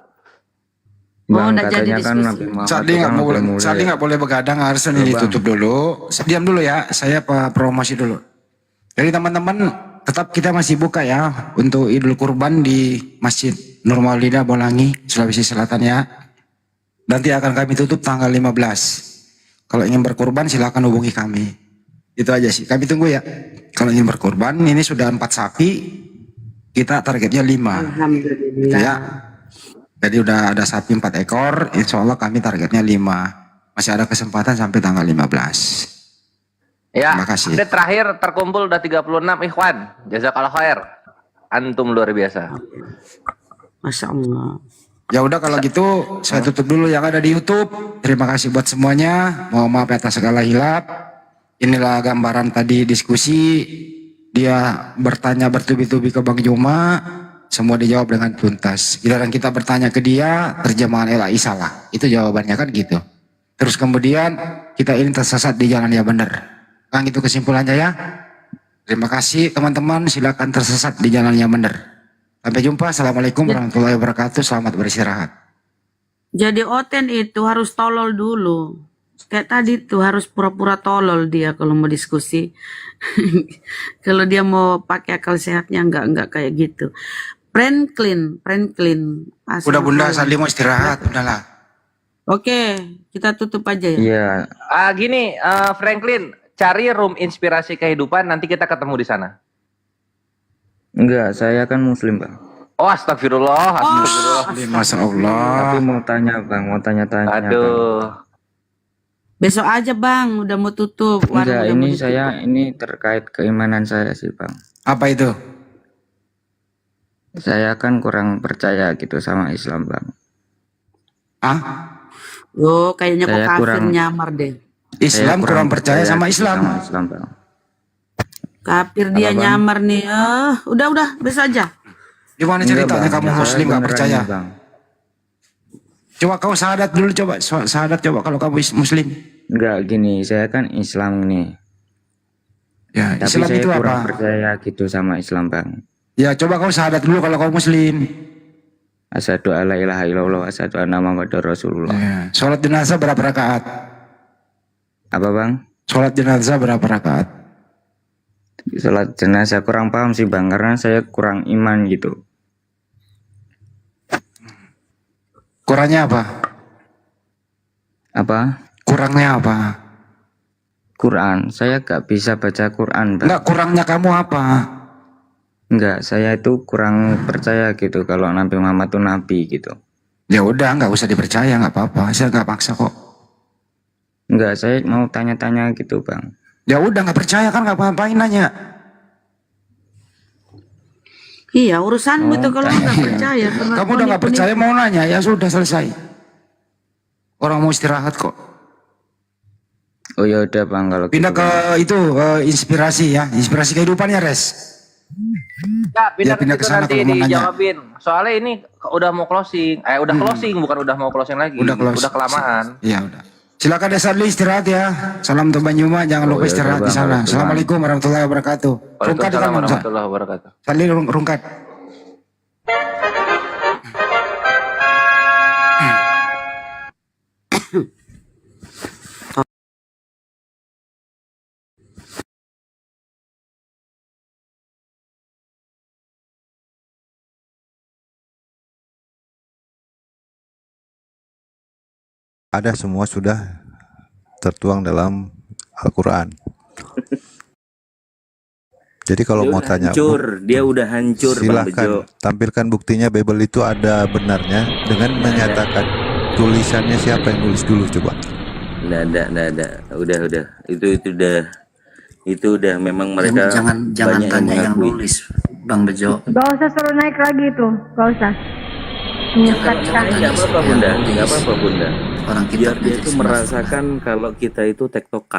Oh, bang udah jadi katanya kan diskusi. Nabi Muhammad Sadi itu nggak kan boleh, udah Sadi mulai. nggak boleh begadang, harusnya ini ditutup dulu. Diam dulu ya, saya promosi dulu. Jadi teman-teman tetap kita masih buka ya untuk Idul Kurban di Masjid Nur Maulida Bolangi, Sulawesi Selatan ya. Nanti akan kami tutup tanggal 15. Kalau ingin berkurban silakan hubungi kami. Itu aja sih, kami tunggu ya. Kalau ingin berkurban, ini sudah 4 sapi, kita targetnya 5. Alhamdulillah. Ya. Jadi udah ada sapi 4 ekor, insya Allah kami targetnya 5. Masih ada kesempatan sampai tanggal 15. Ya. Terima kasih. Update terakhir terkumpul udah 36 ikhwan. Jazakallah khair. Antum luar biasa. Masya Allah. Ya udah kalau gitu saya tutup dulu yang ada di YouTube. Terima kasih buat semuanya. Mohon maaf atas segala hilap. Inilah gambaran tadi diskusi. Dia bertanya bertubi-tubi ke Bang Juma. Semua dijawab dengan tuntas. Giliran kita bertanya ke dia, terjemahan LAI salah. Itu jawabannya kan gitu. Terus kemudian kita ini tersesat di jalan yang benar. Kan itu kesimpulannya ya. Terima kasih teman-teman. Silakan tersesat di jalan yang benar. Sampai jumpa. Assalamualaikum warahmatullahi wabarakatuh. Selamat beristirahat. Jadi Oten itu harus tolol dulu. Kayak tadi tuh harus pura-pura tolol dia kalau mau diskusi. Kalau dia mau pakai akal sehatnya enggak kayak gitu. Franklin. Udah Bunda, Sali mau istirahat. Udahlah. Oke, kita tutup aja ya. Iya, Gini, Franklin, cari room inspirasi kehidupan. Nanti kita ketemu di sana. enggak, saya kan muslim bang. Oh, astagfirullah. Masya Allah. Tapi mau tanya bang, mau tanya-tanya. Bang. Aduh. Besok aja Bang, udah mau tutup. Enggak, udah ini mau saya ini terkait keimanan saya sih bang. Apa itu? Saya kan kurang percaya gitu sama Islam bang. Ah? Oh, kayaknya kok Saya kafir kurang- nyamar deh. Islam Saya kurang percaya sama Islam. Sama Islam bang. Kafir dia Bang? nyamar nih. Udah, besok aja. Gimana Enggak, ceritanya Bang. kamu Saya muslim gak beneran percaya? ini, bang. Coba kau syahadat dulu coba. Syahadat coba kalau kamu muslim. Enggak gini, saya kan Islam nih. Ya, Tapi Islam saya itu kurang apa? percaya gitu sama Islam bang. Ya coba kau syahadat dulu kalau kau muslim. Asyhadu alla ilaha illallah, asyhadu anna Muhammadar Rasulullah. Ya. Sholat jenazah berapa rakaat? Apa bang? Sholat jenazah berapa rakaat? Sholat jenazah kurang paham sih bang, karena saya kurang iman gitu. Kurangnya apa? Apa? Kurangnya apa? Quran. Saya gak bisa baca Quran, Bang. Enggak, kurangnya kamu apa? Enggak, saya itu kurang percaya gitu kalau Nabi Muhammad itu nabi gitu. Ya udah, nggak usah dipercaya, nggak apa-apa. Saya nggak paksa kok. Enggak, saya mau tanya-tanya gitu, Bang. Ya udah, nggak percaya kan nggak apa-apain nanya. Iya, urusanmu itu kalau nggak percaya. Kamu udah nggak percaya mau nanya, ya sudah selesai. Orang mau istirahat kok. Oh ya udah, Bang, kalau Pindah gitu, ke itu inspirasi ya, inspirasi kehidupannya, Res. Ya, pindah, pindah ke ke sana nanti kalau mau nanya. dijawabin. Soalnya ini udah mau closing. Udah closing, bukan udah mau closing lagi. Udah close. Udah kelamaan. Iya udah. Silakan Desadli istirahat ya. Salam untuk Banyuma, jangan lupa ya istirahat udah, di Bang, sana. Bang. Assalamualaikum warahmatullahi wabarakatuh. Rungkat di Waalaikumsalam kamu, Sa. warahmatullahi wabarakatuh. Sadli rungkat. Ada, semua sudah tertuang dalam Al-Quran. Jadi kalau mau tanya, dia udah hancur, Bang Bejo. silahkan tampilkan buktinya Bible itu ada benarnya dengan menyatakan tulisannya siapa yang nulis dulu, coba. Nggak ada. Udah. Itu udah memang mereka jangan banyak tanya yang mengakui. nulis, Bang Bejo. Gak usah suruh naik lagi tuh, gak usah. Menyesatkan. Nggak apa-apa Bunda. Orang kita Biar dia itu merasakan kalau kita itu tektokan.